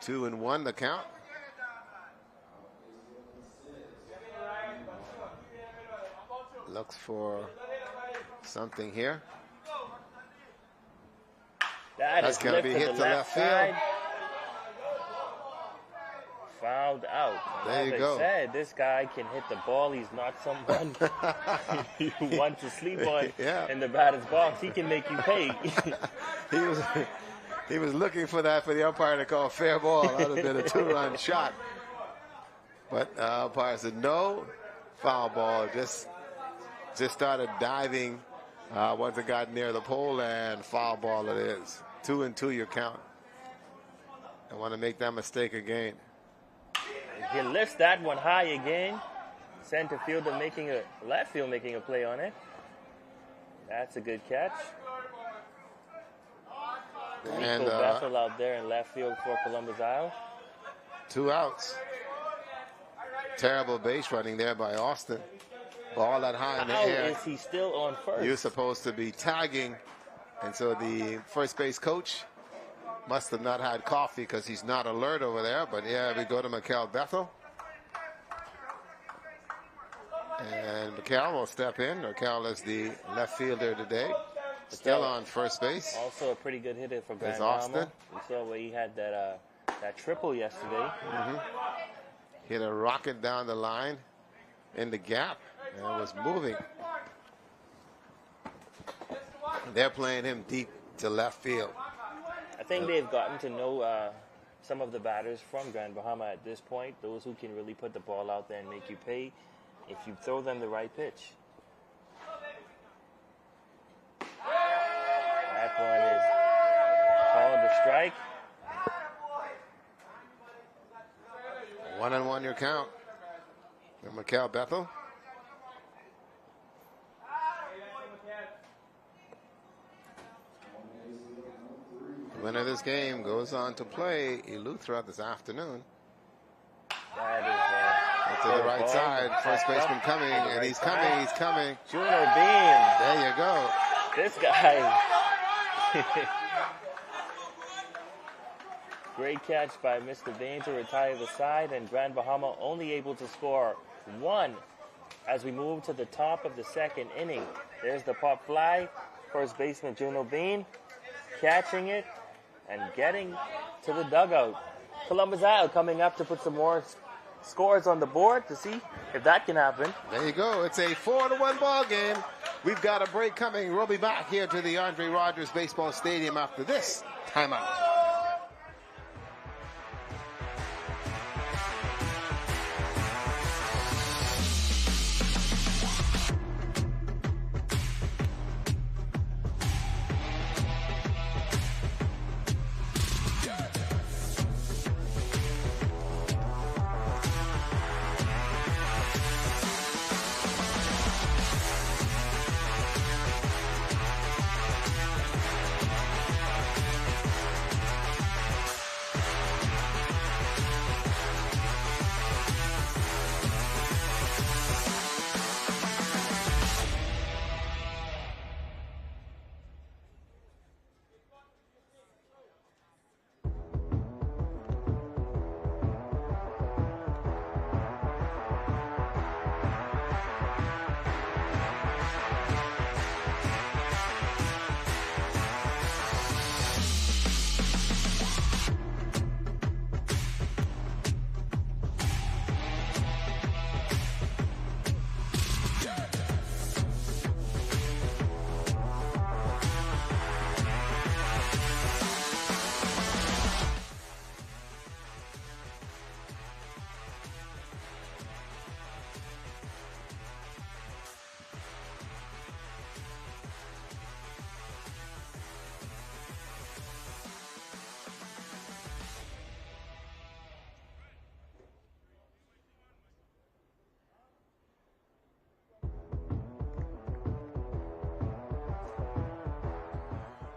2-1 the count. Looks for something here. That's going to be hit to left field. Fouled out. There you go. As I said, this guy can hit the ball. He's not someone you want to sleep on in the batter's box. He can make you pay. He was looking for that for the umpire to call fair ball. That would have been a 2-run shot. But umpire said no, foul ball. Just started diving once it got near the pole, and foul ball it is. 2-2 your count. I want to make that mistake again. He lifts that one high again. Center fielder left field making a play on it. That's a good catch. And Bethel out there in left field for Columbus Isle. 2 outs. Terrible base running there by Austin. Ball that high in the air. How is he still on first? You're supposed to be tagging. And so the first base coach must have not had coffee because he's not alert over there. But yeah, we go to Mikel Bethel. And Mikel will step in. Mikel is the left fielder today. Still on first base. Also a pretty good hitter for Grand Austin. Bahama. We saw where he had that triple yesterday. Hit a rocket down the line in the gap and was moving. They're playing him deep to left field. I think they've gotten to know some of the batters from Grand Bahama at this point. Those who can really put the ball out there and make you pay if you throw them the right pitch. That one is called a strike. 1-1 your count. And Mikel Bethel. The winner of this game goes on to play Eleuthera this afternoon. That is to the right side. First baseman coming, and he's coming. Juno Bean. There you go. This guy. Great catch by Mr. Bain to retire the side, and Grand Bahama only able to score 1 as we move to the top of the second inning. There's the pop fly. First baseman Juno Bean catching it and getting to the dugout. Columbus Isle coming up to put some more scores on the board to see if that can happen. There you go. It's a 4-1 ball game. We've got a break coming. We'll be back here to the Andre Rogers Baseball Stadium after this timeout.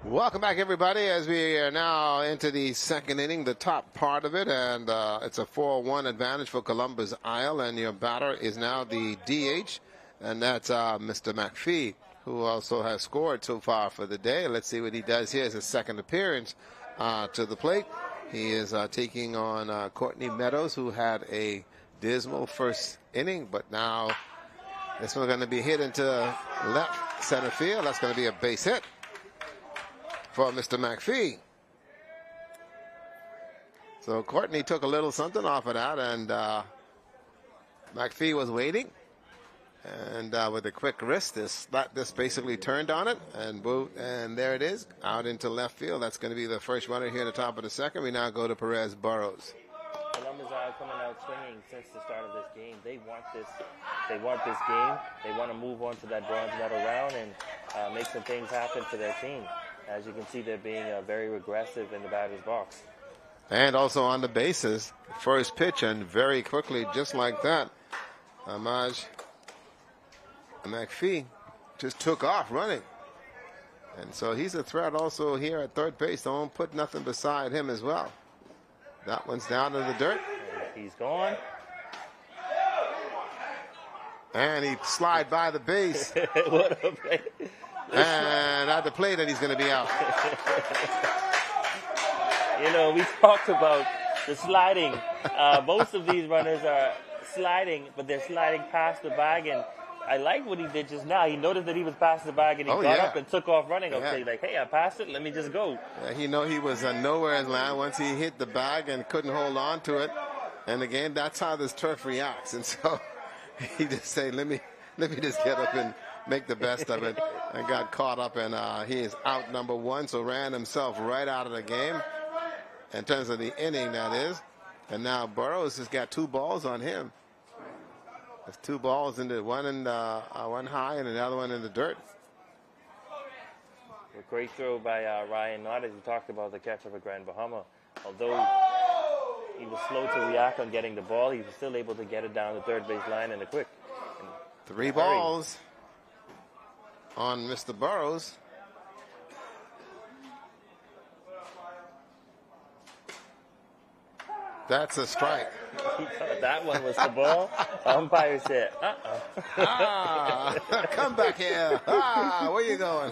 Welcome back, everybody, as we are now into the second inning, the top part of it, and it's a 4-1 advantage for Columbus Isle, and your batter is now the DH, and that's Mr. McPhee, who also has scored so far for the day. Let's see what he does here as his second appearance to the plate. He is taking on Courtney Meadows, who had a dismal first inning, but now this one's going to be hit into left center field. That's going to be a base hit for Mr. McPhee. So Courtney took a little something off of that, and McPhee was waiting. And with a quick wrist, this basically turned on it, and there it is, out into left field. That's going to be the first runner here at the top of the second. We now go to Perez Burrows. Columbus are coming out swinging since the start of this game. They want this. They want this game. They want to move on to that bronze medal round and make some things happen for their team. As you can see, they're being very aggressive in the batter's box. And also on the bases, first pitch, and very quickly, just like that, Amaj McPhee just took off running. And so he's a threat also here at third base. Don't put nothing beside him as well. That one's down in the dirt. He's gone. And he slid by the base. What a play. And at the plate, and he's going to be out. You know, we talked about the sliding. Most of these runners are sliding, but they're sliding past the bag. And I like what he did just now. He noticed that he was past the bag, and he got up and took off running. Okay, like, hey, I passed it. Let me just go. Yeah, he was nowhere in land once he hit the bag and couldn't hold on to it. And again, that's how this turf reacts. And so he just said, let me just get up and make the best of it. And got caught up, and he is out number one. So ran himself right out of the game in terms of the inning, that is. And now Burrows has got 2 balls on him. There's 2 balls in the one high and another one in the dirt. A great throw by Ryan Knott, as we talked about the catch of a Grand Bahama. Although he was slow to react on getting the ball, he was still able to get it down the third base line in a quick. 3 balls on Mr. Burrows. That's a strike. He thought that one was the ball. Umpire said, come back here. Where you going?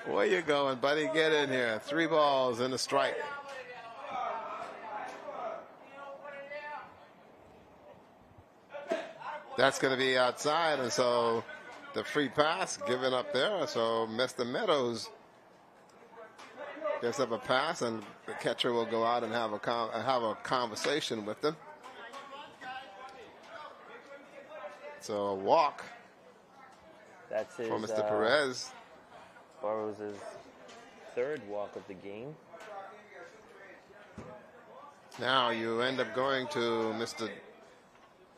Where you going, buddy? Get in here. 3 balls and a strike. That's going to be outside, and so the free pass given up there. So Mr. Meadows gets up a pass, and the catcher will go out and have a conversation with them. So a walk. That's his, for Mr. Perez. Burrows' 3rd walk of the game. Now you end up going to Mr.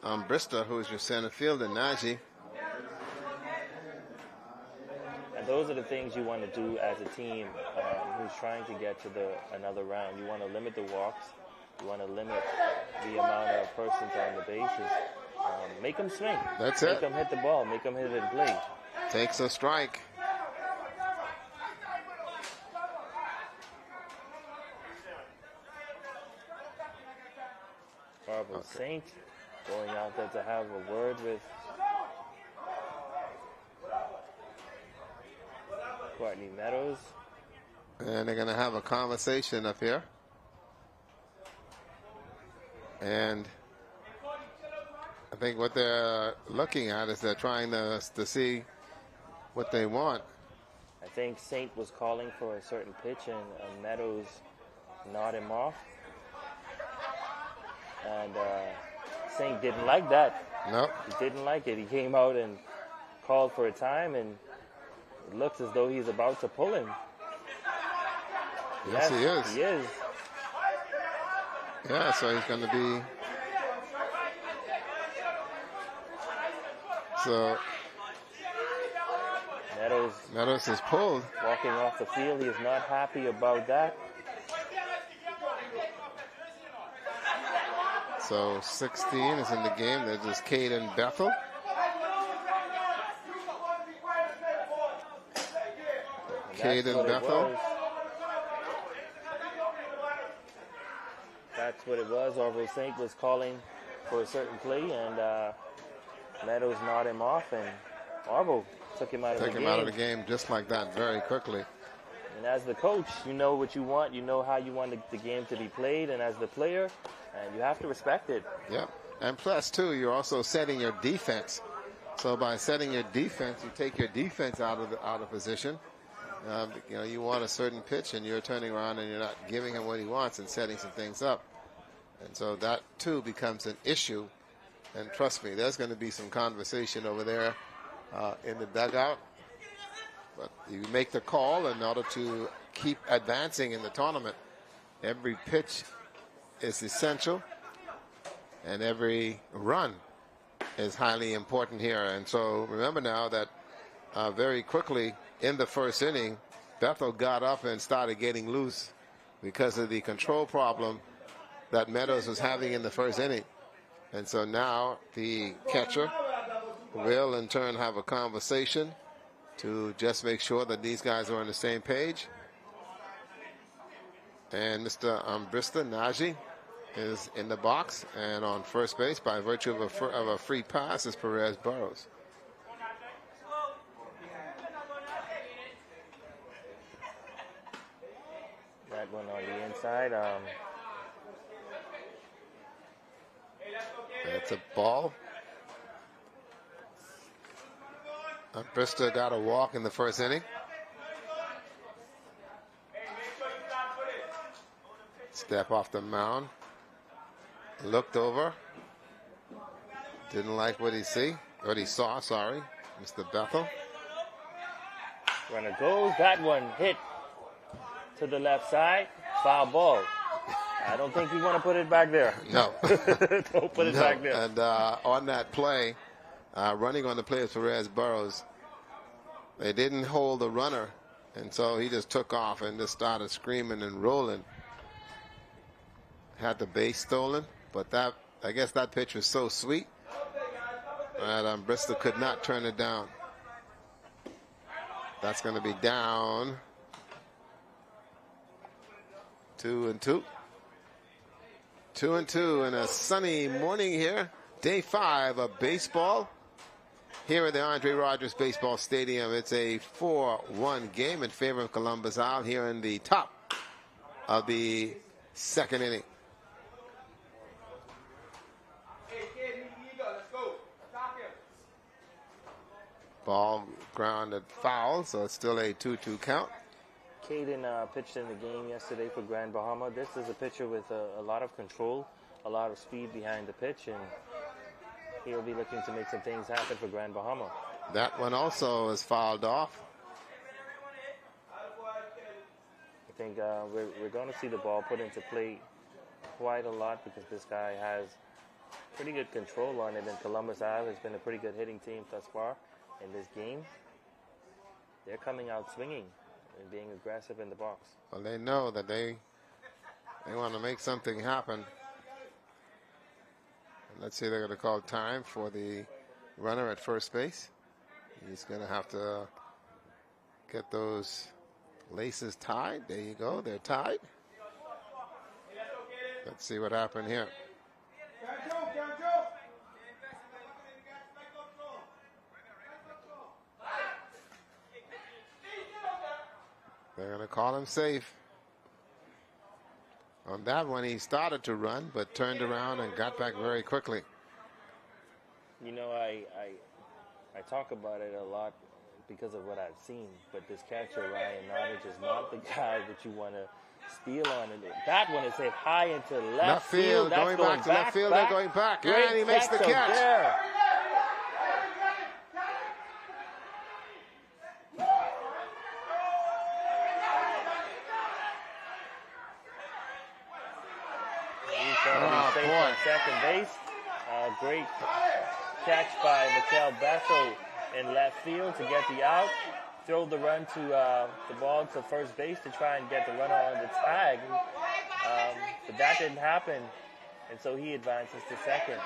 Brista, who is your center fielder, Najee. And those are the things you want to do as a team who's trying to get to another round. You want to limit the walks. You want to limit the amount of persons on the bases. Make them swing. That's it. Make them hit the ball. Make them hit it in play. Takes a strike. Marvel Saint going out there to have a word with Courtney Meadows. And they're going to have a conversation up here. And I think what they're looking at is they're trying to see what they want. I think Saint was calling for a certain pitch, and Meadows nodded him off. And Saint didn't like that. Nope. He didn't like it. He came out and called for a time, and it looks as though he's about to pull him. Yes, he is. He is. Yeah, so he's going to be... So... Meadows is pulled. Walking off the field. He is not happy about that. So 16 is in the game. There's just Caden Bethel. Caden Bethel. That's what it was. Orville Saint was calling for a certain play, and Meadows nodded him off, and Orville took him out of the game. Just like that very quickly. And as the coach, you know what you want. You know how you want the game to be played. And as the player, and you have to respect it. Yep. And plus, too, you're also setting your defense. So by setting your defense, you take your defense out of position. You know, you want a certain pitch, and you're turning around and you're not giving him what he wants and setting some things up. And so that, too, becomes an issue. And trust me, there's going to be some conversation over there in the dugout. But you make the call in order to keep advancing in the tournament. Every pitch is essential, and every run is highly important here. And so remember now that very quickly in the first inning, Bethel got up and started getting loose because of the control problem that Meadows was having in the first inning. And so now the catcher will in turn have a conversation to just make sure that these guys are on the same page. And Mr. Ambrista Naji is in the box and on first base by virtue of a free pass is Perez Burrows. That one on the inside. That's a ball. Bristol got a walk in the first inning. Step off the mound. Looked over. Didn't like what he saw, sorry. Mr. Bethel. Runner goes. That one hit to the left side. Foul ball. I don't think you want to put it back there. No. Don't put it back there. And on that play, running on the play of Perez Burrows, they didn't hold the runner, and so he just took off and just started screaming and rolling. Had the base stolen, but I guess that pitch was so sweet that Bristol could not turn it down. That's going to be down 2-2. 2-2 in a sunny morning here. Day 5 of baseball here at the Andre Rogers Baseball Stadium. It's a 4-1 game in favor of Columbus Isle here in the top of the second inning. Ball grounded foul, so it's still a 2-2 count. Caden pitched in the game yesterday for Grand Bahama. This is a pitcher with a lot of control, a lot of speed behind the pitch, and he'll be looking to make some things happen for Grand Bahama. That one also is fouled off. I think we're going to see the ball put into play quite a lot because this guy has pretty good control on it, and Columbus Isle has been a pretty good hitting team thus far in this game. They're coming out swinging and being aggressive in the box. Well, they know that they want to make something happen. And let's see, they're going to call time for the runner at first base. He's going to have to get those laces tied. There you go. They're tied. Let's see what happened here. They're going to call him safe. On that one, he started to run, but turned around and got back very quickly. You know, I talk about it a lot because of what I've seen, but this catcher, Ryan Nottage, is not the guy that you want to steal on. And that one is hit high into left field. That's going back to left field. They're going back. Great, and he makes the catch. There. Second base. Great catch by Mikel Bethel in left field to get the out. Throw the run to the ball to first base to try and get the runner on the tag. But that didn't happen, and so he advances to second.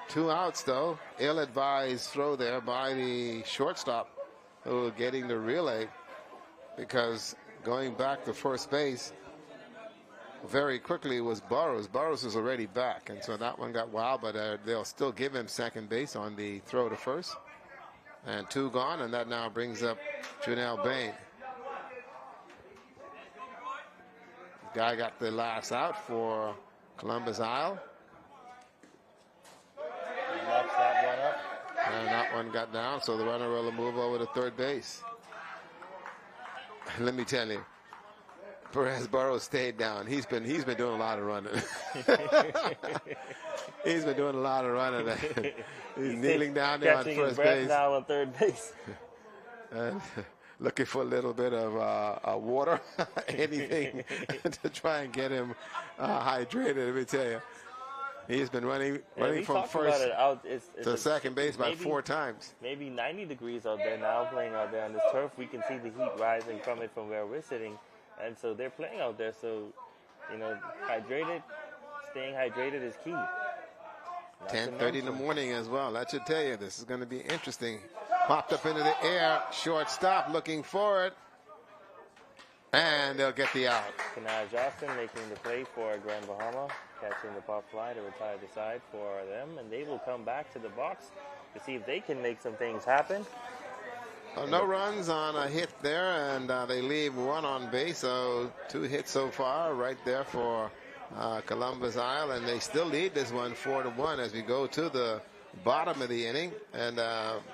2 outs, though. Ill-advised throw there by the shortstop who was getting the relay, because going back to first base very quickly was Burrows. Burrows was already back, and so that one got wild, but they'll still give him second base on the throw to first. And 2 gone, and that now brings up Janelle Bain. Guy got the last out for Columbus Isle. Knocks that one up. And that one got down, so the runner will move over to third base. Let me tell you, Perez Burrows stayed down. He's been doing a lot of running. He's been doing a lot of running. He's kneeling down there on Catching first his breath base. now on third base. And looking for a little bit of water, anything to try and get him hydrated. Let me tell you, he's been running from first to second base about 4 times. Maybe 90 degrees out there now, playing out there on this turf. We can see the heat rising from it from where we're sitting, and so they're playing out there. So, staying hydrated is key. 10:30 in the morning as well. That should tell you this is going to be interesting. Popped up into the air, shortstop looking for it, and they'll get the out. Kanai Johnson making the play for Grand Bahama, catching the pop fly to retire the side for them, and they will come back to the box to see if they can make some things happen. No runs on a hit there, and they leave 1 on base, so 2 hits so far right there for Columbus Isle, and they still lead this one 4-1 as we go to the bottom of the inning, and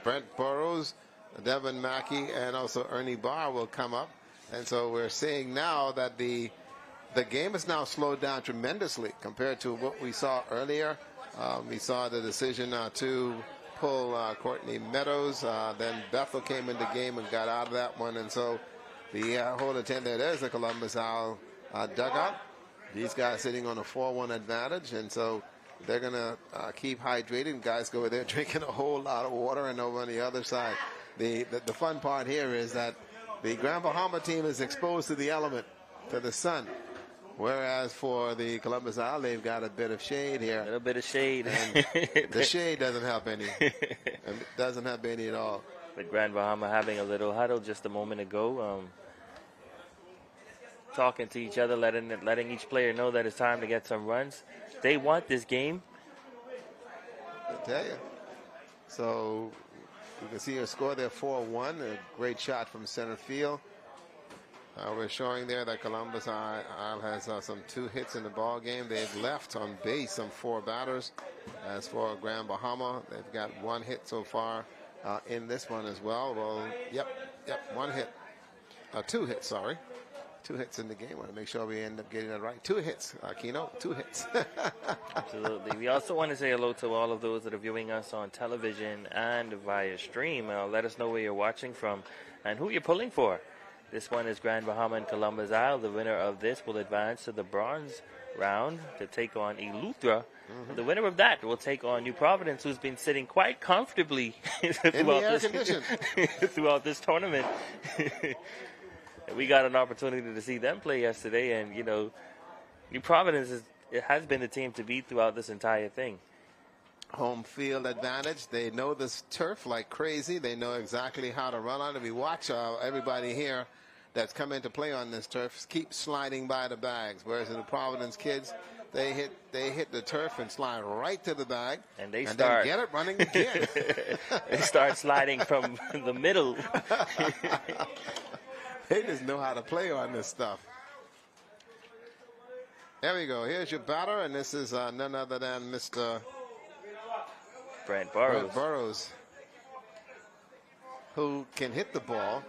Brent Burrows, Devin Mackey, and also Ernie Barr will come up. And so we're seeing now that the game has now slowed down tremendously compared to what we saw earlier. We saw the decision to pull Courtney Meadows. Then Bethel came into the game and got out of that one. And so the whole intent there's the Columbus Isle dugout. These guys sitting on a 4-1 advantage. And so they're going to keep hydrated. Guys go over there drinking a whole lot of water, and over on the other side. The fun part here is that the Grand Bahama team is exposed to the element, to the sun. Whereas for the Columbus Isle, they've got a bit of shade here. A little bit of shade. And the shade doesn't help any. It doesn't help any at all. But Grand Bahama having a little huddle just a moment ago. Talking to each other, letting each player know that it's time to get some runs. They want this game. I tell you. So you can see a score there, 4-1. A great shot from center field. We're showing there that Columbus Isle has some 2 hits in the ball game. They've left on base some 4 batters. As for Grand Bahama, they've got 1 hit so far in this one as well. Well, yep, 1 hit. 2 hits, sorry. 2 hits in the game. I want to make sure we end up getting it right. 2 hits, Keno, 2 hits. Absolutely. We also want to say hello to all of those that are viewing us on television and via stream. Let us know where you're watching from and who you're pulling for. This one is Grand Bahama and Columbus Isle. The winner of this will advance to the bronze round to take on Eleuthera. The winner of that will take on New Providence, who's been sitting quite comfortably throughout this tournament. We got an opportunity to see them play yesterday, and New Providence has been the team to beat throughout this entire thing. Home field advantage. They know this turf like crazy. They know exactly how to run on it. We watch everybody here that's come in to play on this turf keep sliding by the bags, whereas the Providence kids, they hit the turf and slide right to the bag, and then get it running again. They start sliding from the middle. They just know how to play on this stuff. There we go. Here's your batter, and this is none other than Mr. Brent Burrows, who can hit the ball,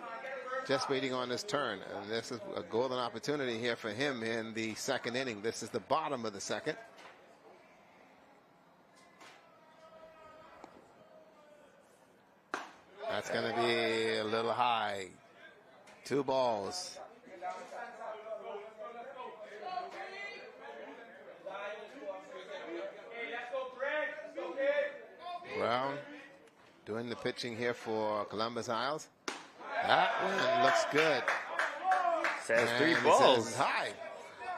just waiting on his turn. And this is a golden opportunity here for him in the second inning. This is the bottom of the second. That's going to be a little high. 2 balls. Brown doing the pitching here for Columbus Isles. That one looks good. Says 3 balls. Says high.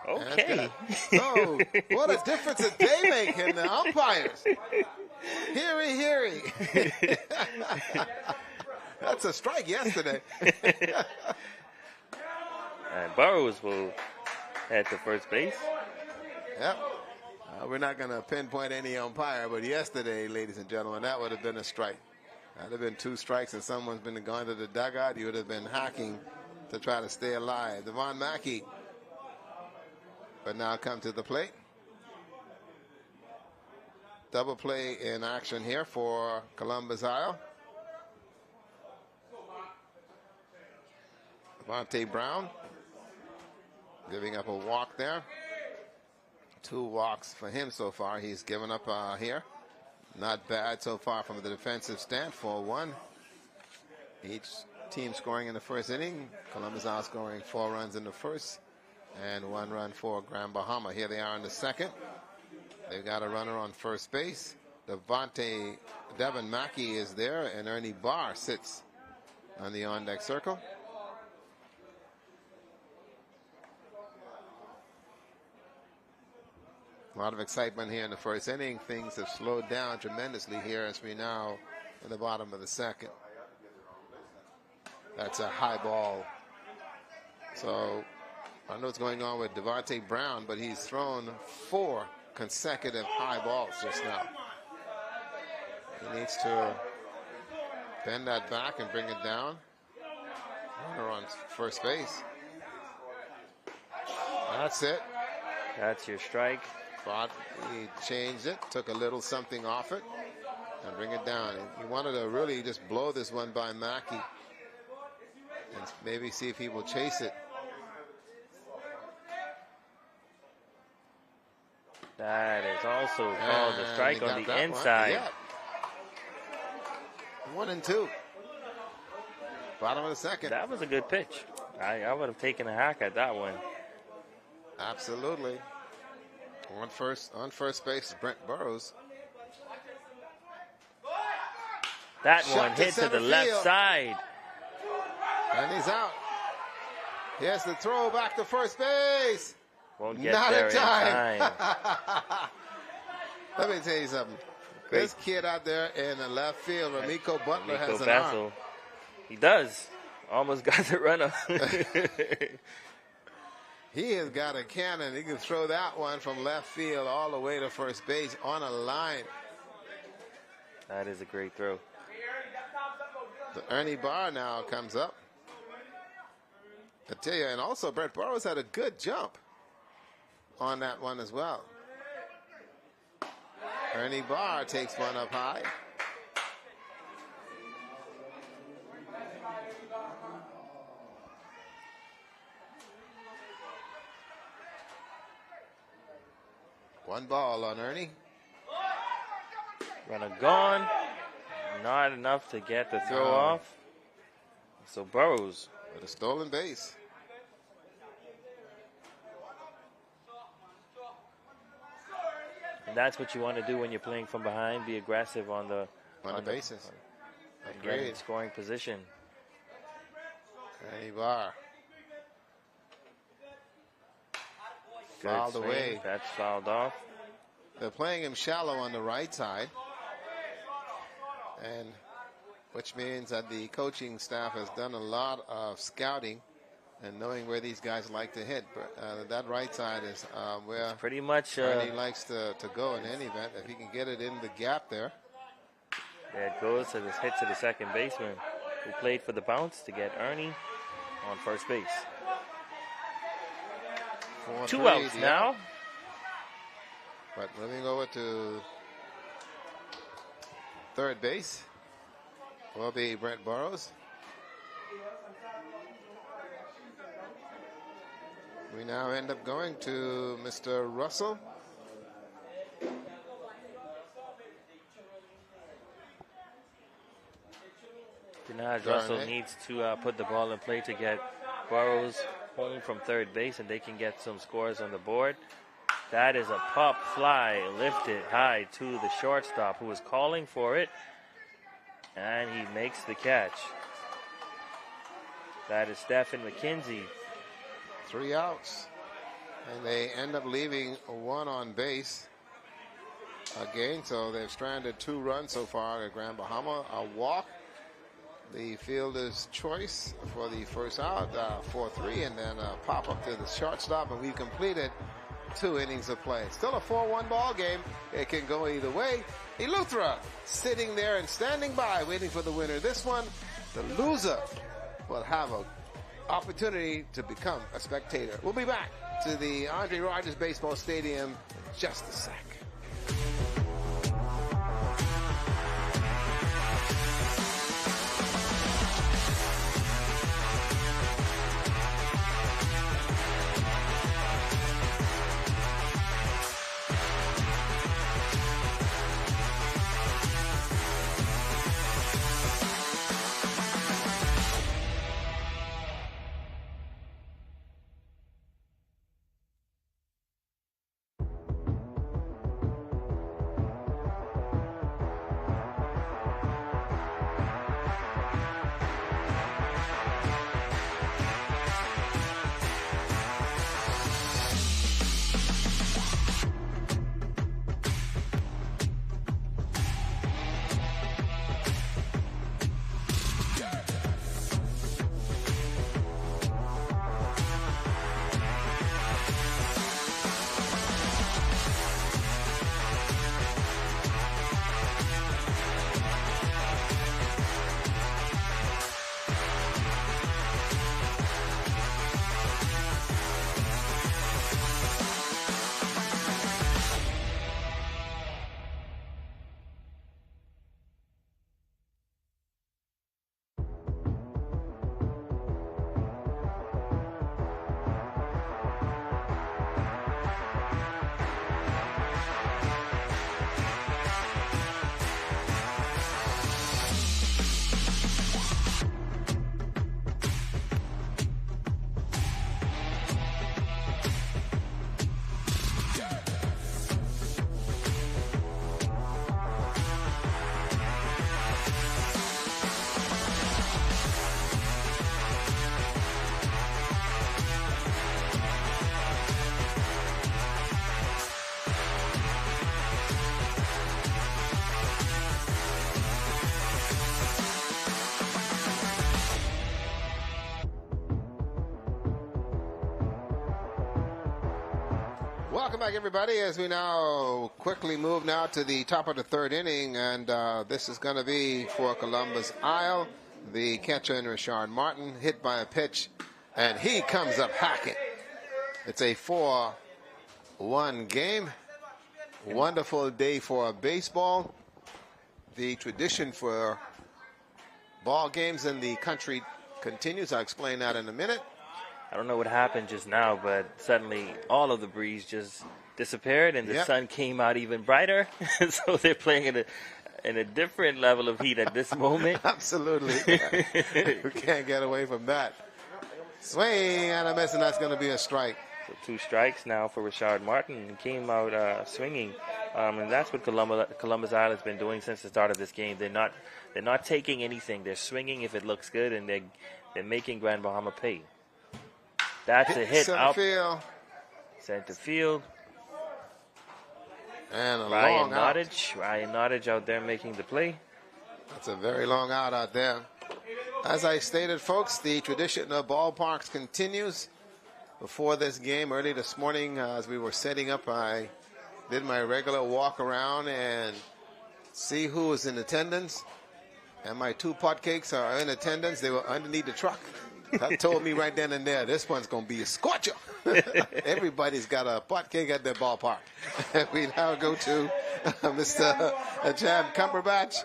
Okay. So, what a difference a day make in the umpires. Heary. That's a strike yesterday. And Burrows will head to first base. Yep. We're not going to pinpoint any umpire, but yesterday, ladies and gentlemen, that would have been a strike. That would have been 2 strikes, and someone's been gone to the dugout. You would have been hacking to try to stay alive. Devon Mackey but now come to the plate. Double play in action here for Columbus Isle. Devontae Brown giving up a walk there. 2 walks for him so far. He's given up here. Not bad so far from the defensive stand. 4-1. Each team scoring in the first inning. Columbus Isle scoring 4 runs in the first and 1 run for Grand Bahama. Here they are in the second. They've got a runner on first base. Devin Mackey is there, and Ernie Barr sits on the on-deck circle. A lot of excitement here in the first inning. Things have slowed down tremendously here as we now in the bottom of the second. That's a high ball. So I don't know what's going on with Devontae Brown, but he's thrown 4 consecutive high balls just now. He needs to bend that back and bring it down. Runner on first base. That's it. That's your strike. Thought he changed it, took a little something off it, and bring it down. He wanted to really just blow this one by Mackey and maybe see if he will chase it. That is also called a strike on the inside. Yeah. 1-2. Bottom of the second. That was a good pitch. I would have taken a hack at that one. Absolutely. On first base, Brent Burrows. That Shot one hit to the left field. side. And he's out. Here's the throw back to first base. Won't get Not there in in time. time. Let me tell you something. Great. This kid out there in the left field, Ramiko Butler, has Nico an arm. Bassel. He does. Almost got the runner. He has got a cannon. He can throw that one from left field all the way to first base on a line. That is a great throw. The Ernie Barr now comes up. I tell you, and also Brett Burrows had a good jump on that one as well. Ernie Barr takes one up high. One ball on Ernie. Runner gone. Not enough to get the throw off. So Burrows with a stolen base. And that's what you want to do when you're playing from behind. Be aggressive on the bases. Get in scoring position. Ernie Barr. Good Fouled swing. away. That's fouled off. They're playing him shallow on the right side, and which means that the coaching staff has done a lot of scouting and knowing where these guys like to hit. That right side is where Pretty much. Ernie likes to go in any event. If he can get it in the gap there. There it goes to this hit to the second baseman who played for the bounce to get Ernie on first base. 2 outs now. But moving over to third base will be Brent Burrows. We now end up going to Mr. Russell. Denard Russell needs to put the ball in play to get Burrows home from third base, and they can get some scores on the board. That is a pop fly lifted high to the shortstop who was calling for it, and he makes the catch. That is Stephen McKenzie. 3 outs, and they end up leaving one on base again, so they've stranded 2 runs so far at Grand Bahama. A walk, the fielder's choice for the first out, 4-3, and then a pop up to the shortstop, and we've completed 2 innings of play. Still a 4-1 ball game. It can go either way. Eleuthera sitting there and standing by, waiting for the winner. This one, the loser will have a opportunity to become a spectator. We'll be back to the Andre Rogers Baseball Stadium in just a sec. Welcome back, everybody, as we now quickly move now to the top of the third inning, and this is going to be for Columbus Isle. The catcher in Richard Martin hit by a pitch, and he comes up hacking. It's a 4-1 game. Wonderful day for baseball. The tradition for ball games in the country continues. I'll explain that in a minute. I don't know what happened just now, but suddenly all of the breeze just disappeared and the sun came out even brighter. So they're playing in a different level of heat at this moment. Absolutely. We can't get away from that. Swing and a miss, and that's going to be a strike. So 2 strikes now for Richard Martin. He came out swinging, and that's what Columbus Isle has been doing since the start of this game. They're not taking anything. They're swinging if it looks good, and they're making Grand Bahama pay. That's a hit center out. Field. Center field. And a Ryan long out. Ryan Nottage out there making the play. That's a very long out there. As I stated, folks, the tradition of ballparks continues. Before this game, early this morning, as we were setting up, I did my regular walk around and see who was in attendance. And my 2 pot cakes are in attendance. They were underneath the truck. That told me right then and there, this one's going to be a scorcher. Everybody's got a pot cake at their ballpark. We now go to Mr. Chad Cumberbatch,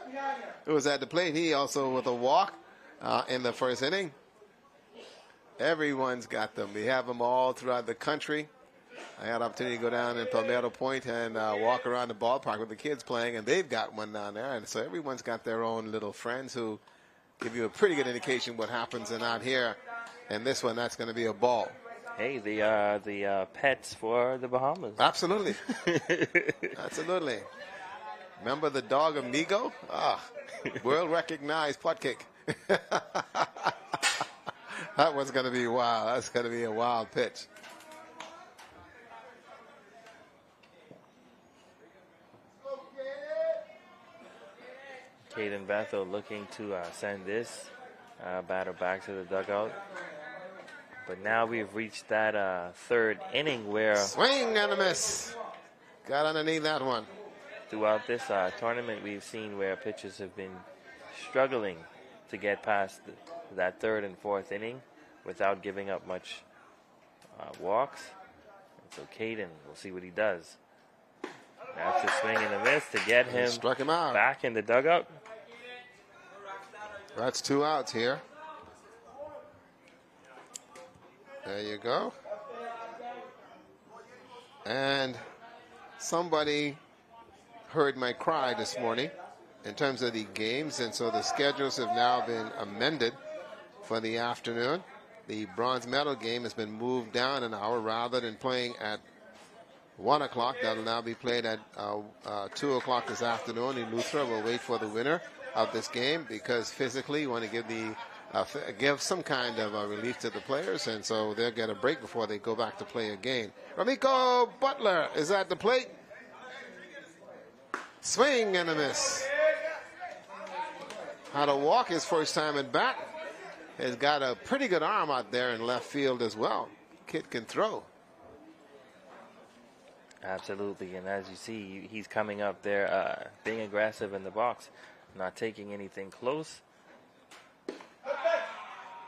who was at the plate. He also with a walk in the first inning. Everyone's got them. We have them all throughout the country. I had an opportunity to go down in Palmetto Point and walk around the ballpark with the kids playing, and they've got one down there. And so everyone's got their own little friends who give you a pretty good indication what happens and out here. And this one, that's going to be a ball. Hey, they are the pets for the Bahamas. Absolutely. Absolutely. Remember the dog amigo? World recognized pot cake. That one's going to be wild. That's going to be a wild pitch. Caden Bethel looking to send this batter back to the dugout. But now we've reached that third inning where... Swing and a miss. Got underneath that one. Throughout this tournament, we've seen where pitchers have been struggling to get past that third and fourth inning. without giving up much walks. And so Caden, we'll see what he does. That's a swing and a miss to get him, struck him out. Back in the dugout. That's 2 outs here. There you go. And somebody heard my cry this morning in terms of the games, and so the schedules have now been amended for the afternoon. The bronze medal game has been moved down an hour rather than playing at 1 o'clock. That'll now be played at 2 o'clock this afternoon. Eleuthera will wait for the winner of this game because physically you want to give some kind of relief to the players, and so they'll get a break before they go back to play again. Ramiko Butler is at the plate. Swing and a miss. Had a walk his first time at bat. Has got a pretty good arm out there in left field as well. Kid can throw. Absolutely, and as you see, he's coming up there, being aggressive in the box, not taking anything close.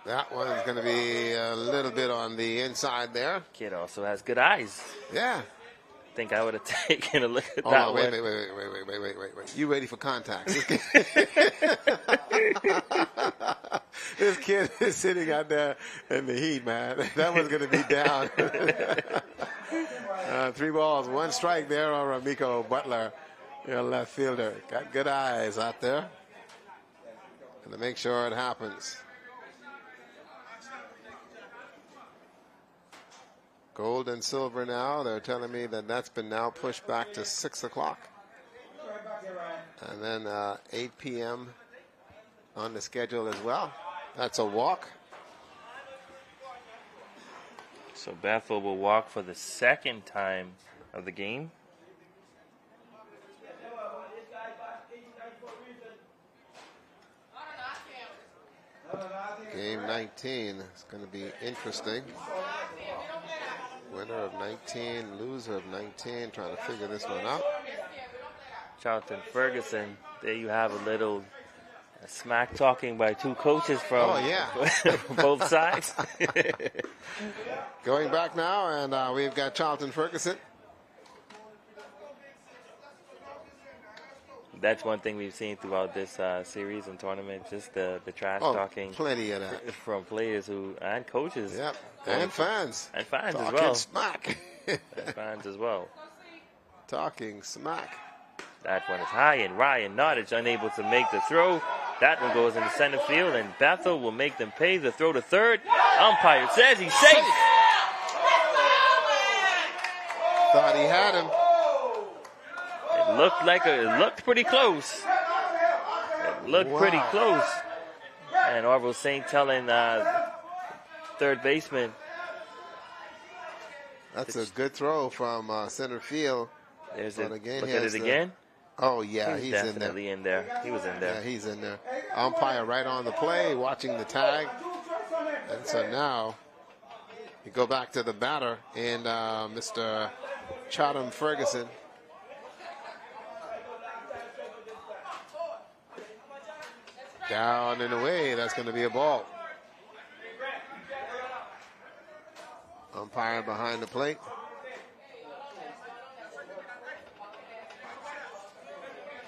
That one's going to be a little bit on the inside there. Kid also has good eyes. Yeah. I think I would have taken a look at Hold that on, one. Wait. You ready for contact? This kid is sitting out there in the heat, man. That one's going to be down. 3 balls, 1 strike there on Ramiko Butler, your left fielder. Got good eyes out there. And to make sure it happens. Gold and silver now. They're telling me that that's been now pushed back to 6 o'clock. And then 8 p.m. on the schedule as well. That's a walk. So Bethel will walk for the second time of the game. Game 19 is going to be interesting. Winner of 19, loser of 19, trying to figure this one out. Charlton Ferguson, there you have a little smack talking by 2 coaches from both sides. Going back now, and we've got Charlton Ferguson. That's one thing we've seen throughout this series and tournament, just the trash talking. Plenty of that. From players and coaches. Yep, and fans. And fans talking as well. Smack. And fans as well. Talking smack. That one is high, and Ryan Nottage unable to make the throw. That one goes into center field, and Bethel will make them pay the throw to third. Umpire says he's safe. Thought he had him. It looked pretty close. It looked pretty close. And Orville St. telling third baseman. That's a good throw from center field. Look at it again. Oh, yeah, he's in there. definitely in there. He was in there. Yeah, he's in there. Umpire right on the play, watching the tag. And so now you go back to the batter and Mr. Charlton Ferguson. Down and away. That's going to be a ball. Umpire behind the plate.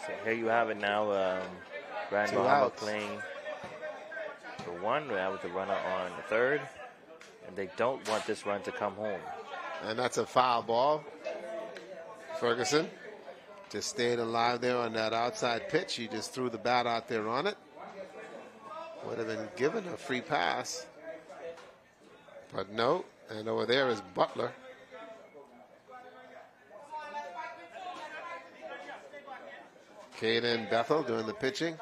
So here you have it now. Grand Bahama playing for 1. We're out with the runner on the third. And they don't want this run to come home. And that's a foul ball. Ferguson just stayed alive there on that outside pitch. He just threw the bat out there on it. Would have been given a free pass. But no. And over there is Butler. Caden Bethel doing the pitching.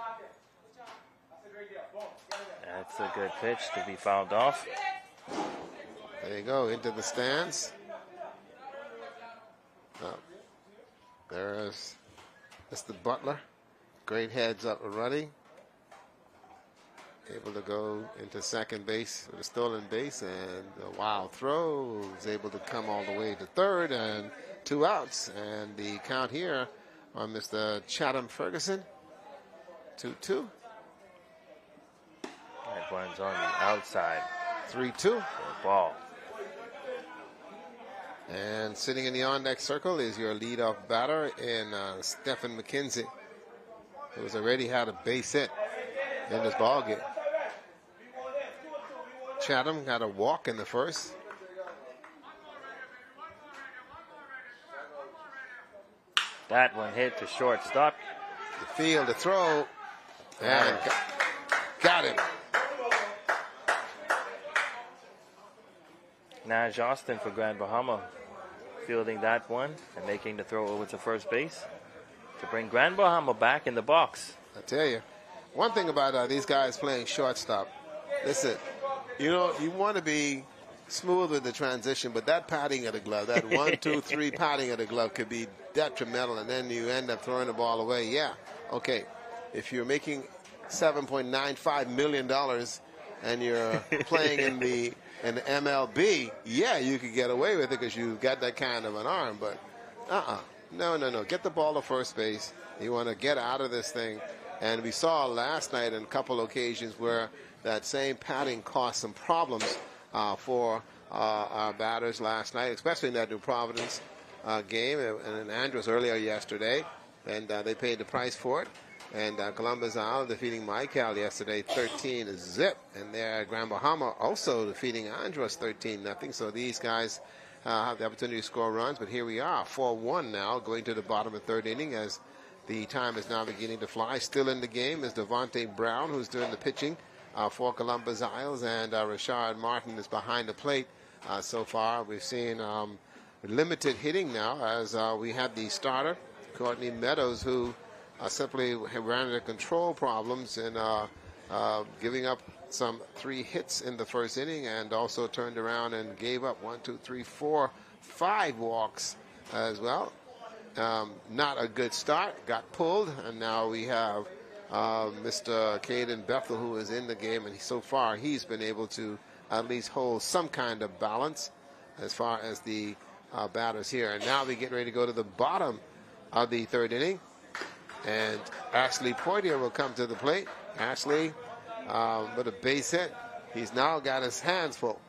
That's a good pitch to be fouled off. There you go, into the stands. There's Mr. Butler. Great heads up already. Able to go into second base with a stolen base, and a wild throw. Was able to come all the way to third, and 2 outs. And the count here on Mr. Chatham Ferguson, 2-2. That one's on the outside. 3-2. Ball. And sitting in the on-deck circle is your leadoff batter in Stephen McKenzie, who's already had a base hit in this ball game. Chatham got a walk in the first. That one hit to shortstop. The field, the throw, and got him. Naj Austin for Grand Bahama fielding that one and making the throw over to first base to bring Grand Bahama back in the box. I tell you, one thing about these guys playing shortstop, listen, you know, you want to be smooth with the transition, but that patting of the glove, that 1, 2, 3 patting of the glove could be detrimental, and then you end up throwing the ball away. Yeah, okay. If you're making $7.95 million and you're playing in the MLB, yeah, you could get away with it because you've got that kind of an arm. But no. Get the ball to first base. You want to get out of this thing. And we saw last night in a couple occasions where that same patting caused some problems for our batters last night, especially in that New Providence game and Andros earlier yesterday. And they paid the price for it. And Columbus Isle defeating Michael yesterday 13-0. And there Grand Bahama also defeating Andros 13-0. So these guys have the opportunity to score runs. But here we are, 4-1 now, going to the bottom of the third inning as the time is now beginning to fly. Still in the game is Devontae Brown, who's doing the pitching for Columbus Isles. And Rashard Martin is behind the plate so far. We've seen limited hitting now as we have the starter, Courtney Meadows, who simply ran into control problems and giving up some 3 hits in the first inning, and also turned around and gave up 5 walks as well. Not a good start. Got pulled, and now we have Mr. Caden Bethel, who is in the game, and so far he's been able to at least hold some kind of balance as far as the batters here. And now we get ready to go to the bottom of the third inning. And Ashley Poitier will come to the plate. Ashley with a base hit. He's now got his hands full.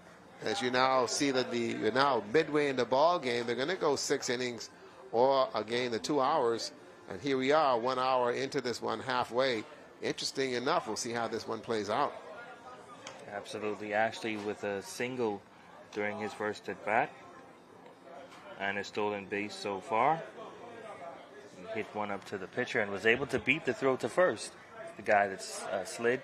As you now see that you're now midway in the ball game. They're going to go 6 innings or again the 2 hours. And here we are 1 hour into this one, halfway. Interesting enough. We'll see how this one plays out. Absolutely. Ashley with a single during his first at bat and a stolen base so far. He hit one up to the pitcher and was able to beat the throw to first. The guy that's slid.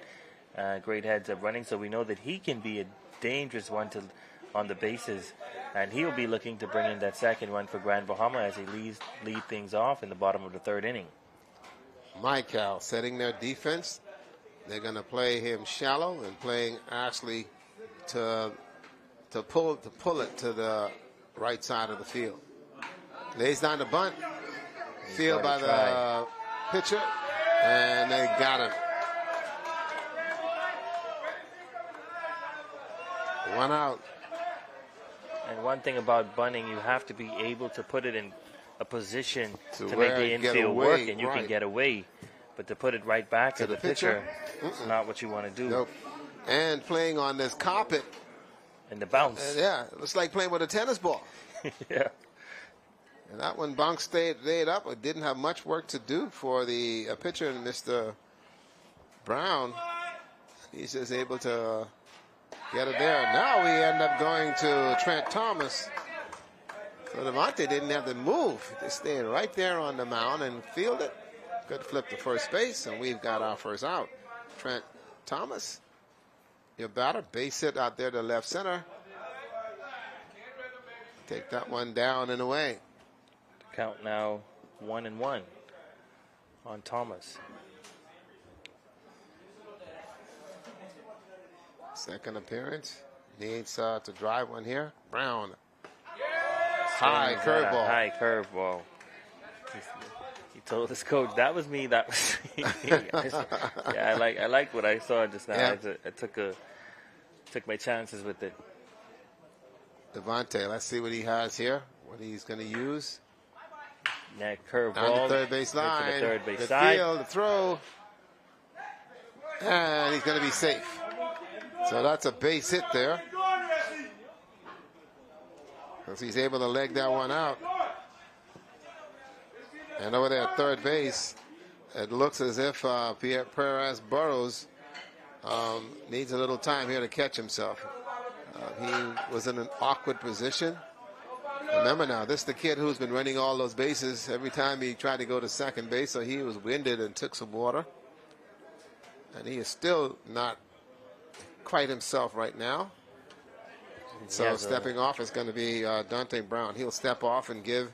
Great heads up running, so we know that he can be a dangerous one on the bases, and he'll be looking to bring in that second run for Grand Bahama as he lead things off in the bottom of the third inning. Michael setting their defense. They're going to play him shallow and playing Ashley to pull it to the right side of the field. Lays down the bunt. Field by the pitcher, and they got him. 1 out. And one thing about bunting, you have to be able to put it in a position to make the infield work, and you can get away. But to put it right back to the pitcher, it's not what you want to do. Nope. And playing on this carpet. And the bounce. Yeah, it looks like playing with a tennis ball. Yeah. And that one bounced laid up. It didn't have much work to do for the pitcher, and Mr. Brown. He's just able to get it there. Now we end up going to Trent Thomas. So Devontae didn't have to move. Just staying right there on the mound and field it. Good flip to first base, and we've got our first out. Trent Thomas, your batter, base hit out there to left center. Take that one down and away. Count now 1-1 on Thomas. Second appearance. Needs to drive one here. Brown. High curveball. High curveball. He told his coach, that was me, that was me. Yeah, I like what I saw just now. Yeah. I took my chances with it. Devontae, let's see what he has here. What he's going to use. That curveball. On the third base line. The third base the side. field, the throw. And he's going to be safe. So that's a base hit there. Because he's able to leg that one out. And over there at third base, it looks as if Perez Burrows needs a little time here to catch himself. He was in an awkward position. Remember now, this is the kid who's been running all those bases every time he tried to go to second base, so he was winded and took some water. And he is still not quite himself right now. And so stepping off is going to be Dante Brown. He'll step off and give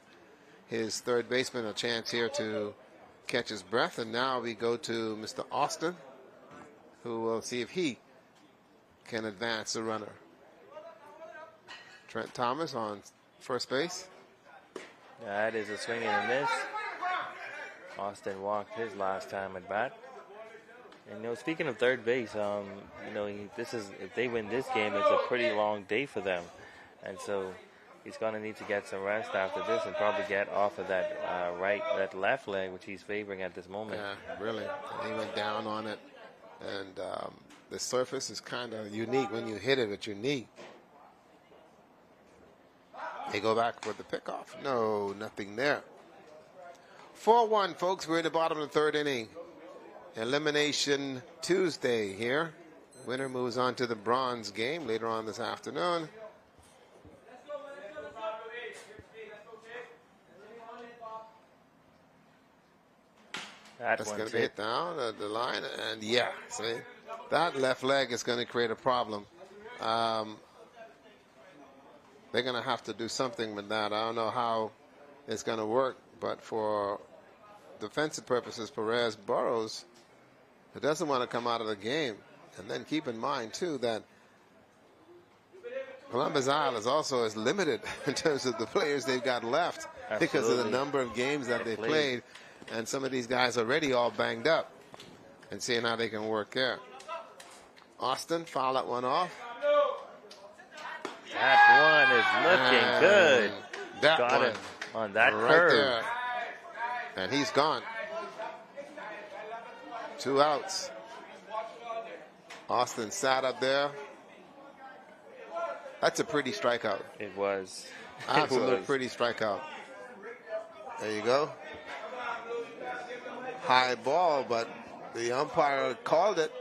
his third baseman a chance here to catch his breath. And now we go to Mr. Austin, who will see if he can advance the runner. Trent Thomas on first base. That is a swing and a miss. Austin walked his last time at bat. And speaking of third base, if they win this game, it's a pretty long day for them, and so he's going to need to get some rest after this and probably get off of that left leg, which he's favoring at this moment. Yeah, really. He went down on it, and the surface is kind of unique when you hit it with your knee. They go back for the pickoff. No, nothing there. 4-1, folks. We're in the bottom of the third inning. Elimination Tuesday here. Winner moves on to the bronze game later on this afternoon. That's going to be hit down the line. And yeah, see, that left leg is going to create a problem. They're going to have to do something with that. I don't know how it's going to work, but for defensive purposes, Perez Burrows, who doesn't want to come out of the game. And then keep in mind, too, that Columbus Isles also is limited in terms of the players they've got left. Absolutely. Because of the number of games that they played. And some of these guys already all banged up. And seeing how they can work there. Austin, foul that one off. That one is looking good. That Got one him on that right curve. There. And he's gone. 2 outs. Austin sat up there. That's a pretty strikeout. It was. Absolutely pretty strikeout. There you go. High ball, but the umpire called it.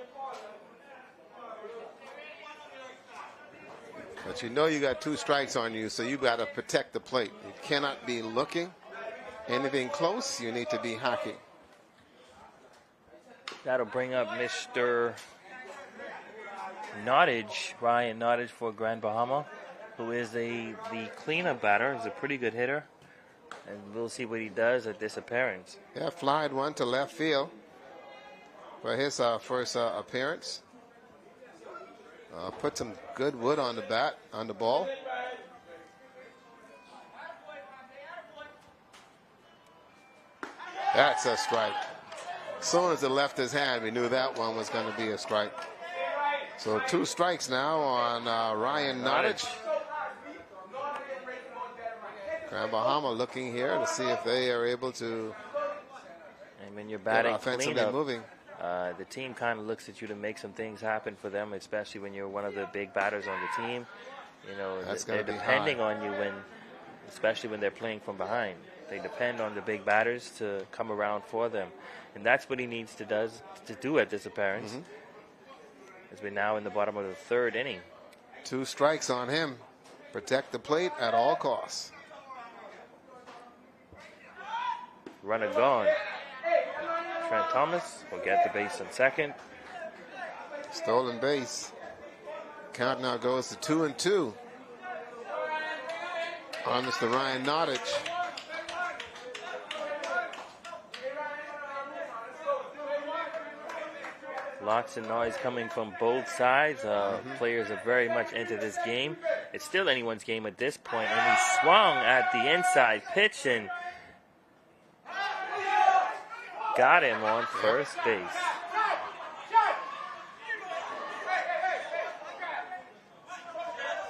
But you know you got 2 strikes on you, so you got to protect the plate. You cannot be looking. Anything close, you need to be hacking. That'll bring up Mr. Nottage, Ryan Nottage for Grand Bahama, who is the cleanup batter. He's a pretty good hitter. And we'll see what he does at this appearance. Yeah, flied one to left field for his first appearance. Put some good wood on the bat, on the ball. That's a strike. As soon as it left his hand, we knew that one was going to be a strike. So 2 strikes now on Ryan Nottage. Grand Bahama looking here to see if they are able to when you're batting offensively cleanup, moving. The team kind of looks at you to make some things happen for them, especially when you're one of the big batters on the team. They're depending on you especially when they're playing from behind. They depend on the big batters to come around for them. And that's what he needs to do at this appearance. Mm-hmm. As we're now in the bottom of the 3rd inning. 2 strikes on him. Protect the plate at all costs. Runner gone. Trent Thomas will get the base on second. Stolen base. Count now goes to 2-2 on Mr. Ryan Nottage. Lots of noise coming from both sides. Players are very much into this game. It's still anyone's game at this point, and he swung at the inside pitch and got him on first base.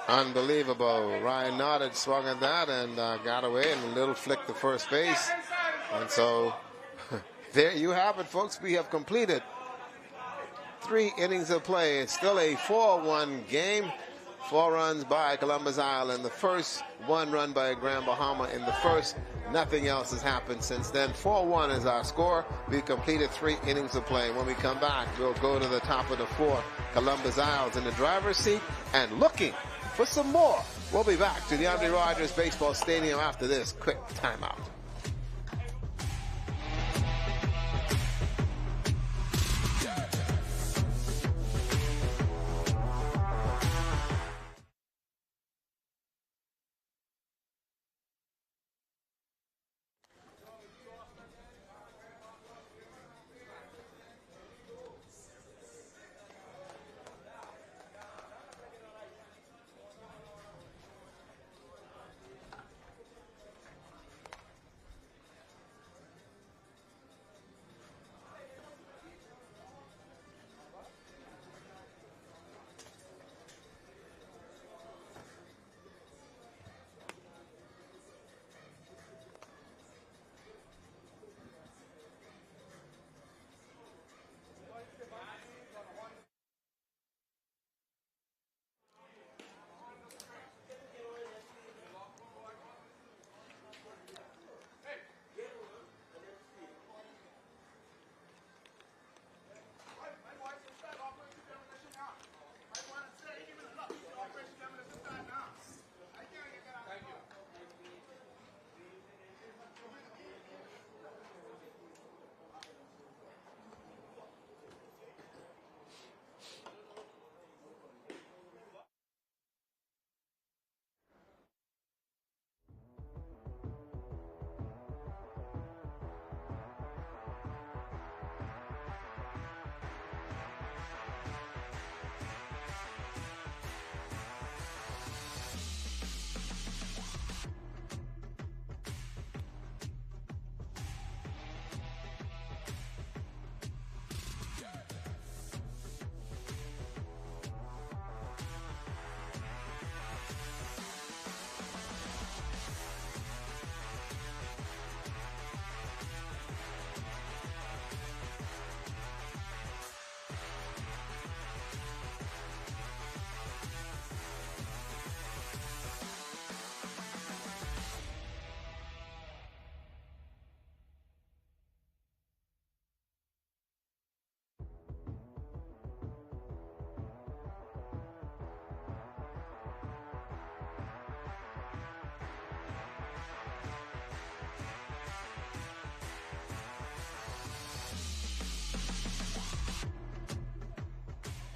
Unbelievable. Ryan Nottage swung at that and got away and a little flick to first base. And so there you have it, folks. We have completed 3 innings of play. It's still a 4-1 game. 4 runs by Columbus Island. The first, 1 run by Grand Bahama in the first. Nothing else has happened since then. 4-1 is our score. We've completed 3 innings of play. When we come back, we'll go to the top of the 4th. Columbus Isles in the driver's seat and looking for some more. We'll be back to the Andre Rogers Baseball Stadium after this quick timeout.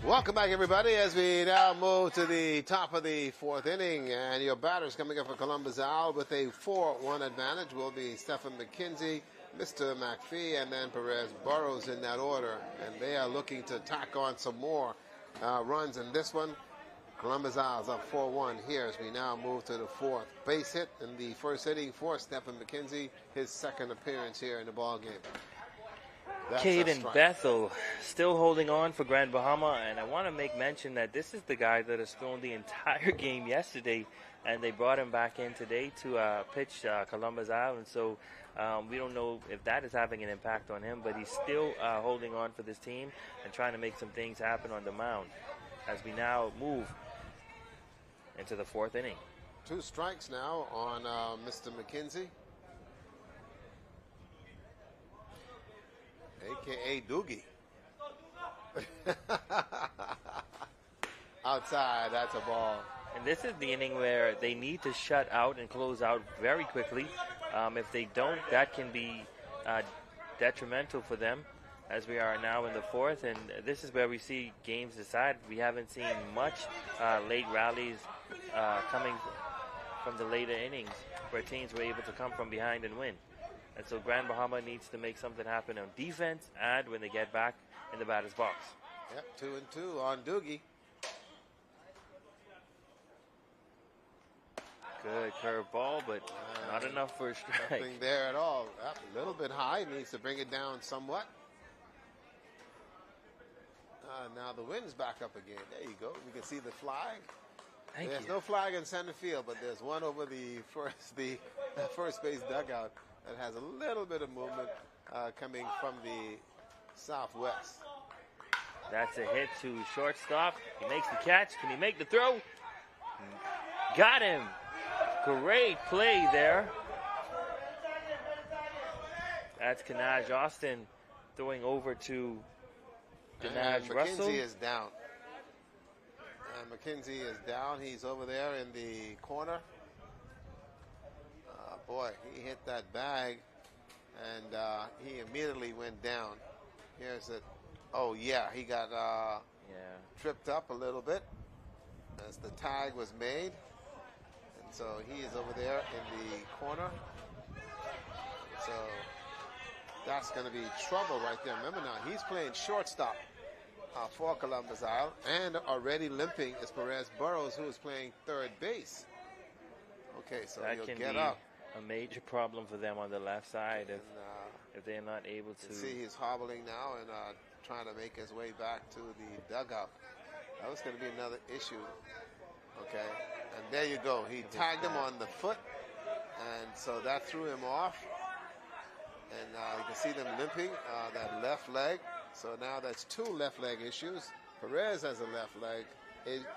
Welcome back, everybody, as we now move to the top of the 4th inning. And your batters coming up for Columbus Owl with a 4-1 advantage will be Stephen McKenzie, Mr. McPhee, and then Perez Burrows in that order. And they are looking to tack on some more runs in this one. Columbus Owls up 4-1 here as we now move to the 4th. Base hit in the first inning for Stephen McKenzie, his second appearance here in the ballgame. Caden Bethel still holding on for Grand Bahama, and I want to make mention that this is the guy that has thrown the entire game yesterday, and they brought him back in today to pitch Columbus Island. So we don't know if that is having an impact on him, but he's still holding on for this team and trying to make some things happen on the mound as we now move into the 4th inning. 2 strikes now on Mr. McKenzie, a.k.a. Doogie. Outside, that's a ball. And this is the inning where they need to shut out and close out very quickly. If they don't, that can be detrimental for them, as we are now in the 4th. And this is where we see games decide. We haven't seen much late rallies coming from the later innings where teams were able to come from behind and win. And so Grand Bahama needs to make something happen on defense and when they get back in the batter's box. Yep, 2-2 on Doogie. Good curveball, but not enough for a strike. Nothing there at all. A little bit high. Needs to bring it down somewhat. Now the wind's back up again. There you go. We can see the flag. There's no flag in center field, but there's one over the first base dugout that has a little bit of movement coming from the southwest. That's a hit to shortstop. He makes the catch. Can he make the throw? Got him. Great play there. That's Kanaj Austin throwing over to Denaj Russell. McKenzie is down. McKenzie is down. He's over there in the corner. Boy, he hit that bag, and he immediately went down. Here's it. Oh, yeah, he got tripped up a little bit as the tag was made. And so he is over there in the corner. So that's going to be trouble right there. Remember now, he's playing shortstop for Columbus Isle, and already limping is Perez Burrows, who is playing third base. Okay, so that he'll can get be up. A major problem for them on the left side if they're not able to. See, he's hobbling now and trying to make his way back to the dugout. That was going to be another issue. Okay, and there you go. He tagged him on the foot, and so that threw him off. And you can see them limping that left leg. So now that's two left leg issues. Perez has a left leg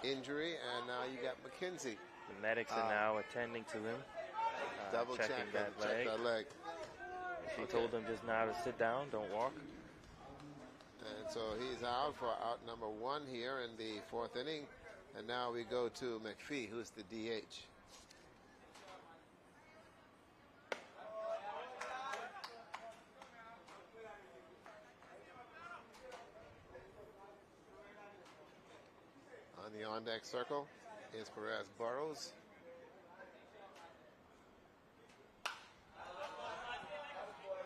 injury, and now you got McKenzie. The medics are now attending to him. Double check that leg. She told him just now to sit down, don't walk. And so he's out for out number 1 here in the 4th inning. And now we go to McPhee, who's the DH. On the on-deck circle is Perez Burrows.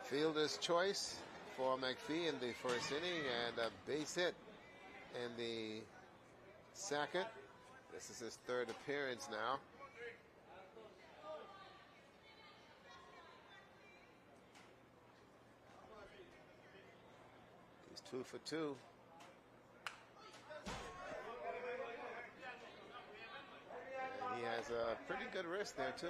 Fielder's choice for McPhee in the 1st inning, and a base hit in the 2nd. This is his 3rd appearance now. He's 2 for 2. And he has a pretty good wrist there too.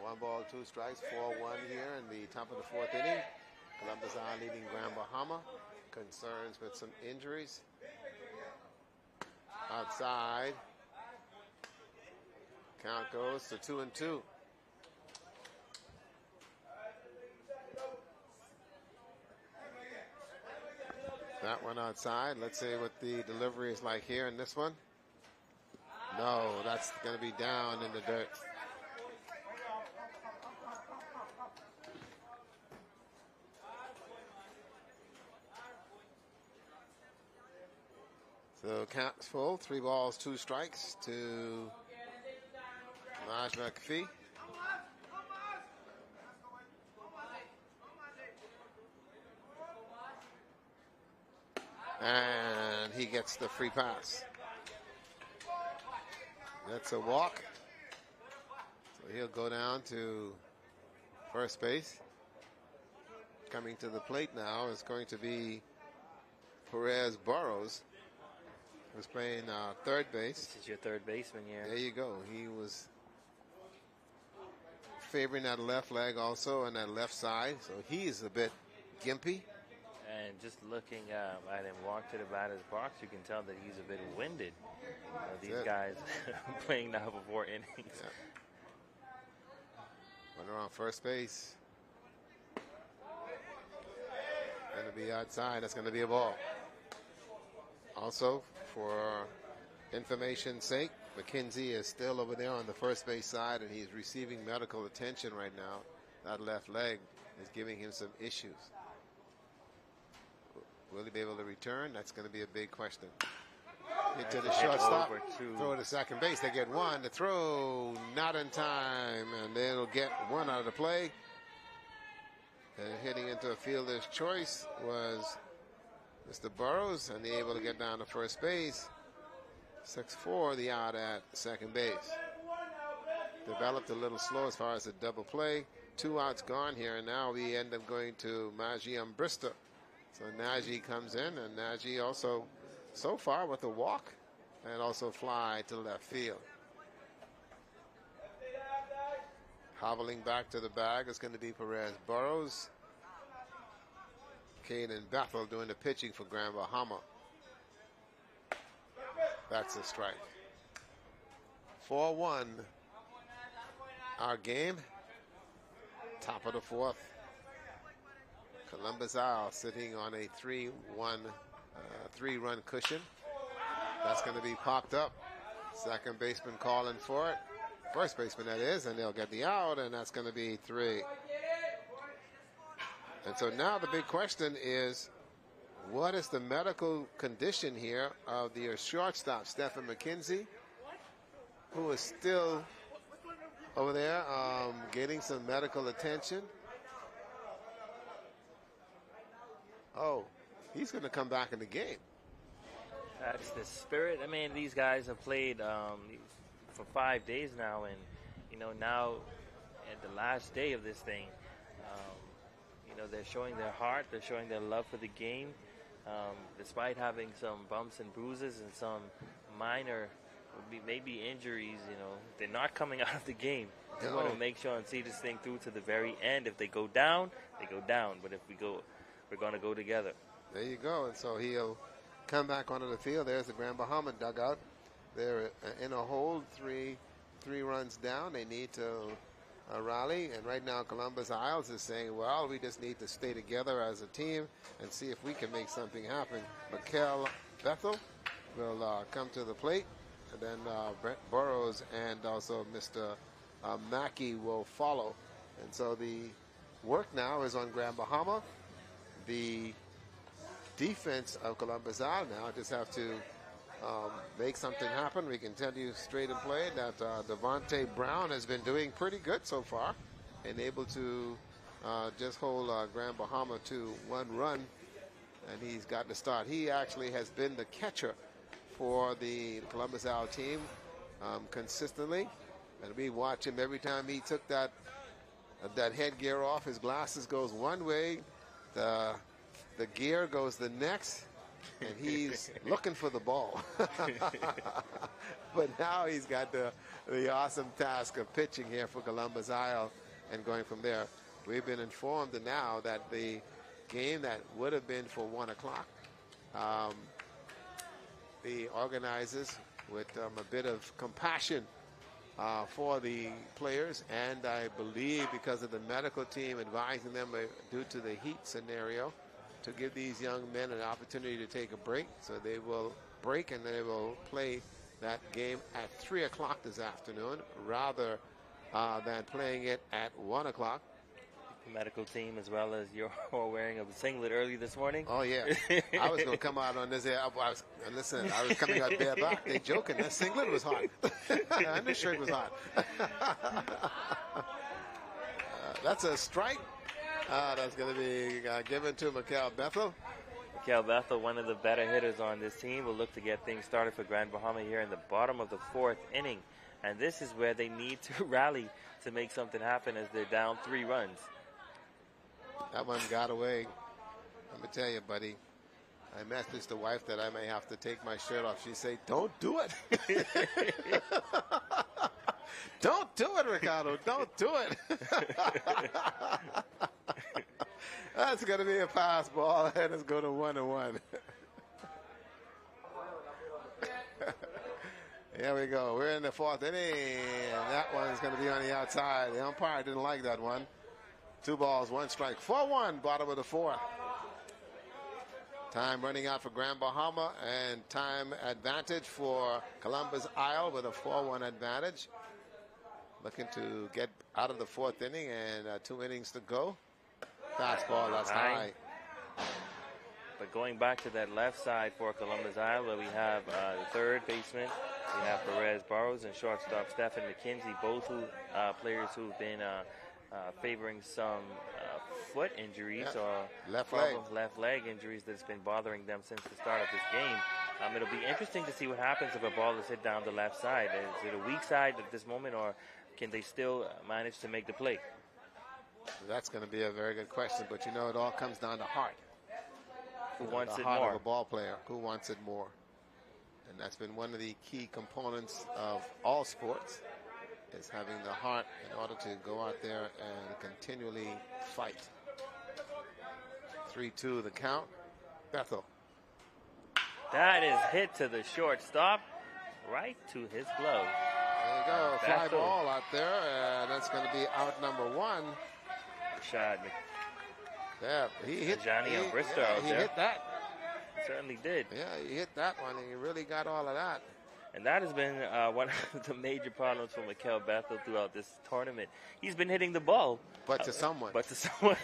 1 ball, 2 strikes, 4-1 here in the top of the 4th inning. Columbus Isle leading Grand Bahama. Concerns with some injuries. Outside. Count goes to 2-2. That one outside. Let's see what the delivery is like here in this one. No, that's going to be down in the dirt. So count's full, 3 balls, 2 strikes to Raj McPhee. And he gets the free pass. That's a walk. So he'll go down to first base. Coming to the plate now is going to be Perez Burrows, who's playing third base. This is your third baseman here. There you go. He was favoring that left leg also on that left side, so he's a bit gimpy. And just looking at him walk to the batter's box, you can tell that he's a bit winded. These guys playing now for 4 innings. Yeah. Runner on first base. Going to be outside. That's going to be a ball. Also, for information's sake, McKenzie is still over there on the first base side, and he's receiving medical attention right now. That left leg is giving him some issues. Will he be able to return? That's going to be a big question. Hit to the shortstop, throw to second base. They get 1. The throw not in time, and they'll get 1 out of the play. And hitting into a fielder's choice was Mr. Burrows, and they're able to get down to first base. 6-4, the out at second base. Developed a little slow as far as the double play. 2 outs gone here, and now we end up going to Maji Umbrista. So Najee comes in, and Najee also so far with a walk and also fly to left field. Hobbling back to the bag is going to be Perez Burrows. Caden Bethel doing the pitching for Grand Bahama. That's a strike. 4-1 our game. Top of the fourth. Columbus Isle sitting on a 3-run cushion. That's going to be popped up. Second baseman calling for it. First baseman, that is, and they'll get the out, and that's going to be 3. And so now the big question is, what is the medical condition here of the shortstop, Stephen McKenzie, who is still over there getting some medical attention? Oh, he's going to come back in the game. That's the spirit. I mean, these guys have played for 5 days now, and now at the last day of this thing, they're showing their heart, they're showing their love for the game, despite having some bumps and bruises and some minor, maybe injuries. They're not coming out of the game. They want to make sure and see this thing through to the very end. If they go down, they go down. But if we go, we're going to go together. There you go. And so he'll come back onto the field. There's the Grand Bahama dugout. They're in a hole, three runs down. They need to rally. And right now Columbus Isles is saying, well, we just need to stay together as a team and see if we can make something happen. Mikael Bethel will come to the plate. And then Brent Burrows and also Mr. Mackey will follow. And so the work now is on Grand Bahama. The defense of Columbus Isle now just have to make something happen. We can tell you straight and plain that Devontae Brown has been doing pretty good so far and able to just hold Grand Bahama to 1 run, and he's got the start. He actually has been the catcher for the Columbus Isle team consistently, and we watch him every time he took that headgear off. His glasses goes one way, the gear goes the next, and he's looking for the ball. But now he's got the awesome task of pitching here for Columbus Isle and going from there. We've been informed now that the game that would have been for 1 o'clock, the organizers, with a bit of compassion for the players, and I believe because of the medical team advising them due to the heat scenario, to give these young men an opportunity to take a break. So they will break and they will play that game at 3 o'clock this afternoon rather than playing it at 1 o'clock. Medical team, as well as you're wearing a singlet early this morning. Oh, yeah. I was going to come out on this. I was coming out bareback. They joking. That singlet was hot. And the shirt was hot. That's a strike. That's going to be given to Mikael Bethel. Mikael Bethel, one of the better hitters on this team, will look to get things started for Grand Bahama here in the bottom of the 4th inning. And this is where they need to rally to make something happen as they're down 3 runs. That one got away. Let me tell you, buddy, I messaged the wife that I may have to take my shirt off. She said, don't do it. Don't do it, Ricardo. Don't do it. That's going to be a pass ball, and it's going to 1-1. Here we go. We're in the 4th inning, and that one's going to be on the outside. The umpire didn't like that one. 2 balls, 1 strike. 4-1, bottom of the 4th. Time running out for Grand Bahama, and time advantage for Columbus Isle with a 4-1 advantage. Looking to get out of the 4th inning, and 2 innings to go. Fastball, that's high. But going back to that left side for Columbus Isle, where we have the third baseman, we have Perez Burrows, and shortstop Stephen McKenzie, both players who've been favoring some foot injuries or left leg injuries that's been bothering them since the start of this game. It'll be interesting to see what happens if a ball is hit down the left side. Is it a weak side at this moment, or can they still manage to make the play? That's going to be a very good question, but it all comes down to heart. Who wants the it heart more? Of a ball player. Who wants it more? And that's been one of the key components of all sports. is having the heart in order to go out there and continually fight. 3-2 the count. Bethel. That is hit to the shortstop, right to his glove. There you go, fly ball out there, and that's going to be out number 1. Rashad. Yeah, he hit Johnny Bristow out he there. hit that. He certainly did. Yeah, he hit that one, and he really got all of that. And that has been one of the major problems for Mikel Bethel throughout this tournament. He's been hitting the ball. But to someone. But to someone.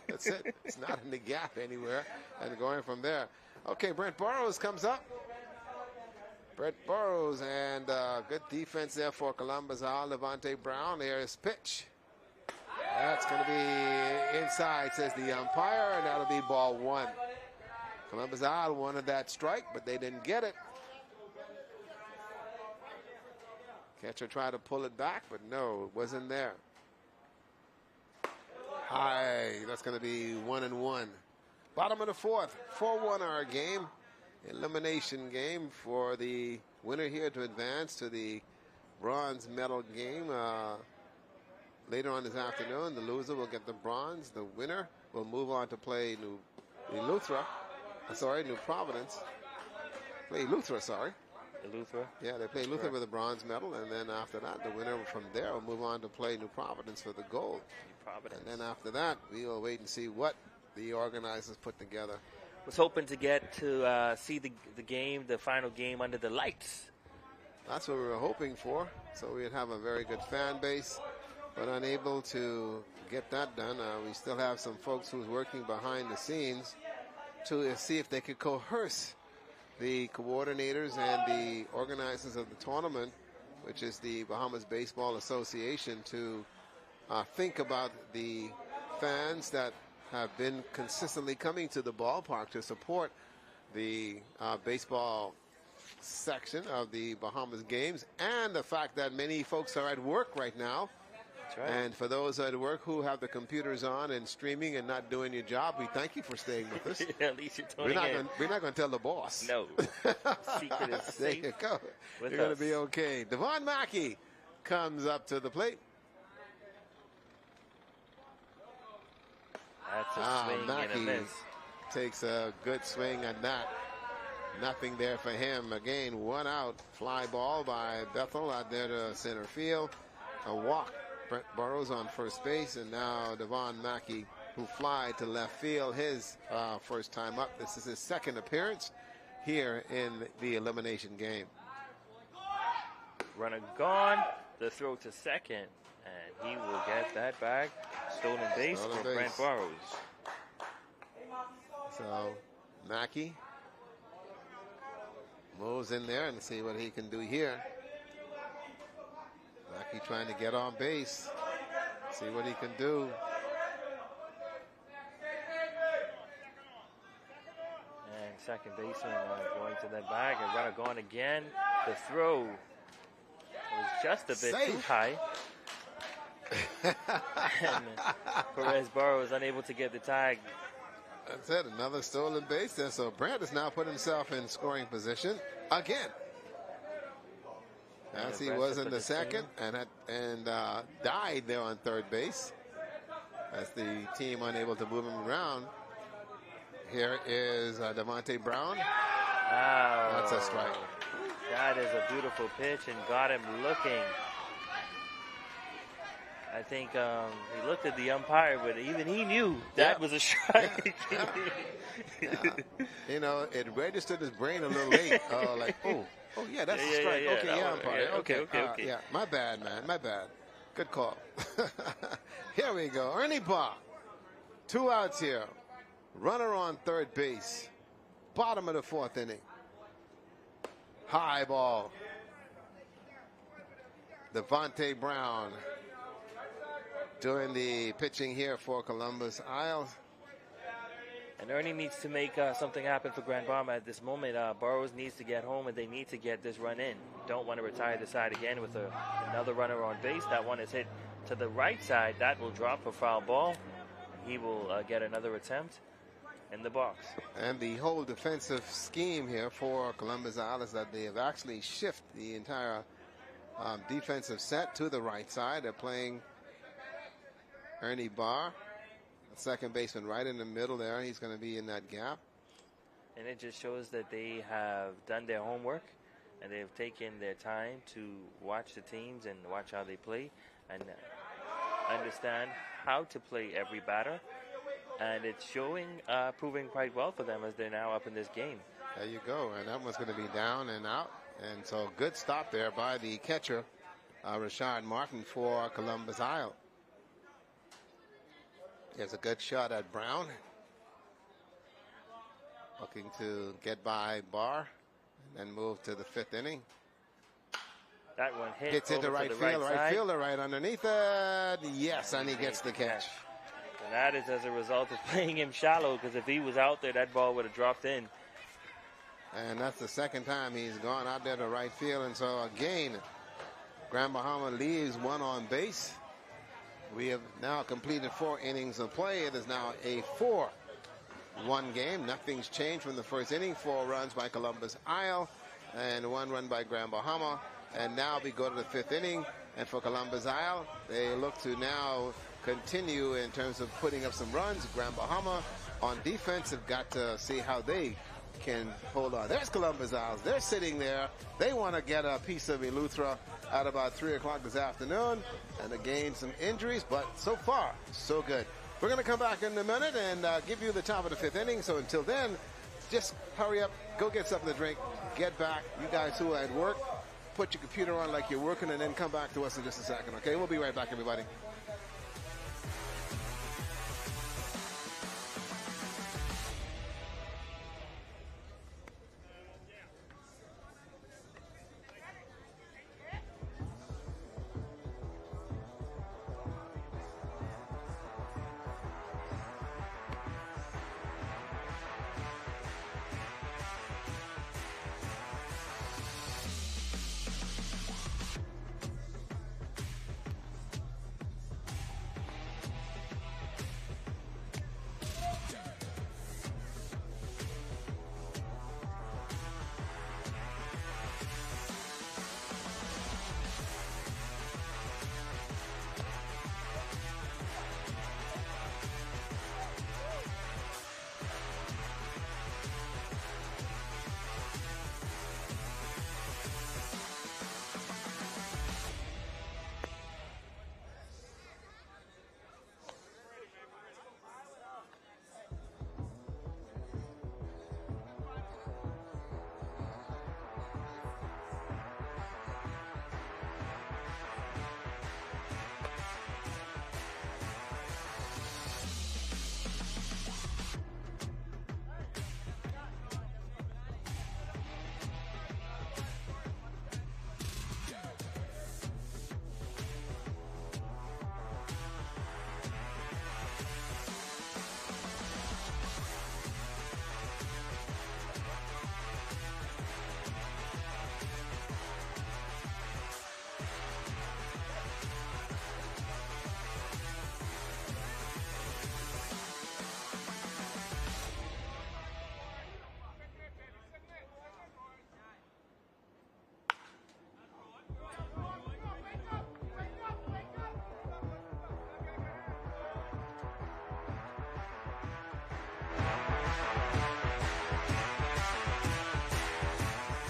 That's it. It's not in the gap anywhere, and going from there. Okay, Brent Burrows comes up. Brent Burrows, and good defense there for Columbus. Levante Brown, there's pitch. That's going to be inside, says the umpire, and that'll be ball 1. Columbus wanted that strike, but they didn't get it. Catcher tried to pull it back, but no, it wasn't there. High, that's going to be 1-1. Bottom of the 4th, 4-1 our game. Elimination game for the winner here to advance to the bronze medal game. Later on this afternoon, the loser will get the bronze. The winner will move on to play New Providence. Play Eleuthera, sorry. Eleuthera? Yeah, they play Eleuthera with a bronze medal, and then after that, the winner from there will move on to play New Providence for the gold. New Providence. And then after that, we will wait and see what the organizers put together. Was hoping to get to see the game, the final game under the lights. That's what we were hoping for. So we'd have a very good fan base, but unable to get that done. We still have some folks who's working behind the scenes to see if they could coerce the coordinators and the organizers of the tournament, which is the Bahamas Baseball Association, to think about the fans that have been consistently coming to the ballpark to support the baseball section of the Bahamas games, and the fact that many folks are at work right now. That's right. And for those at work who have the computers on and streaming and not doing your job, we thank you for staying with us. At least you're tuning in. We're not going to tell the boss. No. Secret is safe. There you go. You're going to be okay. Devon Mackey comes up to the plate. That's a swing Mackey and a miss. Takes a good swing at that. Nothing there for him. Again, 1 out. Fly ball by Bethel out there to center field. A walk. Brent Burrows on first base, and now Devon Mackey, who fly to left field, his first time up. This is his second appearance here in the elimination game. Runner gone. The throw to second, and he will get that back. Stolen base for Brent Burrows. So Mackey moves in there and see what he can do here. Mackey trying to get on base. See what he can do. And second baseman going to that bag, and runner gone again. The throw was just a bit too high. And Perez Burrows unable to get the tag. That's it, another stolen base there. So Brent has now put himself in scoring position again. As he was in the second and died there on third base. As the team unable to move him around. Here is Devontae Brown. Wow. That's a strike. That is a beautiful pitch and got him looking. I think he looked at the umpire, but even he knew that was a strike. Yeah. You know, it registered his brain a little late. Like, oh yeah, that's a strike. Okay, umpire. Okay. Yeah, my bad, man. My bad. Good call. Here we go. Ernie Baugh. 2 outs here. Runner on third base. Bottom of the 4th inning. High ball. Devontae Brown doing the pitching here for Columbus Isles. And Ernie needs to make something happen for Grand Bahama at this moment. Burrows needs to get home, and they need to get this run in. Don't want to retire the side again with another runner on base. That one is hit to the right side. That will drop for foul ball. He will get another attempt in the box. And the whole defensive scheme here for Columbus Isles, that they have actually shifted the entire defensive set to the right side. They're playing Ernie Barr, the second baseman, right in the middle there. He's going to be in that gap. And it just shows that they have done their homework and they've taken their time to watch the teams and watch how they play and understand how to play every batter. And it's showing, proving quite well for them as they're now up in this game. There you go. And that one's going to be down and out. And so good stop there by the catcher, Rashad Martin for Columbus Isle. Here's a good shot at Brown. Looking to get by Barr and then move to the fifth inning. That one hits into right field. Right fielder right underneath it. Yes, and he gets the catch. And that is as a result of playing him shallow, because if he was out there, that ball would have dropped in. And that's the second time he's gone out there to right field. And so again, Grand Bahama leaves one on base. We have now completed 4 innings of play. It is now a 4-1 game. Nothing's changed from the first inning. 4 runs by Columbus Isle and 1 run by Grand Bahama. And now we go to the 5th inning. And for Columbus Isle, they look to now continue in terms of putting up some runs. Grand Bahama on defense have got to see how they can hold on. There's Columbus Isles. They're sitting there. They want to get a piece of Eleuthera at about 3 o'clock this afternoon and to gain some injuries, but so far, so good. We're going to come back in a minute and give you the top of the 5th inning. So until then, just hurry up, go get something to drink, get back. You guys who are at work, put your computer on like you're working and then come back to us in just a second, okay? We'll be right back, everybody.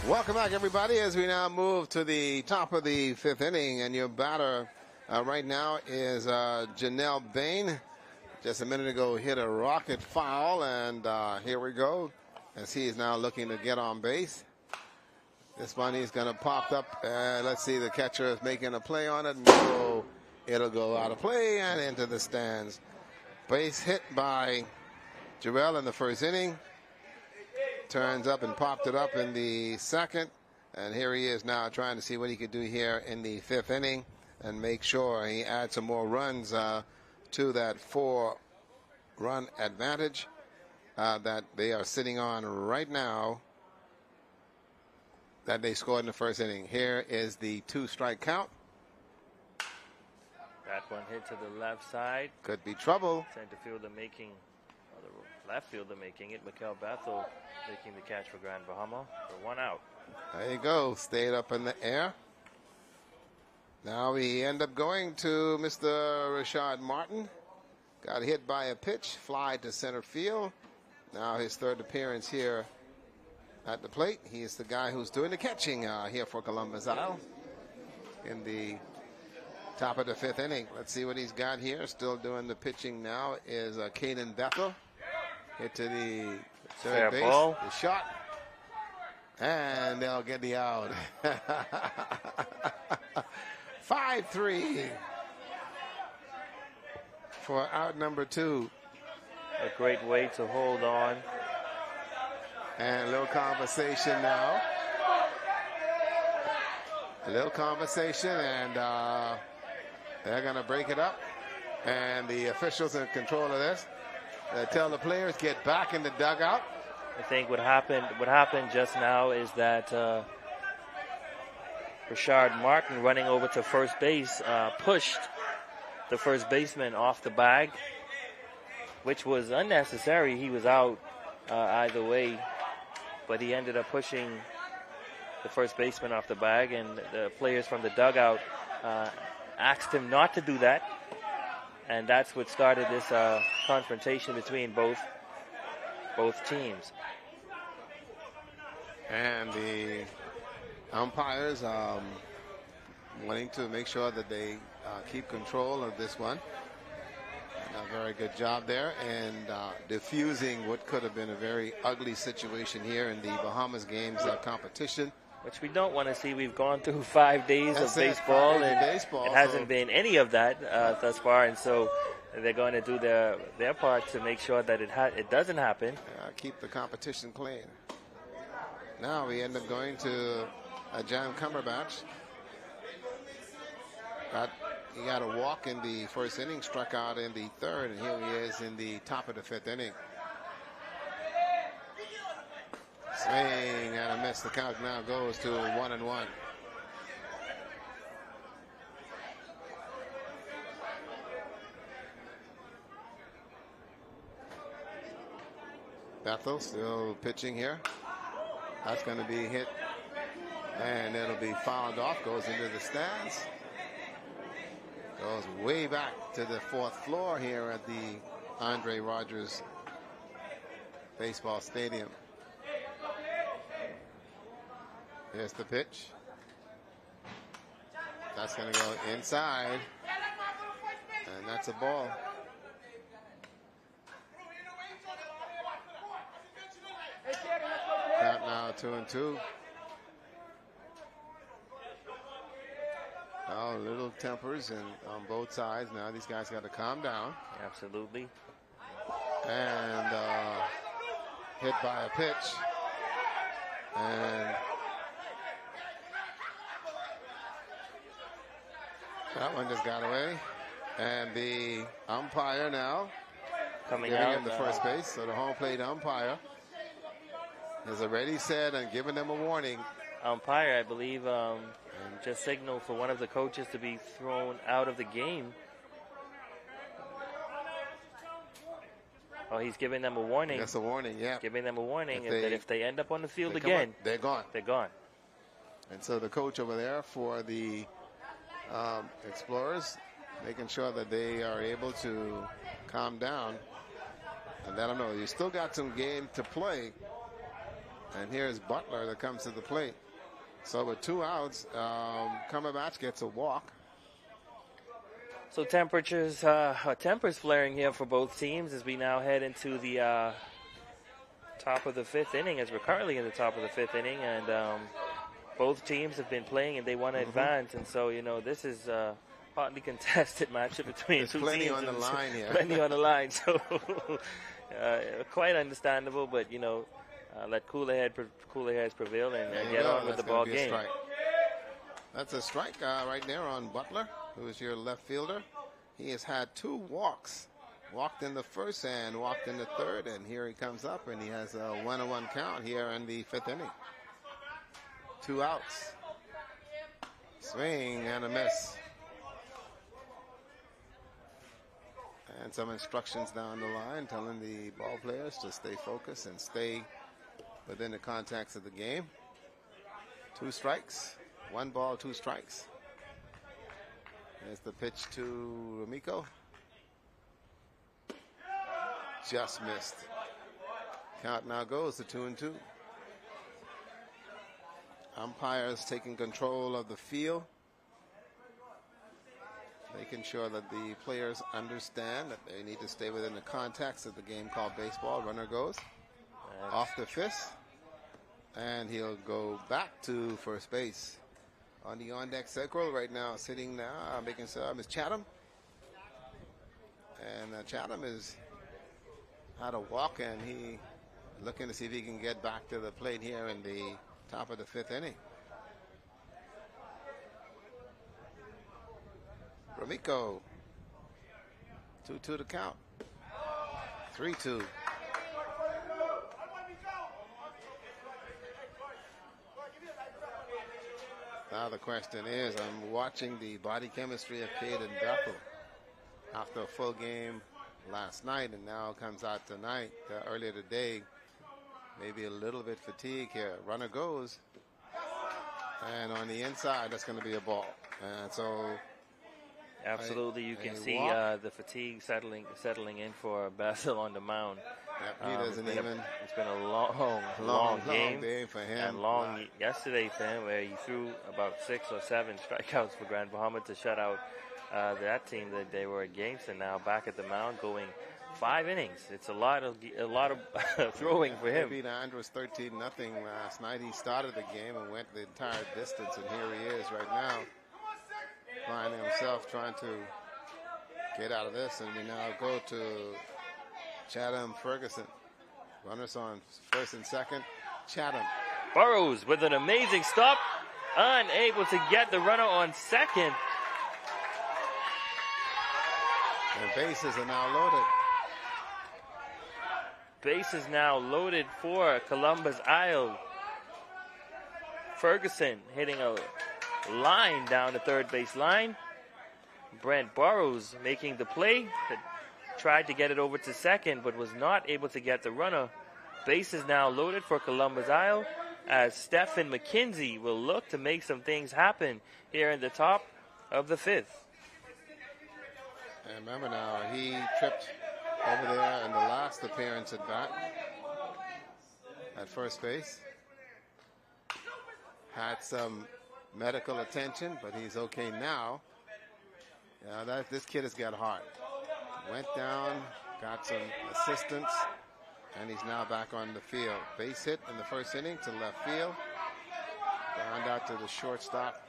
Welcome back, everybody, as we now move to the top of the 5th inning. And your batter right now is Janelle Bain. Just a minute ago hit a rocket foul, and here we go as he is now looking to get on base. This one he's going to pop up. Let's see, the catcher is making a play on it. No, it'll go out of play and into the stands. Base hit by Jarrell in the first inning. Turns up and popped it up in the second. And here he is now trying to see what he could do here in the 5th inning and make sure he adds some more runs to that 4-run advantage that they are sitting on right now that they scored in the first inning. Here is the 2-strike count. That one hit to the left side. Could be trouble. Center fielder making, or the left fielder making it. Mikael Bethel making the catch for Grand Bahama for 1 out. There you go. Stayed up in the air. Now we end up going to Mr. Rashad Martin. Got hit by a pitch, fly to center field. Now his third appearance here at the plate. He is the guy who's doing the catching here for Columbus Isle in the top of the 5th inning. Let's see what he's got here. Still doing the pitching now is Caden Bethel. Hit to the third base. Ball. The shot. And they'll get the out. 5-3 for out number 2. A great way to hold on. And a little conversation now. A little conversation, and they're going to break it up. And the officials in control of this. They tell the players, get back in the dugout. I think what happened just now is that Rashad Martin, running over to first base, pushed the first baseman off the bag, which was unnecessary. He was out either way, but he ended up pushing the first baseman off the bag, and the players from the dugout asked him not to do that, and that's what started this confrontation between both teams. And the umpires wanting to make sure that they keep control of this one. And a very good job there, and diffusing what could have been a very ugly situation here in the Bahamas games competition. Which we don't want to see. We've gone through 5 days of baseball, and it hasn't been any of that thus far. And so they're going to do their part to make sure that it doesn't happen. Keep the competition clean. Now we end up going to Jan Cumberbatch. He got a walk in the first inning, struck out in the third, and here he is in the top of the 5th inning. Swing and a miss. The count now goes to 1-1. Bethel still pitching here. That's going to be hit, and it'll be fouled off. Goes into the stands. Goes way back to the 4th floor here at the Andre Rogers Baseball Stadium. Here's the pitch. That's going to go inside, and that's a ball. Count now 2-2. Oh, little tempers and on both sides. Now these guys got to calm down. Absolutely. And hit by a pitch. And that one just got away. And the umpire now coming giving out him the first base. So the home plate umpire has already said and given them a warning. Umpire, I believe, just signaled for one of the coaches to be thrown out of the game. Oh, he's giving them a warning. That's a warning, yeah. Giving them a warning that if they end up on the field again, they're gone. They're gone. And so the coach over there for the Explorers, making sure that they are able to calm down. And I don't know, you still got some game to play. And here's Butler that comes to the plate. So with 2 outs, Cumberbatch gets a walk. So tempers flaring here for both teams as we now head into the top of the 5th inning, as we're currently in the top of the 5th inning, and both teams have been playing and they want to advance, and so this is a hotly contested matchup between There's two plenty teams. on the line here. Plenty on the line, so quite understandable, but let cooler heads prevail and get on with the ball game. That's a strike right there on Butler, who is your left fielder. He has had 2 walks. Walked in the first and walked in the third, and here he comes up, and he has a 1-1 count here in the 5th inning. 2 outs. Swing and a miss. And some instructions down the line telling the ball players to stay focused and stay within the context of the game. 2 strikes, 1 ball, 2 strikes. There's the pitch to Ramiko. Just missed. Count now goes to 2-2. Umpires taking control of the field, making sure that the players understand that they need to stay within the context of the game called baseball. Runner goes off the fist, and he'll go back to first base. On the on-deck circle right now, sitting now, making some is Chatham. And Chatham is had a walk, and he looking to see if he can get back to the plate here in the top of the 5th inning. Ramiko. 2-2 to count. 3-2. Now the question is, I'm watching the body chemistry of Caden Bethel after a full game last night, and now comes out tonight, earlier today. Maybe a little bit fatigue here. Runner goes, and on the inside, that's going to be a ball. And so, absolutely, you can see the fatigue settling in for Basil on the mound. Yep, he doesn't even. It's been a long game for him. And long yesterday for him, where he threw about 6 or 7 strikeouts for Grand Bahama to shut out that team that they were against, and now back at the mound going 5 innings. It's a lot of throwing for him. He beat Andros 13-0 last night. He started the game and went the entire distance, and here he is right now, finding himself trying to get out of this. And we now go to Chatham Ferguson. Runners on first and second. Chatham. Burrows with an amazing stop, unable to get the runner on second. And bases are now loaded. Bases now loaded for Columbus Isle. Ferguson hitting a line down the third base line. Brent Burrows making the play. Tried to get it over to second, but was not able to get the runner. Bases now loaded for Columbus Isle, as Stephen McKenzie will look to make some things happen here in the top of the 5th. And remember now, he tripped over there in the last appearance at bat at first base. Had some medical attention, but he's okay now. Yeah, this kid has got heart. Went down, got some assistance, and he's now back on the field. Base hit in the first inning to left field. Ground out to the shortstop.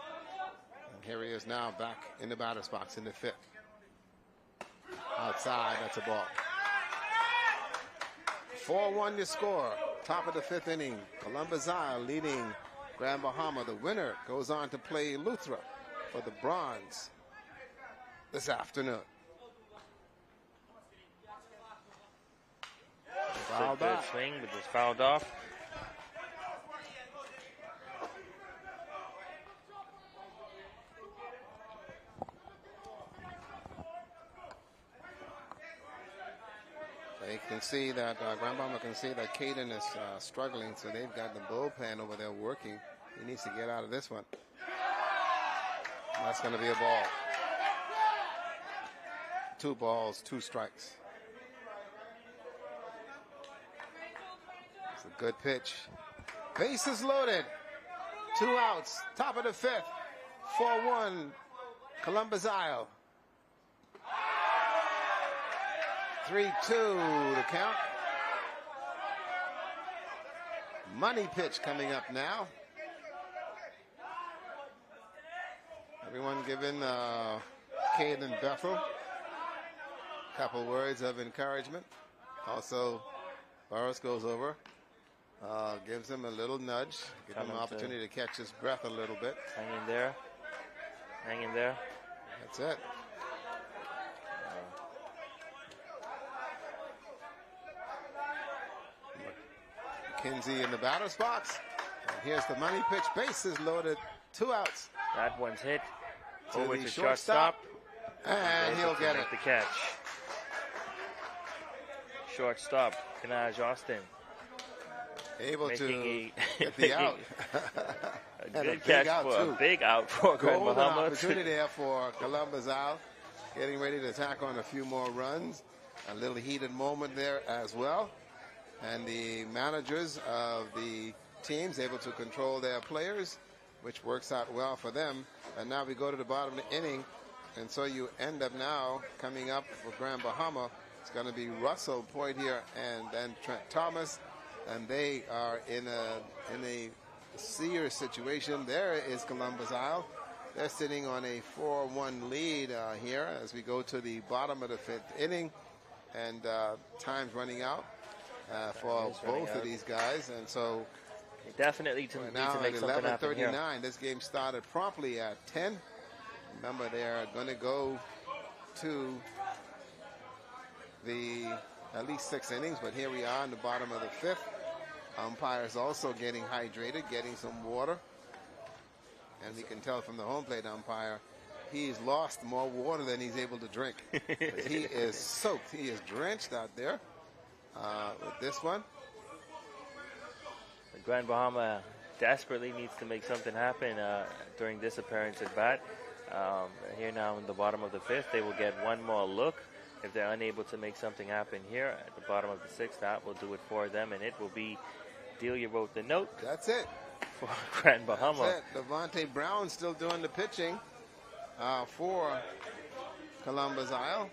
And here he is now back in the batter's box in the 5th. Outside, that's a ball. 4-1 to score. Top of the 5th inning. Columbus Isle leading Grand Bahama. The winner goes on to play Eleuthera for the bronze this afternoon. Fouled good swing, but just fouled off. They can see that Grand Bahama can see that Caden is struggling, so they've got the bullpen over there working. He needs to get out of this one. That's going to be a ball. 2 balls, 2 strikes. It's a good pitch. Bases loaded. 2 outs. Top of the 5th. 4-1. Columbus Isle. 3-2 the count. Money pitch coming up now. Everyone giving Caden Bethel a couple words of encouragement. Also, Burrows goes over, gives him a little nudge, give him an opportunity to catch his breath a little bit. Hang in there. Hang in there. That's it. McKenzie in the batter's box. And here's the money pitch. Bases loaded. 2 outs. That one's hit. Over to shortstop. And he'll get it. The catch. Shortstop, Kanaj Austin. able to making get the out. a And good catch out for too. a big out for Grand Golden Bahama. opportunity there for Columbus out, getting ready to tack on a few more runs. A little heated moment there as well. And the managers of the teams able to control their players, which works out well for them. And now we go to the bottom of the inning. And so you end up now coming up for Grand Bahama. It's going to be Russell Poitier and then Trent Thomas. And they are in a serious situation. There is Columbus Isle. They're sitting on a 4-1 lead here as we go to the bottom of the 5th inning. And time's running out for both of these guys. And so definitely need to make something happen here. 11:39. This game started promptly at 10. Remember, they're going to go to at least 6 innings, but here we are in the bottom of the 5th. Umpires also getting hydrated, getting some water. And we can tell from the home plate umpire, he's lost more water than he's able to drink. He is soaked. He is drenched out there with this one. The Grand Bahama desperately needs to make something happen during this appearance at bat. Here now in the bottom of the 5th, they will get one more look. If they're unable to make something happen here at the bottom of the 6th, that will do it for them, and it will be Delia wrote the note. That's it. For Grand Bahama. That's it. Devontae Brown still doing the pitching for Columbus Isle.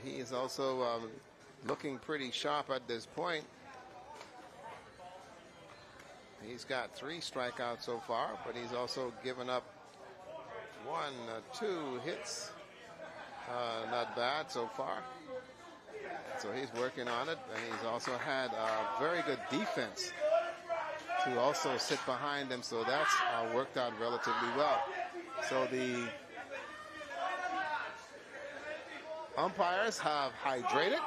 He is also looking pretty sharp at this point. He's got 3 strikeouts so far, but he's also given up 2 hits. Not bad so far. So he's working on it, and he's also had very good defense to also sit behind them, so that's worked out relatively well. So the umpires have hydrated.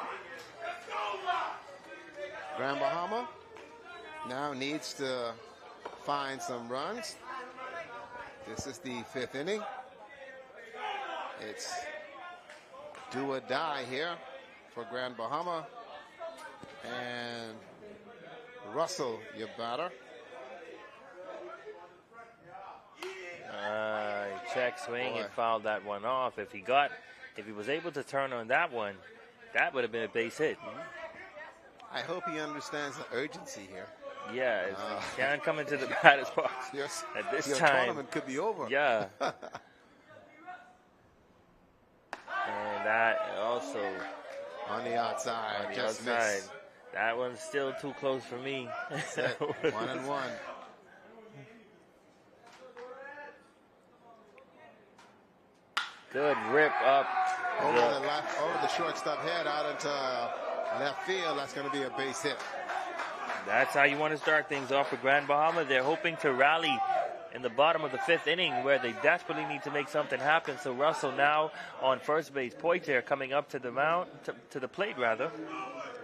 Grand Bahama now needs to find some runs. This is the 5th inning. It's do or die here for Grand Bahama. And Russell, your batter. Check swing and fouled that one off. If he was able to turn on that one, that would have been a base hit. I hope he understands the urgency here. Yeah, he can't come into the batter's box at this time. Your tournament could be over. Yeah. And that also on the outside. On the outside. Missed. That one's still too close for me. 1-1. Good rip up. Over the shortstop head out into left field. That's going to be a base hit. That's how you want to start things off for Grand Bahama. They're hoping to rally in the bottom of the 5th inning where they desperately need to make something happen. So Russell now on first base. Poitier coming up to the mound, to the plate rather.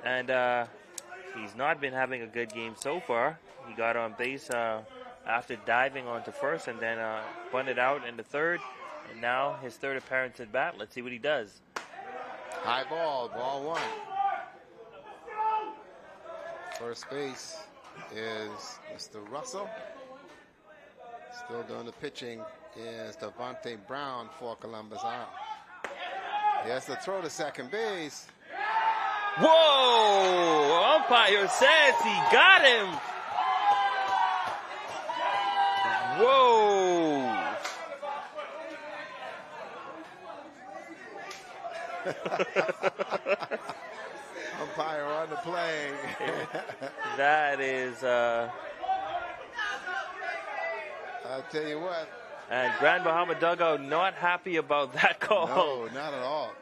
And he's not been having a good game so far. He got on base after diving onto first and then bunted out in the 3rd. And now his 3rd appearance at bat. Let's see what he does. High ball, ball 1. First base is Mr. Russell. Still doing the pitching is Devontae Brown for Columbus Isle. Here's the throw to second base. Whoa! Umpire says he got him. Whoa! Umpire on the play. That is... I'll tell you what. And Grand Bahama dugout not happy about that call. No, not at all.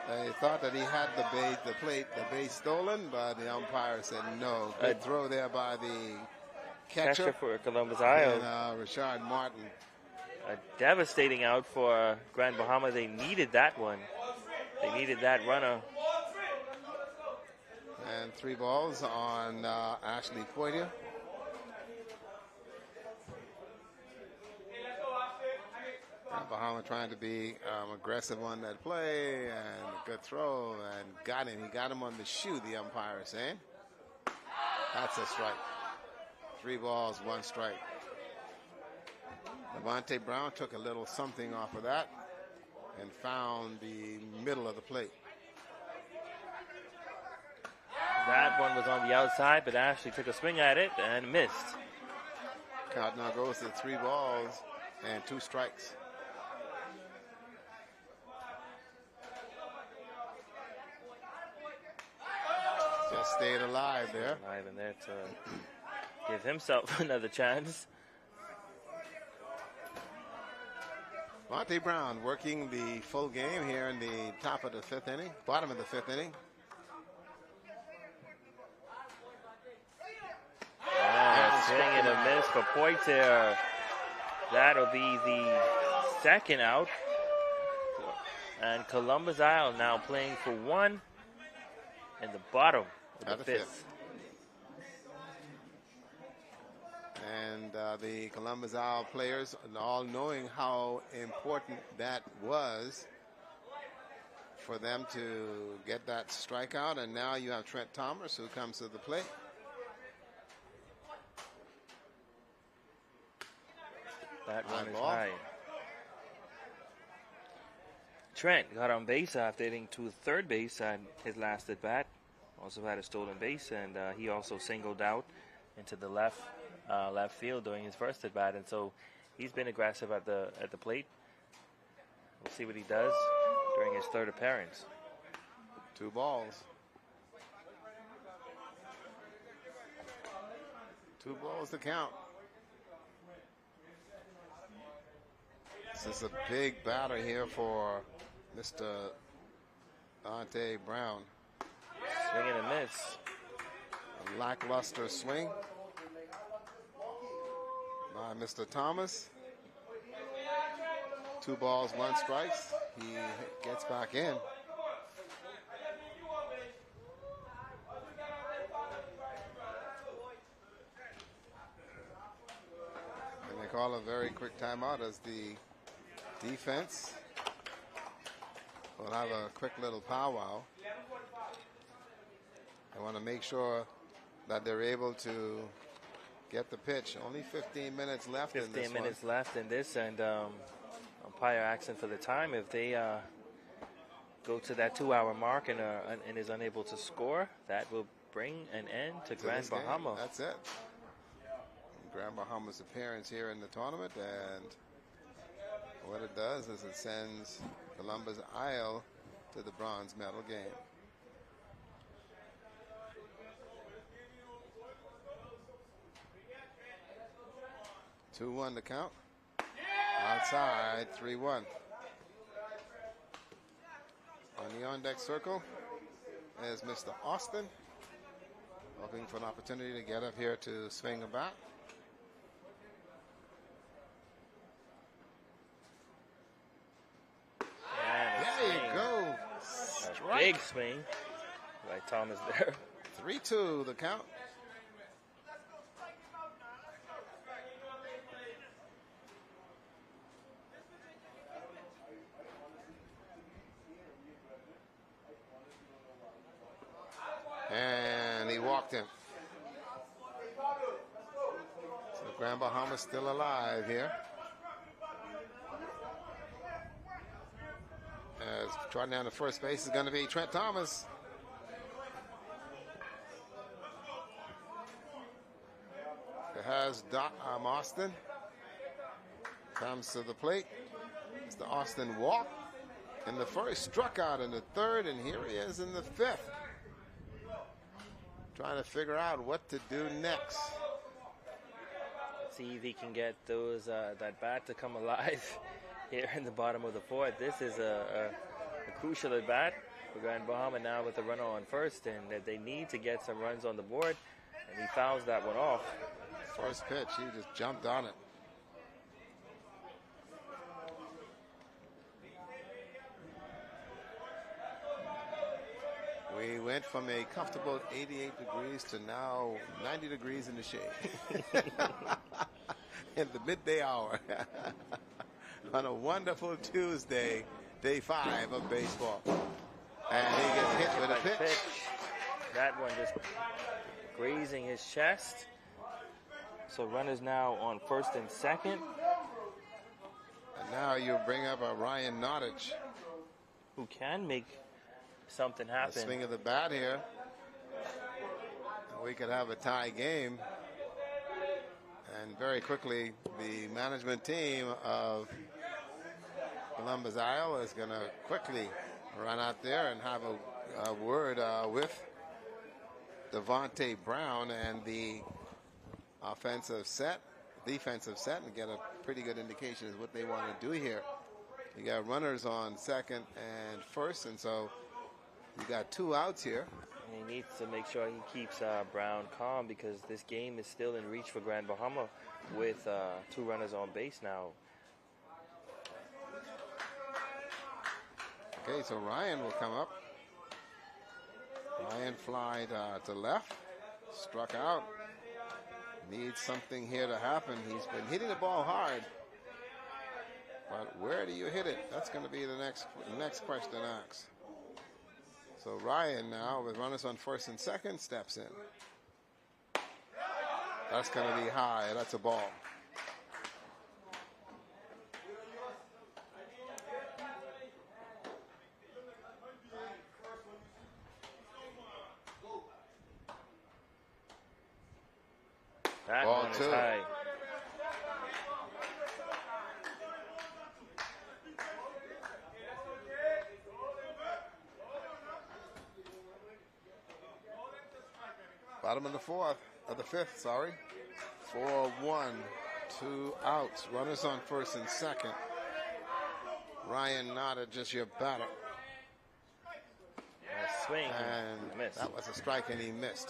They thought that he had the base stolen, but the umpire said no. Good throw there by the catcher for Columbus Isle. And Richard Martin. A devastating out for Grand Bahama. They needed that one. They needed that runner. And 3 balls on Ashley Poitier. Bahama trying to be aggressive on that play, and a good throw, and got him. He got him on the shoe, the umpire is saying. That's a strike. 3 balls, 1 strike. Levante Brown took a little something off of that and found the middle of the plate. That one was on the outside, but Ashley took a swing at it and missed. Count now goes to 3 balls and 2 strikes. Just stayed alive there. Alive in there to give himself another chance. Monte Brown working the full game here in the top of the 5th inning, bottom of the 5th inning. Swing and a miss for Poitier. That'll be the 2nd out. And Columbus Isle now playing for 1 in the bottom of the 5th. And the Columbus Isle players, all knowing how important that was for them to get that strikeout. And now you have Trent Thomas, who comes to the plate. That one is high. Trent got on base after hitting to 3rd base at his last at bat. Also had a stolen base, and he also singled out into the left field during his 1st at bat, and so he's been aggressive at the plate. We'll see what he does during his 3rd appearance. 2 balls. 2 balls to count. This is a big batter here for Mr. Dante Brown. Swing and a miss. A lackluster swing by Mr. Thomas. 2 balls, 1 strikes. He gets back in. And they call a very quick timeout as the defense will have a quick little powwow. They want to make sure that they're able to get the pitch. Only 15 minutes left in this 15 minutes left in this, and umpire asking for the time. If they go to that 2-hour mark and is unable to score, that will bring an end to Grand Bahama. That's it. Grand Bahama's appearance here in the tournament, and what it does is it sends Columbus Isle to the bronze medal game. Two 2-1 to count. Outside, 3-1. On the on-deck circle is Mr. Austin, hoping for an opportunity to get up here to swing a bat. There you go. A big swing by Thomas there. 3-2 the count. And he walked him. So Grand Bahama still alive here. As trotting down to first base is going to be Trent Thomas. It has Austin. Comes to the plate. Mr. Austin walked in the first, struck out in the third, and here he is in the fifth. Trying to figure out what to do next. See if he can get those that bat to come alive here in the bottom of the fourth. This is a crucial at bat for Grand Bahama now with the runner on first, and that they need to get some runs on the board, and he fouls that one off. First pitch, he just jumped on it. We went from a comfortable 88 degrees to now 90 degrees in the shade. In the midday hour. on a wonderful Tuesday, day 5 of baseball. And he gets hit with a pitch. That one just grazing his chest. So runners now on first and second. And now you bring up a Ryan Nottage. Who can make something happen. A swing of the bat here. We could have a tie game. And very quickly, the management team of Columbus, Iowa is going to quickly run out there and have a word with Devontae Brown and the defensive set, and get a pretty good indication of what they want to do here. You got runners on second and first, and so you got 2 outs here. And he needs to make sure he keeps Brown calm, because this game is still in reach for Grand Bahama with 2 runners on base now. Okay, so Ryan will come up. Ryan flied to left, struck out. Needs something here to happen. He's been hitting the ball hard, but where do you hit it? That's going to be the next question asked. So Ryan now, with runners on first and second, steps in. That's going to be high. That's a ball. That Ball one is 2. high. Bottom of the fifth, sorry. 4-1, 2 outs. Runners on first and second. Ryan Nottage, just your batter. A swing And miss. That was a strike, and he missed.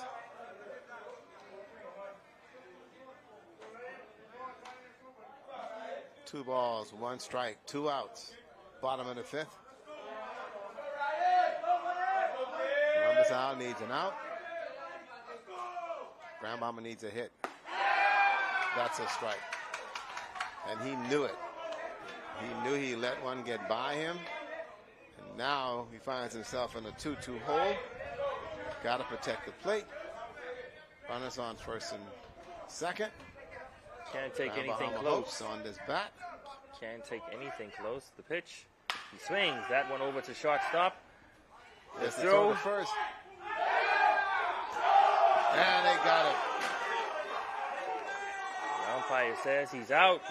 Two balls, 1 strike, 2 outs. Bottom of the fifth. Columbus Al needs an out. Grand Bahama needs a hit. That's a strike. And he knew it. He knew he let one get by him. And now he finds himself in a 2-2 hole. Got to protect the plate. Runners on first and second. Can't take Grand anything Bahama close. hopes on this bat. Can't take anything close. The pitch. He swings. That one over to shortstop. The It's the throw. throw to first. And they got it. The umpire says he's out.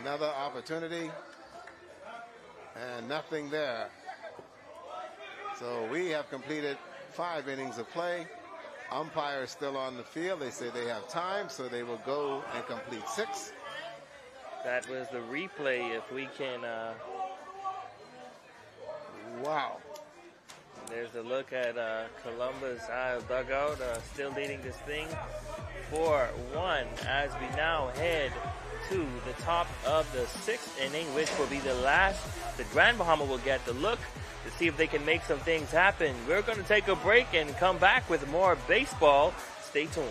Another opportunity. And nothing there. So we have completed 5 innings of play. Umpire is still on the field. They say they have time, so they will go and complete 6. That was the replay. If we can, Wow. there's a look at Columbus dugout, still leading this thing 4-1 as we now head to the top of the 6th inning, which will be the last. The Grand Bahama will get the look to see if they can make some things happen. We're going to take a break and come back with more baseball. Stay tuned.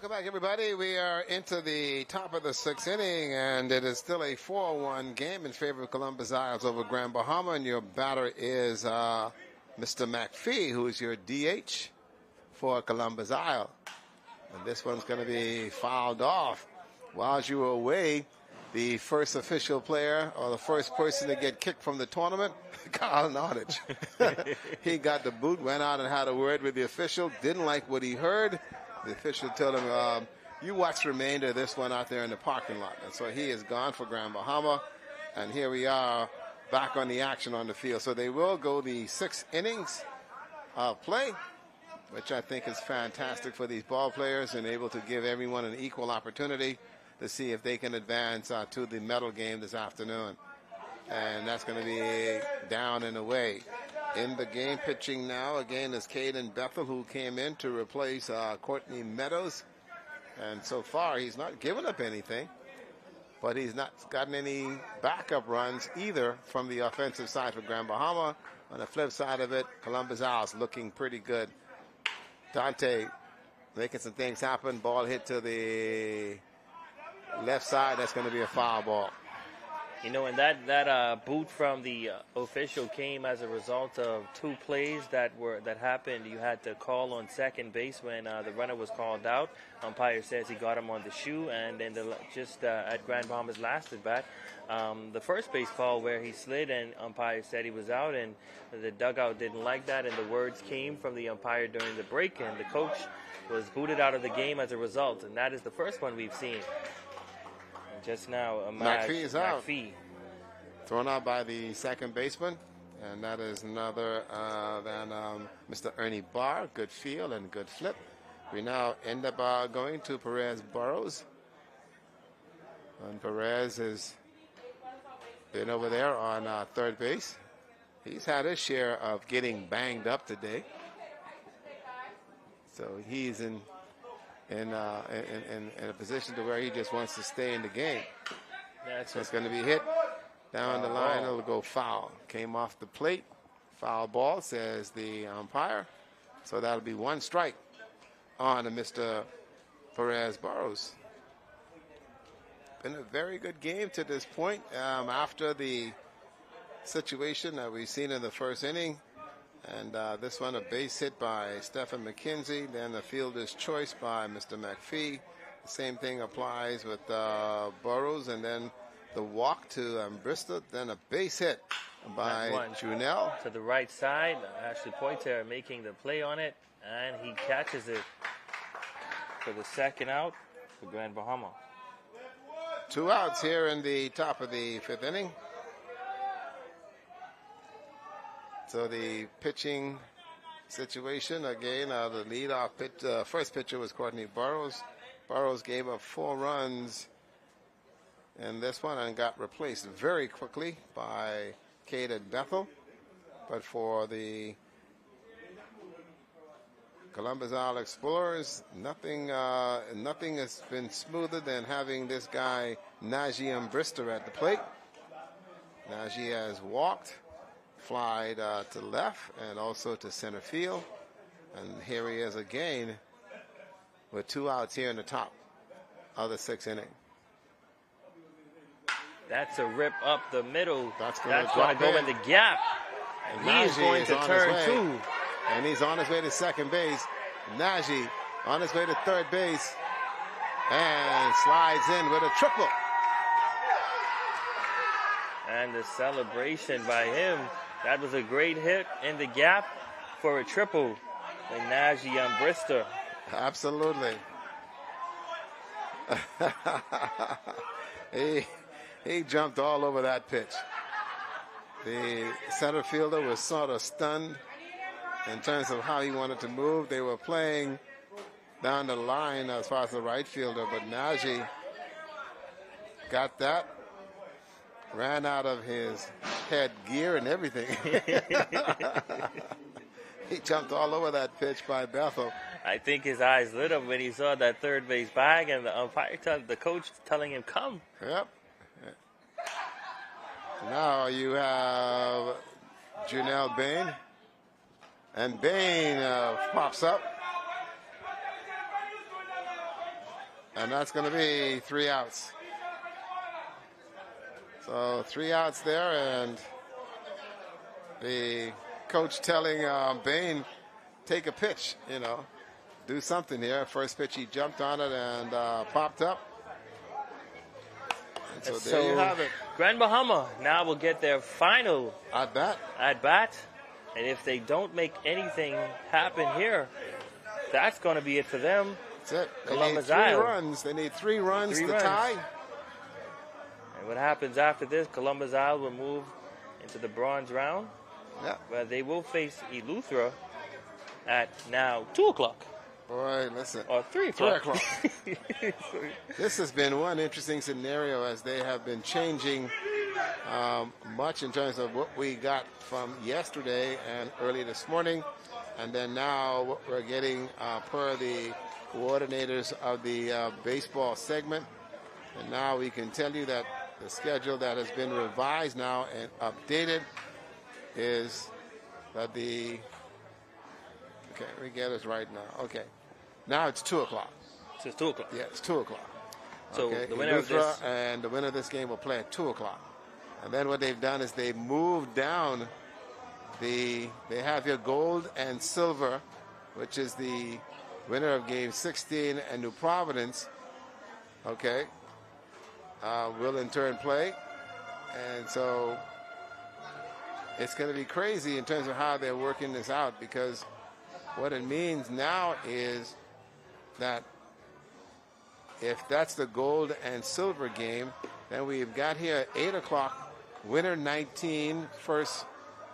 Welcome back, everybody. We are into the top of the sixth inning, and it is still a 4-1 game in favor of Columbus Isles over Grand Bahama, and your batter is Mr. McPhee, who is your DH for Columbus Isle. And this one's going to be fouled off. While you were away, the first official player or the first person to get kicked from the tournament, Carl Nordich. He got the boot, went out and had a word with the official, didn't like what he heard. The official told him, you watch the remainder of this one out there in the parking lot. And so he is gone for Grand Bahama. And here we are back on the action on the field. So they will go the 6 innings of play, which I think is fantastic for these ball players and able to give everyone an equal opportunity to see if they can advance to the medal game this afternoon. And that's going to be down and away. In the game, pitching now again is Caden Bethel, who came in to replace Courtney Meadows. And so far, he's not given up anything, but he's not gotten any backup runs either from the offensive side for Grand Bahama. On the flip side of it, Columbus Isles looking pretty good. Dante making some things happen. Ball hit to the left side. That's going to be a foul ball. You know, and that boot from the official came as a result of 2 plays that happened. You had to call on second base when the runner was called out. Umpire says he got him on the shoe, and then just at Grand Bahama's last at bat, the first base call where he slid, and umpire said he was out, and the dugout didn't like that, and the words came from the umpire during the break, and the coach was booted out of the game as a result, and that is the first one we've seen. Just now, McPhee is out. McPhee. Thrown out by the second baseman. And that is another than Mr. Ernie Barr. Good field and good flip. We now end up going to Perez Burrows. And Perez has been over there on third base. He's had his share of getting banged up today. So he's in a position to where he just wants to stay in the game. So it's going to be hit down the line. It'll go foul. Came off the plate. Foul ball, says the umpire. So that'll be 1 strike on to Mr. Perez Burrows. Been a very good game to this point. After the situation that we've seen in the first inning. And this one, a base hit by Stephen McKenzie. Then the fielder's choice by Mr. McPhee. The same thing applies with Burrows. And then the walk to Bristol. Then a base hit by Junell. To the right side. Ashley Poiter making the play on it. And he catches it for the second out for Grand Bahama. 2 outs here in the top of the 5th inning. So the pitching situation, again, the leadoff first pitcher was Courtney Burrows. Burrows gave up 4 runs in this one and got replaced very quickly by Caden Bethel. But for the Columbus Isle Explorers, nothing has been smoother than having this guy, Najee Brister, at the plate. Najee has walked, flied to left and also to center field. And here he is again with 2 outs here in the top of the 6th inning. That's a rip up the middle. That's going to go in the gap. And he is going to turn 2. And he's on his way to second base. Najee on his way to third base. And slides in with a triple. And the celebration by him. That was a great hit in the gap for a triple by Najee Brister. Absolutely. He jumped all over that pitch. The center fielder was sort of stunned in terms of how he wanted to move. They were playing down the line as far as the right fielder, but Najee got that. Ran out of his head gear and everything. He jumped all over that pitch by Bethel. I think his eyes lit up when he saw that third base bag and the umpire, the coach telling him, come. Yep. Now you have Junell Bain. And Bain pops up. And that's going to be 3 outs. So 3 outs there, and the coach telling Bain, take a pitch, do something here. First pitch, he jumped on it and popped up. And so there you have it. Grand Bahama now will get their final at bat. And if they don't make anything happen here, that's going to be it for them. That's it. Columbus They need 3 Isle. runs. They need 3 runs to tie. And what happens after this, Columbus Isle will move into the bronze round. Yeah. Where they will face Eleuthera at now 2 o'clock. Boy, listen. Or 3 o'clock. 3 o'clock. This has been one interesting scenario as they have been changing much in terms of what we got from yesterday and early this morning. And then now what we're getting per the coordinators of the baseball segment. And now we can tell you that the schedule that has been revised now and updated is that okay, we get it right now. Okay. Now it's 2 o'clock. So it's 2 o'clock. Yeah, it's 2 o'clock. So okay. the winner of this... And the winner of this game will play at 2 o'clock. And then what they've done is they've moved down they have your gold and silver, which is the winner of game 16 and New Providence, okay, will in turn play. And so it's going to be crazy in terms of how they're working this out, because what it means now is that if that's the gold and silver game, then we've got here 8 o'clock, winner 19,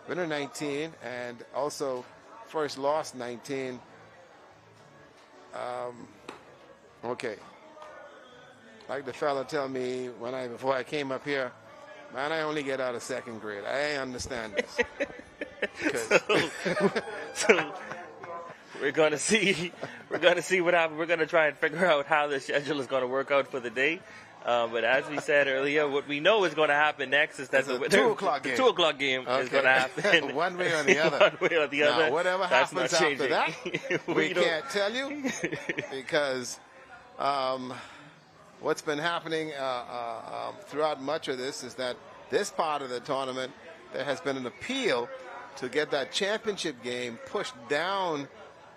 winner 19, and also first loss 19. Okay. Like the fella tell me before I came up here, man, I only get out of second grade. I understand this. So we're gonna see what happens. We're gonna try and figure out how the schedule is gonna work out for the day. But as we said earlier, what we know is going to happen next is that the 2 o'clock game. 2 o'clock game is going to happen. One way or the other. One way or the other. Now, whatever happens after that, we can't tell you, because what's been happening throughout much of this is that this part of the tournament, there has been an appeal to get that championship game pushed down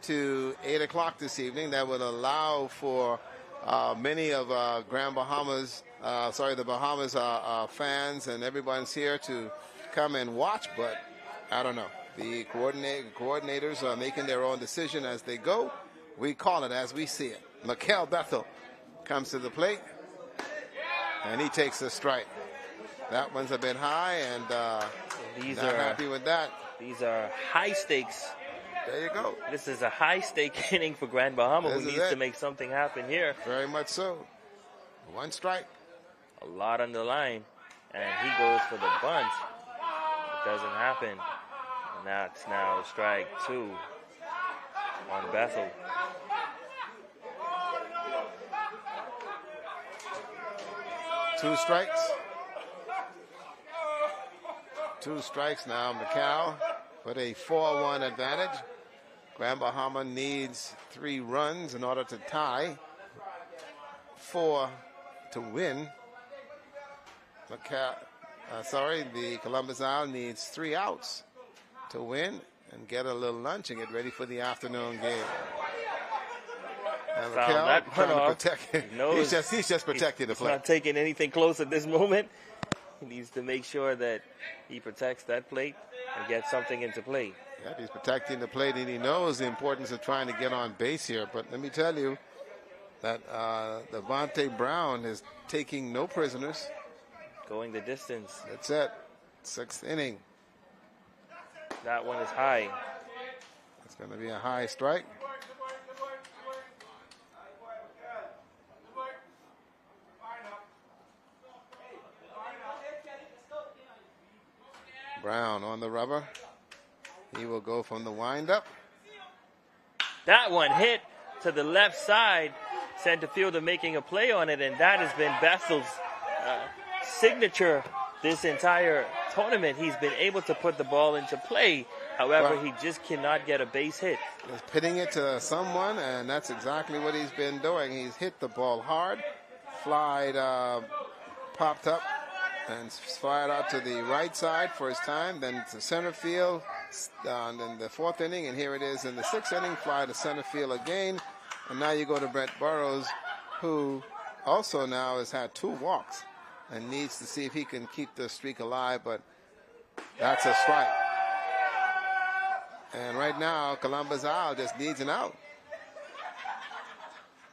to 8 o'clock this evening. That would allow for many of Grand Bahamas, the Bahamas fans and everyone's here to come and watch, but I don't know. The coordinators are making their own decision as they go. We call it as we see it. Mikel Bethel comes to the plate, and he takes a strike. That one's a bit high, and not happy with that. These are high stakes. There you go. This is a high-stake inning for Grand Bahama, who needs to make something happen here. Very much so. 1 strike. A lot on the line, and he goes for the bunt. It doesn't happen. And that's now strike 2 on Bethel. Two strikes now. Macau with a 4-1 advantage. Grand Bahama needs 3 runs in order to tie, 4 to win. The Columbus Isle needs 3 outs to win and get a little lunch and get ready for the afternoon game. And Found that one off. He's just protecting the plate. He's not taking anything close at this moment. He needs to make sure that he protects that plate and gets something into play. Yeah, he's protecting the plate, and he knows the importance of trying to get on base here. But let me tell you that Devontae Brown is taking no prisoners. Going the distance. That's it. 6th inning. That one is high. It's going to be a high strike. Brown on the rubber. He will go from the windup. That one hit to the left side. Center fielder making a play on it, and that has been Bethel's signature this entire tournament. He's been able to put the ball into play However, Well, he just cannot get a base hit. he's pitting it to someone, and that's exactly what he's been doing. He's hit the ball hard, flied, popped up, and fired out to the right side first time, then to center field in the 4th inning, and here it is in the 6th inning, fly to center field again, and now you go to Brent Burrows, who also now has had 2 walks and needs to see if he can keep the streak alive, but that's a strike. And right now, Columbus Isle just needs an out.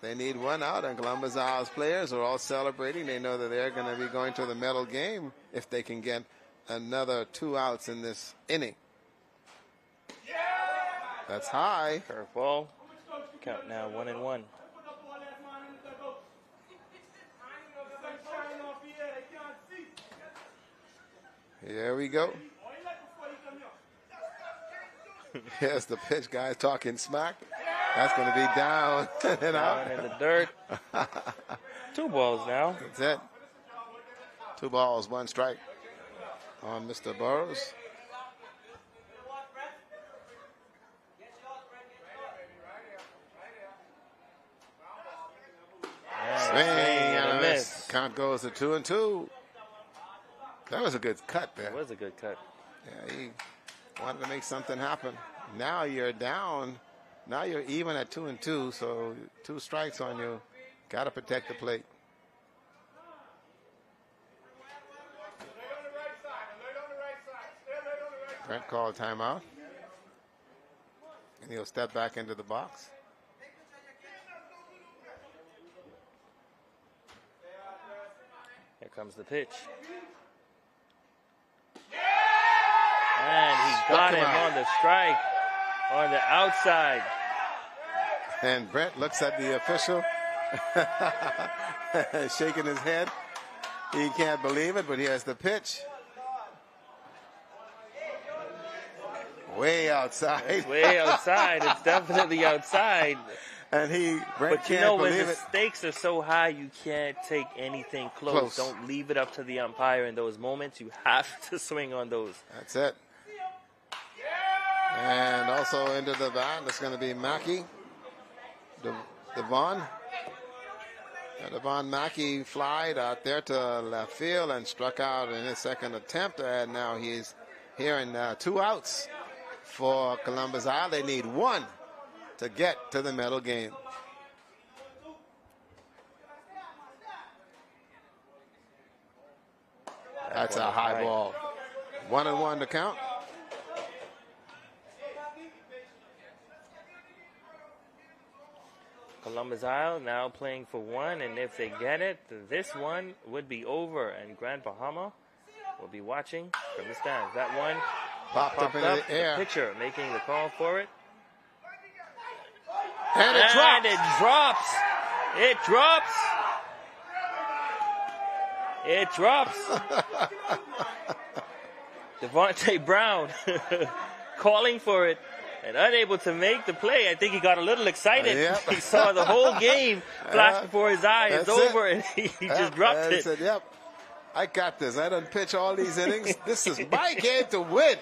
They need 1 out, and Columbus Isle's players are all celebrating. They know that they're going to be going to the medal game if they can get another 2 outs in this inning. That's high. Curveball. Count now 1-1. Here we go. Here's the pitch, guy talking smack. That's going to be down and out. Down in the dirt. 2 balls now. That's it. 2 balls, 1 strike on Mr. Burrows. Swing and a miss. Count goes to 2-2. That was a good cut there. That was a good cut. Yeah, he wanted to make something happen. Now you're down. Now you're even at 2-2, so 2 strikes on you. Got to protect the plate. Brent called timeout. And he'll step back into the box. Here comes the pitch. And he got him on the strike on the outside. And Brent looks at the official, shaking his head. He can't believe it, but here's the pitch. Way outside. It's way outside. It's definitely outside. And Brent But you can't know, when believe the it. stakes are so high, you can't take anything close. Don't leave it up to the umpire in those moments. You have to swing on those. That's it. And also into the bat, it's going to be Mackey. Devon. Devon Mackey flied out there to left field and struck out in his 2nd attempt. And now he's here in 2 outs for Columbus Isle. They need 1 to get to the medal game. That's a high ball. 1-1 to count. Columbus Isle now playing for 1, and if they get it, this one would be over, and Grand Bahama will be watching from the stands. That one Popped up in the air. The pitcher making the call for it. And it drops. It drops. It drops. It drops. Devontae Brown calling for it and unable to make the play. I think he got a little excited. Yep. He saw the whole game flash before his eyes. It's over, and he just dropped and it. Said, "Yep, I got this. I done pitch all these innings. This is my game to win."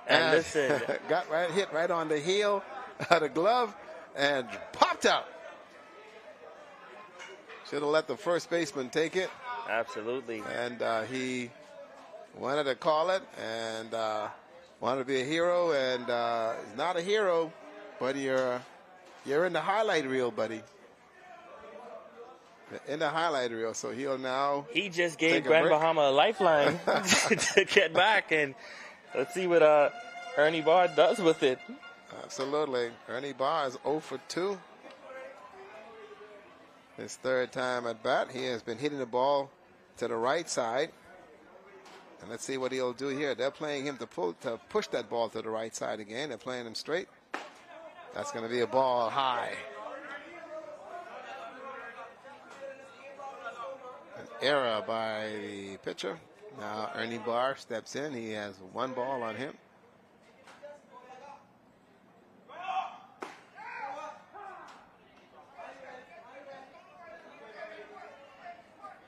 And listen, got hit right on the heel of the glove and popped out. Should have let the first baseman take it. absolutely. And he wanted to call it and wanted to be a hero. And he's not a hero, but you're in the highlight reel, buddy. In the highlight reel. So he'll now. He just gave Grand Bahama a lifeline to get back, and let's see what Ernie Barr does with it. Absolutely. Ernie Barr is 0 for 2. His third time at bat. He has been hitting the ball to the right side. And let's see what he'll do here. They're playing him to push that ball to the right side again. They're playing him straight. That's going to be a ball high. An error by the pitcher. Now Ernie Barr steps in. He has 1 ball on him.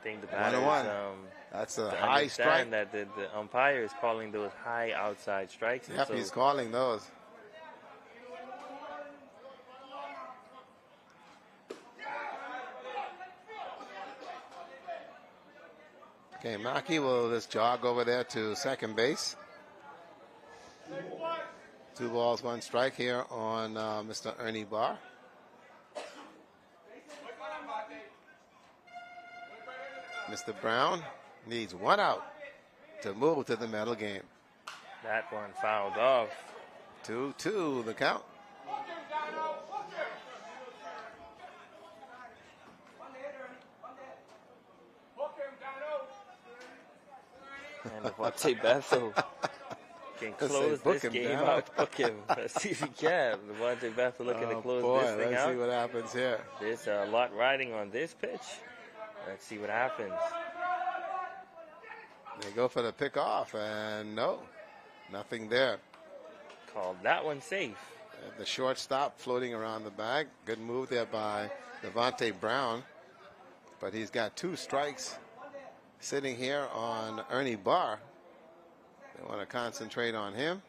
think the batters 1-1. That's a high strike. that the umpire is calling those high outside strikes. Yep, he's calling those. Okay, Mackey will just jog over there to second base. 2 balls, 1 strike here on Mr. Ernie Barr. Mr. Brown needs 1 out to move to the medal game. That one fouled off. 2-2 the count. And Devontae Bethel can close this game out. Book him. Let's see if he can. Devontae Bethel looking to close this thing let's out. see what happens here. There's a lot riding on this pitch. Let's see what happens. They go for the pick off, and no, nothing there. Called that one safe. And the shortstop floating around the bag. Good move there by Devontae Brown. But he's got 2 strikes sitting here on Ernie Barr. They want to concentrate on him.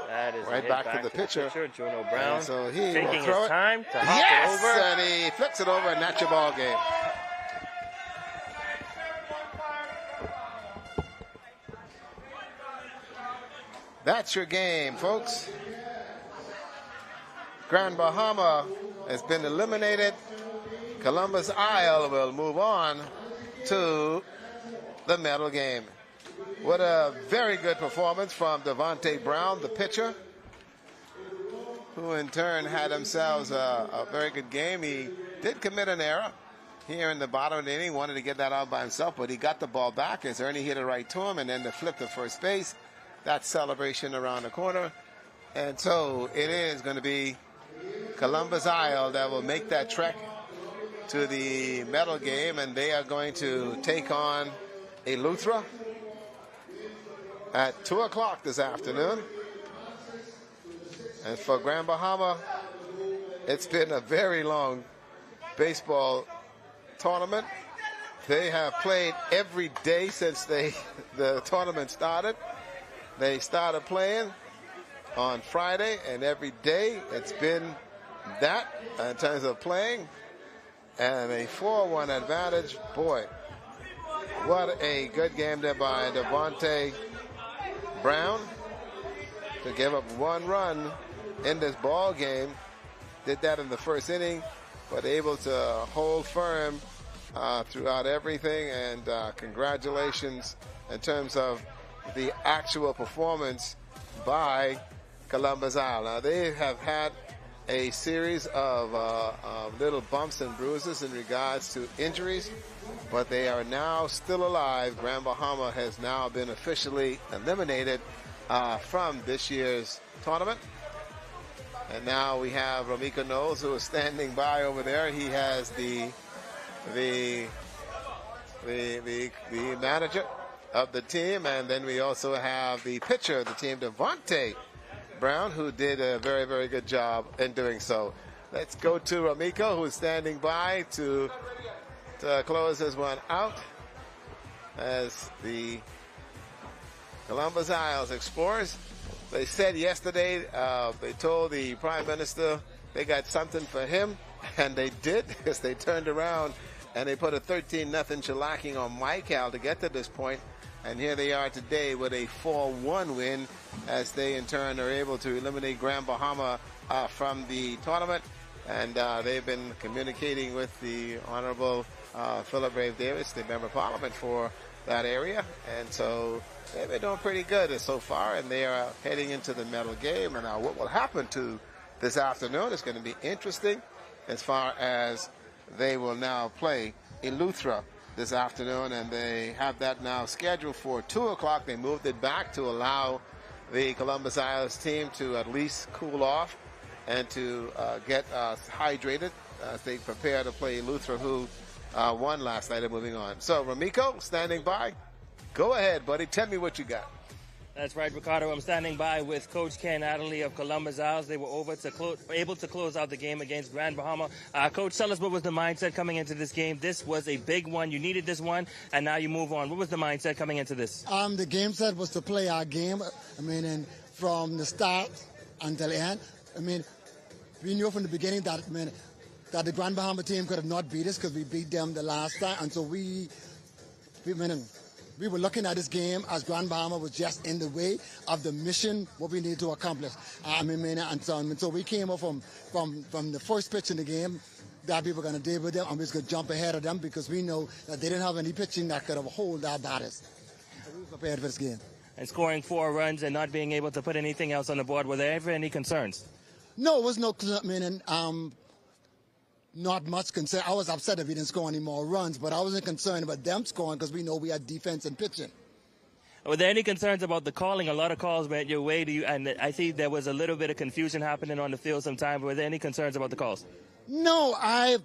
That is right back to the pitcher. Juno Brown. And so he taking will throw his time to hop yes! it over. And he flips it over, and that's your ball game. That's your game, folks. Grand Bahama has been eliminated. Columbus Isle will move on to the medal game. What a very good performance from Devontae Brown, the pitcher, who in turn had himself a very good game. He did commit an error here in the bottom of the inning, wanted to get that out by himself, but he got the ball back as Ernie hit it right to him, and then the flip to first base. That celebration around the corner. And so it is going to be Columbus Isle that will make that trek to the medal game, and they are going to take on Eleuthera at 2 o'clock this afternoon. And for Grand Bahama, it's been a very long baseball tournament. They have played every day since the tournament started. They started playing on Friday, and every day it's been that in terms of playing. And a 4-1 advantage. Boy, what a good game there by Devontae Brown to give up 1 run in this ball game. Did that in the first inning, but able to hold firm throughout everything. And congratulations in terms of the actual performance by Columbus Isle. Now, they have had a series of little bumps and bruises in regards to injuries, but they are now still alive. Grand Bahama has now been officially eliminated from this year's tournament. And now we have Ramika Knowles, who is standing by over there. He has the manager of the team, and then we also have the pitcher of the team, Devontae Brown, who did a very, very good job in doing so. Let's go to Ramiko, who's standing by to close this one out as the Columbus Isles Explorers. They said yesterday, they told the Prime Minister they got something for him, and they did, because they turned around and they put a 13-0 shellacking on Michael to get to this point. And here they are today with a 4-1 win, as they in turn are able to eliminate Grand Bahama from the tournament. And they've been communicating with the Honorable Philip Brave Davis, the Member of Parliament for that area. And so they've been doing pretty good so far, and they are heading into the medal game. And now what will happen to this afternoon is going to be interesting, as far as they will now play Eleuthera this afternoon, and they have that now scheduled for 2 o'clock. They moved it back to allow the Columbus Isles team to at least cool off and to get hydrated as they prepare to play Eleuthera, who won last night, and moving on. So Ramiko, standing by. Go ahead, buddy. Tell me what you got. That's right, Ricardo. I'm standing by with Coach Ken Adderley of Columbus Owls. They were able to close out the game against Grand Bahama. Coach, tell us what was the mindset coming into this game. This was a big one. You needed this one, and now you move on. What was the mindset coming into this? The game set was to play our game. And from the start until the end. We knew from the beginning that the Grand Bahama team could have not beat us because we beat them the last time, and so we were looking at this game as Grand Bahama was just in the way of the mission, what we need to accomplish. And so we came up from the first pitch in the game that we were going to deal with them, and we was going to jump ahead of them because we know that they didn't have any pitching that could have hold our batters. So we were prepared for this game. And scoring 4 runs and not being able to put anything else on the board, were there ever any concerns? No, it was no, not much concern. I was upset if we didn't score any more runs, but I wasn't concerned about them scoring because we know we had defense and pitching. Were there any concerns about the calling? A lot of calls went your way. And I see there was a little bit of confusion happening on the field sometimes. Were there any concerns about the calls? No, as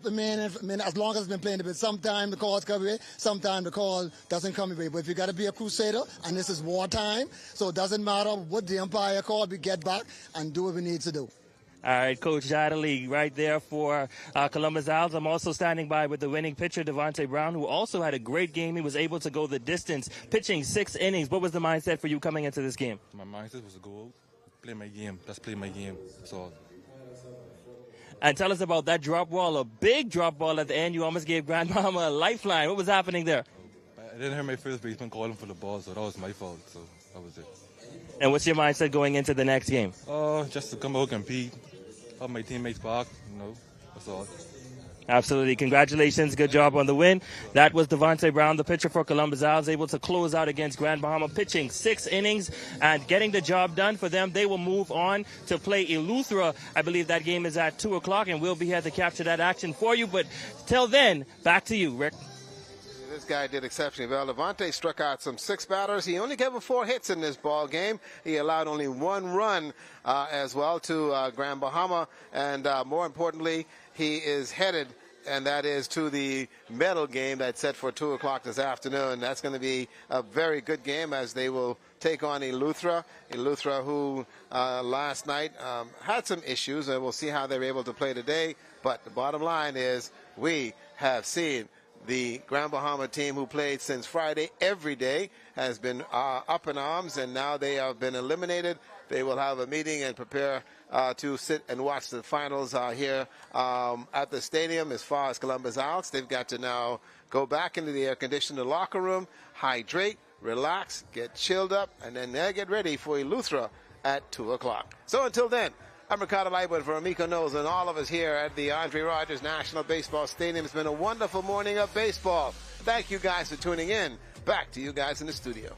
long as I've been playing a bit, sometimes the calls come away, sometimes the call doesn't come away. But if you got to be a crusader, and this is wartime, so it doesn't matter what the umpire called, we get back and do what we need to do. All right, Coach Adderley right there for Columbus Owls. I'm also standing by with the winning pitcher, Devontae Brown, who also had a great game. He was able to go the distance, pitching 6 innings. What was the mindset for you coming into this game? My mindset was to go out, play my game. Just play my game. So. And tell us about that drop ball, a big drop ball at the end. You almost gave Grand Bahama a lifeline. What was happening there? I didn't hear my first baseman calling for the ball, so that was my fault. So that was it. And what's your mindset going into the next game? Just to come out, compete, have my teammates back, that's all. Absolutely. Congratulations. Good job on the win. That was Devontae Brown, the pitcher for Columbus Owls, able to close out against Grand Bahama, pitching 6 innings and getting the job done for them. They will move on to play Eleuthera. I believe that game is at 2 o'clock, and we'll be here to capture that action for you. But till then, back to you, Rick. This guy did exceptionally well. Devontae struck out some 6 batters. He only gave him 4 hits in this ball game. He allowed only 1 run as well to Grand Bahama. And more importantly, he is headed, and that is to the medal game that's set for 2 o'clock this afternoon. That's going to be a very good game as they will take on Eleuthera. Eleuthera, who last night had some issues, and we'll see how they're able to play today. But the bottom line is we have seen the Grand Bahama team, who played since Friday every day, has been up in arms, and now they have been eliminated. They will have a meeting and prepare to sit and watch the finals here at the stadium. As far as Columbus Owls, they've got to now go back into the air-conditioned locker room, hydrate, relax, get chilled up, and then they'll get ready for Eleuthera at 2 o'clock. So until then, I'm Ricardo Lightwood for Amico Knowles and all of us here at the Andre Rogers National Baseball Stadium. It's been a wonderful morning of baseball. Thank you guys for tuning in. Back to you guys in the studio.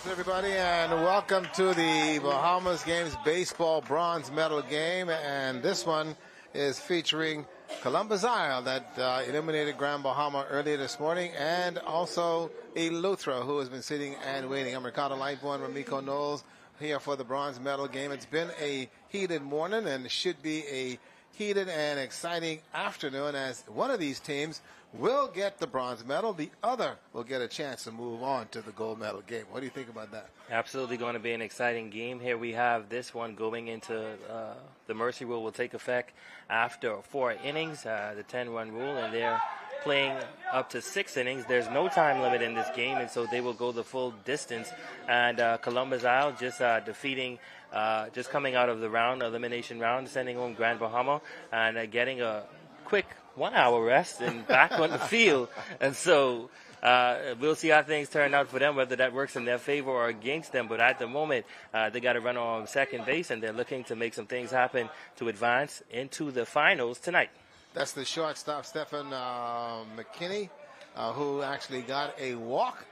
afternoon, everybody, and welcome to the Bahamas Games baseball bronze medal game. And this one is featuring Columbus Isle that eliminated Grand Bahama earlier this morning, and also Eleuthera, who has been sitting and waiting. I'm Ricardo Lightborn, Ramiko Knowles here for the bronze medal game. It's been a heated morning and should be a heated and exciting afternoon, as one of these teams will get the bronze medal. The other will get a chance to move on to the gold medal game. What do you think about that? Absolutely going to be an exciting game. Here we have this one going into the mercy rule will take effect after 4 innings, the 10-run rule, and they're playing up to 6 innings. There's no time limit in this game, and so they will go the full distance. And Columbus Isle just defeating, just coming out of the elimination round, sending home Grand Bahama and getting a quick 1-hour rest and back on the field. And so we'll see how things turn out for them, whether that works in their favor or against them. But at the moment, they got to run on second base, and they're looking to make some things happen to advance into the finals tonight. That's the shortstop, Stephen McKinney, who actually got a walk.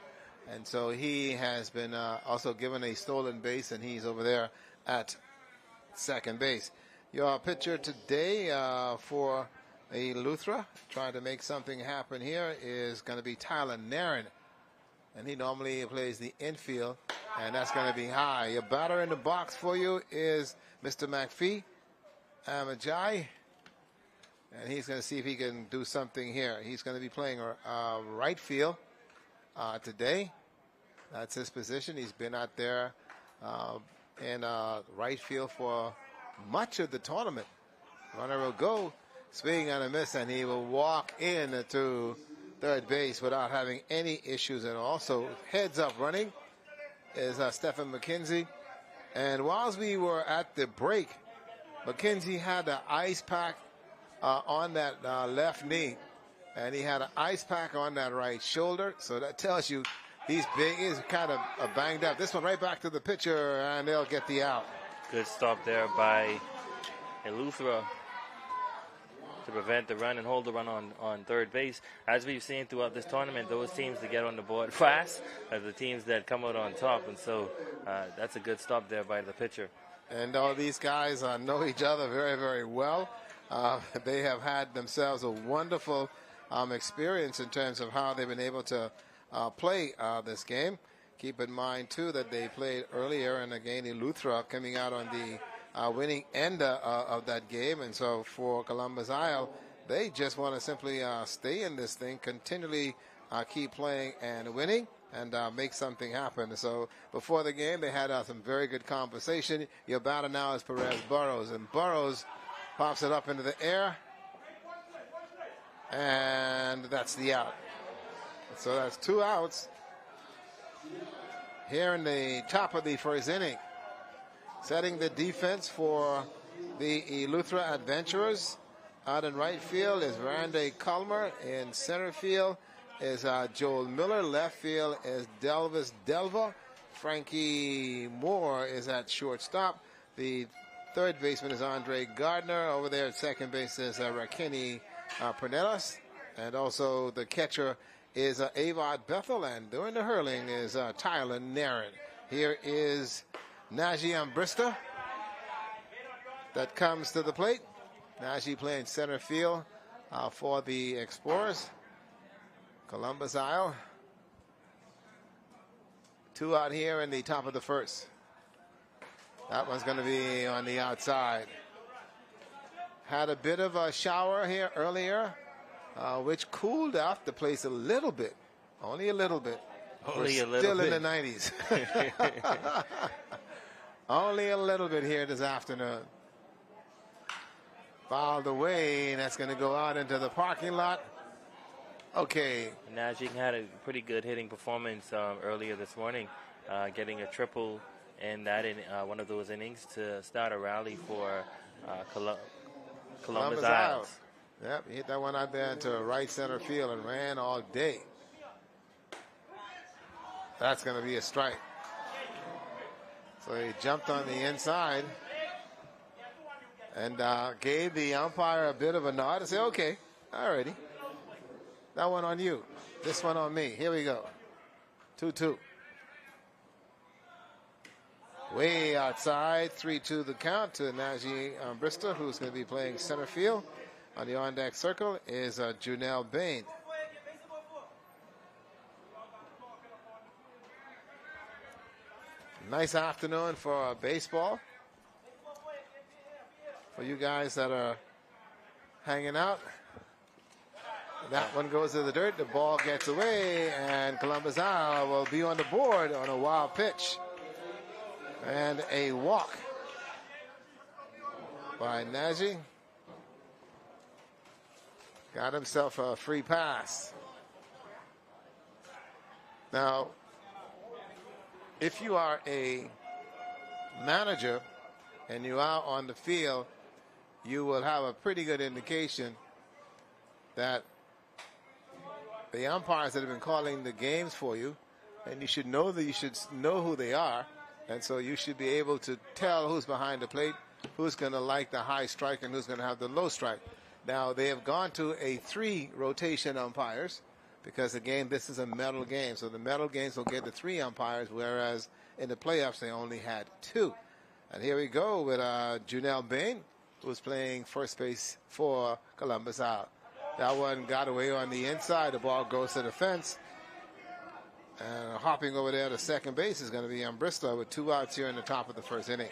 And so he has been also given a stolen base, and he's over there at second base. Your pitcher today for Eleuthera, trying to make something happen here, is going to be Tyler Nairn. And he normally plays the infield, and that's going to be high. Your batter in the box for you is Mr. McPhee Amajai. And he's going to see if he can do something here. He's going to be playing right field today. That's his position. He's been out there in right field for much of the tournament. Runner will go, swing and a miss, and he will walk in to third base without having any issues at all. So heads up running is Stephen McKenzie. And whilst we were at the break, McKenzie had the ice pack on that left knee, and he had an ice pack on that right shoulder. So that tells you he's kind of banged up. This one right back to the pitcher, and they'll get the out. Good stop there by Eleuthera to prevent the run and hold the run on third base. As we've seen throughout this tournament, those teams that get on the board fast are the teams that come out on top. And so that's a good stop there by the pitcher. And all these guys know each other very, very well. They have had themselves a wonderful experience in terms of how they've been able to play this game. Keep in mind, too, that they played earlier, and again, Eleuthera coming out on the winning end of that game. And so for Columbus Isle, they just want to simply stay in this thing, continually keep playing and winning, and make something happen. So before the game, they had some very good conversation. Your batter now is Perez Burrows, and Burrows pops it up into the air, and that's the out. So that's 2 outs here in the top of the first inning. Setting the defense for the Eleuthera Adventurers. Out in right field is Randy Culmer. In center field is Joel Miller. Left field is Delvis Delva. Frankie Moore is at shortstop. The third baseman is Andre Gardner. Over there at second base is Rakini Pernelas. And also the catcher is Avod Bethel. And doing the hurling is Tyler Nairn. Here is Najee Ambrista that comes to the plate. Najee playing center field for the Explorers. Columbus Isle. 2 out here in the top of the first. That one's going to be on the outside. Had a bit of a shower here earlier, which cooled off the place a little bit. Only a little bit. Only a little still bit. In the 90s. Only a little bit here this afternoon. Fouled away, and that's going to go out into the parking lot. Okay. Najee had a pretty good hitting performance earlier this morning, getting a triple in one of those innings to start a rally for Columbus Isles. Yep, he hit that one out there into right center field and ran all day. That's going to be a strike. So he jumped on the inside and gave the umpire a bit of a nod and said, okay, all righty. That one on you. This one on me. Here we go. 2-2. way outside. 3-2 the count to Najee Bristol, who's going to be playing center field. On the on-deck circle is Junelle Bain. Nice afternoon for baseball. For you guys that are hanging out. That one goes to the dirt. The ball gets away, and Columbus will be on the board on a wild pitch. And a walk by Najee. Got himself a free pass. Now, if you are a manager and you are on the field, you will have a pretty good indication that the umpires that have been calling the games for you, and you should know who they are, and so you should be able to tell who's behind the plate, who's going to like the high strike, and who's going to have the low strike. Now, they have gone to a 3 rotation umpires because, again, this is a medal game. So the medal games will get the 3 umpires, whereas in the playoffs they only had 2. And here we go with Junelle Bain, who's playing first base for Columbus out. That one got away on the inside. The ball goes to the fence. And hopping over there to second base is going to be Bristol with 2 outs here in the top of the first inning.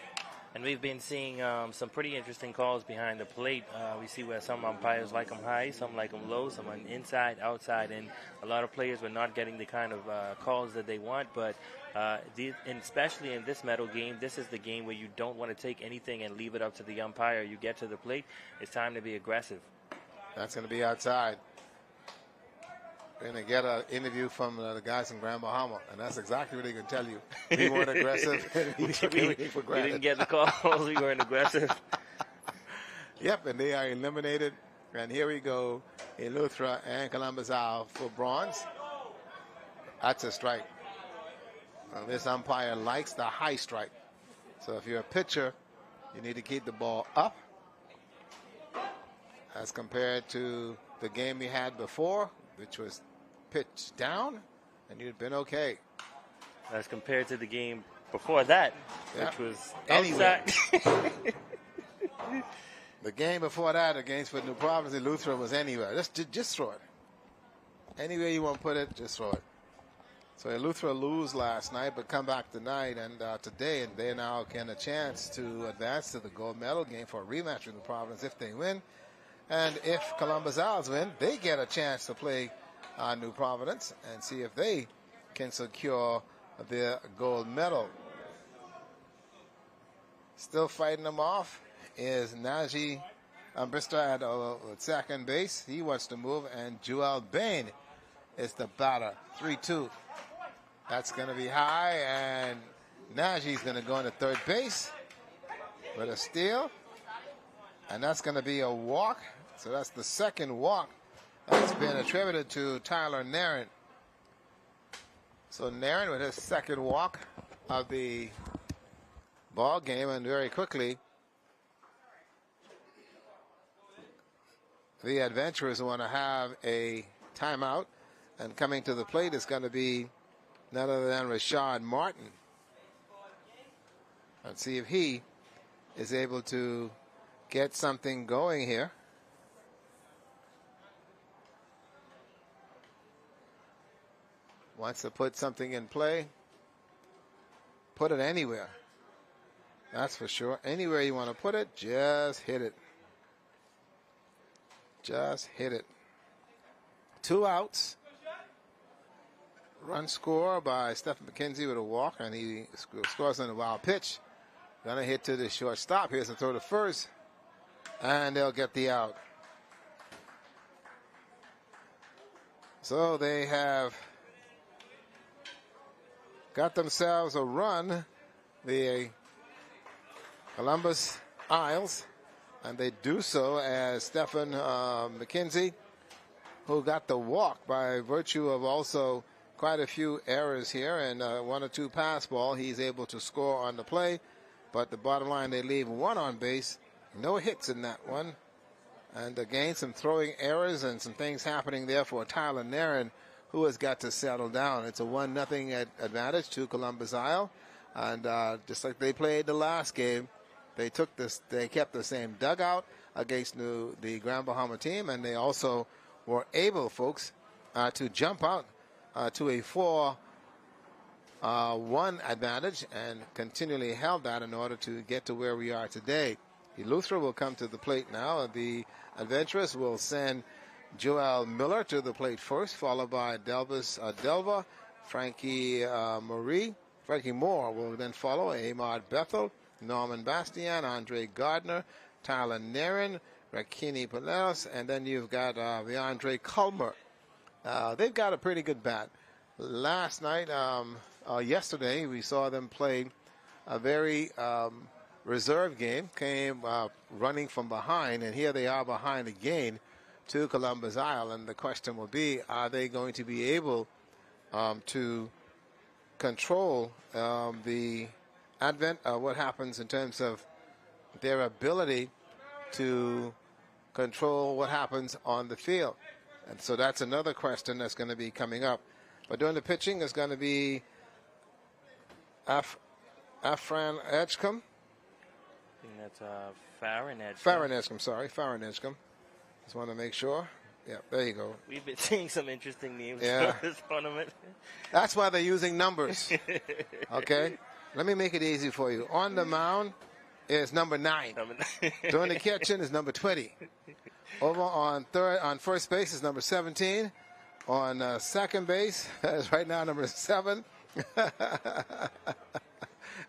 And we've been seeing some pretty interesting calls behind the plate. We see where some umpires like them high, some like them low, some on inside, outside, and a lot of players were not getting the kind of calls that they want. But and especially in this medal game, this is the game where you don't want to take anything and leave it up to the umpire. You get to the plate, it's time to be aggressive. That's going to be outside. We're going to get an interview from the guys in Grand Bahama, and that's exactly what they can tell you. We weren't aggressive. We took everything for granted. We didn't get the calls. We weren't aggressive. Yep, and they are eliminated. And here we go. Eleuthera and Columbus out for bronze. That's a strike. This umpire likes the high strike. So if you're a pitcher, you need to keep the ball up as compared to the game we had before, which was pitched down, and you'd been okay. As compared to the game before that, which was outside. The game before that against New Providence, Eleuthera was anywhere. Just throw it. Anywhere you want to put it, just throw it. So Eleuthera lose last night, but come back tonight and today, and they now get a chance to advance to the gold medal game for a rematch with New Providence if they win. And if Columbus Owls win, they get a chance to play New Providence and see if they can secure their gold medal. Still fighting them off is Najee Bristol at second base. He wants to move, and Junelle Bain is the batter. 3-2. That's going to be high, and Najee's going to go into third base with a steal, and that's going to be a walk. So that's the second walk that's been attributed to Tyler Nairn. So Nairn with his second walk of the ball game, and very quickly the Adventurers want to have a timeout, and coming to the plate is going to be none other than Rashad Martin. Let's see if he is able to get something going here. Wants to put something in play. Put it anywhere. That's for sure. Anywhere you want to put it, just hit it. Just hit it. 2 outs. Run score by Stephen McKenzie with a walk, and he scores on a wild pitch. Gonna hit to the shortstop. Here's a throw to first, and they'll get the out. So they have got themselves a run, the Columbus Isles, and they do so as Stephen McKenzie, who got the walk by virtue of also quite a few errors here, and 1 or 2 pass ball. He's able to score on the play, but the bottom line, they leave 1 on base. No hits in that one. And again, some throwing errors and some things happening there for Tyler Nairn, who has got to settle down. It's a 1-0 advantage to Columbus Isle. And just like they played the last game, they kept the same dugout against the Grand Bahama team, and they also were able, folks, to jump out to a 4-1 advantage and continually held that in order to get to where we are today. Eleuthera will come to the plate now. The Adventurers will send Joel Miller to the plate first, followed by Delva, Frankie Moore will then follow, Ahmad Bethel, Norman Bastian, Andre Gardner, Tyler Nairn, Rakini Paleos, and then you've got the Andre Culmer. They've got a pretty good bat. Last night, yesterday, we saw them play a very reserve game, came running from behind, and here they are behind again to Columbus Isle. And the question will be, are they going to be able to control the advent of what happens in terms of their ability to control what happens on the field? And so that's another question that's going to be coming up. But during the pitching is going to be Afran Edgecombe. I think that's Farron Edgecombe. Farron Edgecombe. Just want to make sure. Yeah, there you go. We've been seeing some interesting names for this tournament. That's why they're using numbers. Okay? Let me make it easy for you. On the mound is number 9. During the catching is number 20. Over on first base is number 17. On second base is right now number 7.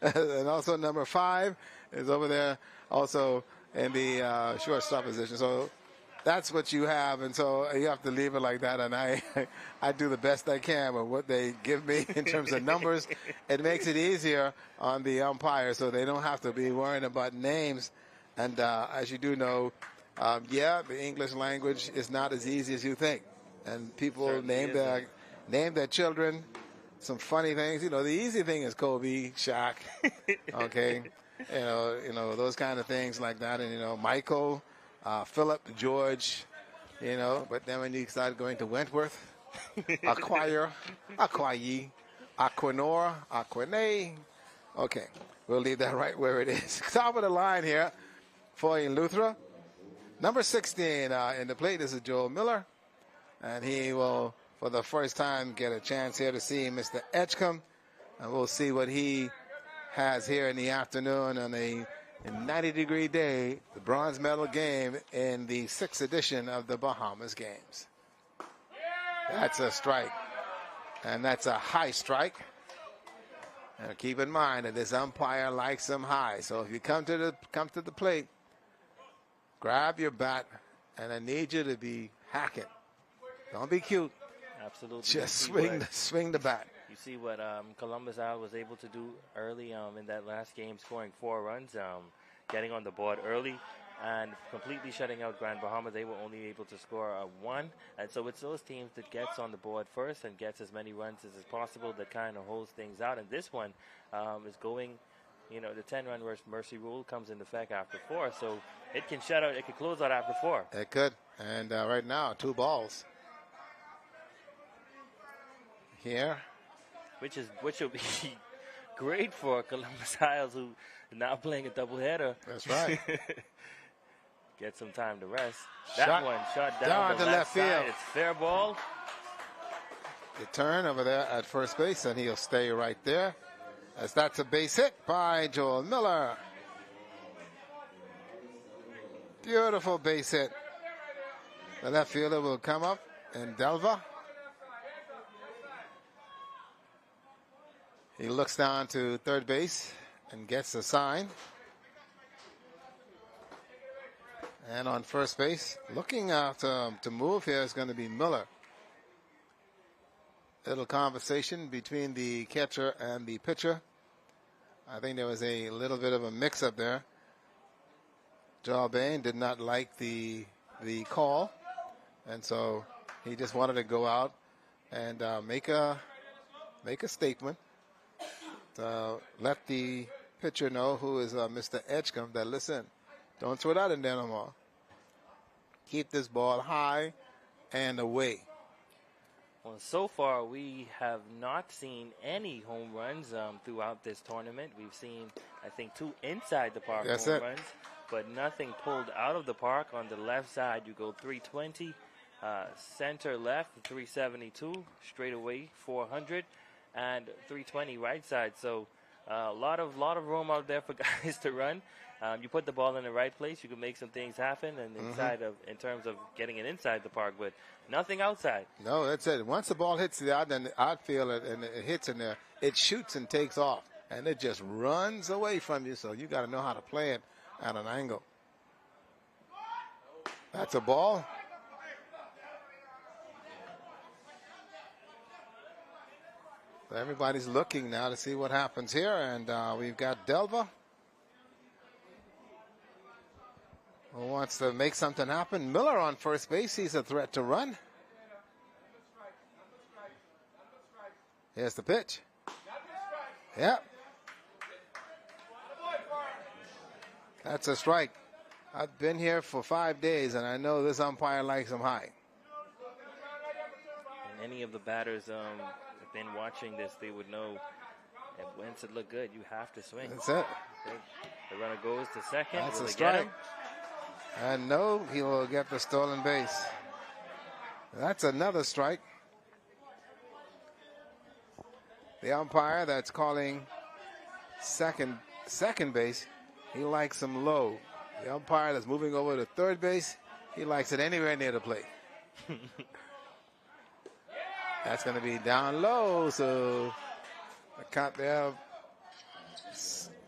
And also number 5 is over there also in the shortstop position. So that's what you have, and so you have to leave it like that. And I do the best I can with what they give me in terms of numbers. It makes it easier on the umpire, so they don't have to be worrying about names. And as you do know, the English language is not as easy as you think. And people name their children some funny things. You know, the easy thing is Kobe, Shaq, okay, you know those kind of things like that, and Michael. Philip, George, but then when you start going to Wentworth, Aquire, Aquanor, Aquane. Okay, we'll leave that right where it is. Top of the line here for Eleuthera. Number 16 in the plate, this is Joel Miller, and he will, for the first time, get a chance here to see Mr. Edgecombe, and we'll see what he has here in the afternoon on a 90-degree day, the bronze medal game in the 6th edition of the Bahamas Games. That's a strike, and that's a high strike. And keep in mind that this umpire likes them high. So if you come to the plate, grab your bat, and I need you to be hacking. Don't be cute. Absolutely. Just swing the bat. You see what Columbus Isle was able to do early in that last game, scoring 4 runs, getting on the board early, and completely shutting out Grand Bahama. They were only able to score 1. And so it's those teams that gets on the board first and gets as many runs as possible that kind of holds things out. And this one is going, the 10-run mercy rule comes into effect after 4. So it can close out after 4. It could. And right now, 2 balls. Here. Which will be great for Columbus Isles, who are now playing a doubleheader. That's right. Get some time to rest. That one shot down to left field. It's fair ball. The turn over there at first base, and he'll stay right there, as that's a base hit by Joel Miller. Beautiful base hit. The left fielder will come up, and Delva. He looks down to third base and gets a sign. And on first base, looking out to move here is going to be Miller. Little conversation between the catcher and the pitcher. I think there was a little bit of a mix-up there. Joel Bain did not like the call, and so he just wanted to go out and make a statement. Let the pitcher know, who is Mr. Edgecombe, that listen, don't throw that in there no more. Keep this ball high and away. Well, so far we have not seen any home runs throughout this tournament. We've seen, I think, 2 inside the park home runs, but nothing pulled out of the park. On the left side, you go 320, center left 372, straight away 400, and 320 right side. So a lot of room out there for guys to run. You put the ball in the right place, you can make some things happen, and in terms of getting it inside the park, but nothing outside. No, that's it. Once the ball hits the outfield and it hits in there, it shoots and takes off, and it just runs away from you. So you got to know how to play it at an angle. That's a ball. So everybody's looking now to see what happens here, and we've got Delva, who wants to make something happen. Miller on first base. He's a threat to run. Here's the pitch. Yep. That's a strike. I've been here for 5 days, and I know this umpire likes him high. And any of the batters have been watching this, they would know that once it look good, you have to swing. That's it. Okay. The runner goes to second. That's Will a they strike. get him? And no, he will get the stolen base. That's another strike. The umpire that's calling second base, he likes him low. The umpire that's moving over to third base, he likes it anywhere near the plate. That's going to be down low, so the count there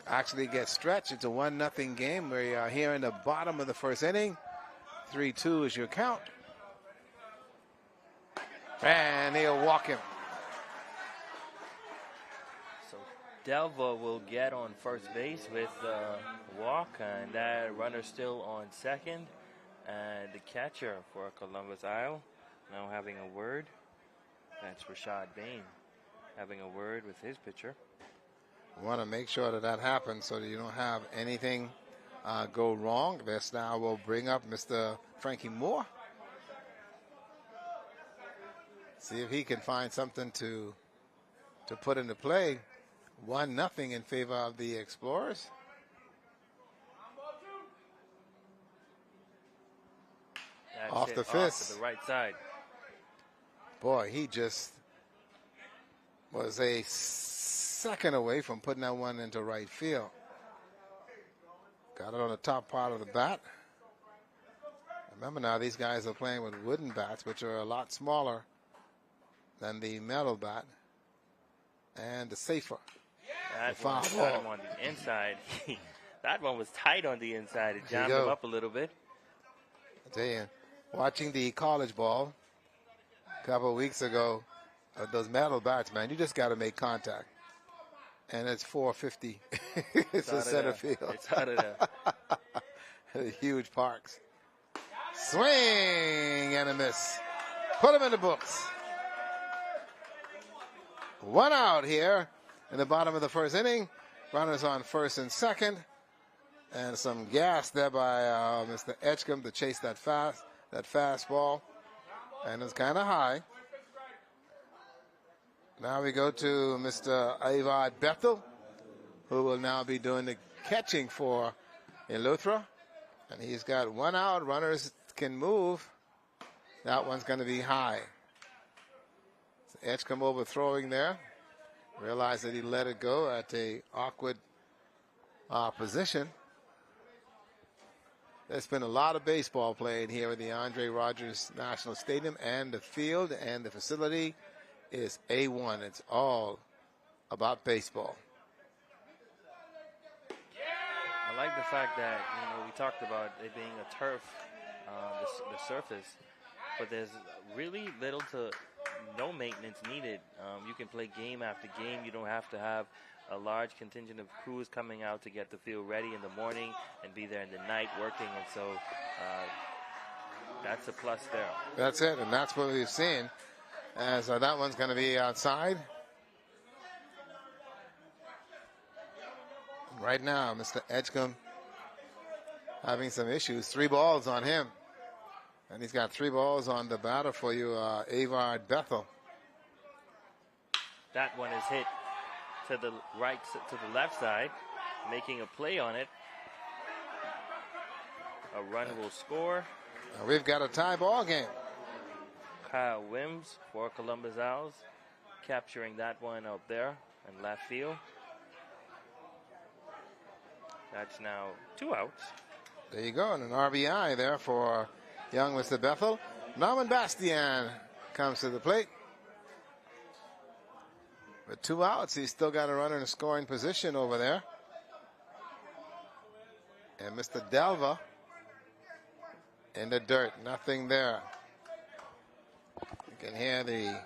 actually gets stretched. It's a 1-0 game. We are here in the bottom of the first inning. 3-2 is your count. And he'll walk him. So Delva will get on first base with a walk, and that runner still on second. And the catcher for Columbus Isle now having a word. That's Rashad Bain having a word with his pitcher. We want to make sure that happens so that you don't have anything go wrong. This now will bring up Mr. Frankie Moore. See if he can find something to put into play. 1-0 in favor of the Explorers. That's Off the fist. To the right side. Boy, he just was a second away from putting that one into right field. Got it on the top part of the bat. Remember now, these guys are playing with wooden bats, which are a lot smaller than the metal bat, and the safer. That one got him on the inside. That one was tight on the inside. It jammed him up a little bit. I tell you, watching the college ball a couple of weeks ago, those metal bats, man, you just got to make contact. And it's 450. It's a center field. It's out of there. Huge parks. Swing and a miss. Put him in the books. 1 out here in the bottom of the first inning. Runners on first and second. And some gas there by Mr. Edgecombe to chase that fastball. And it's kind of high. Now we go to Mr. Avad Bethel, who will now be doing the catching for Eleuthera. And he's got 1 out. Runners can move. That one's going to be high. So Edgecombe overthrowing there. Realized that he let it go at a awkward position. There's been a lot of baseball played here at the Andre Rogers National Stadium, and the field and the facility is A1. It's all about baseball. I like the fact that, we talked about it being a turf, the surface, but there's really little to no maintenance needed. You can play game after game. You don't have to have a large contingent of crews coming out to get the field ready in the morning and be there in the night working, and so that's a plus there. That's it, and that's what we've seen. As that one's going to be outside. Right now, Mr. Edgecombe having some issues. 3 balls on him. And he's got 3 balls on the batter for you, Avad Bethel. That one is hit to the to the left side, making a play on it. A run will score. Now we've got a tie ball game. Kyle Wims for Columbus Owls, capturing that one out there in left field. That's now 2 outs. There you go, and an RBI there for young Mr. Bethel. Norman Bastian comes to the plate. With 2 outs, he's still got a runner in a scoring position over there. And Mr. Delva in the dirt, nothing there. You can hear the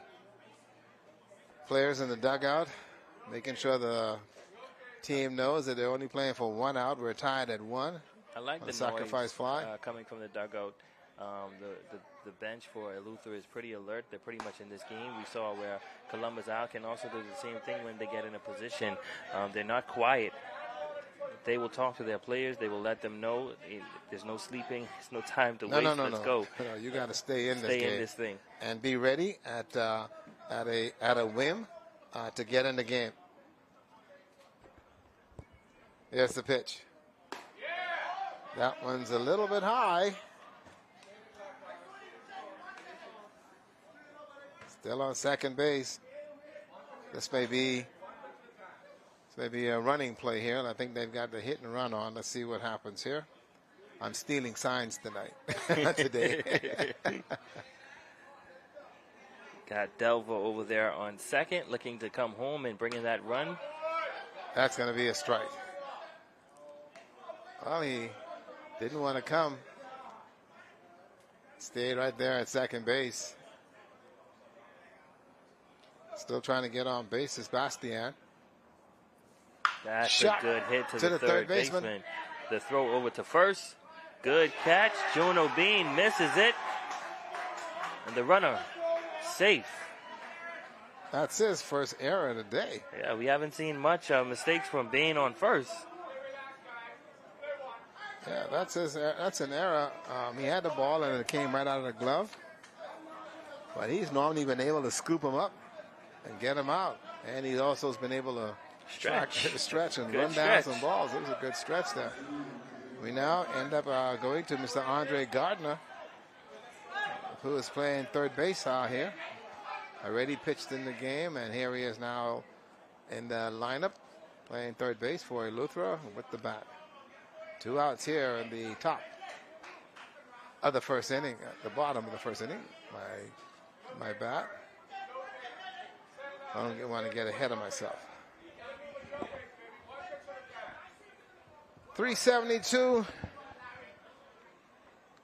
players in the dugout making sure the team knows that they're only playing for 1 out. We're tied at 1. I like the sacrifice noise, fly coming from the dugout. The bench for Eleuthera is pretty alert. They're pretty much in this game. We saw where Columbus Owl can also do the same thing when they get in a position. They're not quiet. They will talk to their players. They will let them know there's no sleeping. There's no time to waste. Let's go. No, you got to stay in this game and be ready at a whim to get in the game. Here's the pitch. That one's a little bit high. Still on second base. This may be a running play here, and I think they've got the hit and run on. Let's see what happens here. I'm stealing signs tonight, today. Got Delva over there on second, looking to come home and bring in that run. That's going to be a strike. Well, he didn't want to come. Stayed right there at second base. Still trying to get on base is Bastian. That's Shot a good hit to the third baseman. The throw over to first. Good catch. Juno Bean misses it. And the runner safe. That's his first error of the day. Yeah, we haven't seen much mistakes from Bean on first. Yeah, that's an error. He had the ball and it came right out of the glove. But he's normally been able to scoop him up and get him out. And he's also been able to stretch and run down some balls. It was a good stretch there. We now end up going to Mr. Andre Gardner, who is playing third base here. Already pitched in the game, and here he is now in the lineup, playing third base for Eleuthera with the bat. 2 outs here in the top of the first inning, at the bottom of the first inning. My bat. I don't want to get ahead of myself. 372.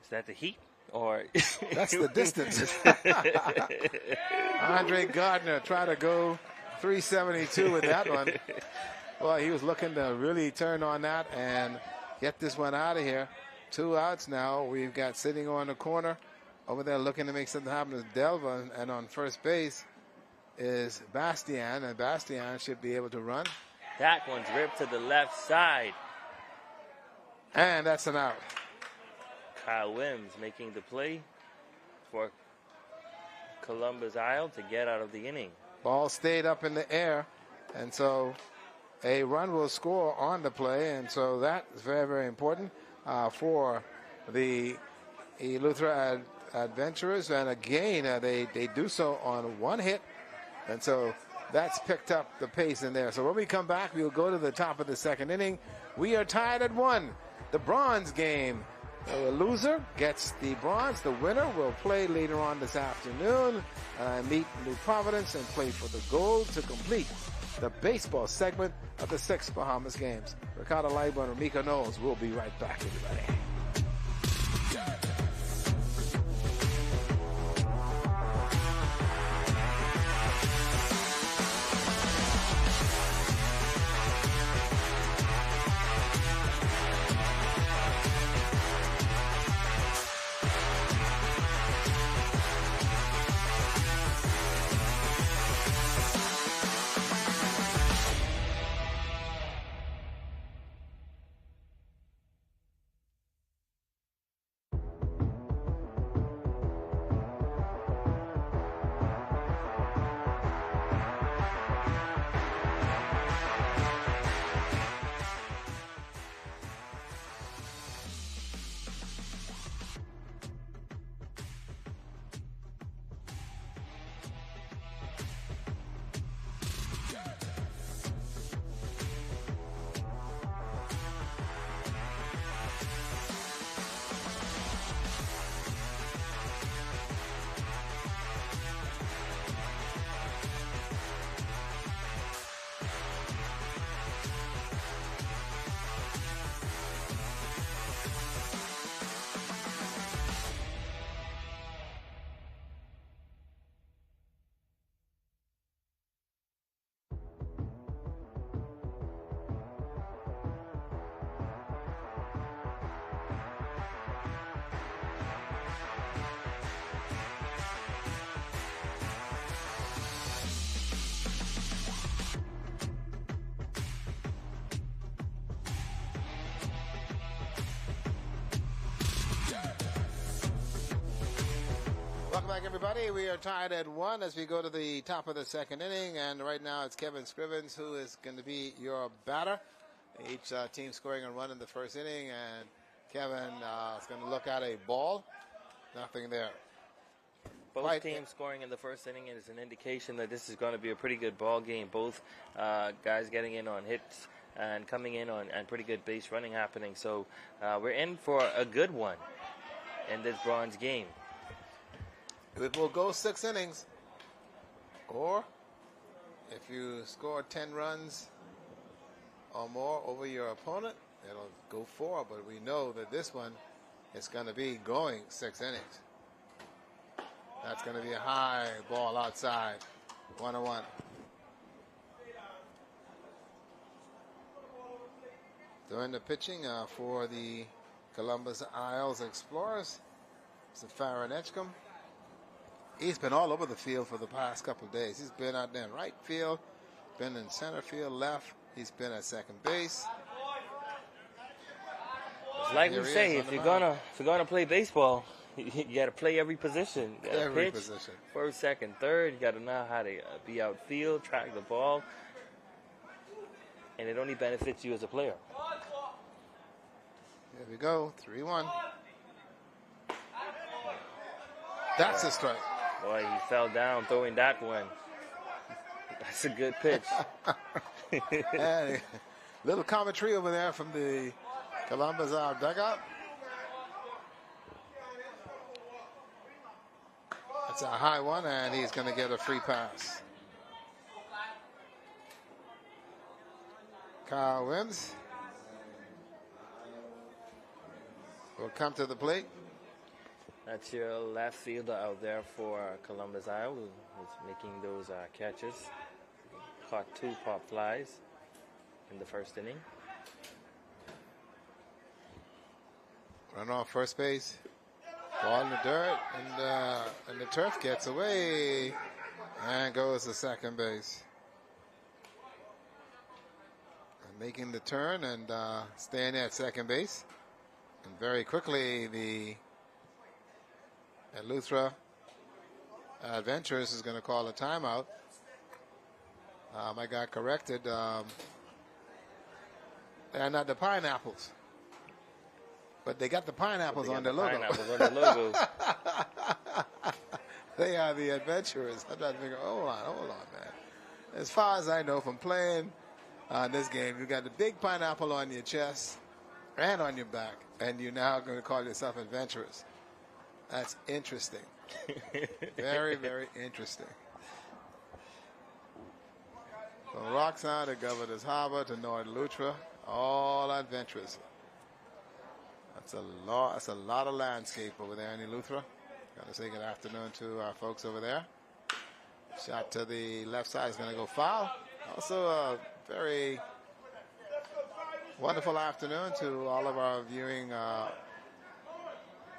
Is that the heat? Or that's the distance. Andre Gardner tried to go 372 with that one. Well, he was looking to really turn on that and get this one out of here. 2 outs now. We've got sitting on the corner over there looking to make something happen is Delva, and on first base is Bastian, and Bastian should be able to run. That one's ripped to the left side. And that's an out. Kyle Wims making the play for Columbus Isle to get out of the inning. Ball stayed up in the air, and so a run will score on the play, and so that is very, very important for the Eleuthera Adventurers. And again, they do so on 1 hit, and so that's picked up the pace in there. So when we come back, we'll go to the top of the second inning. We are tied at 1. The bronze game. The loser gets the bronze. The winner will play later on this afternoon, meet New Providence, and play for the gold to complete the baseball segment of the 6 Bahamas games. Ricardo Leiber and Mika Knowles will be right back, everybody. back, everybody. We are tied at 1 as we go to the top of the second inning, and right now it's Kevin Scrivens who is going to be your batter. Each team scoring a run in the first inning, and Kevin is going to look at a ball. Nothing there. Both teams scoring in the first inning is an indication that this is going to be a pretty good ball game. Both guys getting in on hits and coming in on and pretty good base running happening. So we're in for a good one in this bronze game. It will go 6 innings, or if you score 10 runs or more over your opponent, it'll go 4. But we know that this one is going to be going 6 innings. That's going to be a high ball outside. 1-1. Doing the pitching for the Columbus Isles Explorers, it's Farron Edgecombe. He's been all over the field for the past couple of days. He's been out there in right field, been in center field, left. He's been at second base. It's like we say, if you're gonna play baseball, you got to play every position. You gotta every pitch, position. First, second, third. You got to know how to be outfield, track the ball, and it only benefits you as a player. Here we go, 3-1. That's a strike. Boy, he fell down throwing that one. That's a good pitch. And little commentary over there from the Columbus dugout. That's a high one, and he's going to get a free pass. Kyle Wims will come to the plate. That's your left fielder out there for Columbus Isle, who's making those catches. Caught 2 pop flies in the first inning. Run off first base. Ball in the dirt, and the turf gets away and goes to second base. And making the turn and staying at second base. And very quickly, the Eleuthera Adventures is going to call a timeout. I got corrected. They're not the Pineapples. But they got the pineapples on their logo. Pineapples on their logo. They are the Adventurers. I'm trying to figure, hold on, man. As far as I know from playing this game, you got the big pineapple on your chest and on your back, and you're now going to call yourself Adventurers. That's interesting. Very, very interesting. From Roxanne to Governor's Harbor to North Eleuthera, all adventurous. That's a lot of landscape over there in Eleuthera. Got to say good afternoon to our folks over there. Shot to the left side is going to go foul. Also a very wonderful afternoon to all of our viewing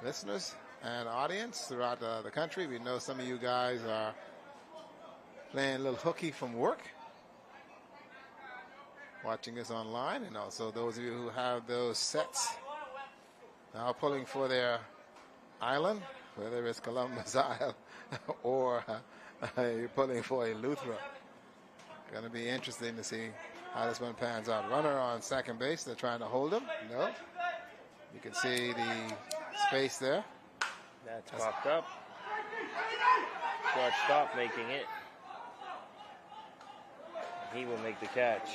listeners and audience throughout the country. We know some of you guys are playing a little hooky from work, watching us online, and also those of you who have those sets now pulling for their island, whether it's Columbus Isle or you're pulling for Eleuthera. Going to be interesting to see how this one pans out. Runner on second base. They're trying to hold him. No. You can see the space there. That's popped up. Shortstop making it. He will make the catch.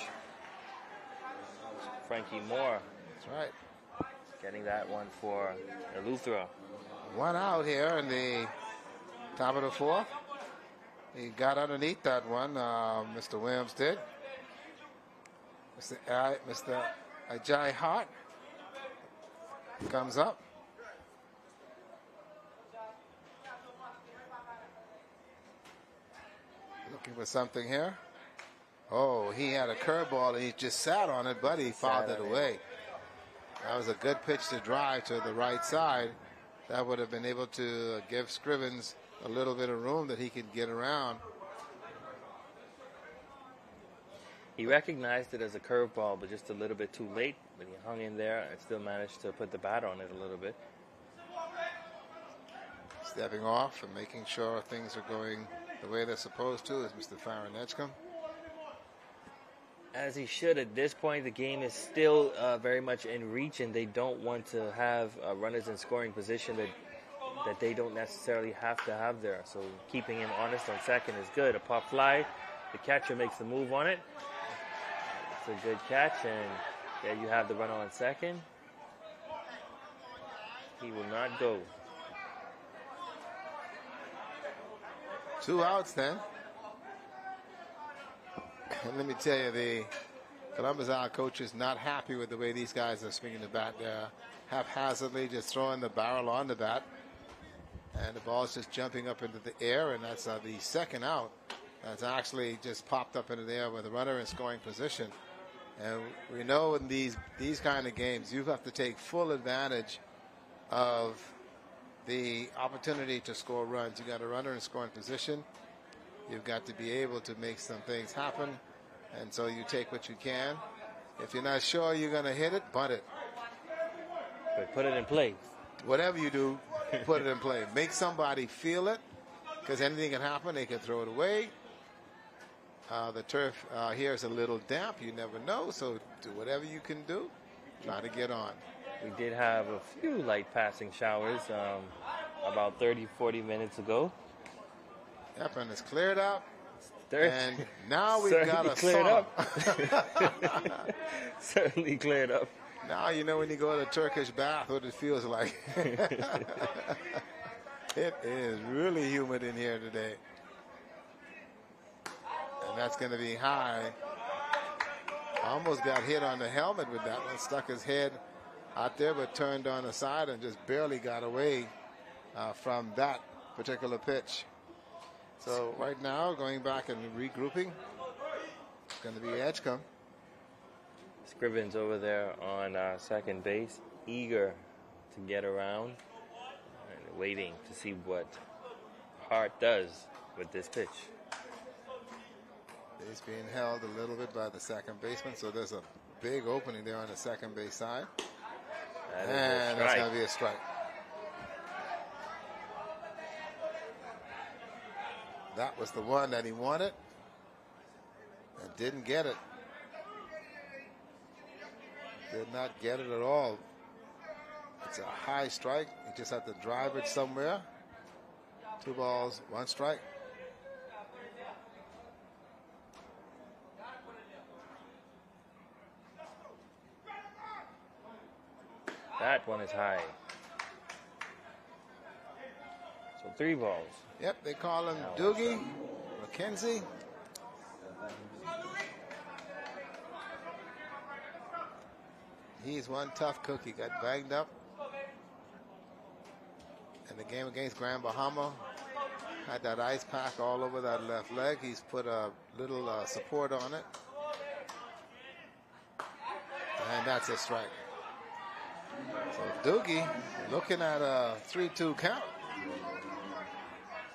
Frankie Moore. That's right. Getting that one for Eleuthera. 1 out here in the top of the 4th. He got underneath that one, Mr. Williams did. Mr. Ajay Hart comes up. Looking for something here. Oh, he had a curveball and he just sat on it, but he fouled it away. That was a good pitch to drive to the right side. That would have been able to give Scrivens a little bit of room that he could get around. He recognized it as a curveball, but just a little bit too late. But he hung in there and still managed to put the bat on it a little bit. Stepping off and making sure things are going the way they're supposed to is Mr. Farron Edgecombe. As he should. At this point, the game is still very much in reach, and they don't want to have runners in scoring position that they don't necessarily have to have there. So keeping him honest on second is good. A pop fly. The catcher makes the move on it. It's a good catch, and there you have the runner on second. He will not go. 2 outs then. And let me tell you, the Columbus Out coach is not happy with the way these guys are swinging the bat. They're haphazardly just throwing the barrel on the bat. And the ball's just jumping up into the air, and that's the second out. That's actually just popped up into the air with a runner in scoring position. And we know in these kind of games, you have to take full advantage of the opportunity to score runs. You got a runner in scoring position. You've got to be able to make some things happen. And so you take what you can. If you're not sure you're going to hit it, bunt it. But put it in play. Whatever you do, put it in play. Make somebody feel it, because anything can happen. They can throw it away. The turf here is a little damp. You never know. So do whatever you can do. Try to get on. We did have a few light passing showers about 30, 40 minutes ago. Yep, and it's cleared up. And now we've got a cleared song. Up. Certainly cleared up. Now you know when you go to a Turkish bath what it feels like. It is really humid in here today. And that's going to be high. Almost got hit on the helmet with that one. Stuck his head out there, but turned on the side and just barely got away from that particular pitch. So right now, going back and regrouping, it's going to be Edgecombe. Scrivens over there on second base, eager to get around and waiting to see what Hart does with this pitch. He's being held a little bit by the second baseman, so there's a big opening there on the second base side. And that's going to be a strike. That was the one that he wanted and didn't get it. Did not get it at all. It's a high strike. You just have to drive it somewhere. 2 balls, 1 strike. That one is high. So 3 balls. Yep, they call him Doogie McKenzie. He's one tough cookie. Got banged up in the game against Grand Bahama. Had that ice pack all over that left leg. He's put a little support on it. And that's a strike. So Doogie looking at a 3-2 count.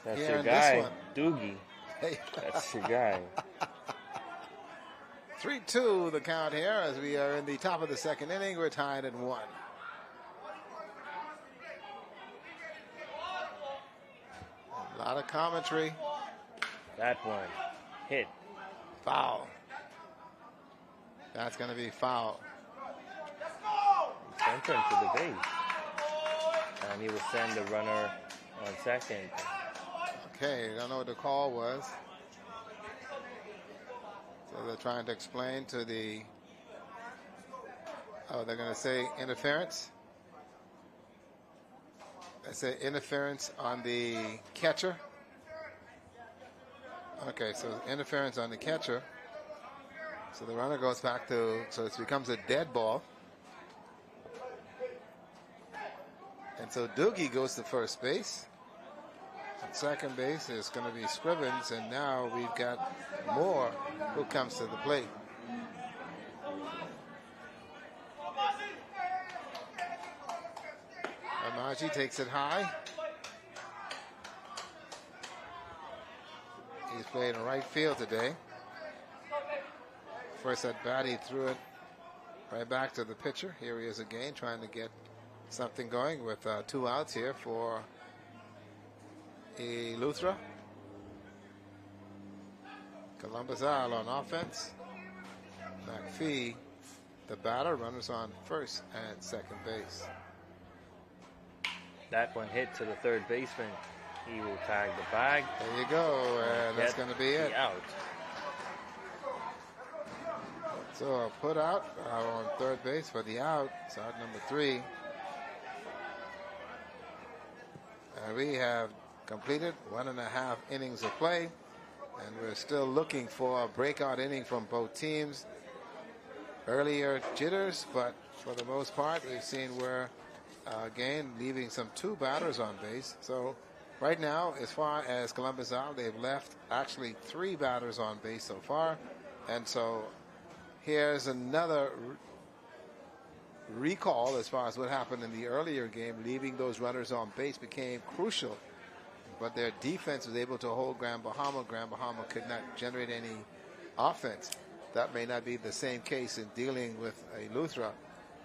That's here your in guy, this one. Doogie. That's your guy. 3-2 the count here as we are in the top of the second inning. We're tied at 1. A lot of commentary. That one hit. Foul. That's going to be foul. Sent him to the base. And he will send the runner on second. Okay, I don't know what the call was. So they're trying to explain to the... Oh, they're going to say interference. They say interference on the catcher. Okay, so interference on the catcher. So the runner goes back to... So it becomes a dead ball. And so Doogie goes to first base. At second base is going to be Scrivens, and now we've got Moore who comes to the plate. Amaji takes it high. He's playing right field today. First at bat, he threw it right back to the pitcher. Here he is again, trying to get something going with 2 outs here for Eleuthera. Columbus Isle on offense. McPhee, the batter, runners on first and second base. That one hit to the third baseman. He will tag the bag. There you go, and that's going to be it. Out. So a put out on third base for the out. It's out number 3. And we have completed 1.5 innings of play. And we're still looking for a breakout inning from both teams. Earlier jitters, but for the most part, we've seen where, again, leaving some 2 batters on base. So right now, as far as Columbus Isle, they've left actually 3 batters on base so far. And so here's another recall as far as what happened in the earlier game. Leaving those runners on base became crucial. But their defense was able to hold Grand Bahama. Grand Bahama could not generate any offense. That may not be the same case in dealing with Eleuthera,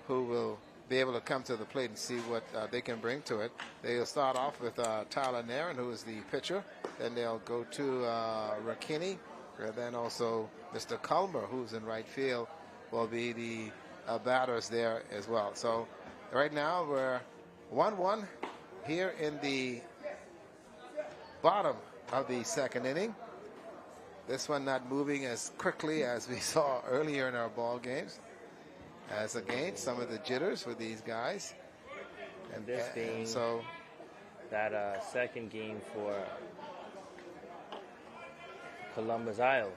who will be able to come to the plate and see what they can bring to it. They'll start off with Tyler Nairn, who is the pitcher. Then they'll go to Rakini. And then also Mr. Culmer, who's in right field, will be the batters there as well. So right now we're 1-1 here in the bottom of the second inning. This one not moving as quickly as we saw earlier in our ball games. As again, some of the jitters with these guys. And this being so that second game for Columbus Isle.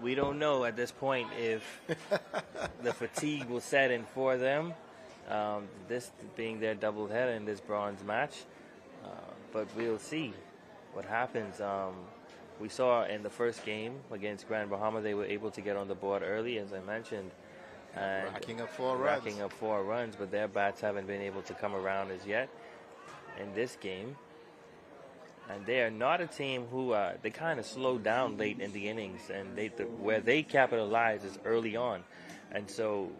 We don't know at this point if the fatigue will set in for them. This being their doubleheader in this bronze match. But we'll see what happens. We saw in the first game against Grand Bahama, they were able to get on the board early, as I mentioned. And racking up 4 runs, but their bats haven't been able to come around as yet in this game. And they are not a team who they kind of slow down late in the innings, and where they capitalize is early on. And so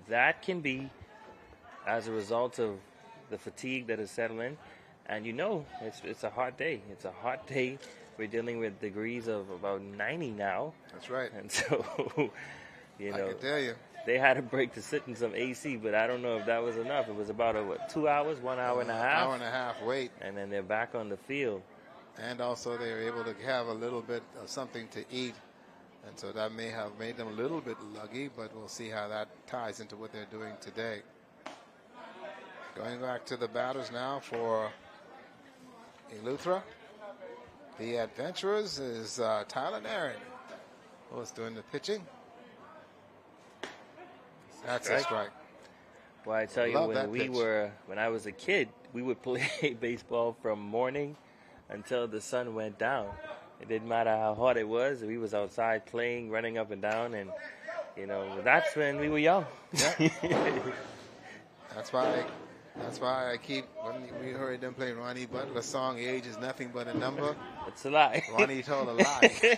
that can be as a result of the fatigue that is settling. And it's a hot day. It's a hot day. We're dealing with degrees of about 90 now. That's right. And so, I can tell you. They had a break to sit in some AC, but I don't know if that was enough. It was about 2 hours, 1 hour and a half. 1 hour and a half wait. And then they're back on the field. And also they were able to have a little bit of something to eat. And so that may have made them a little bit luggy, but we'll see how that ties into what they're doing today. Going back to the batters now for Eleuthera. The Adventurers is Tyler Nairn, who's doing the pitching. That's a strike. Well, I tell you, when I was a kid, we would play baseball from morning until the sun went down. It didn't matter how hot it was. We was outside playing, running up and down, and that's when we were young. Yeah. That's why I keep, when we heard them play Ronnie Butler's song, "Age is Nothing But a Number." It's a lie. Ronnie told a lie.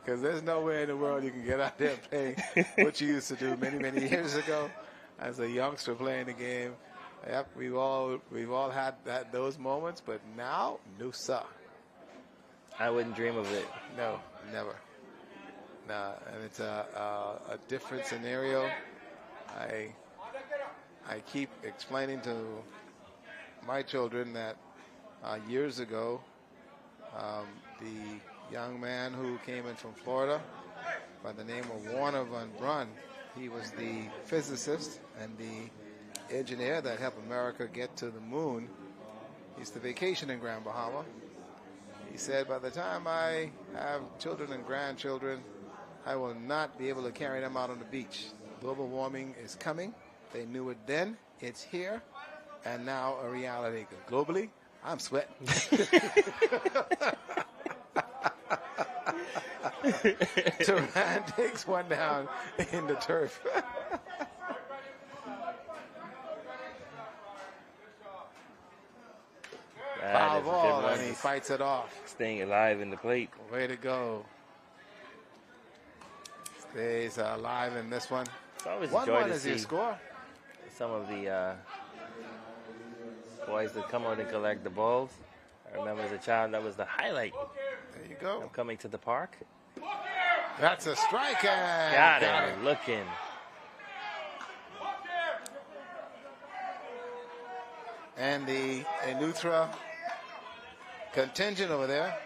Because there's nowhere in the world you can get out there playing what you used to do many, many years ago as a youngster playing the game. Yep, we've all had those moments, but now, no sir. I wouldn't dream of it. No, never. Nah, and it's a different scenario. I keep explaining to my children that years ago, the young man who came in from Florida by the name of Warner Von Brunn, he was the physicist and the engineer that helped America get to the moon. He used to vacation in Grand Bahama. He said, by the time I have children and grandchildren, I will not be able to carry them out on the beach. Global warming is coming. They knew it then. It's here. And now a reality. Globally, I'm sweating. Duran takes one down in the turf. Foul ball, and he fights it off. Staying alive in the plate. Way to go. Stays alive in this one. It's always 1-1 is your score. some of the boys that come out and collect the balls. I remember as a child that was the highlight There you go. of coming to the park. That's a strike. And Got it. Looking. And the Eleuthera contingent over there,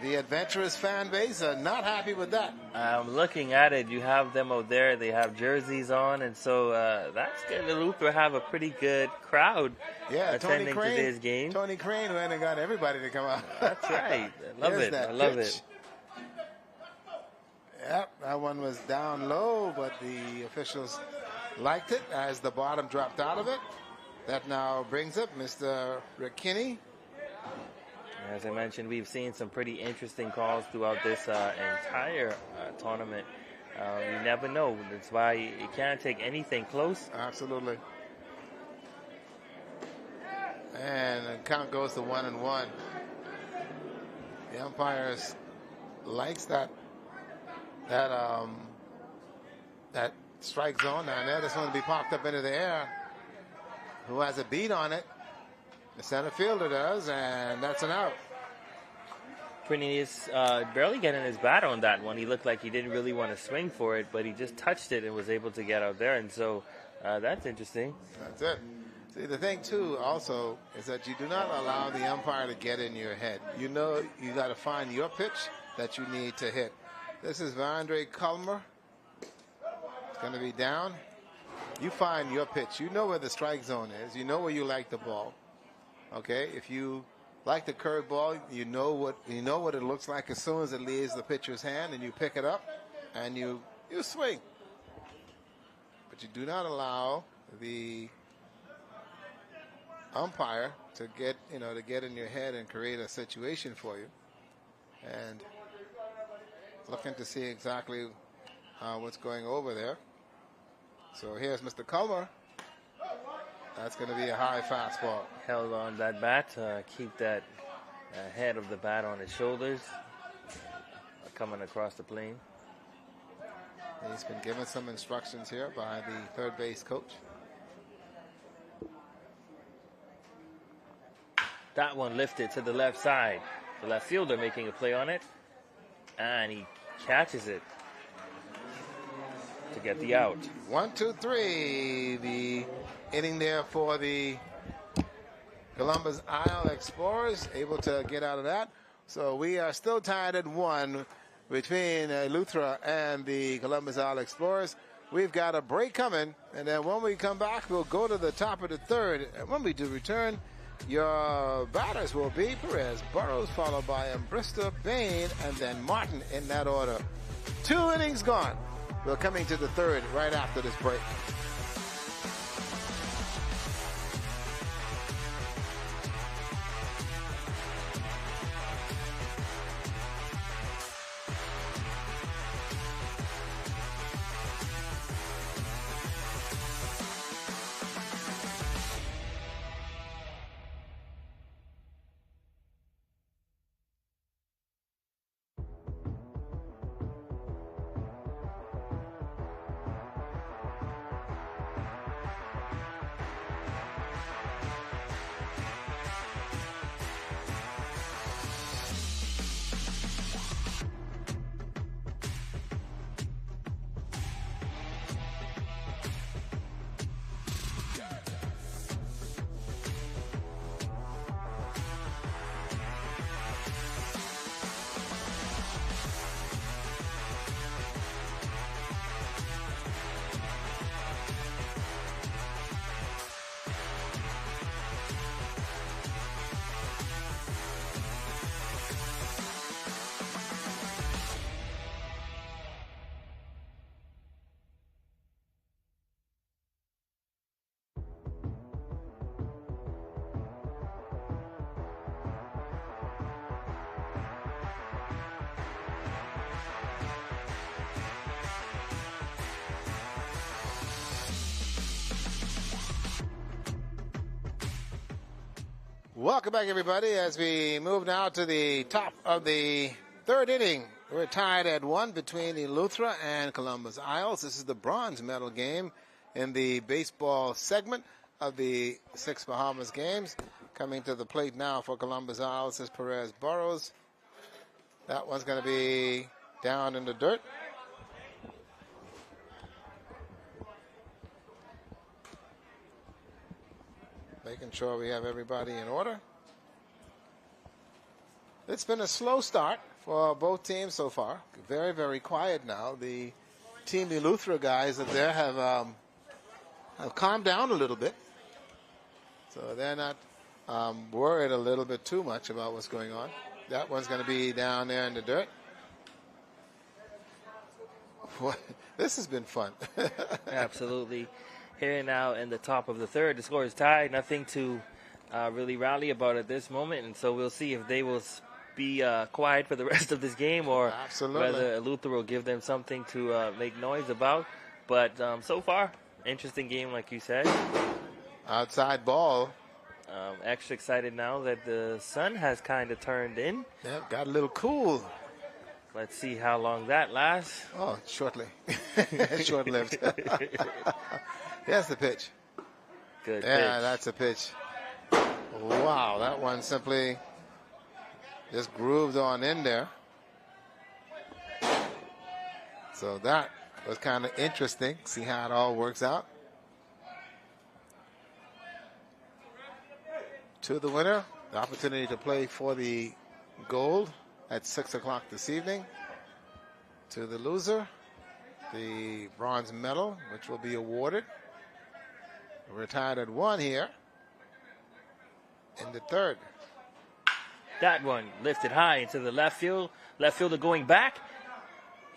the adventurous fan base, are not happy with that. I'm looking at it. You have them out there. They have jerseys on, and so that's good. Eleuthera have a pretty good crowd attending to this game. Tony Crane went and got everybody to come out. That's right. I love it. I love it. Yep, that one was down low, but the officials liked it as the bottom dropped out of it. That now brings up Mr. Rickinney. As I mentioned, we've seen some pretty interesting calls throughout this entire tournament. You never know. That's why you can't take anything close. Absolutely. And the count goes to 1-1. The umpires likes that strike zone down there. This one will be popped up into the air. Who has a beat on it? The center fielder does, and that's an out. Prince barely getting his bat on that one. He looked like he didn't really want to swing for it, but he just touched it and was able to get out there. And so that's interesting. That's it. See, the thing, too, also, is that you do not allow the umpire to get in your head. You know you got to find your pitch that you need to hit. This is Andre Culmer. It's going to be down. You find your pitch. You know where the strike zone is. You know where you like the ball. Okay, if you like the curveball, you know what it looks like as soon as it leaves the pitcher's hand, and you pick it up and you swing. But you do not allow the umpire to get in your head and create a situation for you. And looking to see exactly what's going over there. So here's Mr. Culmer. That's going to be a high fastball. Held on that bat, keep that head of the bat on his shoulders, coming across the plane. He's been given some instructions here by the third base coach. That one lifted to the left side. The left fielder making a play on it, and he catches it to get the out. 1, 2, 3. The inning there for the Columbus Isle Explorers, able to get out of that. So we are still tied at 1 between Eleuthera and the Columbus Isle Explorers. We've got a break coming, and then when we come back, we'll go to the top of the third. And when we do return, your batters will be Perez Burrows, followed by Ambrista, Bain, and then Martin in that order. 2 innings gone. We're coming to the third right after this break. Welcome back, everybody, as we move now to the top of the third inning. We're tied at 1 between Eleuthera and Columbus Isles. This is the bronze medal game in the baseball segment of the 6 Bahamas games. Coming to the plate now for Columbus Isles is Perez Burrows. That one's going to be down in the dirt. Making sure we have everybody in order. It's been a slow start for both teams so far. Very, very quiet now. The Team Eleuthera guys up there have calmed down a little bit. So they're not worried a little bit too much about what's going on. That one's going to be down there in the dirt. This has been fun. Absolutely. Here now in the top of the third, the score is tied. Nothing to really rally about at this moment. And so we'll see if they will be quiet for the rest of this game, or whether Eleuthera will give them something to make noise about. But so far, interesting game, like you said. Outside ball. Extra excited now that the sun has kind of turned in. Yep, got a little cool. Let's see how long that lasts. Oh, shortly. Short-lived. Here's the pitch. Good pitch. Yeah, that's a pitch. Wow, that one simply just grooved on in there. So that was kind of interesting. See how it all works out. To the winner, the opportunity to play for the gold at 6 o'clock this evening. To the loser, the bronze medal, which will be awarded. We're tied at 1 here in the third. That one lifted high into the left field. Left fielder going back.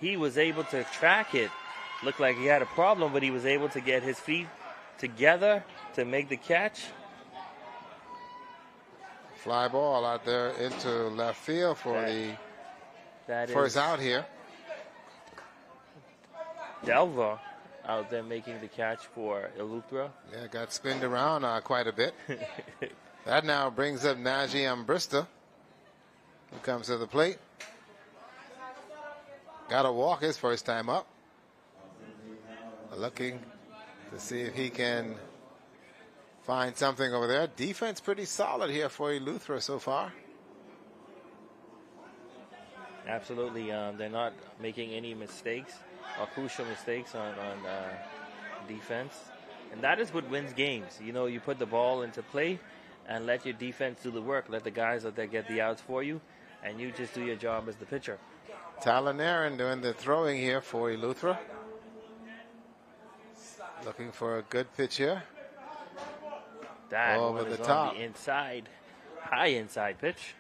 He was able to track it. Looked like he had a problem, but he was able to get his feet together to make the catch. Fly ball out there into left field for the first out here. Delva out there making the catch for Eleuthera. Yeah, got spinned around quite a bit. That now brings up Najee Ambrista, who comes to the plate. Got to walk his first time up. Looking to see if he can find something over there. Defense pretty solid here for Eleuthera so far. Absolutely. They're not making any mistakes or crucial mistakes on defense. And that is what wins games. You know, you put the ball into play and let your defense do the work. Let the guys out there get the outs for you, and you just do your job as the pitcher. Talon Aaron doing the throwing here for Eleuthera. Looking for a good pitch here. That over one is the on top. the inside. High inside pitch.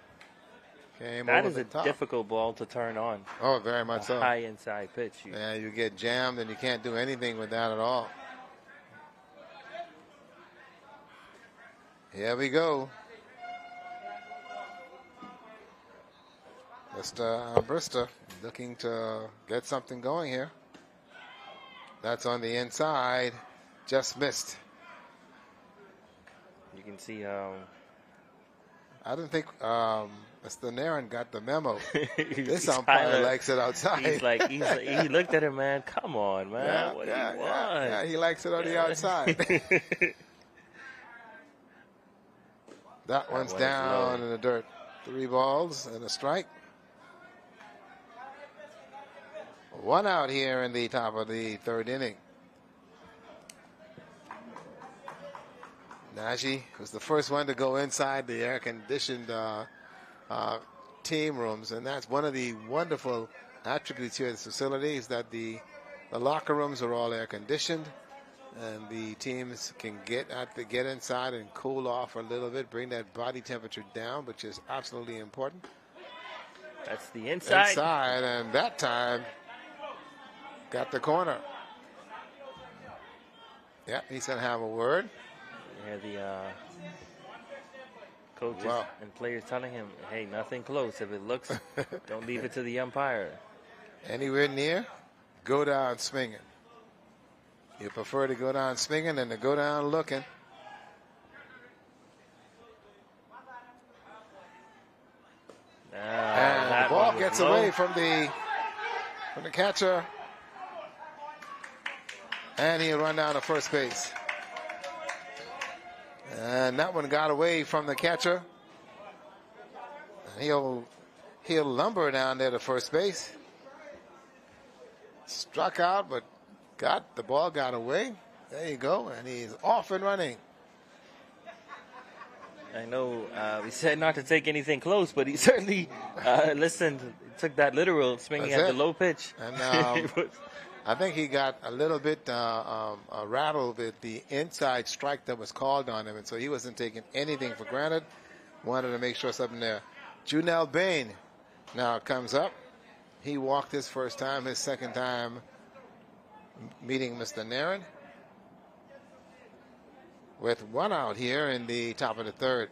Came that over is the a top. difficult ball to turn on. Oh, very much so. High inside pitch. Yeah, you get jammed and you can't do anything with that at all. Here we go. Mr. Ambrista looking to get something going here. That's on the inside. Just missed. You can see I don't think Mr. Nairn got the memo. This He's umpire likes it outside. He looked at him, man. Come on, man. What do you want? Yeah, he likes it on the outside. That one's down in the dirt. 3 balls and a strike. 1 out here in the top of the third inning. Najee was the first one to go inside the air-conditioned team rooms, and that's one of the wonderful attributes here at this facility is that the locker rooms are all air-conditioned, and the teams can get inside and cool off a little bit, bring that body temperature down, which is absolutely important. That's the inside. Inside, and that time got the corner. Yeah, he's going to have a word. Yeah, the coaches and players telling him, hey, nothing close. If it looks, don't leave it to the umpire. Anywhere near, go down swinging. You prefer to go down swinging than to go down looking. And the ball gets away from the catcher. And he'll run down to first base. And that one got away from the catcher. He'll lumber down there to first base. Struck out, but the ball got away. There you go, and he's off and running. I know we said not to take anything close, but he certainly listened, took that literal, swinging at the low pitch. And I think he got a little bit rattled with the inside strike that was called on him, and so he wasn't taking anything for granted. Wanted to make sure something there. Junel Bain now comes up. He walked his first time, his second time meeting Mr. Nairn. With one out here in the top of the third.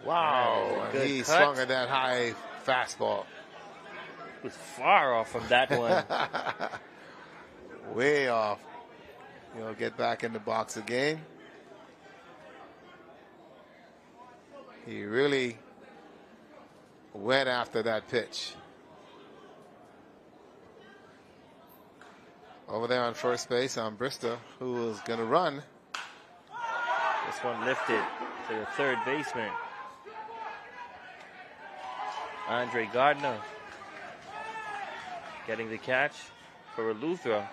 Wow, he swung at that high fastball. Was far off from that one. Way off. He'll get back in the box again. He really went after that pitch. Over there on first base on Bristol, who is going to run. This one lifted to the third baseman. Andre Gardner getting the catch for Eleuthera.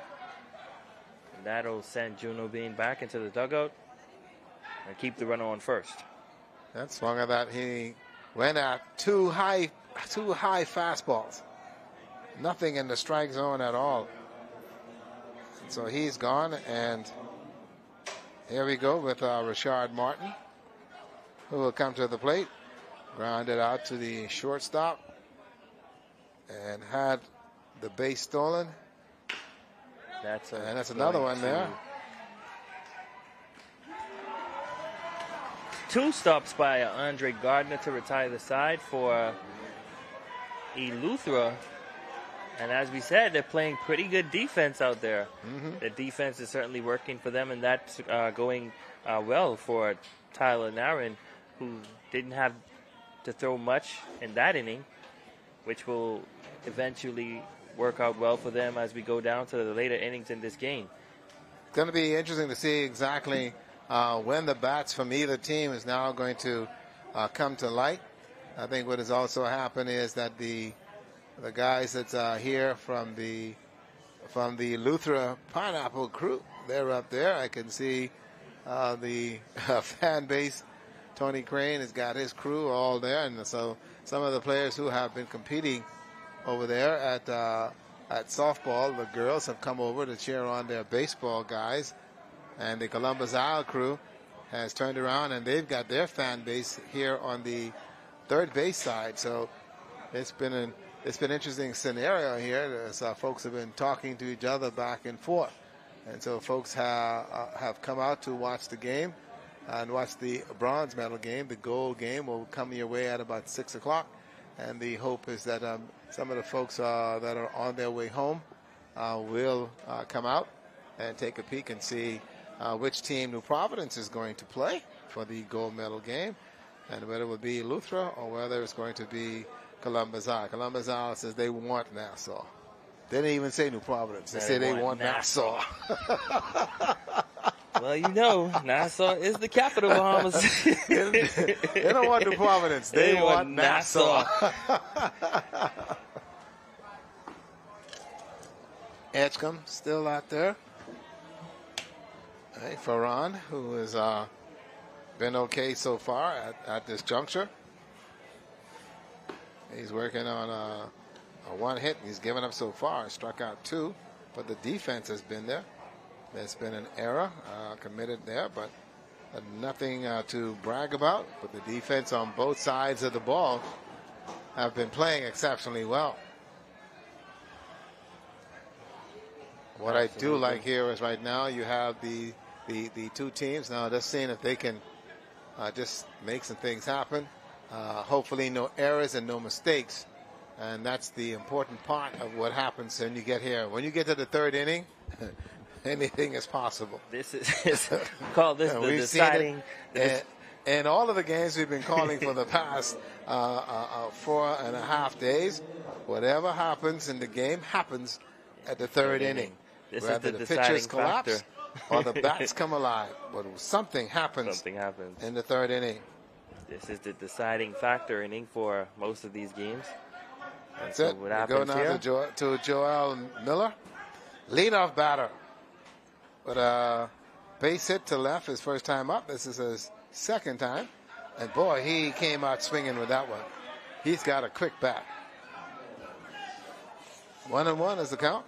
And that'll send Juno Bean back into the dugout and keep the runner on first. That swung at that. He went at two high fastballs. Nothing in the strike zone at all. So he's gone, and here we go with Rashard Martin, who will come to the plate. Grounded out to the shortstop and had the base stolen. And that's another one there. Two stops by Andre Gardner to retire the side for Eleuthera. And as we said, they're playing pretty good defense out there. Mm-hmm. The defense is certainly working for them, and that's going well for Tyler Nairn, who didn't have to throw much in that inning, which will eventually work out well for them as we go down to the later innings in this game. It's going to be interesting to see exactly when the bats from either team is now going to come to light. I think what has also happened is that the guys that's here from the Eleuthera Pineapple crew, they're up there. I can see the fan base. Tony Crane has got his crew all there, and so some of the players who have been competing over there at softball, the girls have come over to cheer on their baseball guys, and the Columbus Isle crew has turned around and they've got their fan base here on the third base side. So it's been an interesting scenario here as folks have been talking to each other back and forth, and so folks have come out to watch the game and watch the bronze medal game. The gold game will come your way at about 6 o'clock, and the hope is that some of the folks that are on their way home will come out and take a peek and see which team New Providence is going to play for the gold medal game, and whether it will be Eleuthera or whether it's going to be Columbus Isle. Columbus Isle says they want Nassau. They didn't even say New Providence. They say they want Nassau. Well, you know, Nassau is the capital of Bahamas. They don't want New Providence. They want Nassau. Edgecombe still out there. Hey, Farhan, who has been okay so far at this juncture. He's working on a one hit. He's given up so far. Struck out 2, but the defense has been there. There's been an error committed there, but nothing to brag about. But the defense on both sides of the ball have been playing exceptionally well. What I do like here is right now you have the two teams now just seeing if they can just make some things happen. Hopefully no errors and no mistakes. And that's the important part of what happens when you get here. When you get to the third inning, anything is possible. This is call this the deciding. And all of the games we've been calling for the past 4.5 days, whatever happens in the game happens at the third inning. This Whether is the the deciding pitchers collapse factor. or the bats come alive. But something happens Something happens. in the third inning. This is the deciding factor inning for most of these games. That's so it. what We go happens now here? to Joel Miller. Leadoff batter. But base hit to left his first time up. This is his second time. And boy, he came out swinging with that one. He's got a quick bat. 1-1 is the count.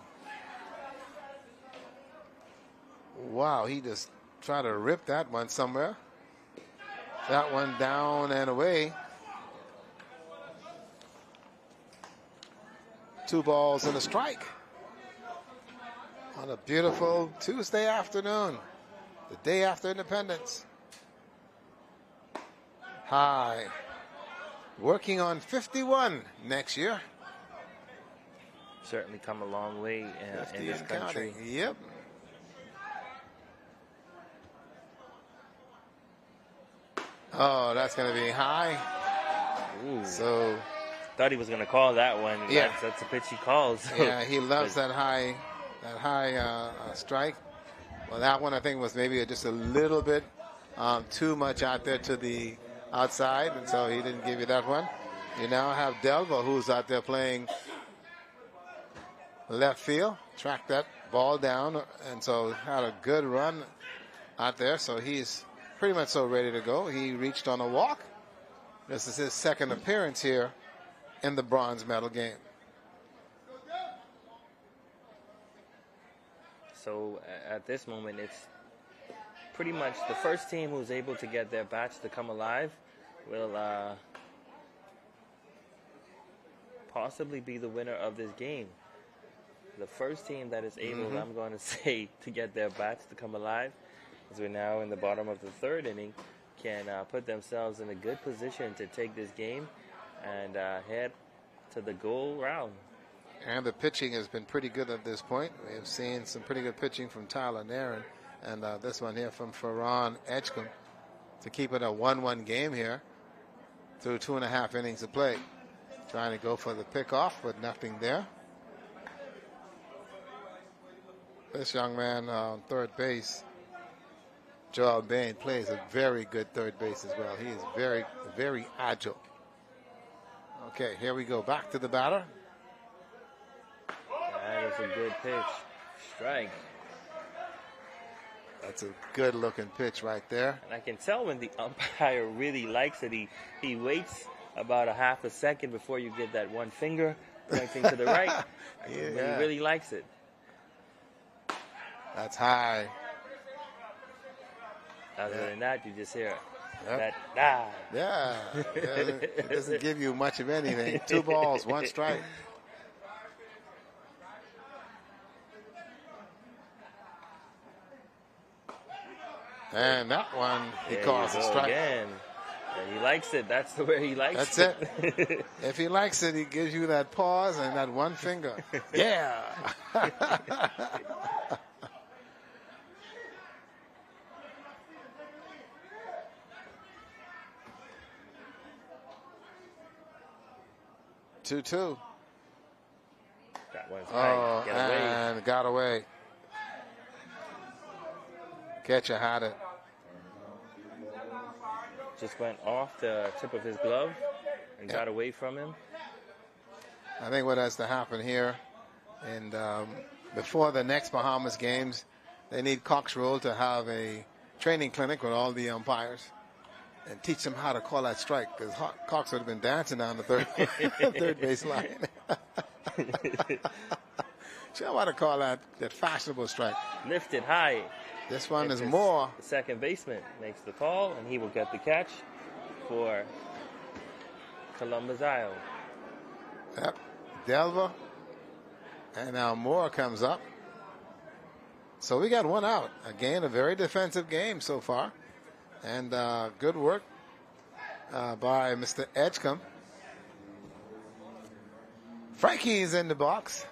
Wow, he just tried to rip that one somewhere. That one down and away. 2 balls and a strike. On a beautiful Tuesday afternoon, the day after Independence. High. Working on 51 next year. Certainly come a long way in this country. Counting. Yep. Oh, that's going to be high. Ooh. So, Thought he was going to call that one. Yeah. That's a pitch he calls. yeah, he loves that high strike. Well, that one I think was maybe just a little bit too much out there to the outside, and so he didn't give you that one. You now have Delva, who's out there playing left field, tracked that ball down, and so had a good run out there. So he's pretty much so ready to go. He reached on a walk. This is his second appearance here in the bronze medal game. So at this moment, it's pretty much the first team who's able to get their bats to come alive will possibly be the winner of this game. The first team that is able, I'm going to say, to get their bats to come alive, as we're now in the bottom of the third inning, can put themselves in a good position to take this game and head to the goal round. And the pitching has been pretty good at this point. We have seen some pretty good pitching from Tyler Nairn, and this one here from Ferran Edgecombe to keep it a 1-1 game here through 2.5 innings of play. Trying to go for the pickoff, but nothing there. This young man on third base, Joel Bain, plays a very good third base as well. He is very, very agile. Okay, here we go. Back to the batter. That is a good pitch. Strike. That's a good looking pitch right there. And I can tell when the umpire really likes it. He waits about a half a second before you get that one finger pointing to the right. Yeah. When he really likes it. That's high. Other than that, you just hear Yep. that Yeah. It doesn't give you much of anything. 2 balls, 1 strike. And that one, he calls a strike. Again. And he likes it. That's the way he likes That's it. If he likes it, he gives you that pause and that one finger. Yeah. 2-2. That one's high. Get away. And got away. Catcher had it. Just went off the tip of his glove and got away from him. I think what has to happen here, and before the next Bahamas games, they need Cox Roll to have a training clinic with all the umpires and teach them how to call that strike, because Cox would have been dancing down the third base line. Show them how to call that fashionable strike. Lifted high. This one is more. The second baseman makes the call, and he will get the catch for Columbus Isle. Yep. Delva. And now Moore comes up. So we got 1 out. Again, a very defensive game so far. And good work by Mr. Edgecombe. Frankie's in the box.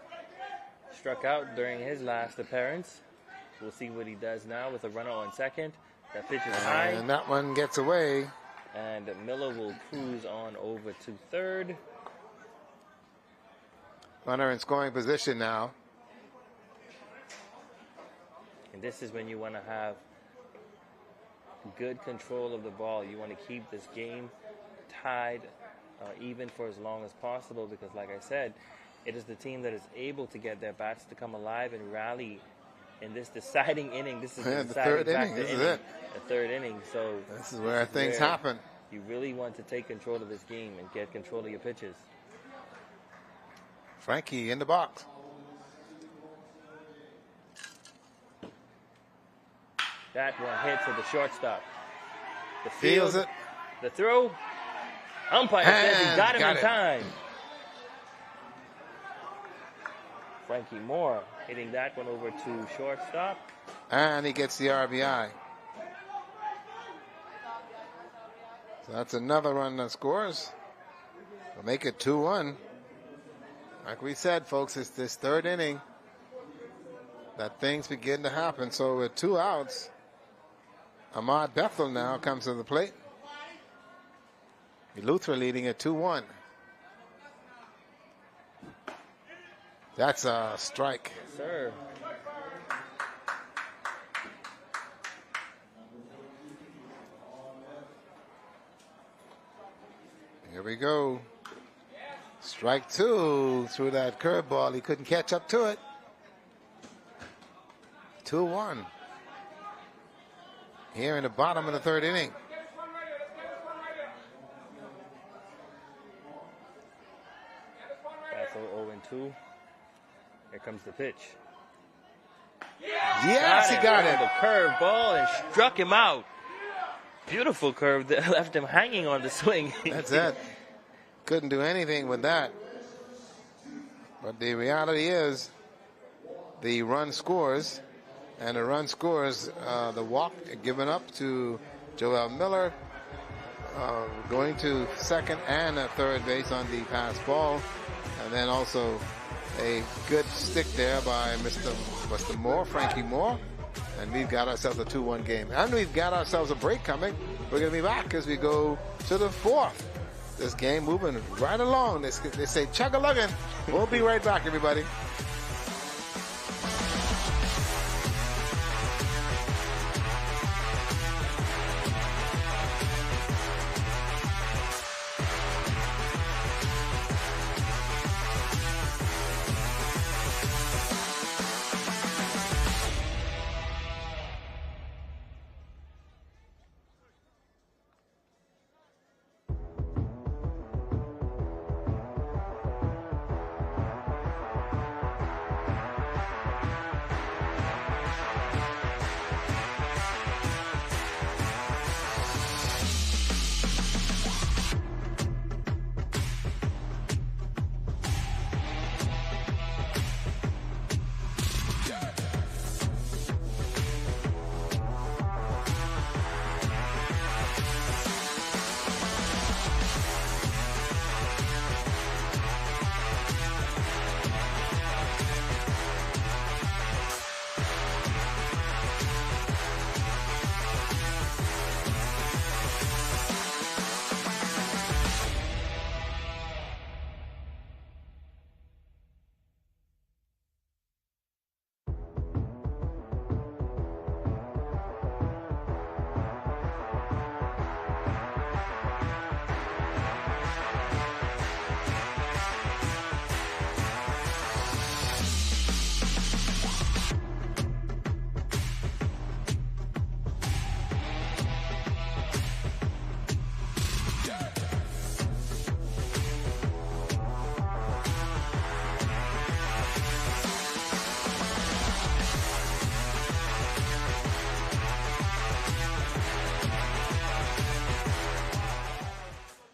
Struck out during his last appearance. We'll see what he does now with a runner on second. That pitch is high. And that one gets away. And Miller will cruise on over to third. Runner in scoring position now. And this is when you want to have good control of the ball. You want to keep this game tied even for as long as possible, because like I said, it is the team that is able to get their bats to come alive and rally in this deciding inning. This is the third inning. This is it. The third inning. So this is where things happen. You really want to take control of this game and get control of your pitches. Frankie in the box. That one hit to the shortstop. The Feels it. The throw. Umpire says he got him in time. Frankie Moore hitting that one over to shortstop. And he gets the RBI. So that's another run that scores. We'll make it 2-1. Like we said, folks, it's this third inning that things begin to happen. So with 2 outs, Ahmad Bethel now comes to the plate. Eleuthera leading at 2-1. That's a strike. Yes, sir. Here we go. Strike 2 through that curveball. He couldn't catch up to it. 2-1. Here in the bottom of the third inning. That's 0-2. Here comes the pitch. Yes, he got it. The curveball and struck him out. Beautiful curve that left him hanging on the swing. That's it. Couldn't do anything with that. But the reality is, the run scores, and the run scores, the walk given up to Joel Miller, going to second and third base on the pass ball, and then also a good stick there by Mr. Moore, Frankie Moore, and we've got ourselves a 2-1 game. And we've got ourselves a break coming. We're going to be back as we go to the fourth. This game moving right along. They say chug-a-luggin'. We'll be right back, everybody.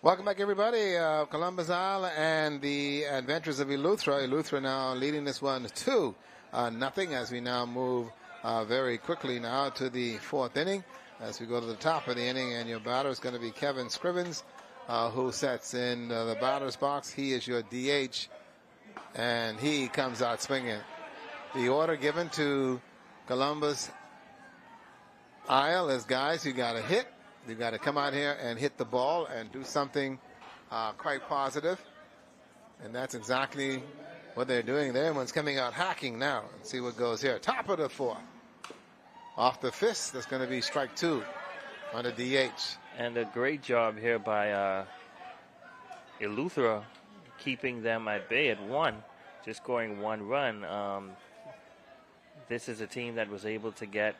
Welcome back, everybody. Columbus Isle and the Adventures of Eleuthera. Eleuthera now leading this one 2-0 as we now move very quickly now to the fourth inning as we go to the top of the inning. And your batter is going to be Kevin Scrivens, who sets in the batter's box. He is your DH, and he comes out swinging. The order given to Columbus Isle is, guys, you got to hit. You got to come out here and hit the ball and do something quite positive. And that's exactly what they're doing there. Everyone's coming out hacking now. Let's see what goes here. Top of the fourth. off the fist. That's going to be strike 2 on the DH. And a great job here by Eleuthera, keeping them at bay at 1, just scoring 1 run. This is a team that was able to get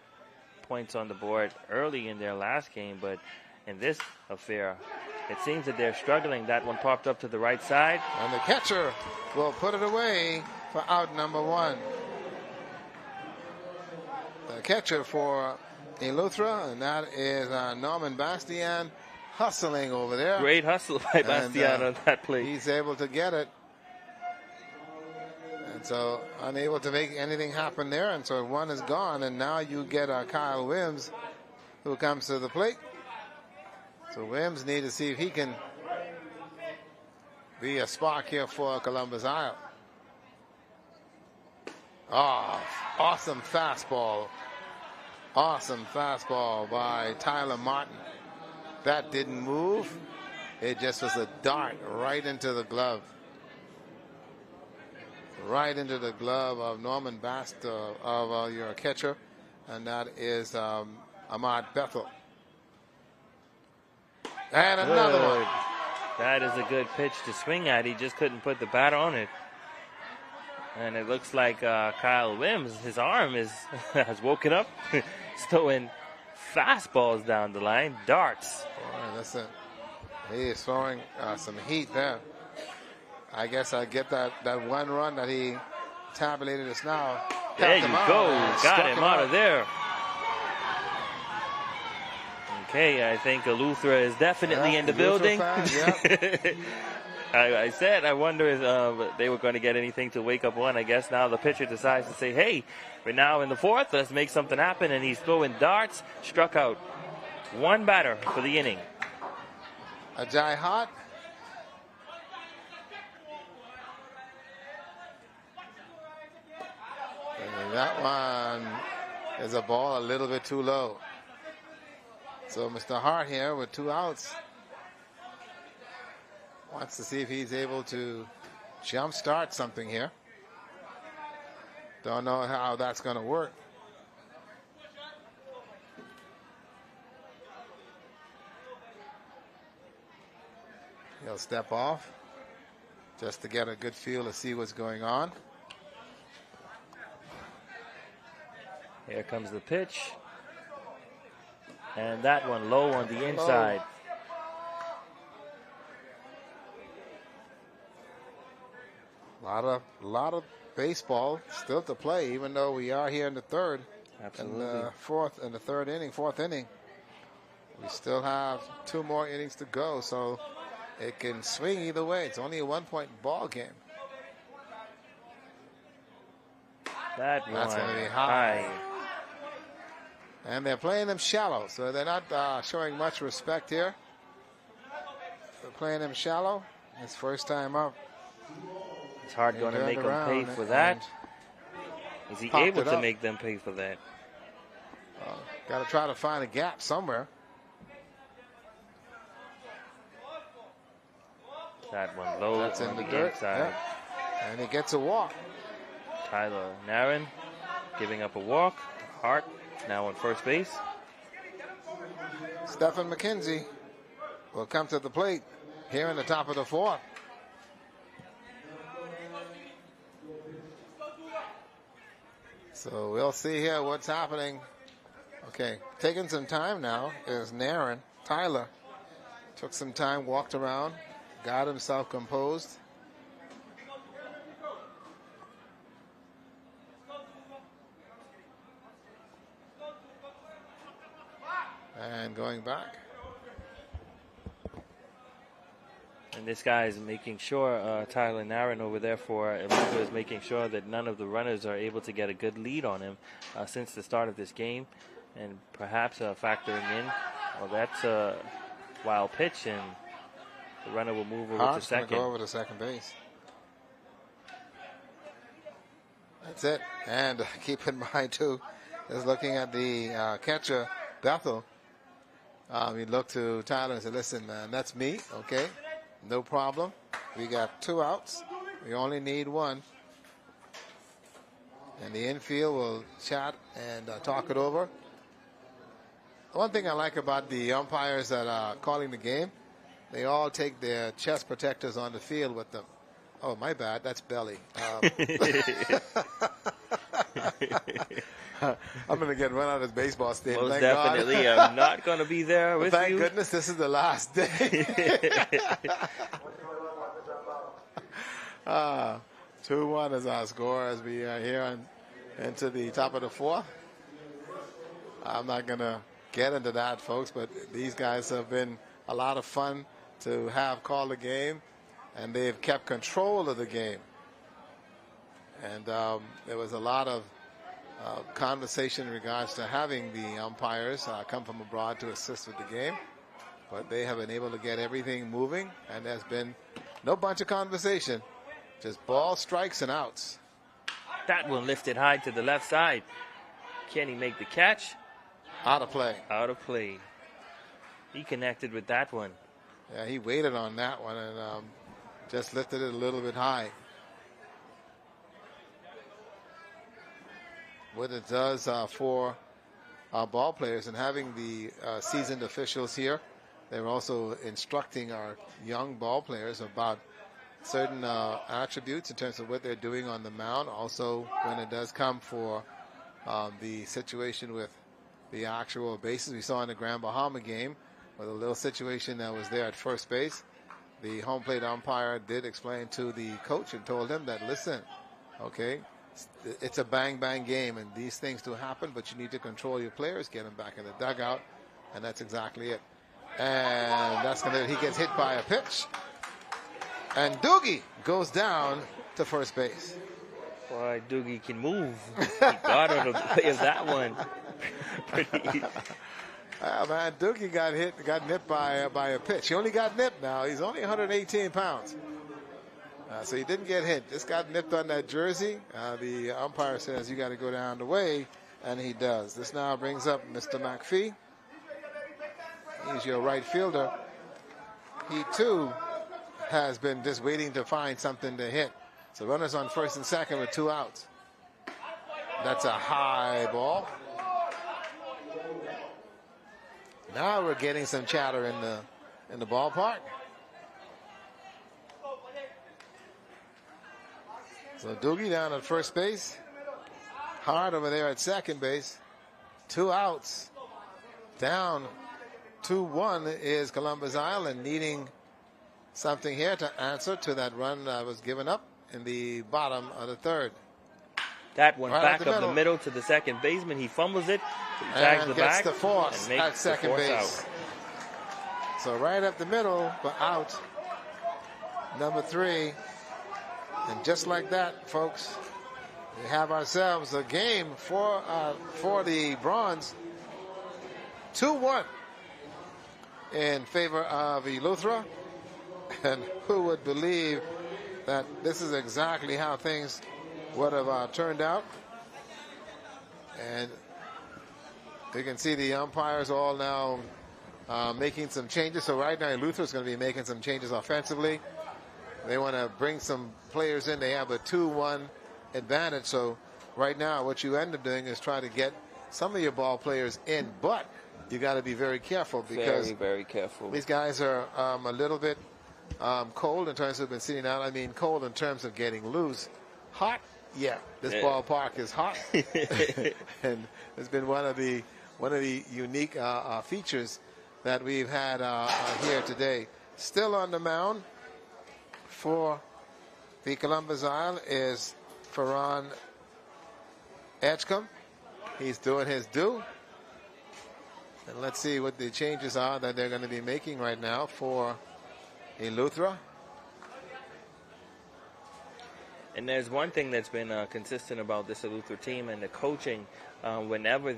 points on the board early in their last game, but in this affair, it seems that they're struggling. That one popped up to the right side. And the catcher will put it away for out number 1. The catcher for Eleuthera, and that is Norman Bastian, hustling over there. Great hustle by Bastian on that play. He's able to get it. And so unable to make anything happen there. And so 1 is gone. And now you get Kyle Wims, who comes to the plate. So Wims need to see if he can be a spark here for Columbus Isle. Oh, awesome fastball. Awesome fastball by Tyler Martin. That didn't move. It just was a dart right into the glove. Right into the glove of Norman Bast, of your catcher. And that is Ahmad Bethel. And another one. That is a good pitch to swing at. He just couldn't put the bat on it. And it looks like Kyle Wims, his arm has woken up. He's throwing fastballs down the line, darts. Boy, listen, he is throwing some heat there. I guess I get that 1 run that he tabulated us now. There you go. Got him out of there. Okay, I think Eleuthera is definitely in the building. I said, I wonder if they were going to get anything to wake up 1. I guess now the pitcher decides to say, hey, we're now in the 4th. Let's make something happen. And he's throwing darts. Struck out 1 batter for the inning. Ajay Hart. And that one is a ball a little bit too low. So Mr. Hart here with 2 outs wants to see if he's able to jumpstart something here. Don't know how that's going to work. He'll step off just to get a good feel to see what's going on. Here comes the pitch. And that one low on the inside. A lot of baseball still to play, even though we are here in the 3rd. Absolutely. And the 4th inning. We still have 2 more innings to go, so it can swing either way. It's only a 1-point ball game. That's going to be high. And they're playing them shallow, so they're not showing much respect here. They're playing them shallow. It's first time up. It's hard going to make them pay for that. Is he able to make them pay for that? Got to try to find a gap somewhere. That one low. That's in the dirt. Inside. Yeah. And he gets a walk. Tyler Naren giving up a walk. Hart now on first base. Stephen McKenzie will come to the plate here in the top of the 4th. So we'll see here what's happening. Okay, taking some time now is Naren. Tyler took some time, walked around, got himself composed. And going back. And this guy is making sure, Tyler Naren over there for Eleuthera is making sure that none of the runners are able to get a good lead on him since the start of this game. And perhaps factoring in, well, that's a wild pitch, and the runner will move over to second. Go over to second base. That's it. And keep in mind, too, is looking at the catcher, Bethel. He looked to Tyler and said, listen, man, that's me, okay? No problem. We got 2 outs. We only need 1. And the infield will chat and talk it over. one thing I like about the umpires that are calling the game, they all take their chest protectors on the field with them. Oh, my bad. That's belly. I'm going to get run out of this baseball stadium. Most Thank definitely. God. I'm not going to be there with Thank you. goodness this is the last day. 2-1 is our score as we are here into the top of the fourth. I'm not going to get into that, folks, but these guys have been a lot of fun to have call the game, and they've kept control of the game. And there was a lot of conversation in regards to having the umpires come from abroad to assist with the game. But they have been able to get everything moving, and there's been no bunch of conversation. Just ball, strikes, and outs. That one lifted high to the left side. Can he make the catch? Out of play. Out of play. He connected with that one. Yeah, he waited on that one and just lifted it a little bit high. What it does for our ball players, and having the seasoned officials here, they're also instructing our young ball players about certain attributes in terms of what they're doing on the mound. Also, when it does come for the situation with the actual bases, we saw in the Grand Bahama game with a little situation that was there at first base. The home plate umpire did explain to the coach and told him that, listen, okay, it's a bang-bang game, and these things do happen, but you need to control your players, get them back in the dugout, and that's exactly it. And that's going to, he gets hit by a pitch, and Doogie goes down to first base. Boy, Doogie can move. He got on the play of that one. Pretty. Oh, man, Doogie got nipped by a pitch. He only got nipped now. He's only 118 pounds. So he didn't get hit. Just got nipped on that jersey. The umpire says, you got to go down the way, and he does. This now brings up Mr. McPhee. He's your right fielder. He, too, has been just waiting to find something to hit. So runners on first and second with 2 outs. That's a high ball. Now we're getting some chatter in the ballpark. So Doogie down at first base. Hard over there at second base. 2 outs. Down 2-1 is Columbus Island, needing something here to answer to that run that was given up in the bottom of the third. That one Right back up the middle to the second baseman. He fumbles it. He tags and the gets back the force and at makes second the force base. Out. So right up the middle, but out. Number 3. And just like that, folks, we have ourselves a game for the Bronze. 2-1 in favor of Eleuthera. And who would believe that this is exactly how things would have turned out? And you can see the umpires all now making some changes. So right now, Eleuthera is going to be making some changes offensively. They want to bring some players in. They have a 2-1 advantage. So right now, what you end up doing is try to get some of your ball players in. But you got to be very careful because very careful. These guys are a little bit cold in terms of been sitting out. I mean, cold in terms of getting loose. Hot, yeah. This ballpark is hot, and it's been one of the unique features that we've had here today. Still on the mound for the Columbus Isle is Ferran Edgecombe. He's doing his due. And let's see what the changes are that they're going to be making right now for Eleuthera. And there's one thing that's been consistent about this Eleuthera team and the coaching. Whenever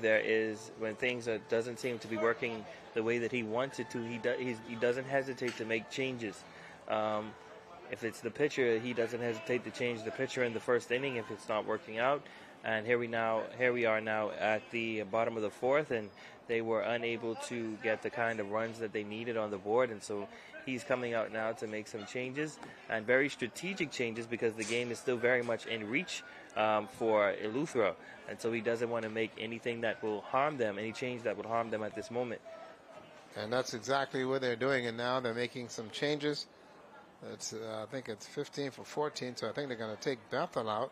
when things doesn't seem to be working the way that he wants it to, he doesn't hesitate to make changes. If it's the pitcher, he doesn't hesitate to change the pitcher in the first inning if it's not working out. And here we are now at the bottom of the fourth, and they were unable to get the kind of runs that they needed on the board, and so he's coming out now to make some changes, and very strategic changes, because the game is still very much in reach for Eleuthera, and so he doesn't want to make anything that will harm them, any change that would harm them at this moment. And that's exactly what they're doing, and now they're making some changes. It's I think it's 15 for 14, so I think they're going to take Bethel out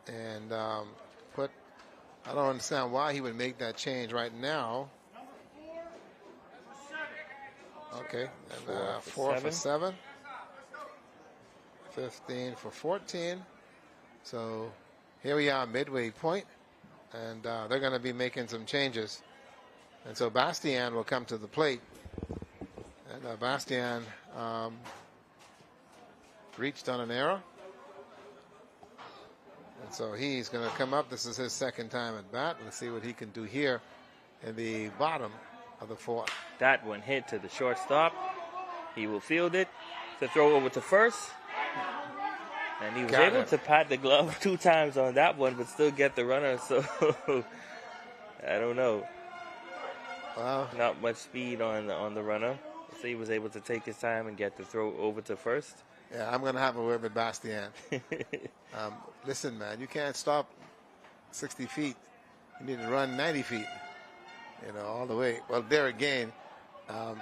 and put. I don't understand why he would make that change right now. Okay, and 4 for 7. 15 for 14. So here we are, midway point, and they're going to be making some changes. And so Bastian will come to the plate. And Bastian reached on an error. And so he's going to come up. This is his second time at bat. Let's see what he can do here in the bottom of the fourth. That one hit to the shortstop. He will field it to throw over to first. And he was able to pat the glove 2 times on that one, but still get the runner. So I don't know. Well, not much speed on the runner. So he was able to take his time and get the throw over to first. Yeah, I'm going to have a word with Bastian. Listen, man, you can't stop 60 feet. You need to run 90 feet, all the way. Well, there again,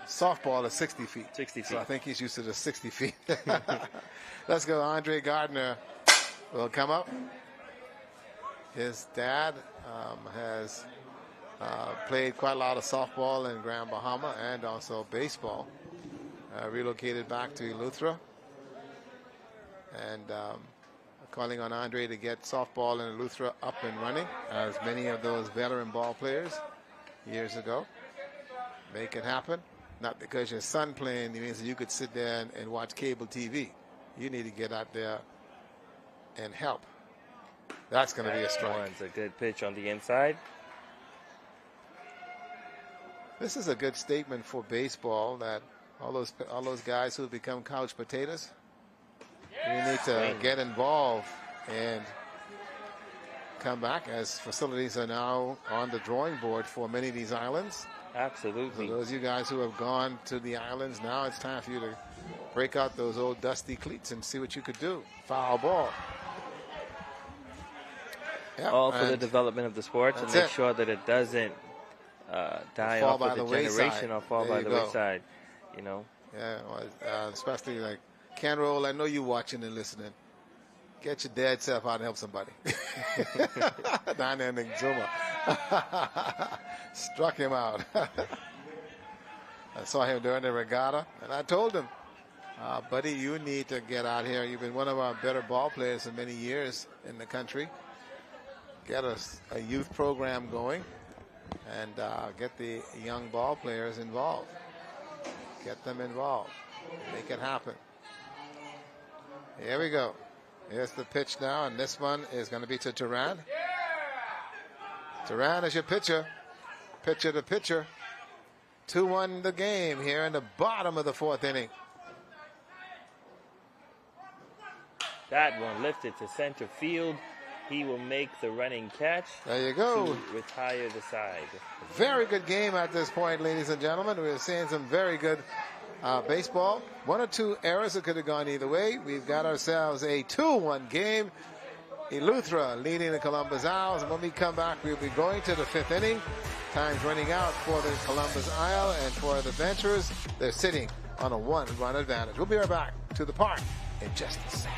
softball is 60 feet. 60 feet. So I think he's used to the 60 feet. Let's go. Andre Gardner will come up. His dad has played quite a lot of softball in Grand Bahama and also baseball. Relocated back to Eleuthera. And calling on Andre to get softball in Eleuthera up and running, as many of those veteran ball players years ago. Make it happen. Not because your son playing, it means that you could sit there and watch cable TV. You need to get out there and help. That's going to be a strike. It's a good pitch on the inside. This is a good statement for baseball, that all those guys who have become couch potatoes, we need to get involved and come back, as facilities are now on the drawing board for many of these islands. Absolutely. So those of you guys who have gone to the islands, now it's time for you to break out those old dusty cleats and see what you could do. Foul ball. Yep, all for the development of the sport, to make sure that it doesn't die off with the generation or fall by the wayside. Yeah, especially like Ken Roll, I know you watching and listening. Get your dad self out and help somebody. Down there in Exuma. Struck him out. I saw him during the regatta, and I told him, buddy, you need to get out here. You've been one of our better ball players for many years in the country. Get a youth program going and get the young ball players involved. Get them involved. Make it happen. Here we go. Here's the pitch now, and this one is going to be to Duran. Duran is your pitcher. Pitcher to pitcher. 2-1 the game here in the bottom of the fourth inning. That one lifted to center field. He will make the running catch. There you go. To retire the side. Very good game at this point, ladies and gentlemen. We're seeing some very good baseball. 1 or 2 errors that could have gone either way. We've got ourselves a 2-1 game. Eleuthera leading the Columbus Owls. And when we come back, we'll be going to the 5th inning. Time's running out for the Columbus Isle, and for the Venturers, they're sitting on a 1-run advantage. We'll be right back to the park in just a sec.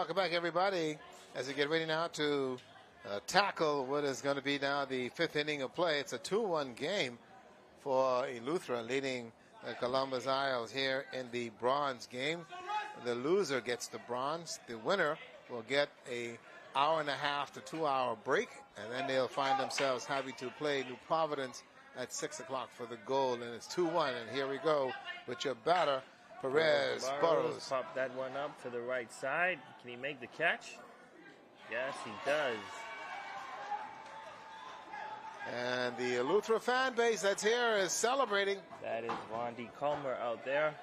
welcome back, everybody, as we get ready now to tackle what is going to be now the 5th inning of play. It's a 2-1 game for Eleuthera, leading Columbus Isles here in the bronze game. The loser gets the bronze. The winner will get a hour-and-a-half to 2-hour break, and then they'll find themselves having to play New Providence at 6 o'clock for the goal, and it's 2-1. And here we go with your batter, Perez Burrows. Pop that one up to the right side. Can he make the catch? Yes, he does. And the Eleuthera fan base that's here is celebrating. That is Wandy Culmer out there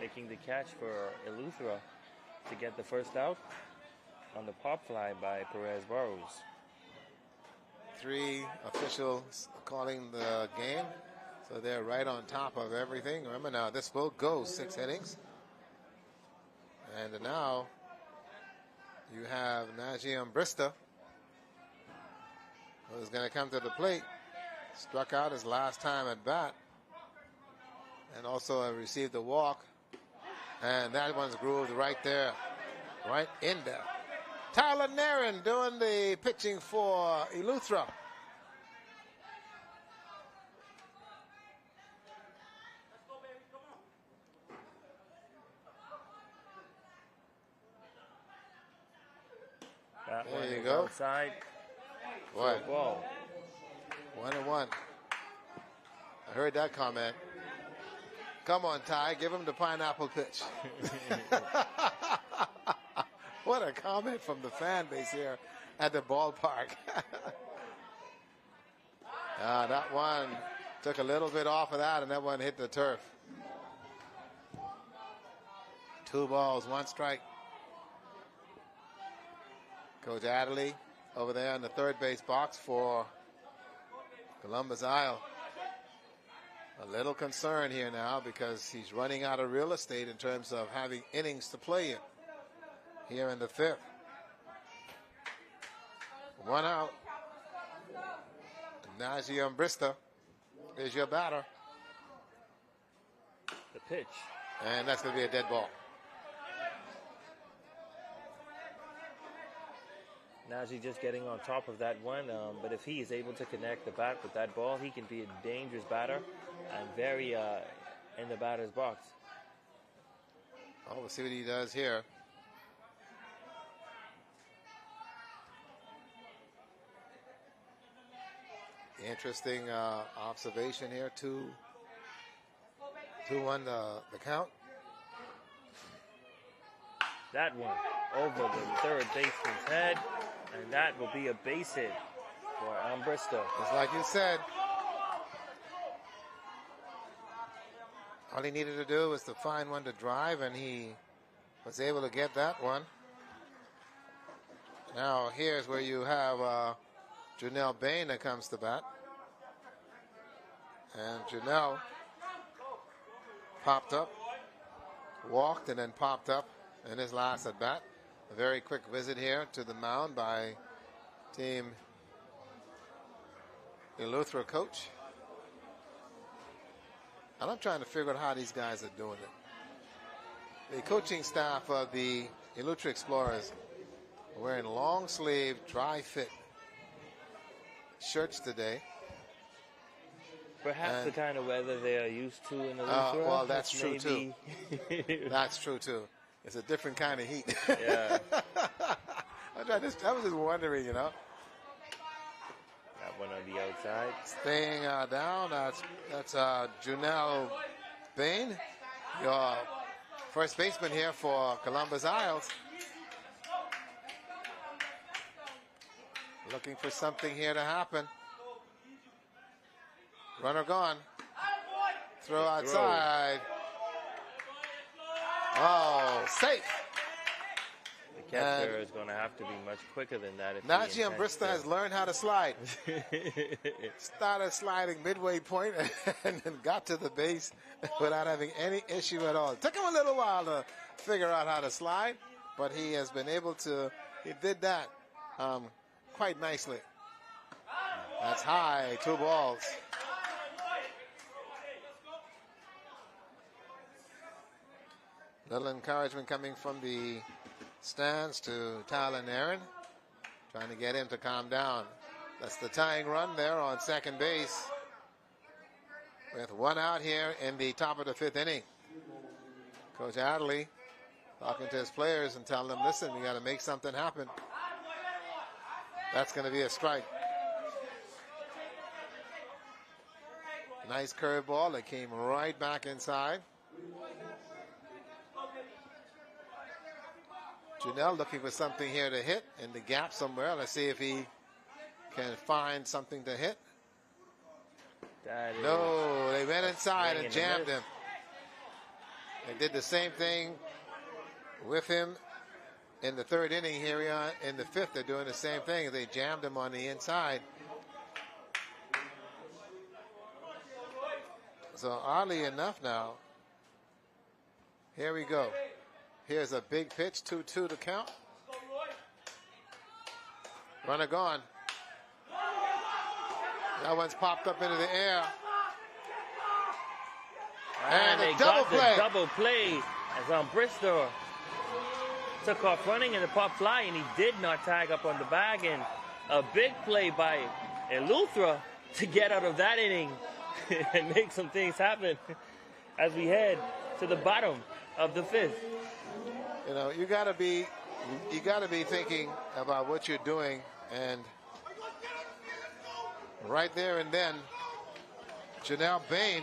making the catch for Eleuthera to get the first out on the pop fly by Perez Burrows. 3 officials calling the game, so they're right on top of everything. Remember now, this will go 6 innings. And now you have Najiam Brista, who's going to come to the plate. Struck out his last time at bat, and also received a walk. And that one's grooved right there, right in there. Tyler Nairn doing the pitching for Eleuthera. That There one you is go. outside. Boy, Ball. 1-1. I heard that comment. Come on, Ty, give him the pineapple pitch. What a comment from the fan base here at the ballpark. That one took a little bit off of that, and that one hit the turf. 2 balls, 1 strike. Coach Adderley over there in the third base box for Columbus Isle. A little concern here now because he's running out of real estate in terms of having innings to play in here in the 5th. 1 out. Najiam Brista is your batter. The pitch. And that's going to be a dead ball. Najee just getting on top of that one, but if he is able to connect the bat with that ball, he can be a dangerous batter and very in the batter's box. Oh, we'll see what he does here. Interesting observation here. 2-1 the count. That one over the third baseman's head, and that will be a base hit for Brista. Just like you said, all he needed to do was to find one to drive, and he was able to get that one. Now here's where you have Janelle Bain that comes to bat. And Janelle popped up, walked, and then popped up in his last at bat. A very quick visit here to the mound by Team Eleuthera coach. And I'm trying to figure out how these guys are doing it. The coaching staff of the Eleuthera Explorers are wearing long sleeve, dry fit shirts today. Perhaps the kind of weather they are used to in Eleuthera. Well, that's true too. That's true too. It's a different kind of heat. Yeah. I was just wondering, you know. That one on the outside. Staying down, that's Janelle Bain, your first baseman here for Columbus Isles. Looking for something here to happen. Runner gone. Throw outside. Oh, safe. The catcher is going to have to be much quicker than that. Najiam Brista has learned how to slide. Started sliding midway point and then got to the base without having any issue at all. It took him a little while to figure out how to slide, but he has been able to. He did that quite nicely. That's high, 2 balls. Little encouragement coming from the stands to Tyler Nairn, trying to get him to calm down. That's the tying run there on second base, with one out here in the top of the 5th inning. Coach Adderley talking to his players and telling them, listen, we got to make something happen. That's going to be a strike. Nice curveball that came right back inside. Janelle looking for something here to hit in the gap somewhere. Let's see if he can find something to hit. No, they went inside and jammed him. They did the same thing with him in the 3rd inning here in the 5th. They're doing the same thing. They jammed him on the inside. So oddly enough now, here we go. Here's a big pitch, 2-2 to count. Runner gone. That one's popped up into the air. And they a double got play. The double play as Bristol took off running in the pop fly, and he did not tag up on the bag. And a big play by Eleuthera to get out of that inning and make some things happen as we head to the bottom of the 5th. You know, you gotta be thinking about what you're doing, and right there and then, Janelle Bain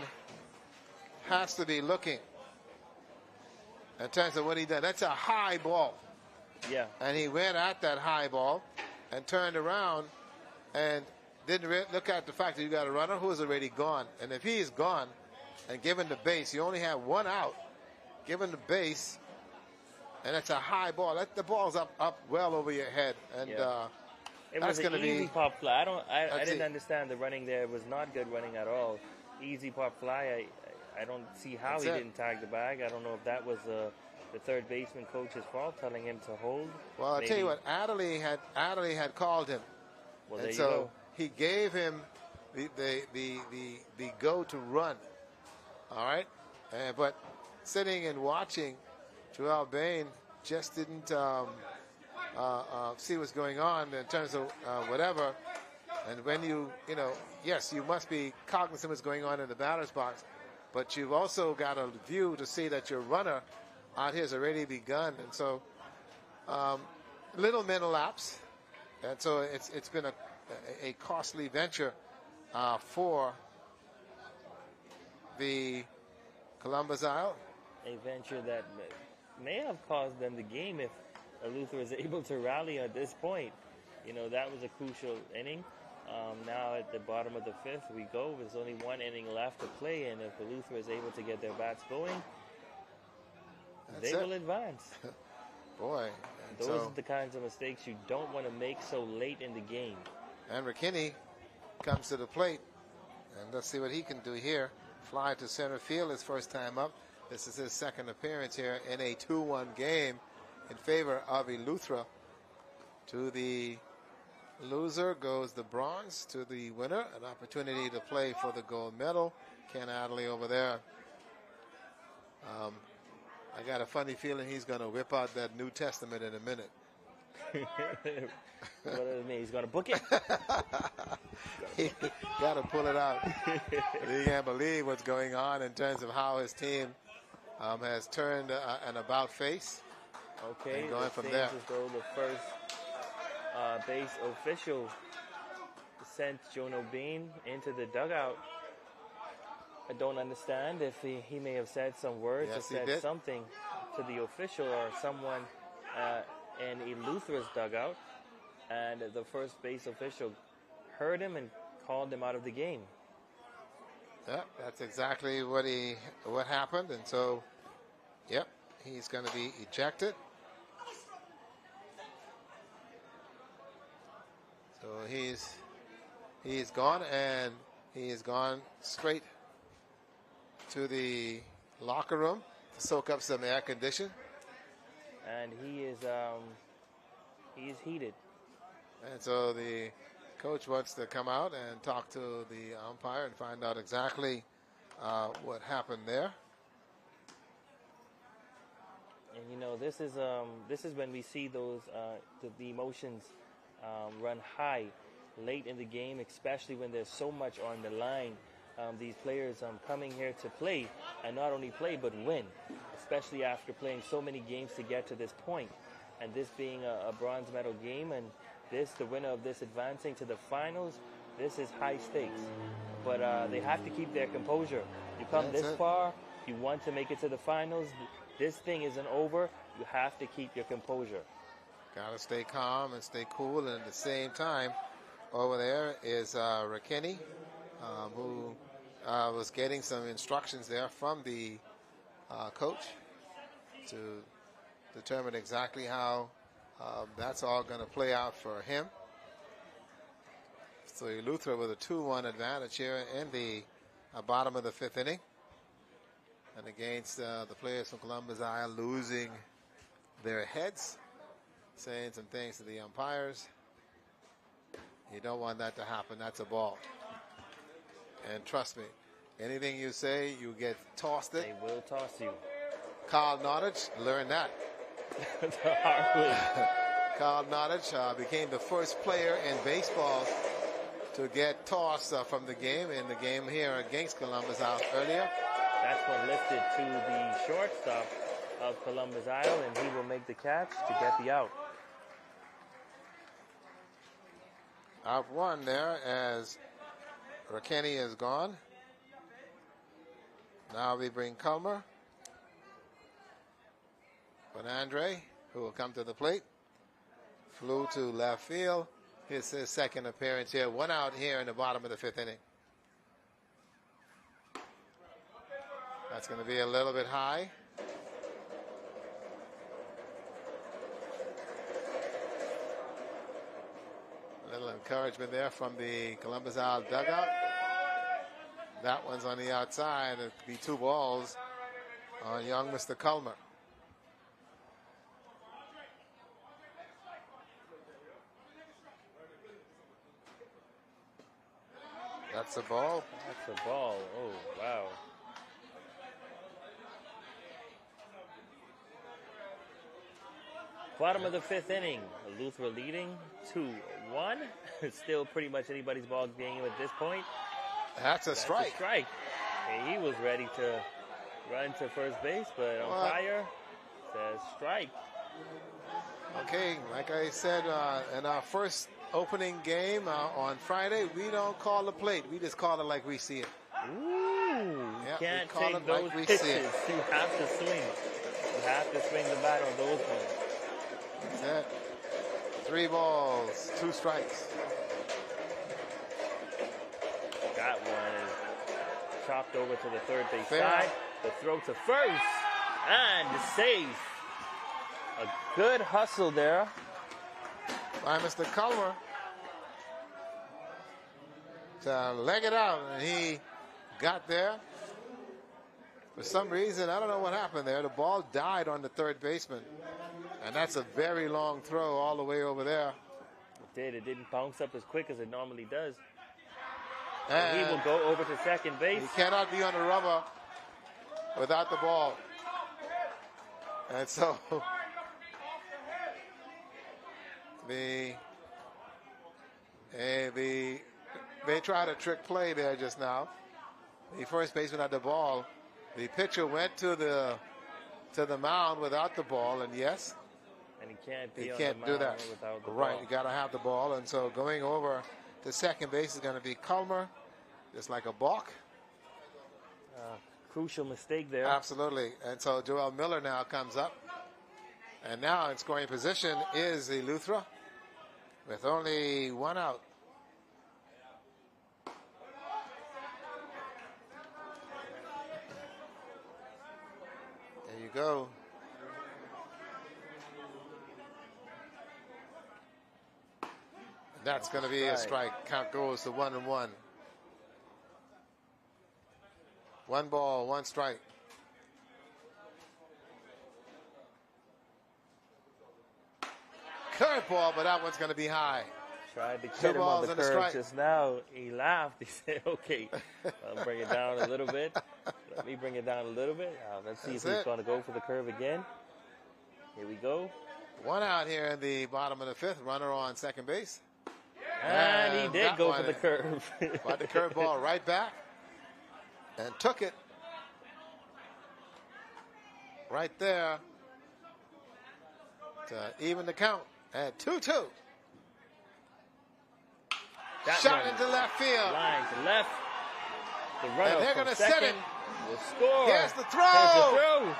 has to be looking in terms of what he did. That's a high ball. Yeah. And he went at that high ball and turned around and didn't look at the fact that you got a runner who is already gone. And if he is gone and given the base, you only have one out, given the base, and it's a high ball. The ball's up well over your head, and yeah. It that's was an going to easy be pop fly. I didn't understand the running there. It was not good running at all. Easy pop fly. I don't see how he didn't tag the bag. I don't know if that was the 3rd baseman coach's fault, telling him to hold. Well, I'll tell you what, Adderley had called him, well, and there so you go. he gave him the go to run. All right, but sitting and watching, Joel Bain just didn't see what's going on in terms of whatever. And when yes, you must be cognizant of what's going on in the batter's box, but you've also got a view to see that your runner out here has already begun. And so little mental lapse. And so it's been a costly venture for the Columbus Isle. A venture that may have caused them the game if Eleuthera is able to rally at this point. You know, that was a crucial inning. Now at the bottom of the 5th we go. There's only one inning left to play, and if Eleuthera is able to get their bats going, they will advance. Boy. Those are the kinds of mistakes you don't want to make so late in the game. And McKinney comes to the plate, and let's see what he can do here. Fly to center field his first time up. This is his 2nd appearance here in a 2-1 game in favor of Eleuthera. To the loser goes the bronze. To the winner, an opportunity to play for the gold medal. Ken Adderley over there. I got a funny feeling he's going to whip out that New Testament in a minute. What does it mean? He's going to book it? He got to pull it out. He can't believe what's going on in terms of how his team has turned an about face. Okay, and going from seems there. as though the first base official sent Jono Bean into the dugout. I don't understand if he may have said some words Yes, or said something to the official or someone in Eleuthera's dugout, and the first base official heard him and called him out of the game. Yeah, that's exactly what happened, and so, yep, he's going to be ejected. So he's gone, and he has gone straight to the locker room to soak up some air condition. And he is heated. And so the coach wants to come out and talk to the umpire and find out exactly what happened there. And you know, this is when we see those the emotions run high late in the game, especially when there's so much on the line. These players coming here to play, and not only play but win, especially after playing so many games to get to this point. And this being a bronze medal game, and the winner of this advancing to the finals, this is high stakes. But they have to keep their composure. You come this far, you want to make it to the finals. This thing isn't over. You have to keep your composure. Got to stay calm and stay cool. And at the same time, over there is Rakeni, who was getting some instructions there from the coach to determine exactly how that's all going to play out for him. So Eleuthera with a 2-1 advantage here in the bottom of the 5th inning. And against the players from Columbus Isle losing their heads, saying some things to the umpires. You don't want that to happen. That's a ball. And trust me, anything you say, you get tossed it. They will toss you. Carl Nottage learned that. The hard way. Carl Nottage became the first player in baseball to get tossed from the game in the game here against Columbus Isle earlier. That's what lifted to the shortstop of Columbus Isle, and he will make the catch to get the out. Out one there as Rakeni is gone. Now we bring Culmer. But Andre, who will come to the plate, flew to left field. His second appearance here. 1 out here in the bottom of the 5th inning. That's going to be a little bit high. A little encouragement there from the Columbus Isle dugout. That one's on the outside. It'll be 2 balls on young Mr. Culmer. That's a ball. That's a ball. Oh, wow. Bottom of the 5th inning. Eleuthera leading 2-1. It's still pretty much anybody's ball game at this point. That's a strike. A strike. And he was ready to run to first base, but umpire says strike. Okay, like I said in our first opening game on Friday, we don't call the plate. We just call it like we see it. Ooh, Yep, you can't we call take it those like we pitches. see it. You have to swing. You have to swing the bat on those ones. That's it. 3 balls, 2 strikes. That one is chopped over to the third base Fair. side. The throw to first. And safe. A good hustle there. By Mr. Culmer to leg it out, and he got there. For some reason, I don't know what happened there. The ball died on the third baseman, and that's a very long throw all the way over there. It did. It didn't bounce up as quick as it normally does. And He will go over to second base. he cannot be on the rubber without the ball. And so they tried a trick play there just now. The first baseman had the ball. The pitcher went to the mound without the ball, and yes, And he can't be he on can't the do mound that. without the Right, ball. you got to have the ball, and so going over to second base is going to be Culmer, just like a balk. Crucial mistake there. Absolutely. And so Joel Miller now comes up. And now in scoring position is Eleuthera with only 1 out. There you go. That's going to be a strike. Count goes to 1-1. 1 ball, 1 strike. Curveball, but that one's going to be high. Tried to 2 get him on balls the and a curve strike. just now. He laughed. He said, okay, I'll bring it down a little bit. Let me bring it down a little bit. Let's see That's if he's it. going to go for the curve again. Here we go. One out here in the bottom of the fifth. Runner on second base. And he did go for the curve. Got the curveball right back and took it right there to even the count at 2-2. Shot into left field. Line to left. The runner And they're from going to set it. second will score. Here's the throw. Here's the throw.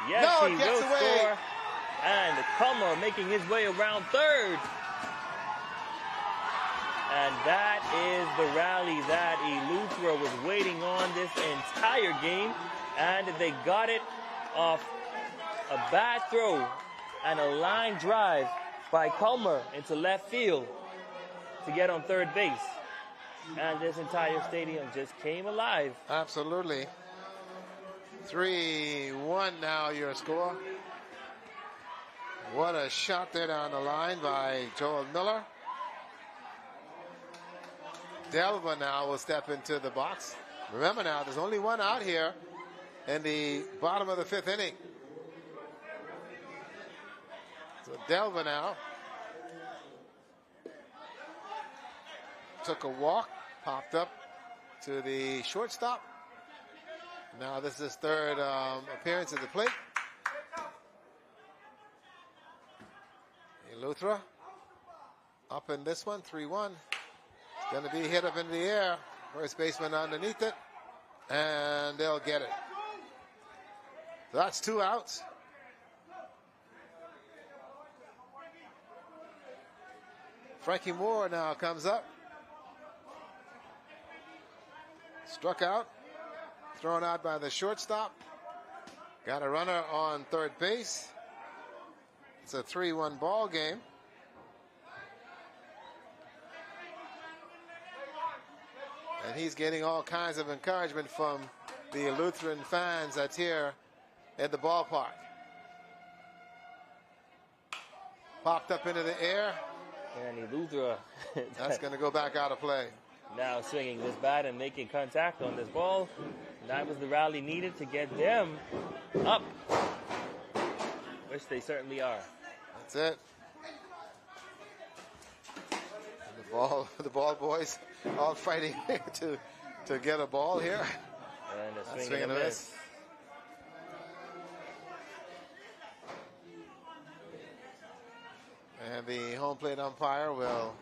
Yes, No, he it gets will away. score. And Comer making his way around third. And that is the rally that Eleuthera was waiting on this entire game. And they got it off a bad throw and a line drive by Comer into left field to get on third base. And this entire stadium just came alive. Absolutely. 3-1 now your score. What a shot there down the line by Joel Miller. Delva now will step into the box. Remember now, there's only one out here in the bottom of the fifth inning. So Delva now took a walk, popped up to the shortstop. Now this is his third appearance at the plate. Eleuthera up in this one, 3-1. It's going to be hit up in the air. First baseman underneath it, and they'll get it. So that's 2 outs. Frankie Moore now comes up. Struck out. Thrown out by the shortstop. Got a runner on third base. It's a 3-1 ball game. And he's getting all kinds of encouragement from the Eleutheran fans that's here at the ballpark. Popped up into the air. And Eleuthera That's going to go back out of play. now swinging this bat and making contact on this ball. That was the rally needed to get them up, which they certainly are. That's it. And the ball boys all fighting to get a ball here. And a That's swing and a miss. And the home plate umpire will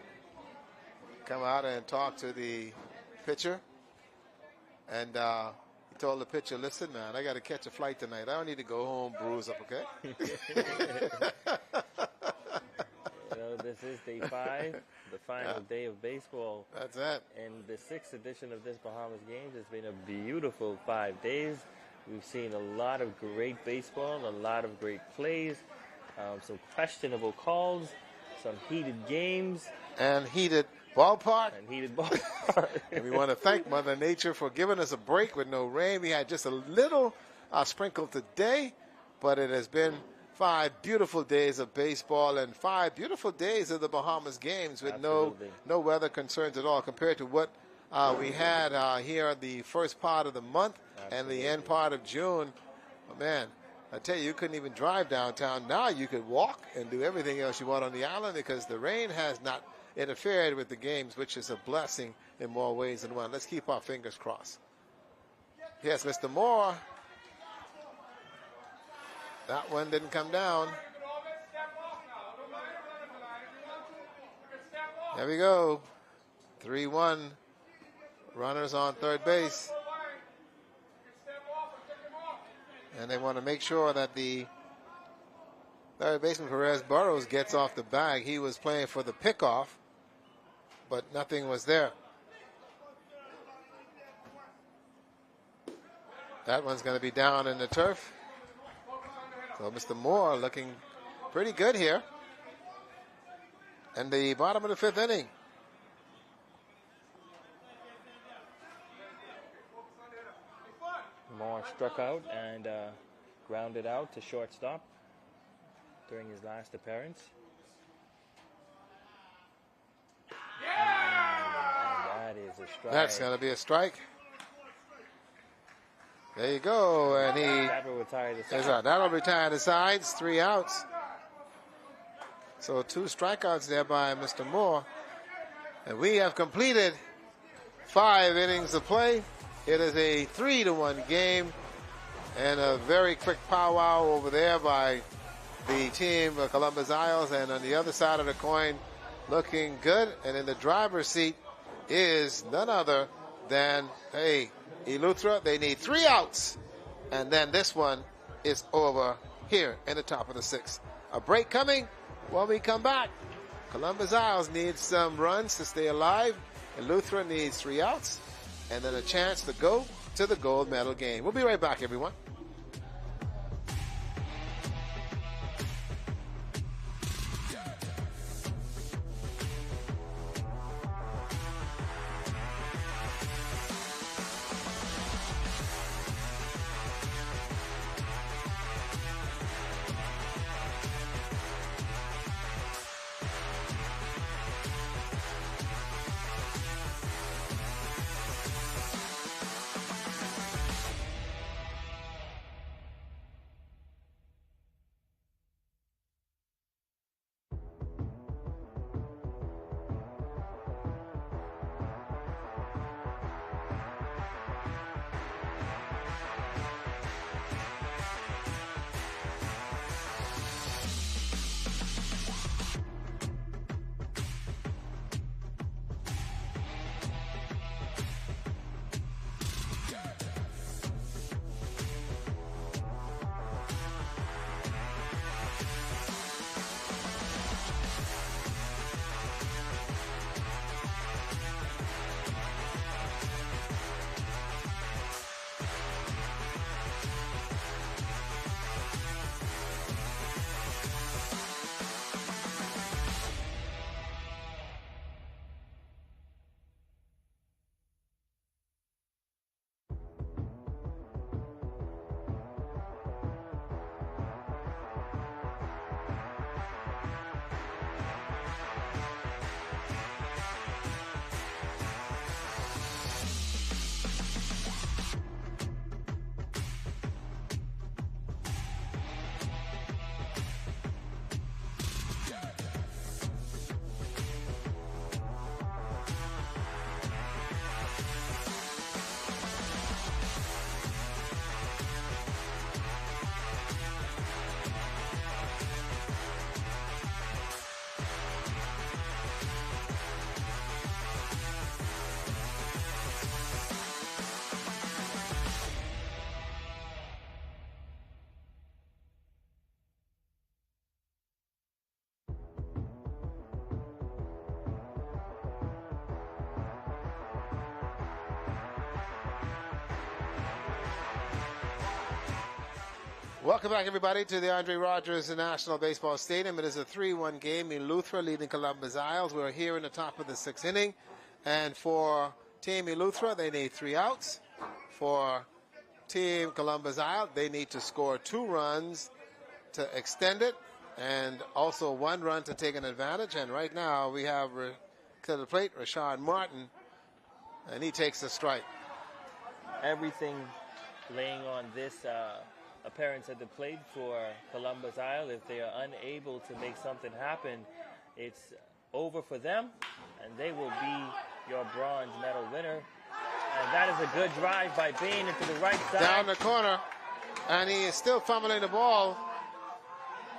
come out and talk to the pitcher. And he told the pitcher, listen, man, I got to catch a flight tonight. I don't need to go home bruise up, okay? This is day 5, the final day of baseball. That's it. And the 6th edition of this Bahamas Games has been a beautiful 5 days. We've seen a lot of great baseball, a lot of great plays, some questionable calls, some heated games. And heated ballpark. And we want to thank Mother Nature for giving us a break with no rain. We had just a little sprinkle today, but it has been 5 beautiful days of baseball and 5 beautiful days of the Bahamas Games with no weather concerns at all compared to what we had here the first part of the month and the end part of June. Oh, man, I tell you, you couldn't even drive downtown. Now you could walk and do everything else you want on the island because the rain has not interfered with the games, which is a blessing in more ways than one. Let's keep our fingers crossed. Yes, Mr. Moore. That one didn't come down. There we go. 3-1. Runners on third base. And they want to make sure that the third baseman Perez Burrows gets off the bag. He was playing for the pickoff, but nothing was there. That one's going to be down in the turf. So Mr. Moore looking pretty good here. And the bottom of the 5th inning. Moore struck out and grounded out to shortstop during his last appearance. And that is a strike. That's going to be a strike. There you go. And That will retire the side. that'll retire the sides. 3 outs. So 2 strikeouts there by Mr. Moore. And we have completed 5 innings of play. It is a 3-1 game. And a very quick powwow over there by the team of Columbus Isles. And on the other side of the coin, looking good. And in the driver's seat is none other than, Eleuthera. They need 3 outs. And then this one is over here in the top of the 6th. A break coming. When we come back, Columbus Isles needs some runs to stay alive. Eleuthera needs 3 outs. And then a chance to go to the gold medal game. We'll be right back, everyone. Welcome back, everybody, to the Andre Rogers National Baseball Stadium. It is a 3-1 game. Eleuthera leading Columbus Isles. We're here in the top of the 6th inning. And for Team Eleuthera, they need 3 outs. For Team Columbus Isles, they need to score 2 runs to extend it, and also 1 run to take an advantage. And right now, we have to the plate, Rashad Martin, and he takes a strike. Everything laying on this appearance at the plate for Columbus Isle. If they are unable to make something happen, it's over for them, and they will be your bronze medal winner. And that is a good drive by Bain into the right side. Down the corner, and he is still fumbling the ball.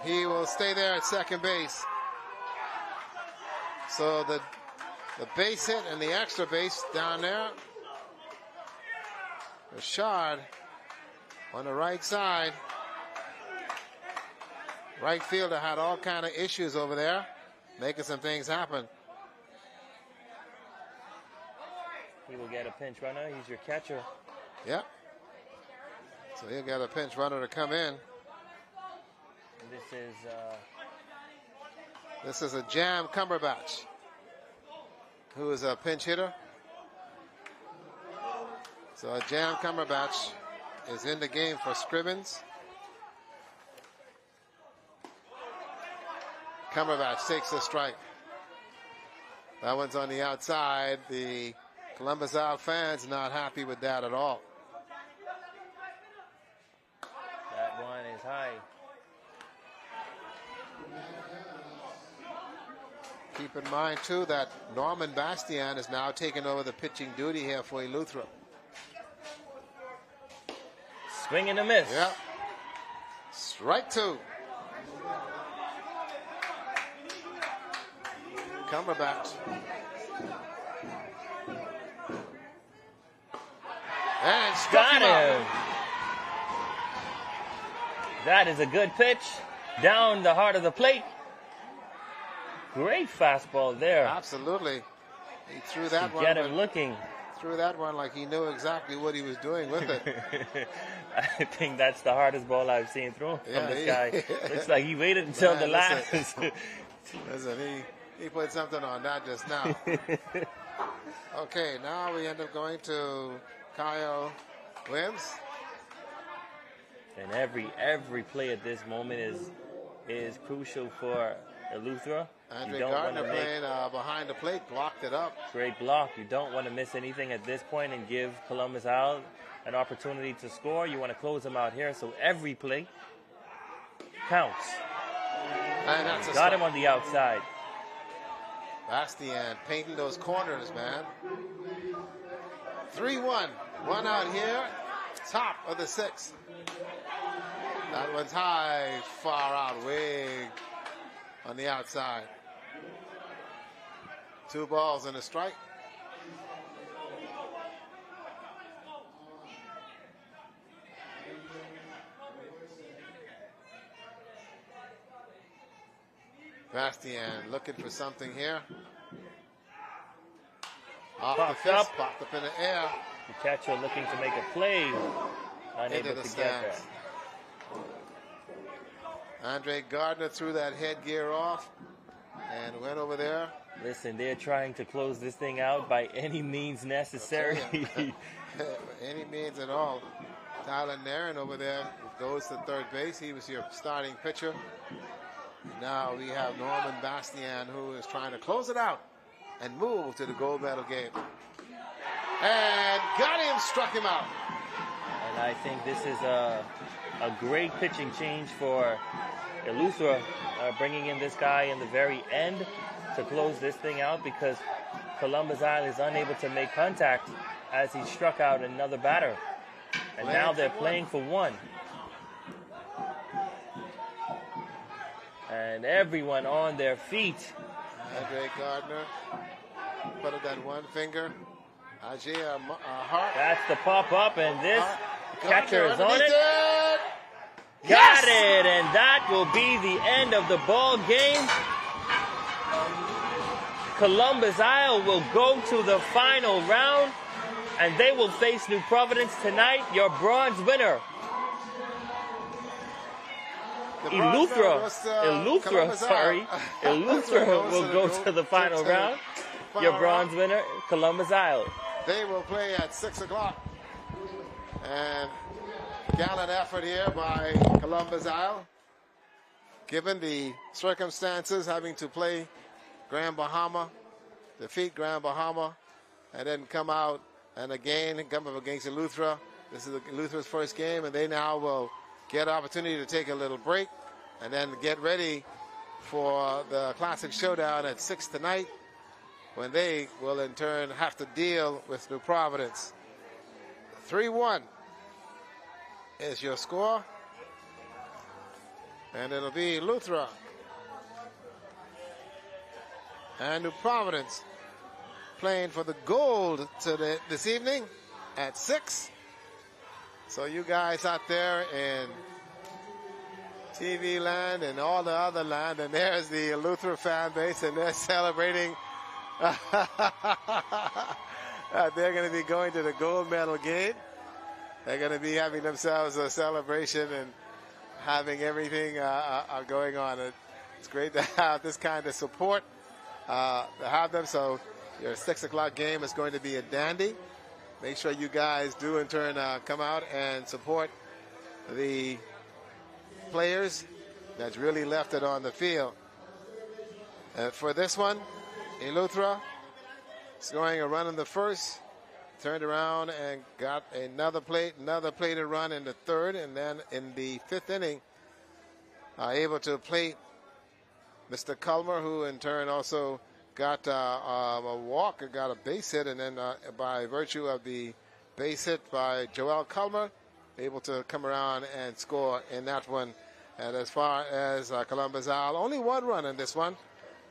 He will stay there at second base. So the base hit and the extra base down there. Rashad on the right side. Right fielder had all kind of issues over there, making some things happen. He will get a pinch runner. He's your catcher. Yep. So he'll get a pinch runner to come in. This is a Jam Cumberbatch, who is a pinch hitter. So a Jam Cumberbatch is in the game for Scribbins. Cumberbatch takes a strike. That one's on the outside. The Columbus Isle fans not happy with that at all. Keep in mind, too, that Norman Bastian is now taking over the pitching duty here for Eleuthera. Swing and a miss. Yep. Strike 2. Cumberbatch. And struck Got him out. him. That is a good pitch. Down the heart of the plate. Great fastball there. Absolutely. He threw that To one. get him looking. Threw that one like he knew exactly what he was doing with it. I think that's the hardest ball I've seen thrown from Yeah, this guy. Looks like he waited until the last. Listen, he put something on that just now. Okay, now we end up going to Kyle Williams. And every play at this moment is crucial for Eleuthera. Andre Gardner playing behind the plate, blocked it up. Great block. You don't want to miss anything at this point and give Columbus Isle an opportunity to score. You want to close them out here, so every play counts. And that's a Got strike. him on the outside. Bastian painting those corners, man. 3-1. One out here. Top of the 6th. That one's high, far out, way on the outside. 2 balls and a strike. Bastian looking for something here. Off the fist, popped up in the air. The catcher looking to make a play, unable Into the to get there. stands. Andre Gardner threw that headgear off and went over there. Listen, they're trying to close this thing out by any means necessary. Any means at all. Tyler Nairn over there goes to third base. He was your starting pitcher. Now we have Norman Bastian, who is trying to close it out and move to the gold medal game. And got him, struck him out. And I think this is a great pitching change for Eleuthera, bringing in this guy in the very end to close this thing out, because Columbus Isle is unable to make contact as he struck out another batter. And now they're playing for one. And everyone on their feet. Andre Gardner put up that one finger. Ajay Hart. That's the pop-up, and this catcher is on underneath it. Yes! Got it, and that will be the end of the ball game. Columbus Isle will go to the final round, and they will face New Providence tonight. Your bronze winner, Eleuthera will go to the final round. Your bronze winner, Columbus Isle. They will play at 6 o'clock. And gallant effort here by Columbus Isle. Given the circumstances, having to play Grand Bahama, defeat Grand Bahama, and then come out and again come up against Eleuthera. This is Eleuthera's first game, and they now will get an opportunity to take a little break and then get ready for the Classic Showdown at 6 tonight, when they will in turn have to deal with New Providence. 3-1 is your score. And it'll be Eleuthera and New Providence playing for the gold this evening at 6. So you guys out there in TV land and all the other land, and there's the Eleuthera fan base, and they're celebrating. They're going to be going to the gold medal game. They're going to be having themselves a celebration and having everything going on. It's great to have this kind of support, to have them. So your 6 o'clock game is going to be a dandy. Make sure you guys do in turn come out and support the players that's really left it on the field. For this one, Eleuthera scoring a run in the first, turned around and got another plated run in the third, and then in the 5th inning, able to plate Mr. Culmer, who in turn also got a walk and got a base hit, and then by virtue of the base hit by Joel Culmer, able to come around and score in that one. And as far as Columbus Isle, only one run in this one,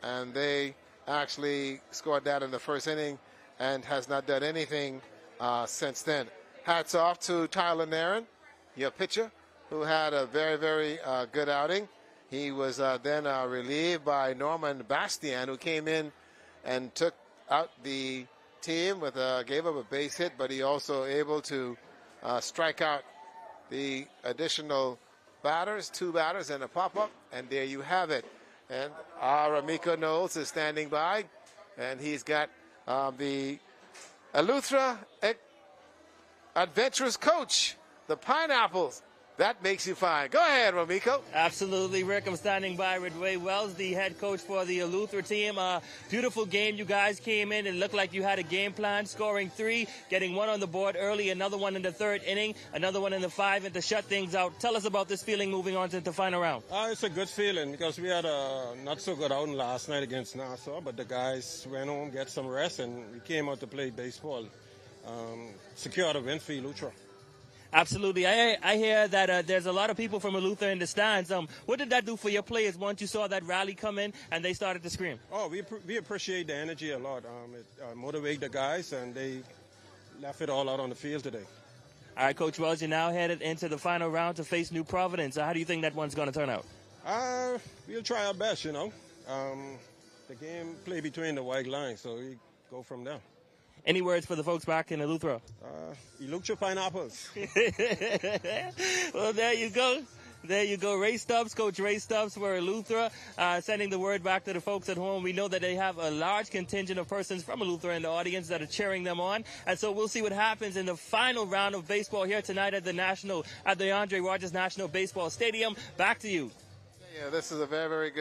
and they actually scored that in the first inning and has not done anything since then. Hats off to Tyler Nairn, your pitcher, who had a very, very good outing. He was then relieved by Norman Bastian, who came in and took out the team with gave up a base hit, but he also able to strike out the additional batters, 2 batters and a pop-up, and there you have it. And our Amico Knowles is standing by, and he's got the Eleuthera Adventurous Coach, the Pineapples. That makes you fine. Go ahead, Romiko. Absolutely, Rick. I'm standing by with Ray Wells, the head coach for the Eleuthera team. Beautiful game. You guys came in and looked like you had a game plan, scoring 3, getting 1 on the board early, another one in the 3rd inning, another one in the 5th, and to shut things out. Tell us about this feeling moving on to the final round. It's a good feeling because we had a not so good outing last night against Nassau, but the guys went home, get some rest, and we came out to play baseball. Secure the win for Eleuthera. Absolutely. I hear that there's a lot of people from Eleuthera in the stands. What did that do for your players once you saw that rally come in and they started to scream? Oh, we appreciate the energy a lot. It motivated the guys, and they left it all out on the field today. All right, Coach Wells, you're now headed into the final round to face New Providence. How do you think that one's going to turn out? We'll try our best, you know. The game play between the white lines, so we go from there. Any words for the folks back in Eleuthera? Eleuthera Pineapples. Well, there you go. There you go. Ray Stubbs, Coach Ray Stubbs for Eleuthera, sending the word back to the folks at home. We know that they have a large contingent of persons from Eleuthera in the audience that are cheering them on. And so we'll see what happens in the final round of baseball here tonight at the Andre Rogers National Baseball Stadium. Back to you. Yeah, this is a very, very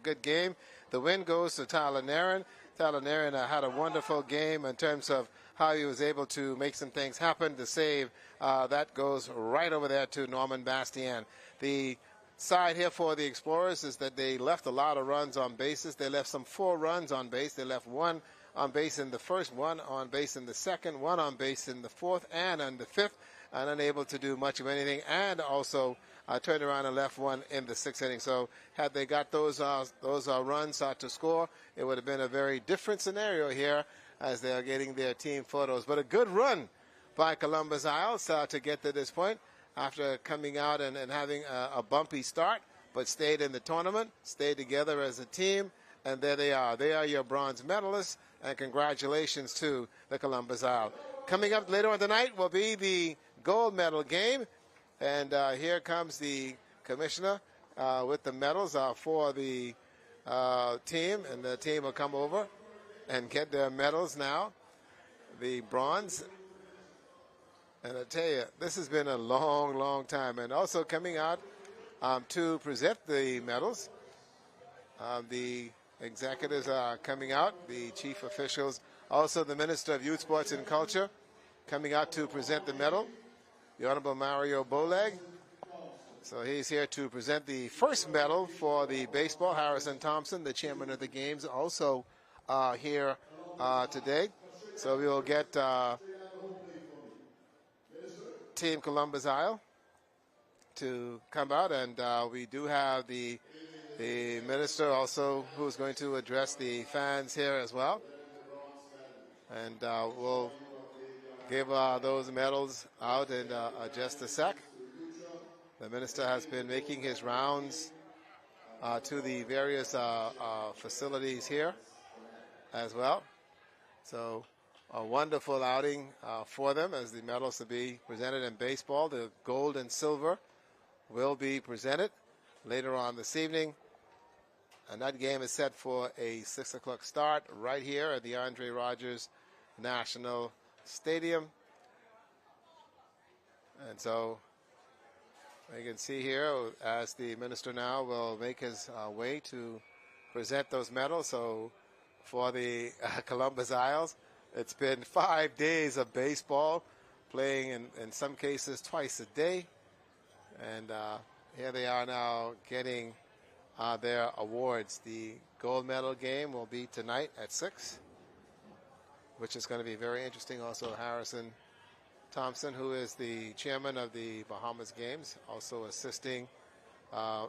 good game. The win goes to Tyler Nairn. Tyler Nairn had a wonderful game in terms of how he was able to make some things happen. The save, that goes right over there to Norman Bastian. The side here for the Explorers is that they left a lot of runs on bases. They left some 4 runs on base. They left 1 on base in the first, 1 on base in the second, 1 on base in the 4th and in the 5th, and unable to do much of anything, and also turned around and left 1 in the 6th inning. So had they got those runs to score, it would have been a very different scenario here as they are getting their team photos. But a good run by Columbus Isles to get to this point after coming out and having a bumpy start, but stayed in the tournament, stayed together as a team, and there they are. They are your bronze medalists, and congratulations to the Columbus Isles. Coming up later on tonight will be the gold medal game. And here comes the commissioner with the medals for the team. And the team will come over and get their medals now. The bronze. And I tell you, this has been a long, long time. And also coming out to present the medals, the executives are coming out, the chief officials, also the Minister of Youth, Sports and Culture coming out to present the medal. The Honorable Mario Boleg. So he's here to present the first medal for the baseball. Harrison Thompson, the chairman of the games, also here today. So we will get Team Columbus Isle to come out. And we do have the minister also who's going to address the fans here as well. And we'll give those medals out in just a sec. The minister has been making his rounds to the various facilities here as well. So a wonderful outing for them as the medals to be presented in baseball. The gold and silver will be presented later on this evening. And that game is set for a 6 o'clock start right here at the Andre Rogers National Stadium. And so you can see here as the minister now will make his way to present those medals. So for the Columbus Isles, it's been 5 days of baseball, playing in some cases twice a day. And here they are now getting their awards. The gold medal game will be tonight at 6, which is going to be very interesting. Also, Harrison Thompson, who is the chairman of the Bahamas Games, also assisting.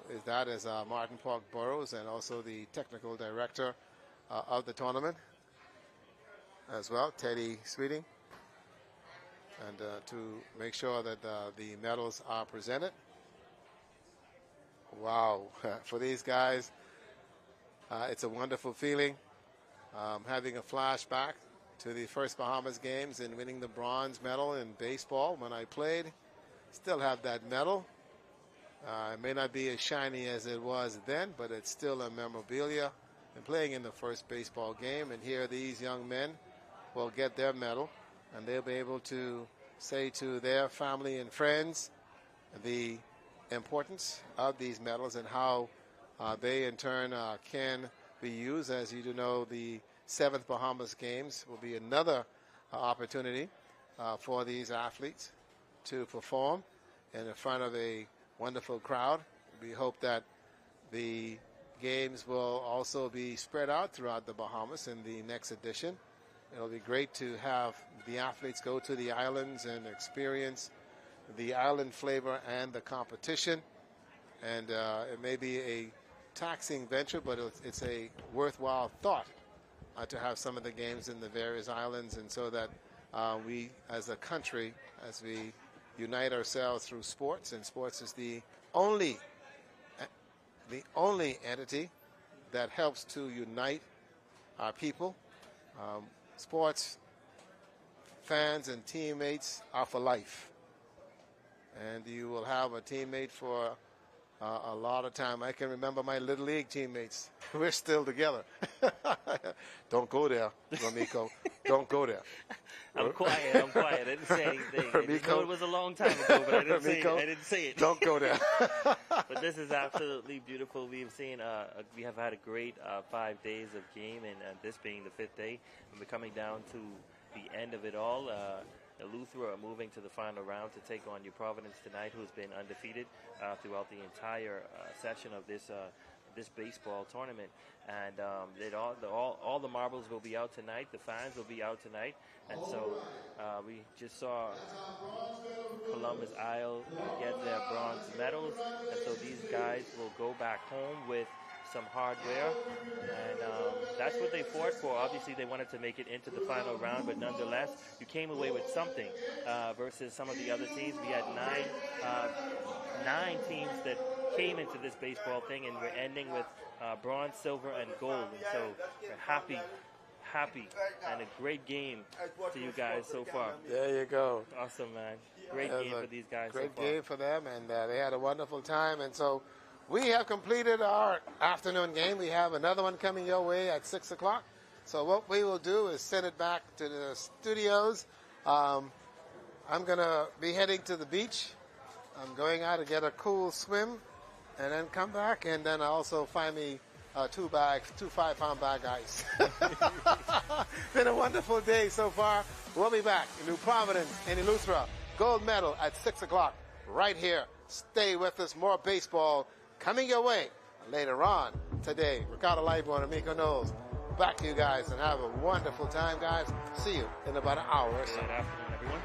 Is Martin Park Burrows, and also the technical director of the tournament as well, Teddy Sweeting, and to make sure that the medals are presented. Wow, for these guys, it's a wonderful feeling, having a flashback to the first Bahamas Games and winning the bronze medal in baseball when I played. Still have that medal. It may not be as shiny as it was then, but it's still a memorabilia. And playing in the first baseball game, and here these young men will get their medal, and they'll be able to say to their family and friends the importance of these medals and how they in turn can be used. As you do know, the 7th Bahamas Games will be another opportunity for these athletes to perform in front of a wonderful crowd. We hope that the games will also be spread out throughout the Bahamas in the next edition. It'll be great to have the athletes go to the islands and experience the island flavor and the competition. And it may be a taxing venture, but it's a worthwhile thought to have some of the games in the various islands, and so that we as a country, as we unite ourselves through sports, and sports is the only entity that helps to unite our people. Sports fans and teammates are for life, and you will have a teammate for a lot of time. I can remember my Little League teammates. We're still together. Don't go there, Ramiko. Don't go there. I'm quiet. I didn't say anything. I just know it was a long time ago, but I didn't say it. Don't go there. But this is absolutely beautiful. We've seen, we have had a great 5 days of game, and this being the 5th day, and we're coming down to the end of it all. Eleuthera are moving to the final round to take on Providence tonight, who's been undefeated throughout the entire session of this baseball tournament. And all the marbles will be out tonight. The fans will be out tonight. And so we just saw Columbus Isle get their bronze medals. And so these guys will go back home with some hardware, and that's what they fought for. Obviously, they wanted to make it into the final round, but nonetheless, you came away with something versus some of the other teams. We had nine teams that came into this baseball thing, and we're ending with bronze, silver, and gold. And so we're happy, and a great game to you guys so far. There you go. Awesome, man. Great game for these guys so far. Great game for them, and they had a wonderful time. And so we have completed our afternoon game. We have another one coming your way at 6 o'clock. So what we will do is send it back to the studios. I'm going to be heading to the beach. I'm going out to get a cool swim and then come back, and then I also find me two 5-pound bag ice. Been a wonderful day so far. We'll be back in New Providence in Eleuthera. Gold medal at 6 o'clock right here. Stay with us. More baseball coming your way later on today. Ricardo Lightborn and Miko Knowles. Back to you guys, and have a wonderful time, guys. See you in about an hour or so. Good afternoon, everyone.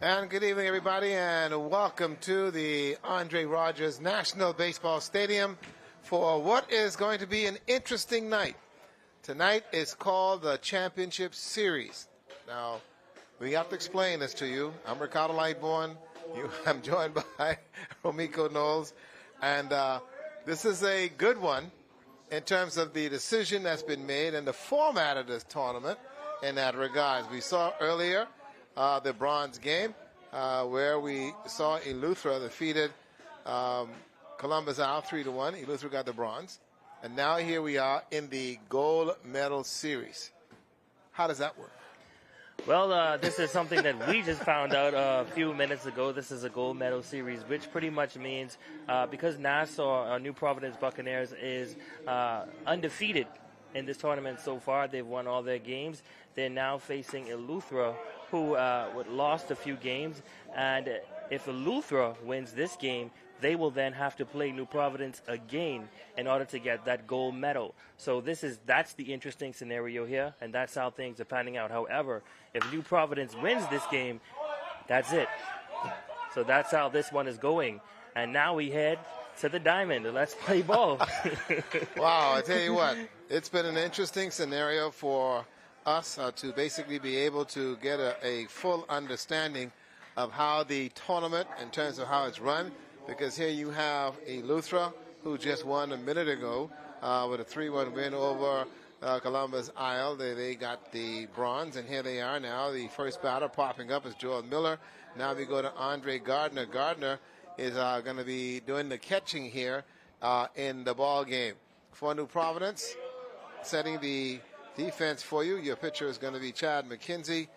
And good evening, everybody, and welcome to the Andre Rogers National Baseball Stadium for what is going to be an interesting night. Tonight is called the Championship Series. Now, we have to explain this to you. I'm Ricardo Lightbourne. I'm joined by Romiko Knowles. And this is a good one in terms of the decision that's been made and the format of this tournament in that regard. We saw earlier the bronze game where we saw Eleuthera defeated Columbus out 3-1. Eleuthera got the bronze. And now here we are in the gold medal series. How does that work? Well, this is something that we just found out a few minutes ago. This is a gold medal series, which pretty much means because Nassau, New Providence Buccaneers, is undefeated in this tournament so far. They've won all their games. They're now facing Eleuthera, who lost a few games. And if Eleuthera wins this game, they will then have to play New Providence again in order to get that gold medal. So that's the interesting scenario here, and that's how things are panning out. However, if New Providence wins this game, that's it. So that's how this one is going. And now we head to the diamond. Let's play ball. Wow, I tell you what, it's been an interesting scenario for us to basically be able to get a full understanding of how the tournament, in terms of how it's run, because here you have Eleuthera, who just won a minute ago with a 3-1 win over Columbus Isle. They got the bronze, and here they are now. The first batter popping up is Joel Miller. Now we go to Andre Gardner. Gardner is going to be doing the catching here in the ball game. For New Providence, setting the defense for you, your pitcher is going to be Chad McKenzie.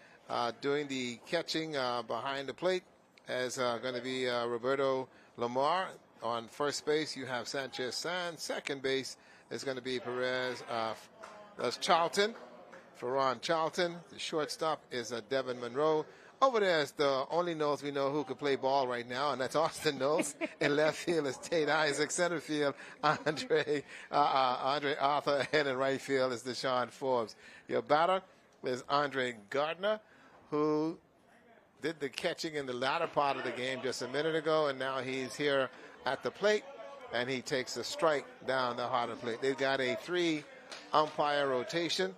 Doing the catching behind the plate is going to be Roberto Lamar. On first base, you have Sanchez Sands. Second base is going to be Perez. That's Charlton, Ferran Charlton. The shortstop is Devin Monroe. Over there is the only Knowles we know who could play ball right now, and that's Austin Knowles. In left field is Tate Isaac. Center field, Andre Arthur. And in right field is Deshaun Forbes. Your batter is Andre Gardner, who did the catching in the latter part of the game just a minute ago, and now he's here at the plate, and he takes a strike down the heart of the plate. They've got a 3-umpire rotation,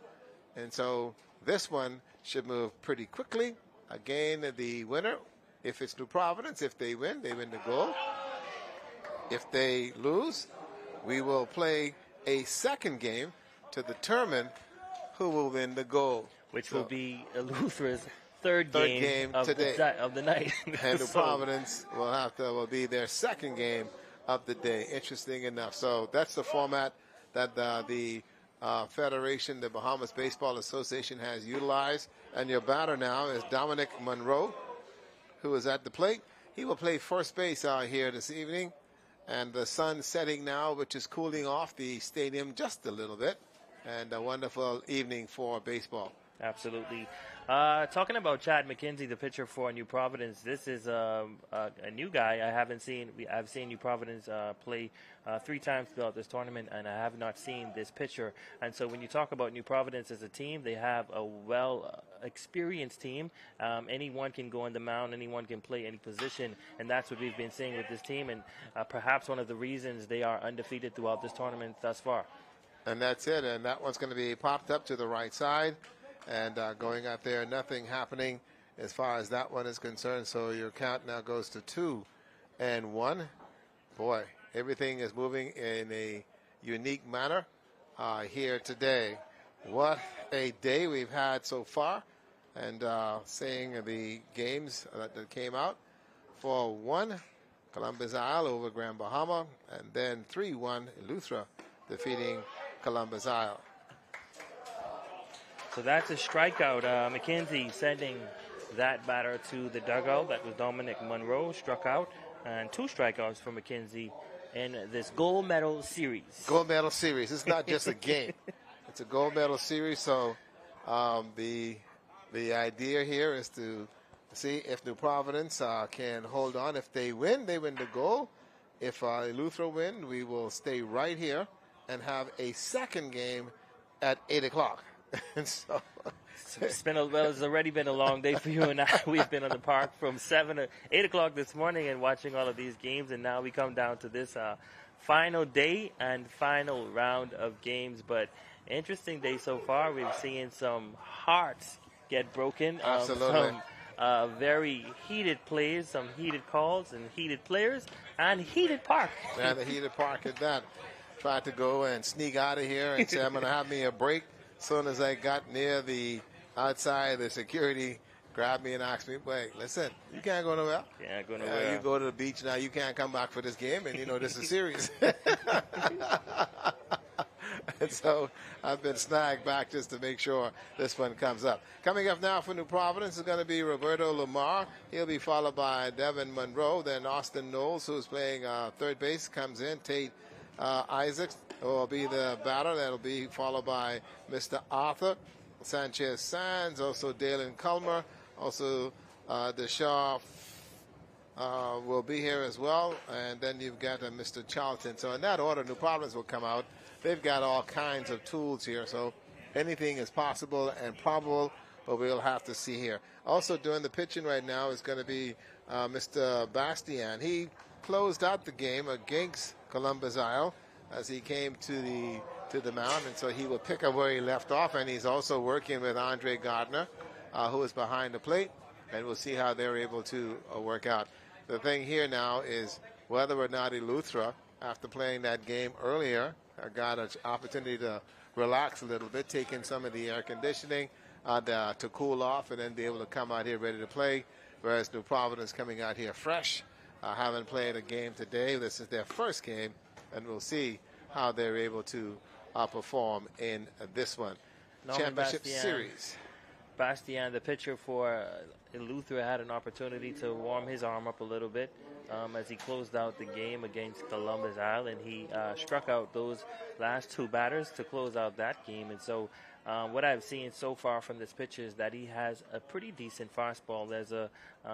and so this one should move pretty quickly. Again, the winner, if it's New Providence, if they win the goal. If they lose, we will play a second game to determine who will win the goal. Which will be Eleuthera's third game of today. of the night. And New Providence will be their second game of the day. Interesting enough. So that's the format that the Federation, the Bahamas Baseball Association, has utilized. And your batter now is Dominic Monroe, who is at the plate. He will play first base out here this evening. And the sun setting now, which is cooling off the stadium just a little bit. And a wonderful evening for baseball. Absolutely. Talking about Chad McKenzie, the pitcher for New Providence, this is a new guy. I've seen New Providence play 3 times throughout this tournament, and I have not seen this pitcher. And so when you talk about New Providence as a team, they have a well-experienced team. Anyone can go on the mound. Anyone can play any position, and that's what we've been seeing with this team, and perhaps one of the reasons they are undefeated throughout this tournament thus far. And that's it. And that one's going to be popped up to the right side. And going out there, nothing happening as far as that one is concerned. So your count now goes to 2-1. Boy, everything is moving in a unique manner here today. What a day we've had so far. And seeing the games that came out. 4-1, Columbus Isle over Grand Bahama. And then 3-1, Eleuthera defeating Columbus Isle. So that's a strikeout. McKenzie sending that batter to the dugout. That was Dominic Monroe, struck out. And 2 strikeouts for McKenzie in this gold medal series. Gold medal series. It's not just a game. It's a gold medal series. So the idea here is to see if New Providence can hold on. If they win the gold. If Eleuthera win, we will stay right here and have a second game at 8 o'clock. And so It's already been a long day for you and I. We've been on the park from 8 o'clock this morning and watching all of these games, and now we come down to this final day and final round of games. But interesting day so far. We've seen some hearts get broken. Absolutely. Some very heated plays, some heated calls, and heated players, and heated park. Yeah, the heated park at that. Tried to go and sneak out of here and say, I'm going to have me a break. As soon as I got near the outside, the security grabbed me and asked me, wait, listen, you can't go nowhere. Can't go nowhere. You go to the beach now, you can't come back for this game, and you know this is serious. And so I've been snagged back just to make sure this one comes up. Coming up now for New Providence is going to be Roberto Lamar. He'll be followed by Devin Monroe. Then Austin Knowles, who's playing third base, comes in. Tate Isaacs will be the batter. That'll be followed by Mr. Arthur Sanchez Sands, also Dalen Culmer, also Deshaw will be here as well. And then you've got Mr. Charlton. So in that order, New Providence will come out. They've got all kinds of tools here, so anything is possible and probable, but we'll have to see here. Also doing the pitching right now is going to be Mr. Bastian. He closed out the game against Columbus Isle as he came to the mound, and so he will pick up where he left off, and he's also working with Andre Gardner, who is behind the plate, and we'll see how they're able to work out. The thing here now is whether or not Eleuthera, after playing that game earlier, got an opportunity to relax a little bit, take in some of the air conditioning to cool off, and then be able to come out here ready to play, whereas New Providence coming out here fresh, haven't played a game today. This is their first game, and we'll see how they're able to perform in this one. Championship Series. Bastian, the pitcher for Eleuthera, had an opportunity to warm his arm up a little bit as he closed out the game against Columbus Isle, and he struck out those last two batters to close out that game. And so what I've seen so far from this pitcher is that he has a pretty decent fastball.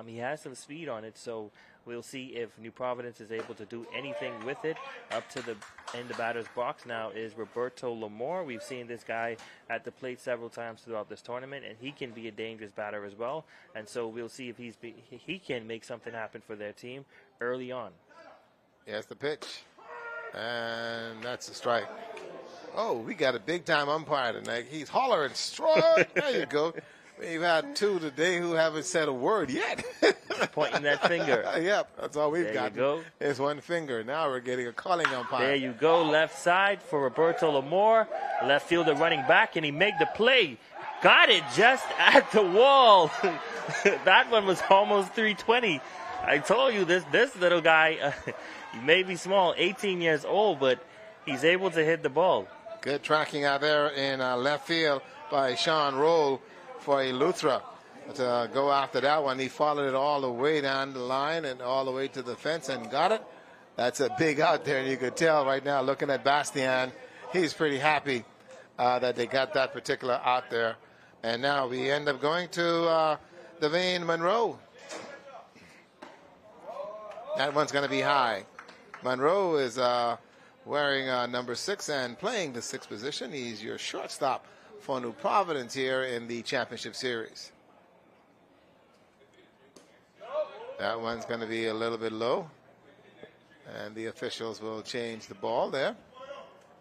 He has some speed on it, so we'll see if New Providence is able to do anything with it. Up to in the batter's box now is Roberto Lamar. We've seen this guy at the plate several times throughout this tournament, and he can be a dangerous batter as well. And so we'll see if he can make something happen for their team early on. Yes, the pitch. And that's a strike. Oh, we got a big-time umpire tonight. He's hollering, strike. There you go. We've had two today who haven't said a word yet. Pointing that finger. Yep, that's all we've got. There you go. It's one finger. Now we're getting a calling umpire. There you go. Left side for Roberto Lamar. Left fielder running back, and he made the play. Got it just at the wall. That one was almost 320. I told you this little guy, he may be small, 18 years old, but he's able to hit the ball. Good tracking out there in left field by Sean Roll for Eleuthera. To go after that one, he followed it all the way down the line and all the way to the fence and got it. That's a big out there, and you could tell right now looking at Bastian, he's pretty happy that they got that particular out there. And now we end up going to Devin Monroe. That one's going to be high. Monroe is wearing number 6 and playing the 6th position. He's your shortstop for New Providence here in the championship series. That one's going to be a little bit low, and the officials will change the ball there.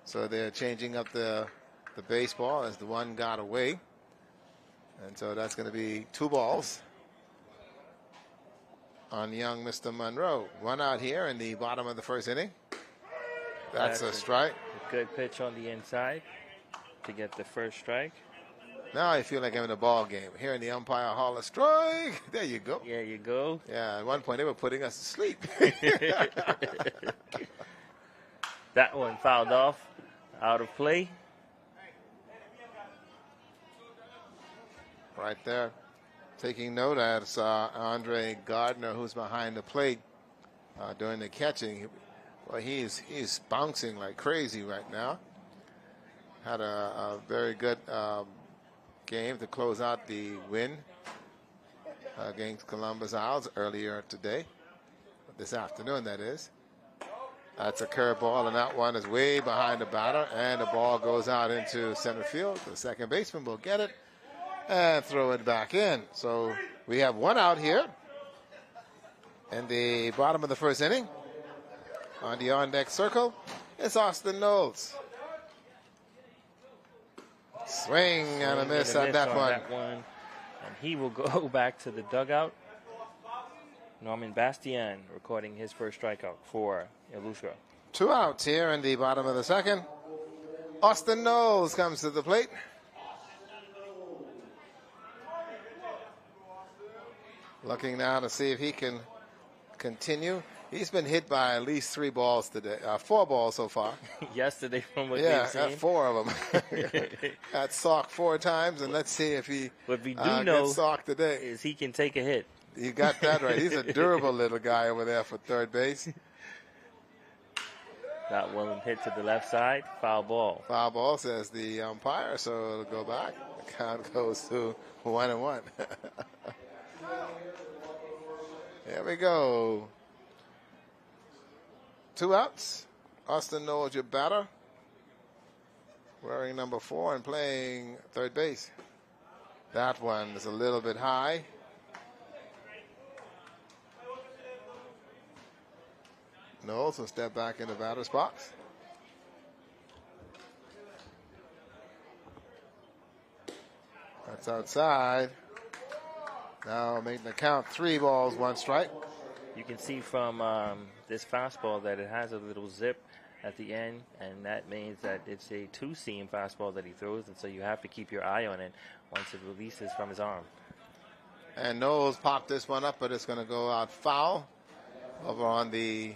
So they're changing up the baseball as the one got away. And so that's going to be 2 balls on young Mr. Monroe. One out here in the bottom of the first inning. That's a strike. A good pitch on the inside to get the first strike. Now I feel like I'm in a ball game. Hearing the umpire holler, strike. There you go. There you go. Yeah, at one point they were putting us to sleep. That one fouled off, out of play. Right there. Taking note, that's Andre Gardner, who's behind the plate doing the catching. Well, he's bouncing like crazy right now. Had a very good game to close out the win against Columbus Isles earlier today. This afternoon, that is. That's a curveball, and that one is way behind the batter, and the ball goes out into center field. The second baseman will get it and throw it back in. So we have one out here in the bottom of the first inning. On the on-deck circle, it's Austin Knowles. Swing and a miss on that one. And he will go back to the dugout. Norman Bastien recording his first strikeout for Eleuthera. 2 outs here in the bottom of the second. Austin Knowles comes to the plate. Looking now to see if he can continue. He's been hit by at least 3 balls today, 4 balls so far. Yesterday, from what yeah, we've seen. 4 of them. Got socked 4 times, and let's see if he what we do know gets socked today. Is he can take a hit. You got that right. He's a durable little guy over there for third base. That one hit to the left side, foul ball. Foul ball, says the umpire, so it'll go back. The count goes to 1-1. There we go. 2 outs. Austin Knowles, your batter. Wearing number 4 and playing third base. That one is a little bit high. Knowles will step back in the batter's box. That's outside. Now making the count 3 balls, 1 strike. You can see from this fastball that it has a little zip at the end, and that means that it's a 2-seam fastball that he throws, and so you have to keep your eye on it once it releases from his arm. And Knowles popped this one up, but it's going to go out foul over on the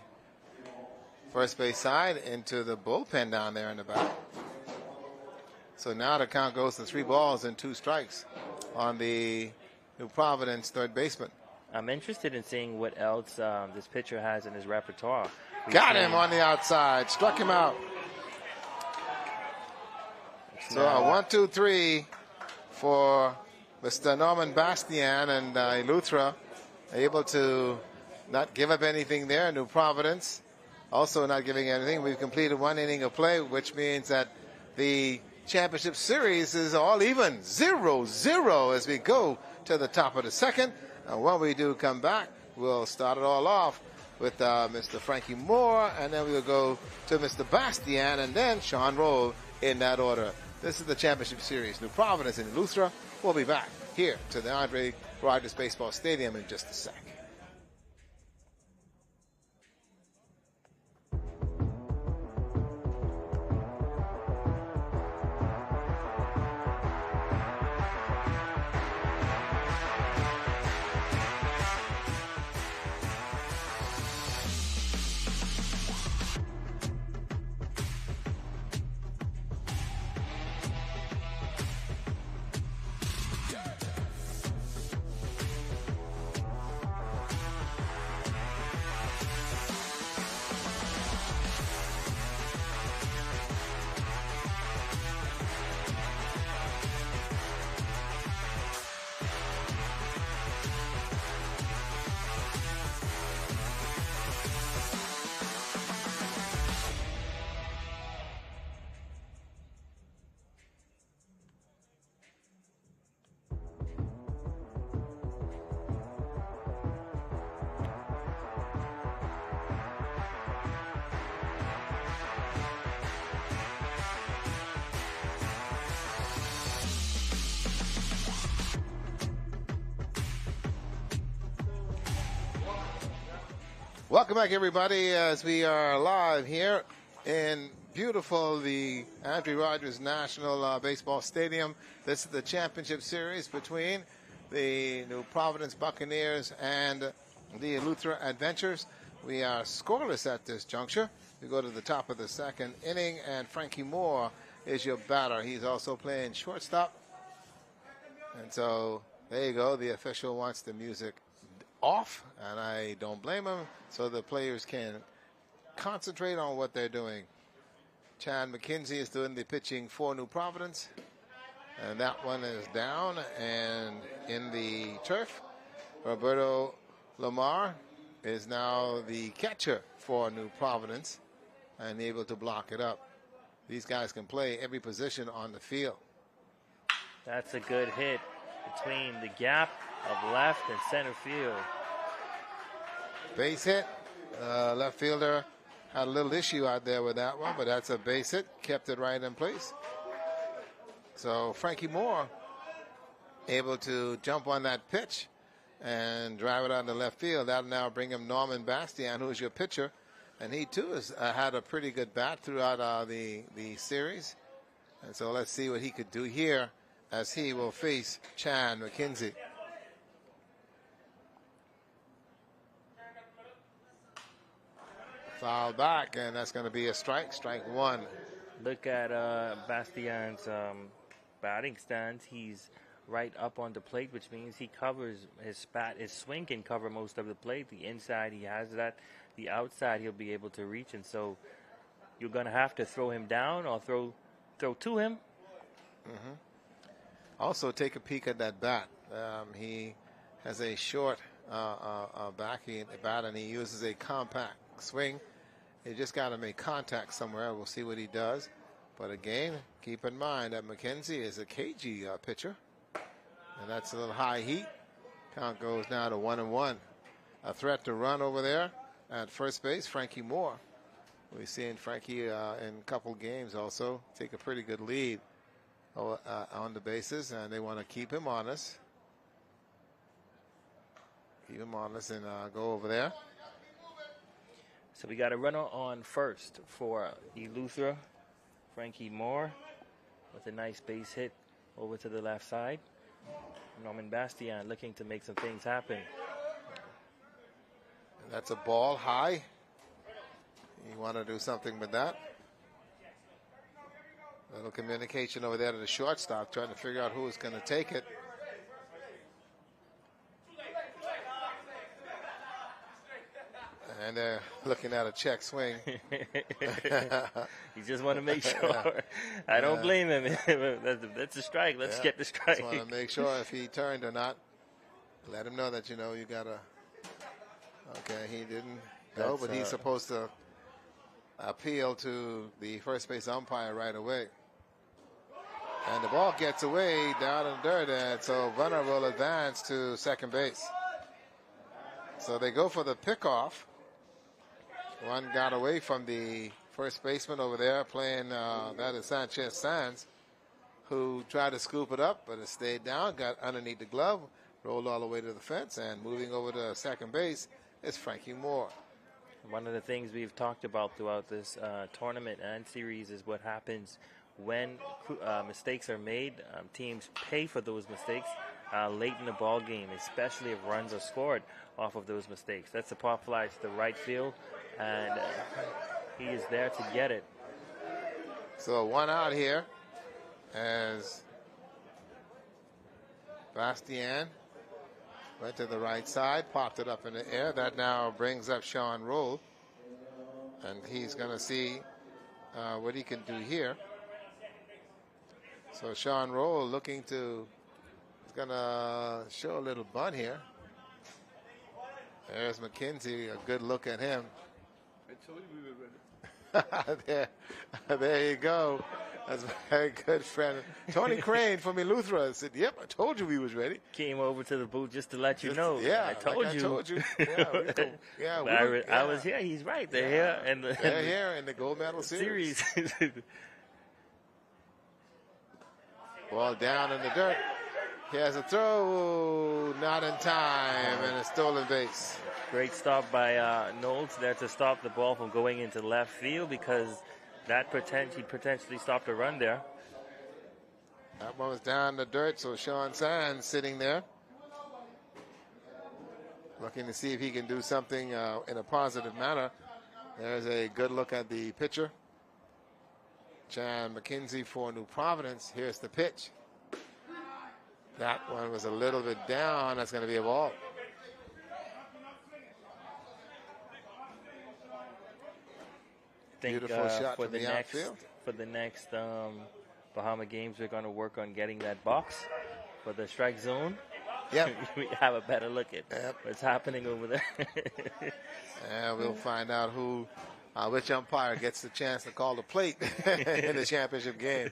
first base side into the bullpen down there in the back. So now the count goes to 3 balls and 2 strikes on the New Providence third baseman. I'm interested in seeing what else this pitcher has in his repertoire. Got him on the outside, struck him out. So a 1-2-3 for Mr. Norman Bastien, and Eleuthera able to not give up anything there. New Providence also not giving anything. We've completed 1 inning of play, which means that the championship series is all even, 0-0 as we go to the top of the second. And when we do come back, we'll start it all off with Mr. Frankie Moore, and then we'll go to Mr. Bastien, and then Sean Roll in that order. This is the championship series. New Providence and Eleuthera. We'll be back here to the Andre Rogers Baseball Stadium in just a sec. Welcome back, everybody, as we are live here in beautiful the Andre Rogers National Baseball Stadium. This is the championship series between the New Providence Buccaneers and the Eleuthera Adventures. We are scoreless at this juncture. We go to the top of the second inning, and Frankie Moore is your batter. He's also playing shortstop. And so there you go. The official wants the music off, and I don't blame him, so the players can concentrate on what they're doing. Chad McKenzie is doing the pitching for New Providence, and that one is down and in the turf. Roberto Lamar is now the catcher for New Providence. and able to block it up. These guys can play every position on the field. That's a good hit between the gap of left and center field. Base hit. Left fielder had a little issue out there with that one, but that's a base hit. Kept it right in place. So Frankie Moore able to jump on that pitch and drive it out to left field. That'll now bring him Norman Bastian, who is your pitcher. And he, too, has had a pretty good bat throughout the series. And so let's see what he could do here as he will face Chan McKenzie. Foul back, and that's going to be a strike. Strike one. Look at Bastian's batting stance. He's right up on the plate, which means he covers his swing can cover most of the plate. The inside, he has that. The outside, he'll be able to reach, and so you're going to have to throw him down or throw to him. Mm-hmm. Also, take a peek at that bat. He has a short bat, and he uses a compact swing. He just got to make contact somewhere. We'll see what he does. But again, keep in mind that McKenzie is a cagey pitcher, and that's a little high heat. Count goes now to 1-1. A threat to run over there at first base, Frankie Moore. We've seen Frankie in a couple games also take a pretty good lead on the bases, and they want to keep him honest. Keep him honest and go over there. So we got a runner on first for Eleuthera. Frankie Moore with a nice base hit over to the left side. Norman Bastian looking to make some things happen. And that's a ball high. You want to do something with that. A little communication over there to the shortstop, trying to figure out who is going to take it. And they're looking at a check swing. You just want to make sure. I don't blame him. That's a strike. Let's get the strike. Just want to make sure if he turned or not. Let him know that, you got to. Okay, he didn't go, but he's supposed to appeal to the first base umpire right away. And the ball gets away down in dirt, and so runner will advance to second base. So they go for the pickoff. One got away from the first baseman over there playing, that is Sanchez Sands, who tried to scoop it up, but it stayed down, got underneath the glove, rolled all the way to the fence, and moving over to second base is Frankie Moore. One of the things we've talked about throughout this tournament and series is what happens when mistakes are made. Teams pay for those mistakes late in the ball game, especially if runs are scored off of those mistakes. That's a pop fly to the right field, and he is there to get it. So one out here as Bastian went to the right side, popped it up in the air. That now brings up Sean Roll, and he's going to see what he can do here. So Sean Roll looking to, he's going to show a little bunt here. There's McKenzie, a good look at him. I told you we were ready. there you go. That's a very good friend. Tony Crane from Eleuthera said, yep, I told you we was ready. Came over to the booth just to let you know. Yeah, I told you. Yeah, I was here. He's right. They're here. They're here in the gold medal series. Ball down in the dirt. He has a throw, not in time, and a stolen base. Great stop by Knowles there to stop the ball from going into left field, because that he potentially stopped a run there. That one was down in the dirt, so Sean Sands sitting there, looking to see if he can do something in a positive manner. There's a good look at the pitcher. Chan McKenzie for New Providence. Here's the pitch. That one was a little bit down. That's going to be a ball. Beautiful shot for from the outfield. For the next Bahama games, we're going to work on getting that box for the strike zone. Yep. We have a better look at what's happening over there. And we'll find out who which umpire gets the chance to call the plate in the championship game.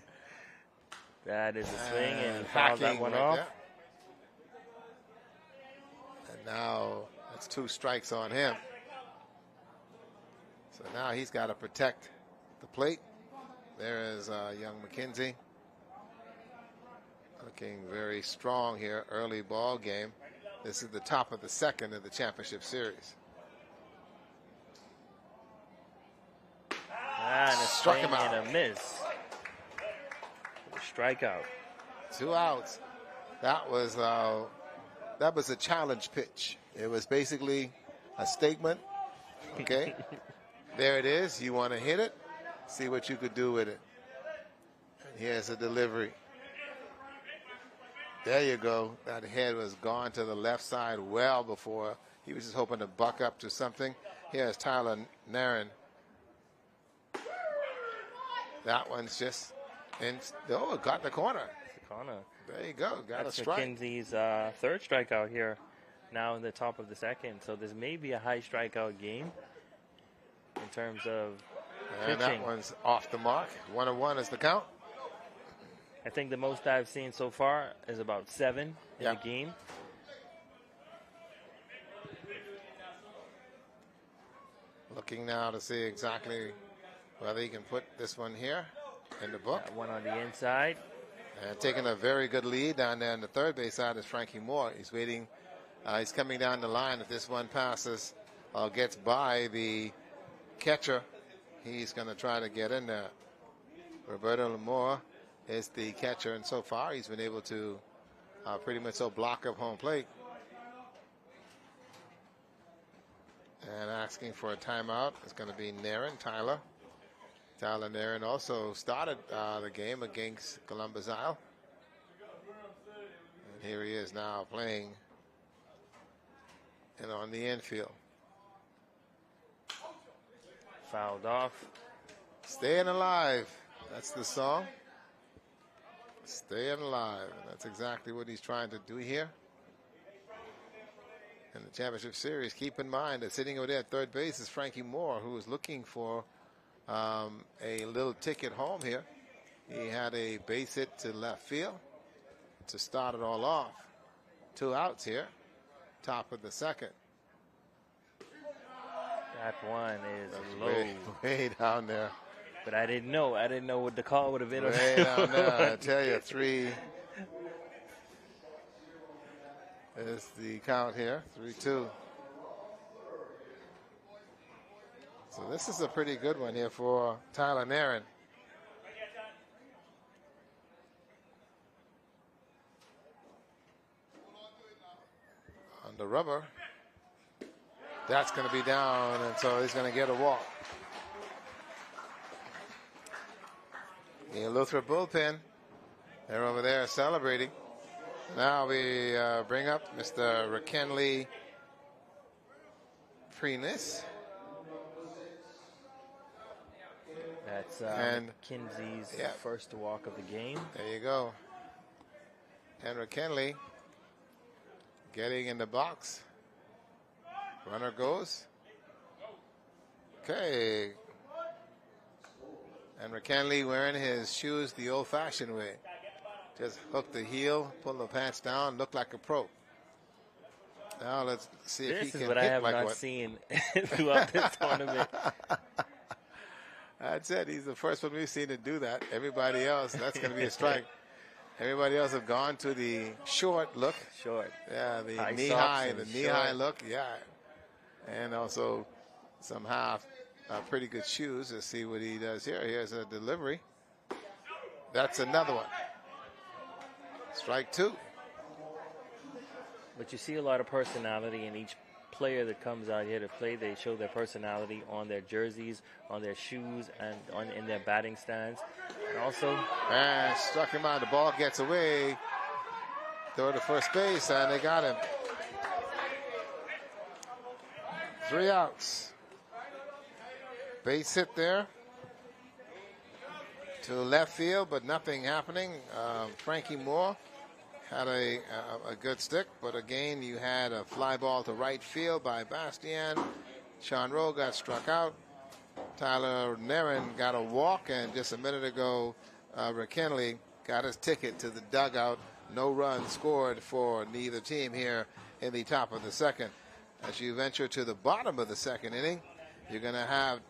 That is a swing and hacking foul that one right off. there. And now that's 2 strikes on him. So now he's got to protect the plate. There is young McKenzie. Looking very strong here, early ball game. This is the top of the second of the championship series. And a Struck swing him out. and a miss. Strikeout. 2 outs. That was a challenge pitch. It was basically a statement. Okay, there it is. You want to hit it? See what you could do with it. And here's a delivery. There you go. That head was gone to the left side well before. He was just hoping to buck up to something. Here's Tyler Nairn. That one's just in. Oh, it got the corner. Corner. There you go. Got That's a strike. McKenzie's third strikeout here, now in the top of the second. So this may be a high strikeout game in terms of And pitching. that one's off the mark. 1-1 is the count. I think the most I've seen so far is about 7 in Yeah. the game. Looking now to see exactly whether he can put this one here in the book. Got one on the inside. And taking a very good lead down there on the third base side is Frankie Moore. He's waiting. He's coming down the line. If this one passes or gets by the catcher, he's going to try to get in there. Roberto Moore is the catcher, and so far he's been able to pretty much block up home plate. And asking for a timeout is going to be Nairn, Tyler. Tyler Nairn also started the game against Columbus Isle. And here he is now playing and on the infield. Fouled off. Staying alive. That's the song. Staying alive. And that's exactly what he's trying to do here. In the championship series, keep in mind that sitting over there at third base is Frankie Moore, who is looking for a little ticket home here. He had a base hit to left field to start it all off. 2 outs here, top of the second. That one is That's low. way down there. But I didn't know. I didn't know what the call would have been. Way down there. I tell you, 3 is the count here. 3-2. So this is a pretty good one here for Tyler Nairn. On the rubber. That's going to be down, and so he's going to get a walk. The Eleuthera bullpen, they're over there celebrating. Now we bring up Mr. Rakenley Preenis. That's And- Kinsey's yeah. first walk of the game. There you go. Henry Kenley getting in the box. Runner goes. Okay. And Kenley wearing his shoes the old-fashioned way. Just hook the heel, pull the pants down, look like a pro. Now let's see if he This can is what I hit have like not one. seen throughout this tournament. That's it. He's the first one we've seen to do that. Everybody else, that's going to be a strike. Everybody else have gone to the short look. Short. Yeah, the High knee socks high, and the knee short. high look. Yeah, and also some half pretty good shoes. Let's see what he does here. Here's a delivery. That's another one. Strike 2. But you see a lot of personality in each player that comes out here to play. They show their personality on their jerseys, on their shoes, and in their batting stands. And also, And struck him out. The ball gets away. Throw to first base, and they got him. 3 outs. Base hit there to left field, but nothing happening. Frankie Moore had a good stick, but again, you had a fly ball to right field by Bastian. Sean Rowe got struck out. Tyler Naren got a walk, and just a minute ago, McKinley got his ticket to the dugout. No run scored for neither team here in the top of the second. As you venture to the bottom of the second inning, you're going to have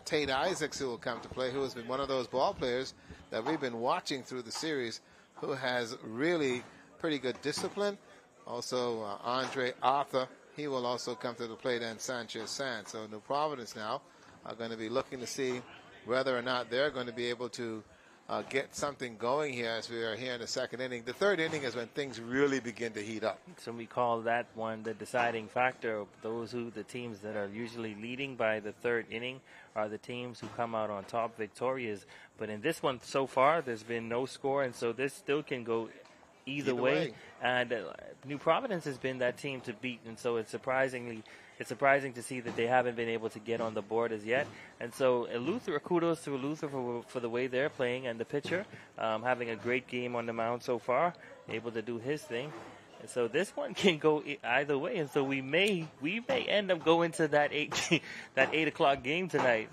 Tate Isaacs, who will come to play, who has been one of those ball players that we've been watching through the series, who has really pretty good discipline. Also, Andre Arthur, he will also come to the plate, and Sanchez Sands. So New Providence now are going to be looking to see whether or not they're going to be able to get something going here as we are here in the second inning. The third inning is when things really begin to heat up. So we call that one the deciding factor. The teams that are usually leading by the third inning are the teams who come out on top victorious. But in this one so far, there's been no score, and so this still can go either way. And New Providence has been that team to beat, and so it's surprising to see that they haven't been able to get on the board as yet. And so kudos to Eleuthera for the way they're playing, and the pitcher having a great game on the mound so far, able to do his thing. And so this one can go either way, and so we may end up going to that 8 o'clock game tonight.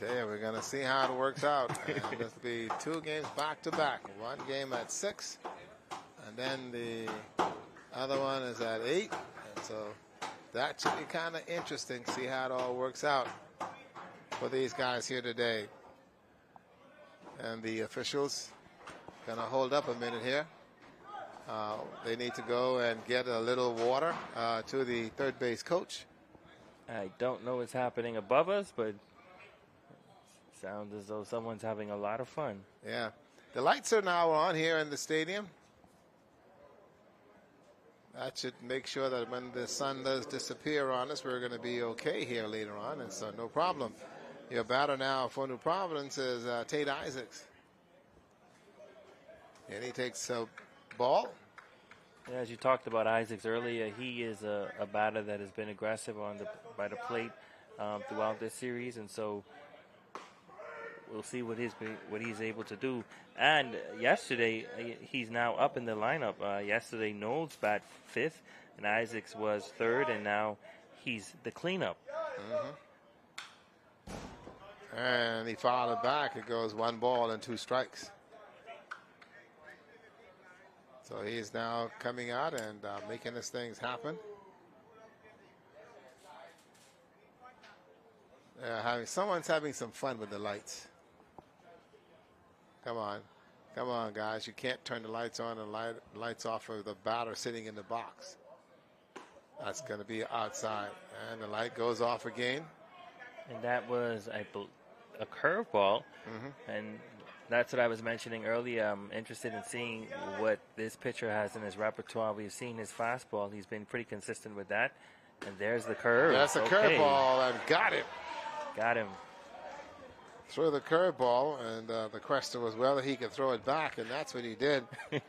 Yeah, we're going to see how it works out. And this will be 2 games back to back. One game at 6, and then the other one is at 8. And so that should be kind of interesting. See how it all works out for these guys here today. And the officials going to hold up a minute here. They need to go and get a little water to the third base coach. I don't know what's happening above us, but sounds as though someone's having a lot of fun. Yeah. The lights are now on here in the stadium. That should make sure that when the sun does disappear on us, we're going to be okay here later on, and so no problem. Your batter now for New Providence is Tate Isaacs. And he takes a ball. Yeah, as you talked about Isaacs earlier, he is a batter that has been aggressive by the plate throughout this series, and so we'll see what he's able to do. And yesterday, he's now up in the lineup. Yesterday, Knowles bat 5th, and Isaacs was 3rd, and now he's the cleanup. And he fouled it back. It goes 1 ball and 2 strikes. So he's now coming out and making his things happen. Someone's having some fun with the lights. Come on, guys. You can't turn the lights on and lights off of the batter sitting in the box. That's going to be outside. And the light goes off again. And that was a curveball. And that's what I was mentioning earlier. I'm interested in seeing what this pitcher has in his repertoire. We've seen his fastball. He's been pretty consistent with that. And there's the curve. That's a curveball, and got him. Got him. Threw the curveball, and the question was whether he could throw it back, and that's what he did.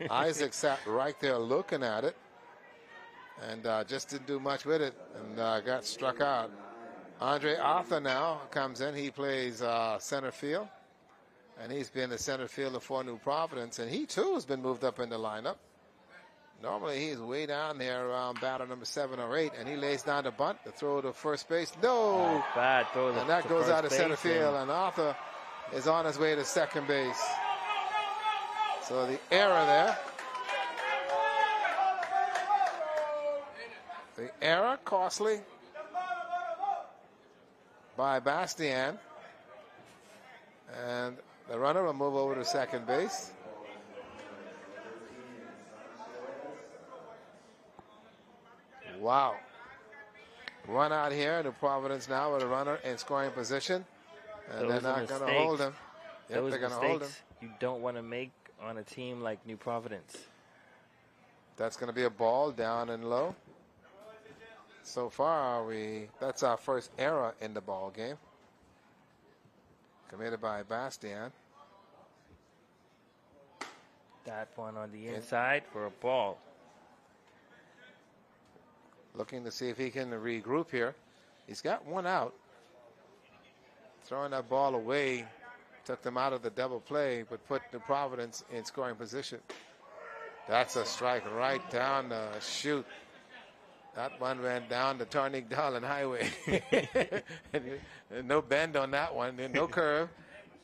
Isaac sat right there looking at it, and just didn't do much with it, and got struck out. Andre Arthur now comes in. He plays center field, and he's been the center fielder for New Providence, and he too has been moved up in the lineup. Normally he's way down there around batter number 7 or 8, and he lays down the bunt, the throw to first base. No! Bad throw. And that goes out of center field, and Arthur is on his way to second base. So the error there. The error costly by Bastian. And the runner will move over to second base. Wow. Run out here to Providence now with a runner in scoring position. And they're not going to hold him. Yep, they're going to hold him. You don't want to make on a team like New Providence. That's going to be a ball down and low. So far, that's our first error in the ball game. Committed by Bastian. That one on the inside for a ball. Looking to see if he can regroup here. He's got 1 out. Throwing that ball away took them out of the double play, but put New Providence in scoring position. That's a strike right down the chute. That one went down the Tarnig-Darlin Highway. And no bend on that one, no curve.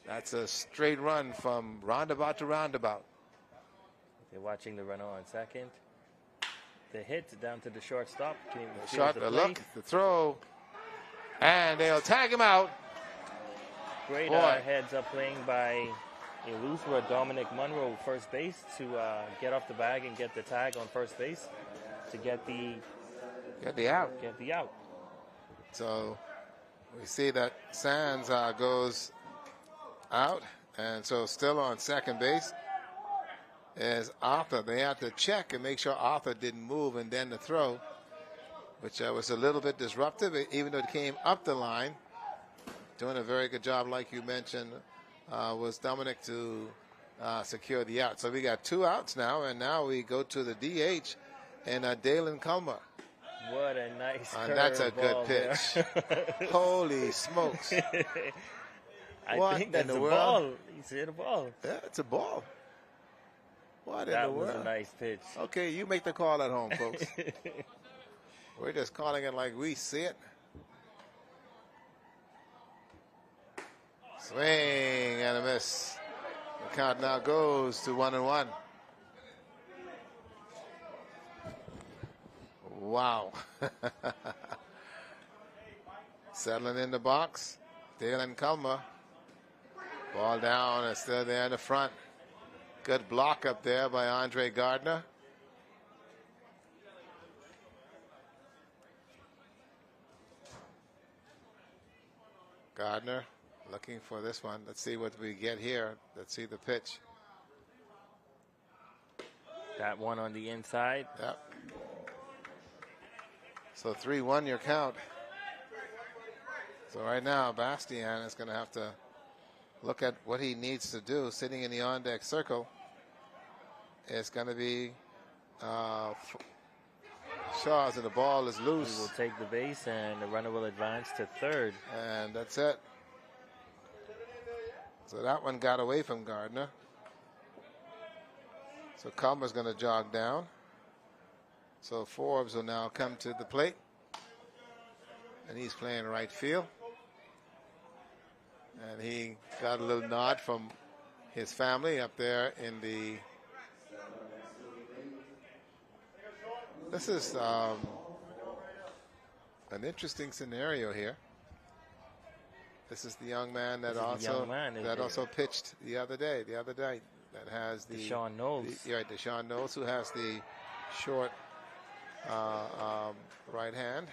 That's a straight run from roundabout to roundabout. They're watching the runner on second. The hit down to the shortstop. Shot, the look, the throw, and they'll tag him out. Great heads up playing by Eleuthera, Dominic Monroe, first base, to get off the bag and get the tag on first base to get the out. So we see that Sands goes out, and so still on second base is Arthur. They have to check and make sure Arthur didn't move and then the throw, which was a little bit disruptive, even though it came up the line. Doing a very good job, like you mentioned, was Dominic to secure the out. So we got 2 outs now, and now we go to the DH and Dalen Culmer. What a nice and that's a good pitch. Holy smokes. I think that's a ball. You see the ball. Yeah, it's a ball. What in the world? That was a nice pitch. Okay, you make the call at home, folks. We're just calling it like we see it. Swing and a miss. The count now goes to 1-1. Wow. Settling in the box, Dalen Culmer. Ball down and still there in the front. Good block up there by Andre Gardner. Gardner looking for this one. Let's see what we get here. Let's see the pitch. That one on the inside. Yep. So 3-1 your count. So right now, Bastian is going to have to look at what he needs to do. Sitting in the on-deck circle is going to be Shaw's, and the ball is loose. He will take the base, and the runner will advance to third. And that's it. So that one got away from Gardner. So Culmer's going to jog down. So Forbes will now come to the plate. And he's playing right field. And he got a little nod from his family up there in the... This is an interesting scenario here. This is the young man that also pitched the other day. That has the Deshaun Knowles. Deshaun Knowles, who has the short right hand.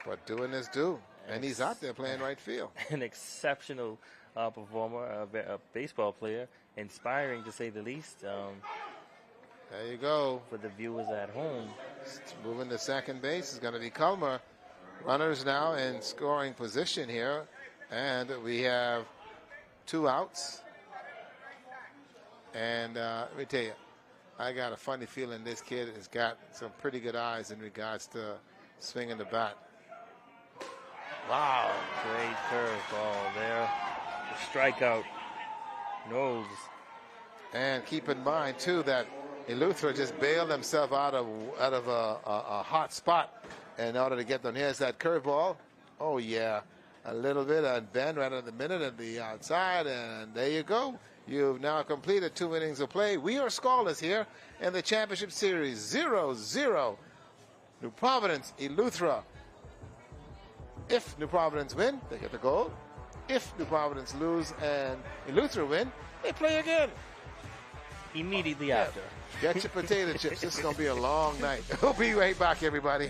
But doing his due. And he's out there playing right field. An exceptional performer, a baseball player, inspiring to say the least. There you go. For the viewers at home. Moving to second base is going to be Culmer. Runners now in scoring position here. And we have 2 outs. And let me tell you, I got a funny feeling this kid has got some pretty good eyes in regards to swinging the bat. Wow. Great curveball there. The strikeout. Knowles. And keep in mind, too, that Eleuthera just bailed himself out of a hot spot in order to get them. Here's that curveball. Oh, yeah. A little bit of bend right at the minute at the outside, and there you go. You've now completed 2 innings of play. We are scoreless here in the championship series. 0-0. New Providence, Eleuthera. If New Providence win, they get the gold. If New Providence lose and Eleuthera win, they play again. Immediately after. Get your potato chips. This is going to be a long night. We'll be right back, everybody.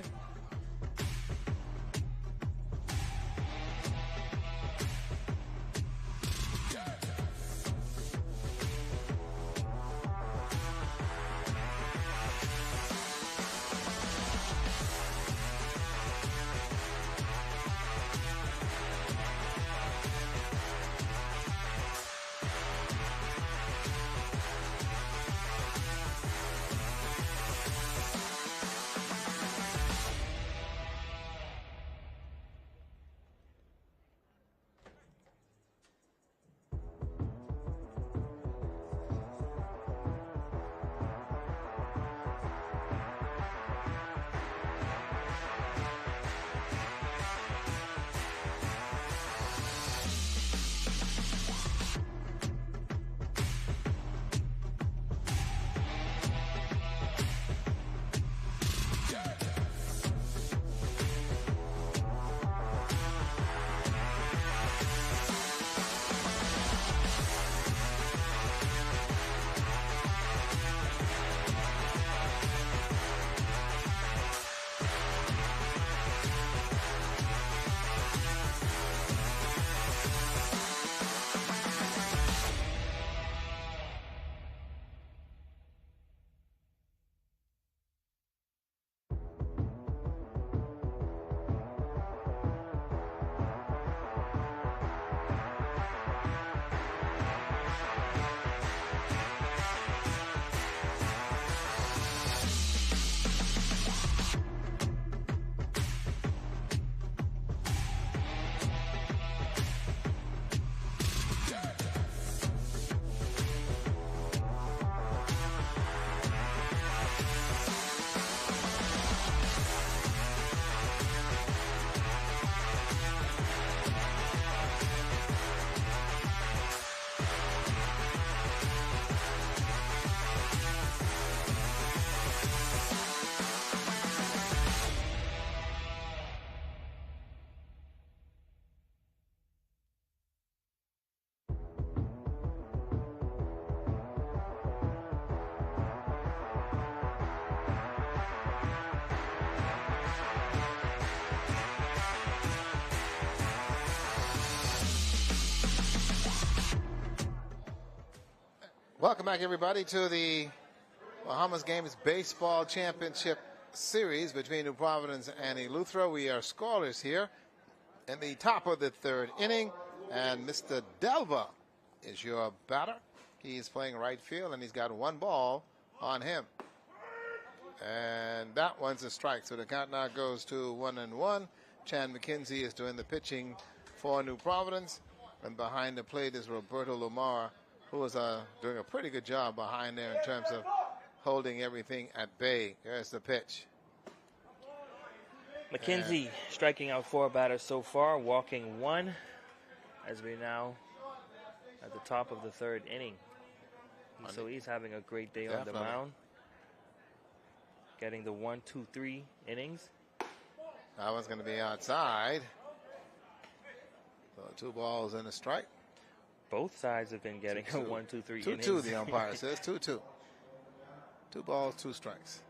Welcome back, everybody, to the Bahamas Games Baseball Championship Series between New Providence and Eleuthera. We are scoreless here in the top of the third inning, and Mr. Delva is your batter. He's playing right field, and he's got one ball on him. And that one's a strike, so the count now goes to 1-1. Chan McKenzie is doing the pitching for New Providence, and behind the plate is Roberto Lamar, who is doing a pretty good job behind there in terms of holding everything at bay. There's the pitch. McKenzie striking out 4 batters so far, walking 1, as we're now at the top of the third inning. So he's having a great day on the mound. Getting the 1, 2, 3 innings. That one's going to be outside. So 2 balls and a strike. Both sides have been getting a 1, 2, 3 innings. 2-2, the umpire says. 2-2. 2 balls, 2 strikes.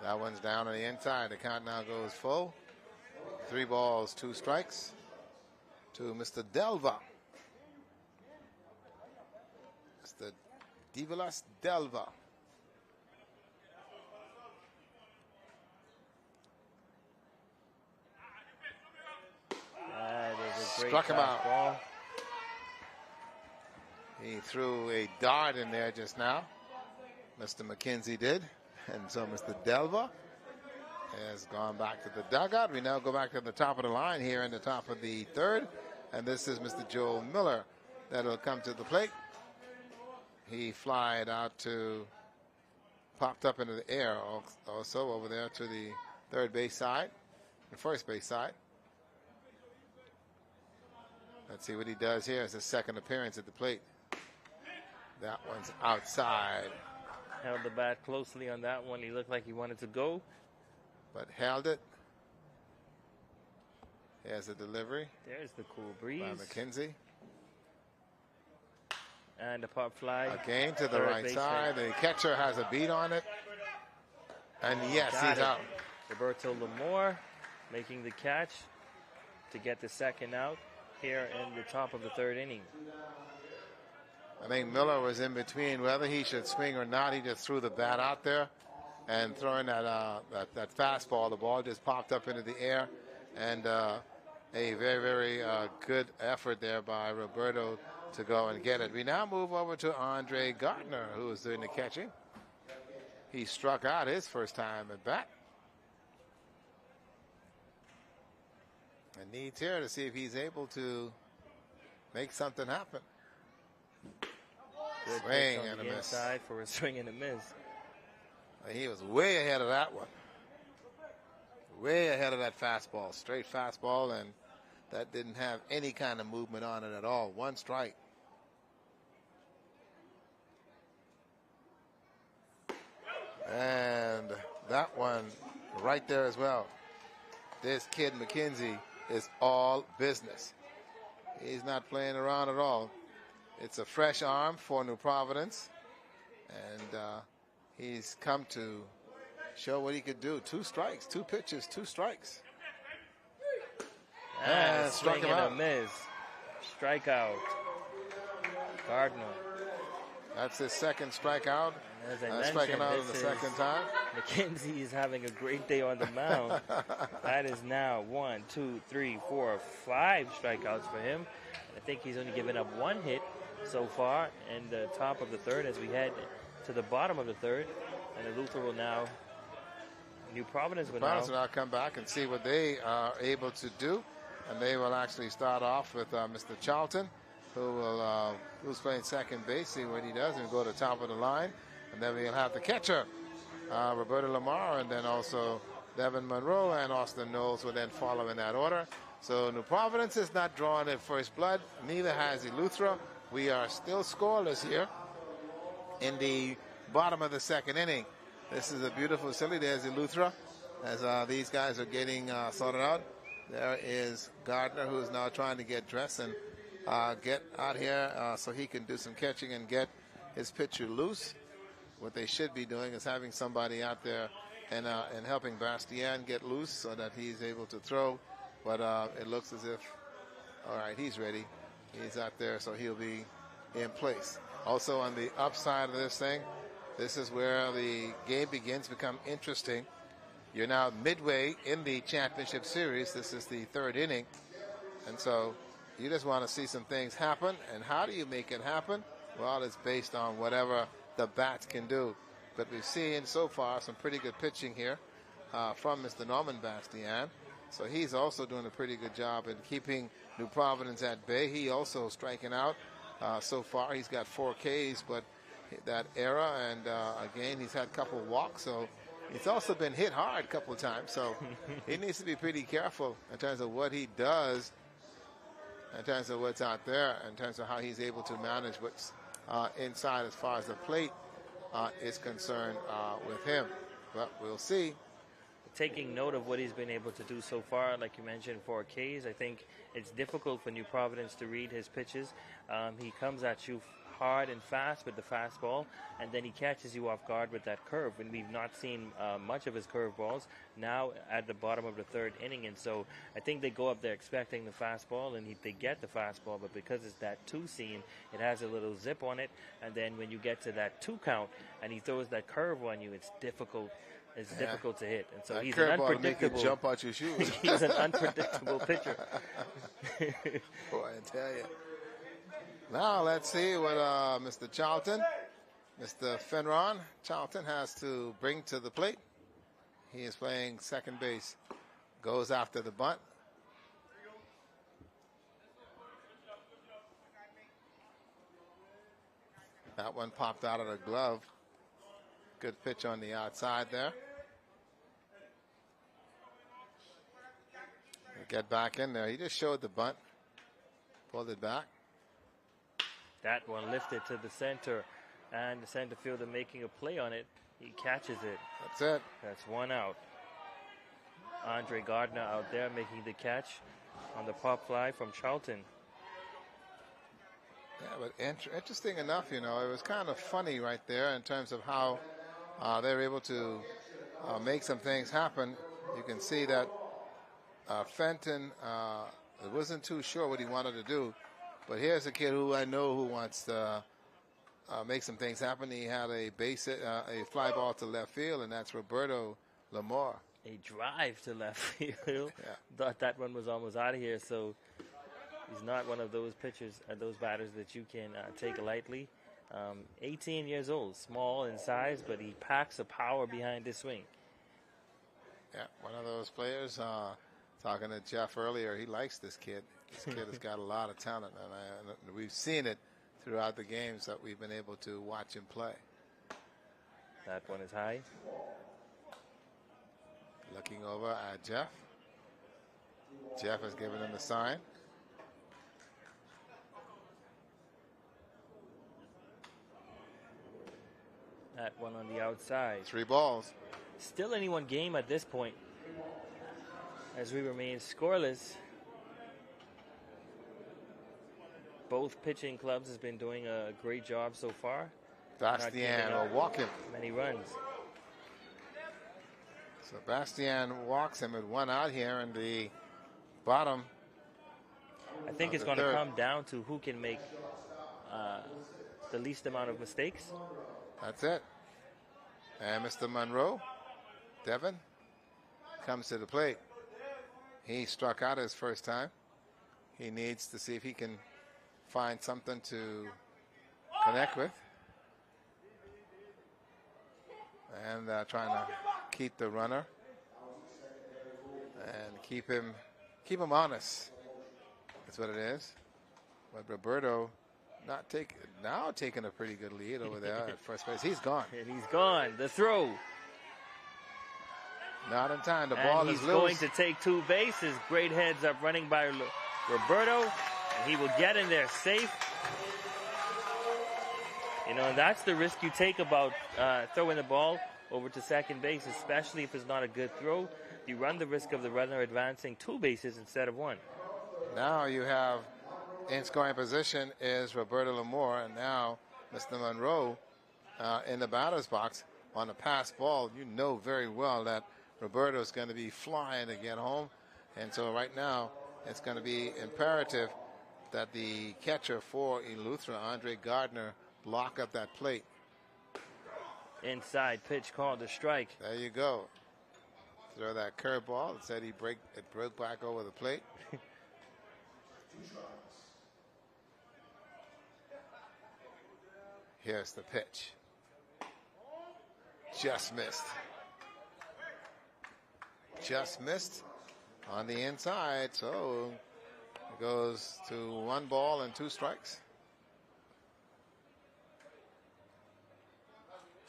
That one's down on the inside. The count now goes full. 3 balls, 2 strikes to Mr. Delva. Mr. Divalas Delva. That is a great Struck him out. fastball. He threw a dart in there just now. Mr. McKenzie did. And so Mr. Delva has gone back to the dugout. We now go back to the top of the line here in the top of the third. And this is Mr. Joel Miller that'll come to the plate. He flied out to, popped up into the air also over there to the third base side, the first base side. Let's see what he does here. It's his second appearance at the plate. That one's outside. Held the bat closely on that one. He looked like he wanted to go, but held it. There's a delivery. There's the cool breeze. By McKenzie. And a pop fly. Again to the right side. The catcher has a beat on it. And yes, he's out. Roberto Lamar making the catch to get the second out here in the top of the third inning. I think Miller was in between whether he should swing or not. He just threw the bat out there and throwing that fastball. The ball just popped up into the air, and a very, very good effort there by Roberto to go and get it. We now move over to Andre Gardner, who is doing the catching. He struck out his first time at bat. And needs here to see if he's able to make something happen. Good swing on and the a miss. Inside for a swing and a miss. He was way ahead of that one. Way ahead of that fastball. Straight fastball, and that didn't have any kind of movement on it at all. 1 strike. And that one right there as well. This kid McKenzie is all business. He's not playing around at all. It's a fresh arm for New Providence, and he's come to show what he could do. 2 strikes, 2 pitches, 2 strikes. And struck him out. A miss. Strikeout. Gardner. That's his second strikeout. As I mentioned, striking out in the second time. McKenzie is having a great day on the mound. That is now 1, 2, 3, 4, 5 strikeouts for him. I think he's only given up 1 hit so far in the top of the third as we head to the bottom of the third. And Eleuthera will now, New Providence will now come back and see what they are able to do. And they will actually start off with Mr. Charlton, who's playing second base, see what he does, and go to the top of the line. And then we'll have the catcher, Roberto Lamar, and then also Devin Monroe and Austin Knowles will then follow in that order. So New Providence is not drawing their first blood. Neither has Eleuthera. We are still scoreless here in the bottom of the second inning. This is a beautiful facility. There's Eleuthera as these guys are getting sorted out. There is Gardner, who is now trying to get dressed and get out here so he can do some catching and get his pitcher loose. What they should be doing is having somebody out there and helping Bastien get loose so that he's able to throw But it looks as if, all right, he's ready. He's out there, so he'll be in place. Also on the upside of this thing, this is where the game begins to become interesting. You're now midway in the championship series. This is the third inning. And so you just want to see some things happen. And how do you make it happen? Well, it's based on whatever the bats can do. But we've seen so far some pretty good pitching here from Mr. Norman Bastian. So he's also doing a pretty good job in keeping New Providence at bay. He also striking out. So far, he's got 4 Ks, but that era, and again, he's had a couple walks. So he's also been hit hard a couple of times. So he needs to be pretty careful in terms of what he does, in terms of what's out there, in terms of how he's able to manage what's inside as far as the plate is concerned with him. But we'll see. Taking note of what he's been able to do so far, like you mentioned, 4 Ks, I think it's difficult for New Providence to read his pitches. He comes at you hard and fast with the fastball, and then he catches you off guard with that curve. And we've not seen much of his curveballs now at the bottom of the third inning. And so I think they go up there expecting the fastball, and they get the fastball. But because it's that 2 seam, it has a little zip on it. And then when you get to that 2 count, and he throws that curve on you, it's difficult. It's difficult to hit, and so he's an unpredictable. Jump out your shoes. He's an unpredictable pitcher. Boy, I tell you. Now let's see what Mr. Charlton, Mr. Fenron Charlton has to bring to the plate. He is playing second base. Goes after the bunt. That one popped out of the glove. Good pitch on the outside there. Get back in there. He just showed the bunt. Pulled it back. That one lifted to the center, and the center fielder making a play on it. He catches it. That's it. That's 1 out. Andre Gardner out there making the catch on the pop fly from Charlton. Yeah, but interesting enough, you know, it was kind of funny right there in terms of how they were able to make some things happen. You can see that Fenton wasn't too sure what he wanted to do, but here's a kid who I know who wants to make some things happen. He had a fly ball to left field, and that's Roberto Lamore. A drive to left field. Yeah. Thought that one was almost out of here, so he's not one of those pitchers, those batters that you can take lightly. 18 years old, small in size, but he packs a power behind his swing. Yeah, one of those players. Talking to Jeff earlier, he likes this kid. This kid has got a lot of talent, and we've seen it throughout the games that we've been able to watch him play. That one is high. Looking over at Jeff. Jeff has given him the sign. That one on the outside. 3 balls. Still anyone game at this point, as we remain scoreless. Both pitching clubs has been doing a great job so far. Bastian will walk him. Many runs. So Bastian walks him with 1 out here in the bottom. I think it's going to come down to who can make the least amount of mistakes. That's it. And Mr. Monroe, Devin, comes to the plate. He struck out his first time. He needs to see if he can find something to connect with. And trying to keep the runner and keep him honest. That's what it is. But Roberto now taking a pretty good lead over there at first base. He's gone. And he's gone. The throw. Not in time. The ball is loose. He's going to take 2 bases. Great heads up running by Roberto. And he will get in there safe. You know, and that's the risk you take about throwing the ball over to second base, especially if it's not a good throw. You run the risk of the runner advancing 2 bases instead of 1. Now you have in scoring position is Roberto Lamore, and now Mr. Monroe in the batter's box on a pass ball. You know very well that Roberto is going to be flying to get home, And so right now, it's going to be imperative that the catcher for Eleuthera, Andre Gardner, block up that plate. Inside pitch called a strike. There you go. Throw that curveball. It said it broke back over the plate. Here's the pitch. Just missed. Just missed on the inside. So it goes to 1 ball and 2 strikes.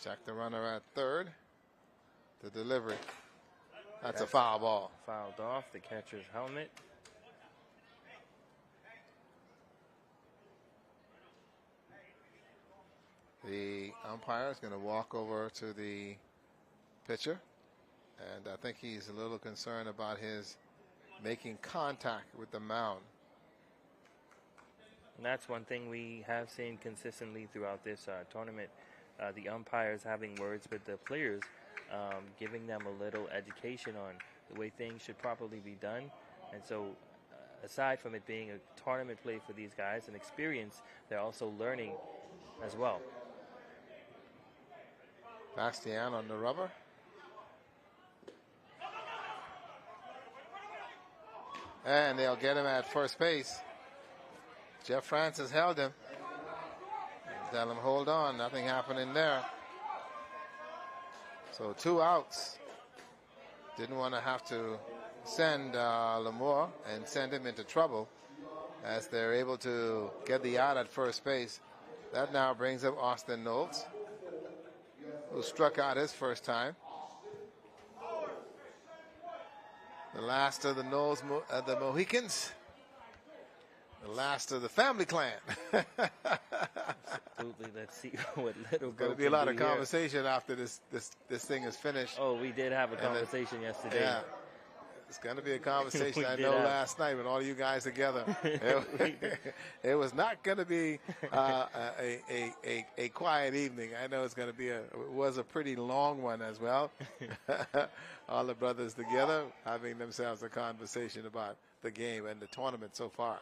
Check the runner at third. The delivery. That's a foul ball. Fouled off the catcher's helmet. The umpire is going to walk over to the pitcher. And I think he's a little concerned about his making contact with the mound. And that's one thing we have seen consistently throughout this tournament. The umpires having words with the players, giving them a little education on the way things should properly be done. And so aside from it being a tournament play for these guys, an experience, they're also learning as well. Bastian on the rubber. And they'll get him at first base. Jeff Francis held him. Tell him, hold on, nothing happening there. So 2 outs. Didn't want to have to send Lemore and send him into trouble as they're able to get the out at first base. That now brings up Austin Knowles, who struck out his first time. The last of the Knowles, the Mohicans. The last of the family clan. Absolutely. Let's see what Little There's going to be a lot of conversation after this thing is finished. Oh, we did have a conversation yesterday. Yeah. It's going to be a conversation. I know last night with all you guys together. It was not going to be a quiet evening. I know it was a pretty long one as well. All the brothers together having themselves a conversation about the game and the tournament so far.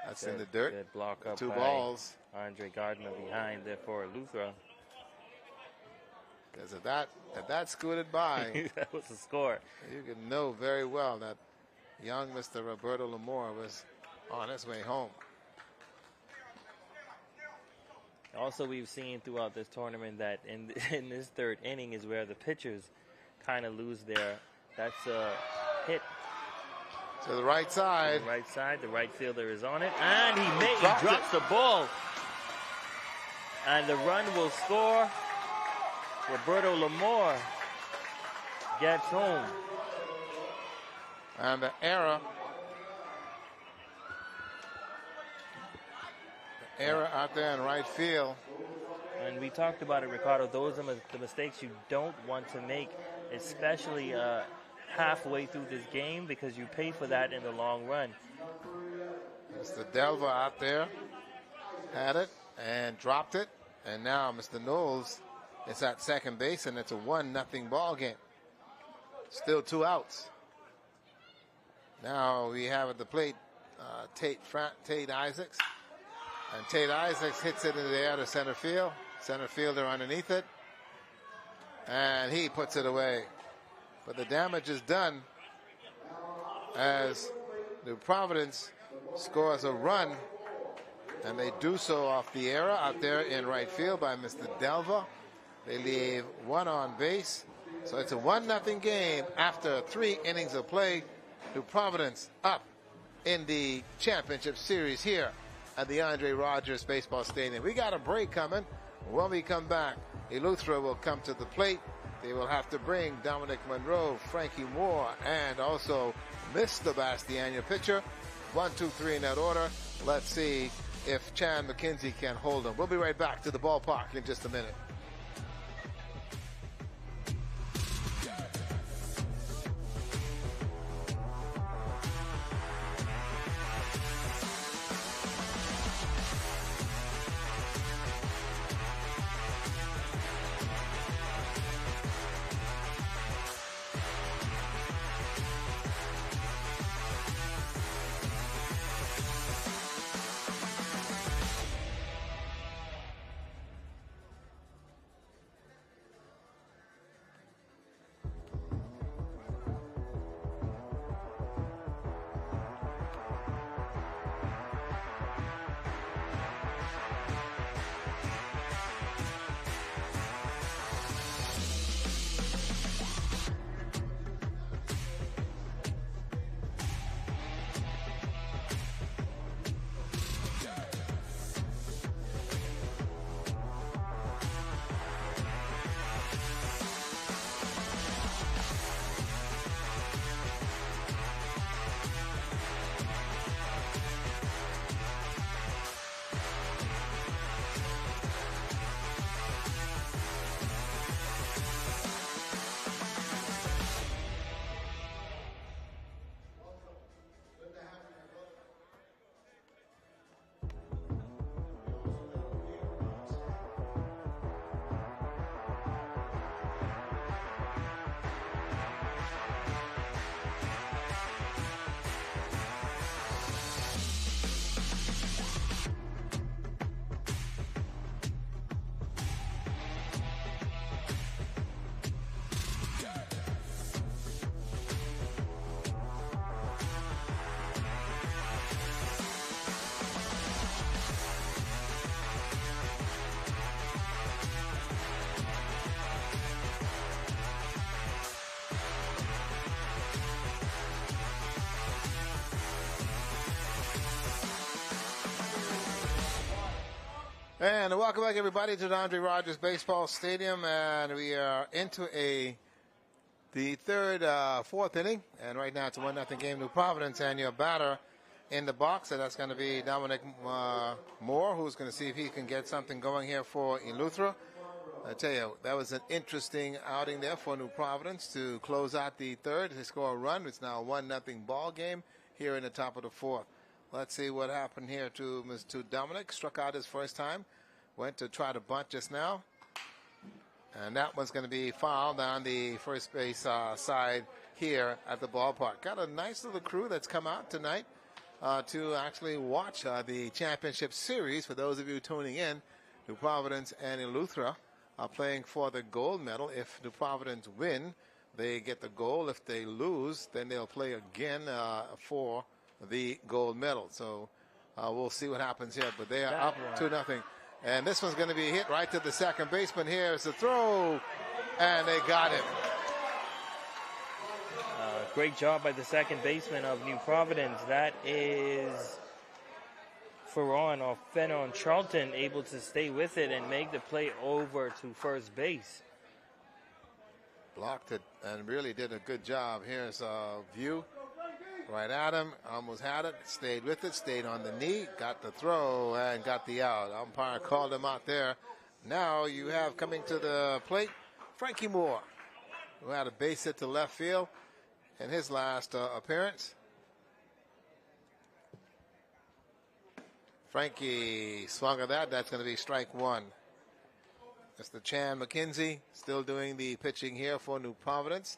That's in the dirt. Good block up 2 by balls. Andre Gardner behind there for Eleuthera. Because if that scooted by, that was the score. You can know very well that young Mr. Roberto Lemore was on his way home. Also, we've seen throughout this tournament that in this 3rd inning is where the pitchers kind of lose their. That's a hit. To the right side. To the right side. The right fielder is on it. And he drops the ball. And the run will score. Roberto Lemore gets home. And the error out there in right field. And we talked about it, Ricardo. Those are the mistakes you don't want to make, especially halfway through this game, because you pay for that in the long run. Mr. Delva out there had it and dropped it. And now Mr. Knowles is at second base, and it's a 1-0 ball game. Still 2 outs. Now we have at the plate Tate Isaacs. And Tate Isaacs hits it in the air to center field. Center fielder underneath it. And he puts it away. But the damage is done as New Providence scores a run. And they do so off the error out there in right field by Mr. Delva. They leave 1 on base. So it's a 1-0 game after 3 innings of play. New Providence up in the championship series here at the Andre Rogers Baseball Stadium. We got a break coming. When we come back, Eleuthera will come to the plate. They will have to bring Dominic Monroe, Frankie Moore, and also Mr. Bastian, your pitcher. 1, 2, 3 in that order. Let's see if Chan McKenzie can hold them. We'll be right back to the ballpark in just a minute. And welcome back, everybody, to the Andre Rogers Baseball Stadium. And we are into the fourth inning. And right now it's a 1-0 game to Providence. And your batter in the box, and that's going to be Dominic Moore, who's going to see if he can get something going here for Eleuthera. I tell you, that was an interesting outing there for New Providence to close out the third. They score a run. It's now a 1-0 ball game here in the top of the fourth. Let's see what happened here to Dominic. Struck out his first time. Went to try to bunt just now. And that one's going to be fouled down the first base side here at the ballpark. Got a nice little crew that's come out tonight to actually watch the championship series. For those of you tuning in, New Providence and Eleuthera are playing for the gold medal. If New Providence win, they get the gold. If they lose, then they'll play again for the gold medal. So we'll see what happens here. But they are up 2-0. And this one's going to be hit right to the second baseman. Here's the throw, and they got him. Great job by the second baseman of New Providence. That is Fenon Charlton, able to stay with it and make the play over to first base. Blocked it and really did a good job. Here's a view right at him. Almost had it. Stayed with it. Stayed on the knee. Got the throw and got the out. Umpire called him out there. Now you have coming to the plate Frankie Moore, who had a base hit to left field in his last appearance. Frankie swung at that. That's going to be strike one. Mr. Chan McKenzie still doing the pitching here for New Providence.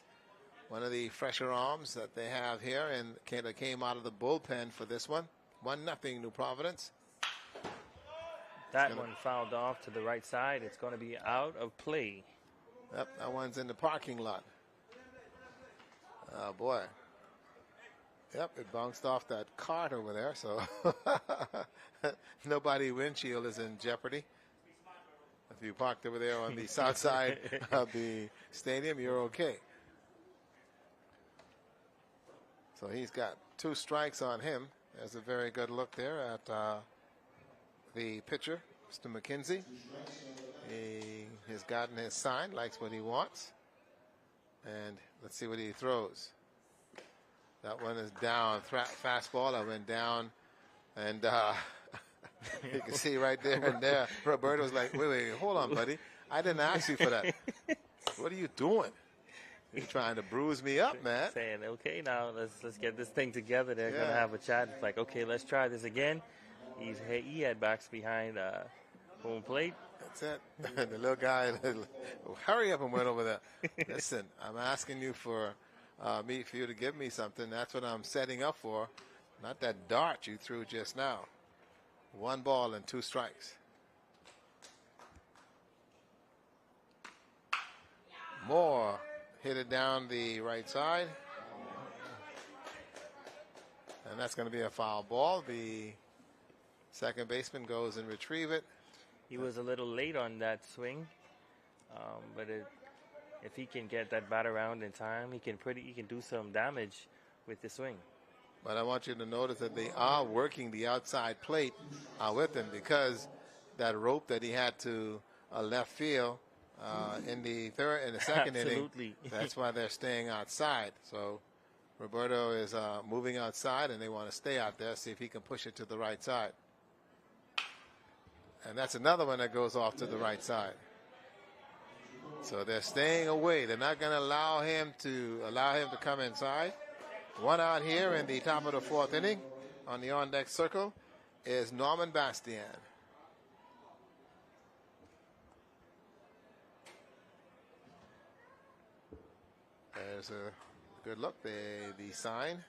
One of the fresher arms that they have here, and came out of the bullpen for this one. 1-0 New Providence. That one fouled off to the right side. It's going to be out of play. Yep, that one's in the parking lot. Oh, boy. Yep, it bounced off that cart over there, so nobody windshield is in jeopardy. If you parked over there on the south side of the stadium, you're okay. So he's got 2 strikes on him. There's a very good look there at the pitcher, Mr. McKenzie. He has gotten his sign, likes what he wants. And let's see what he throws. That one is down. Fastball that went down. And you can see right there and there, Roberto's like, wait, hold on, buddy. I didn't ask you for that. What are you doing? You're trying to bruise me up, man. Saying, okay, now let's get this thing together. They're going to have a chat. It's like, okay, let's try this again. He had backs behind home plate. That's it. The little guy, hurry up and went over there. Listen, I'm asking you for you to give me something. That's what I'm setting up for. Not that dart you threw just now. 1 ball and 2 strikes. Moore hit it down the right side. And that's going to be a foul ball. The second baseman goes and retrieve it. He was a little late on that swing, but if he can get that bat around in time, he can do some damage with the swing. But I want you to notice that they are working the outside plate with him, because that rope that he had to left field in the second inning. That's why they're staying outside. So Roberto is moving outside, and they want to stay out there, see if he can push it to the right side. And that's another one that goes off to the right side. So they're staying away. They're not going to allow him to come inside. 1 out here in the top of the 4th inning. On the on-deck circle is Norman Bastian. There's a good look. The sign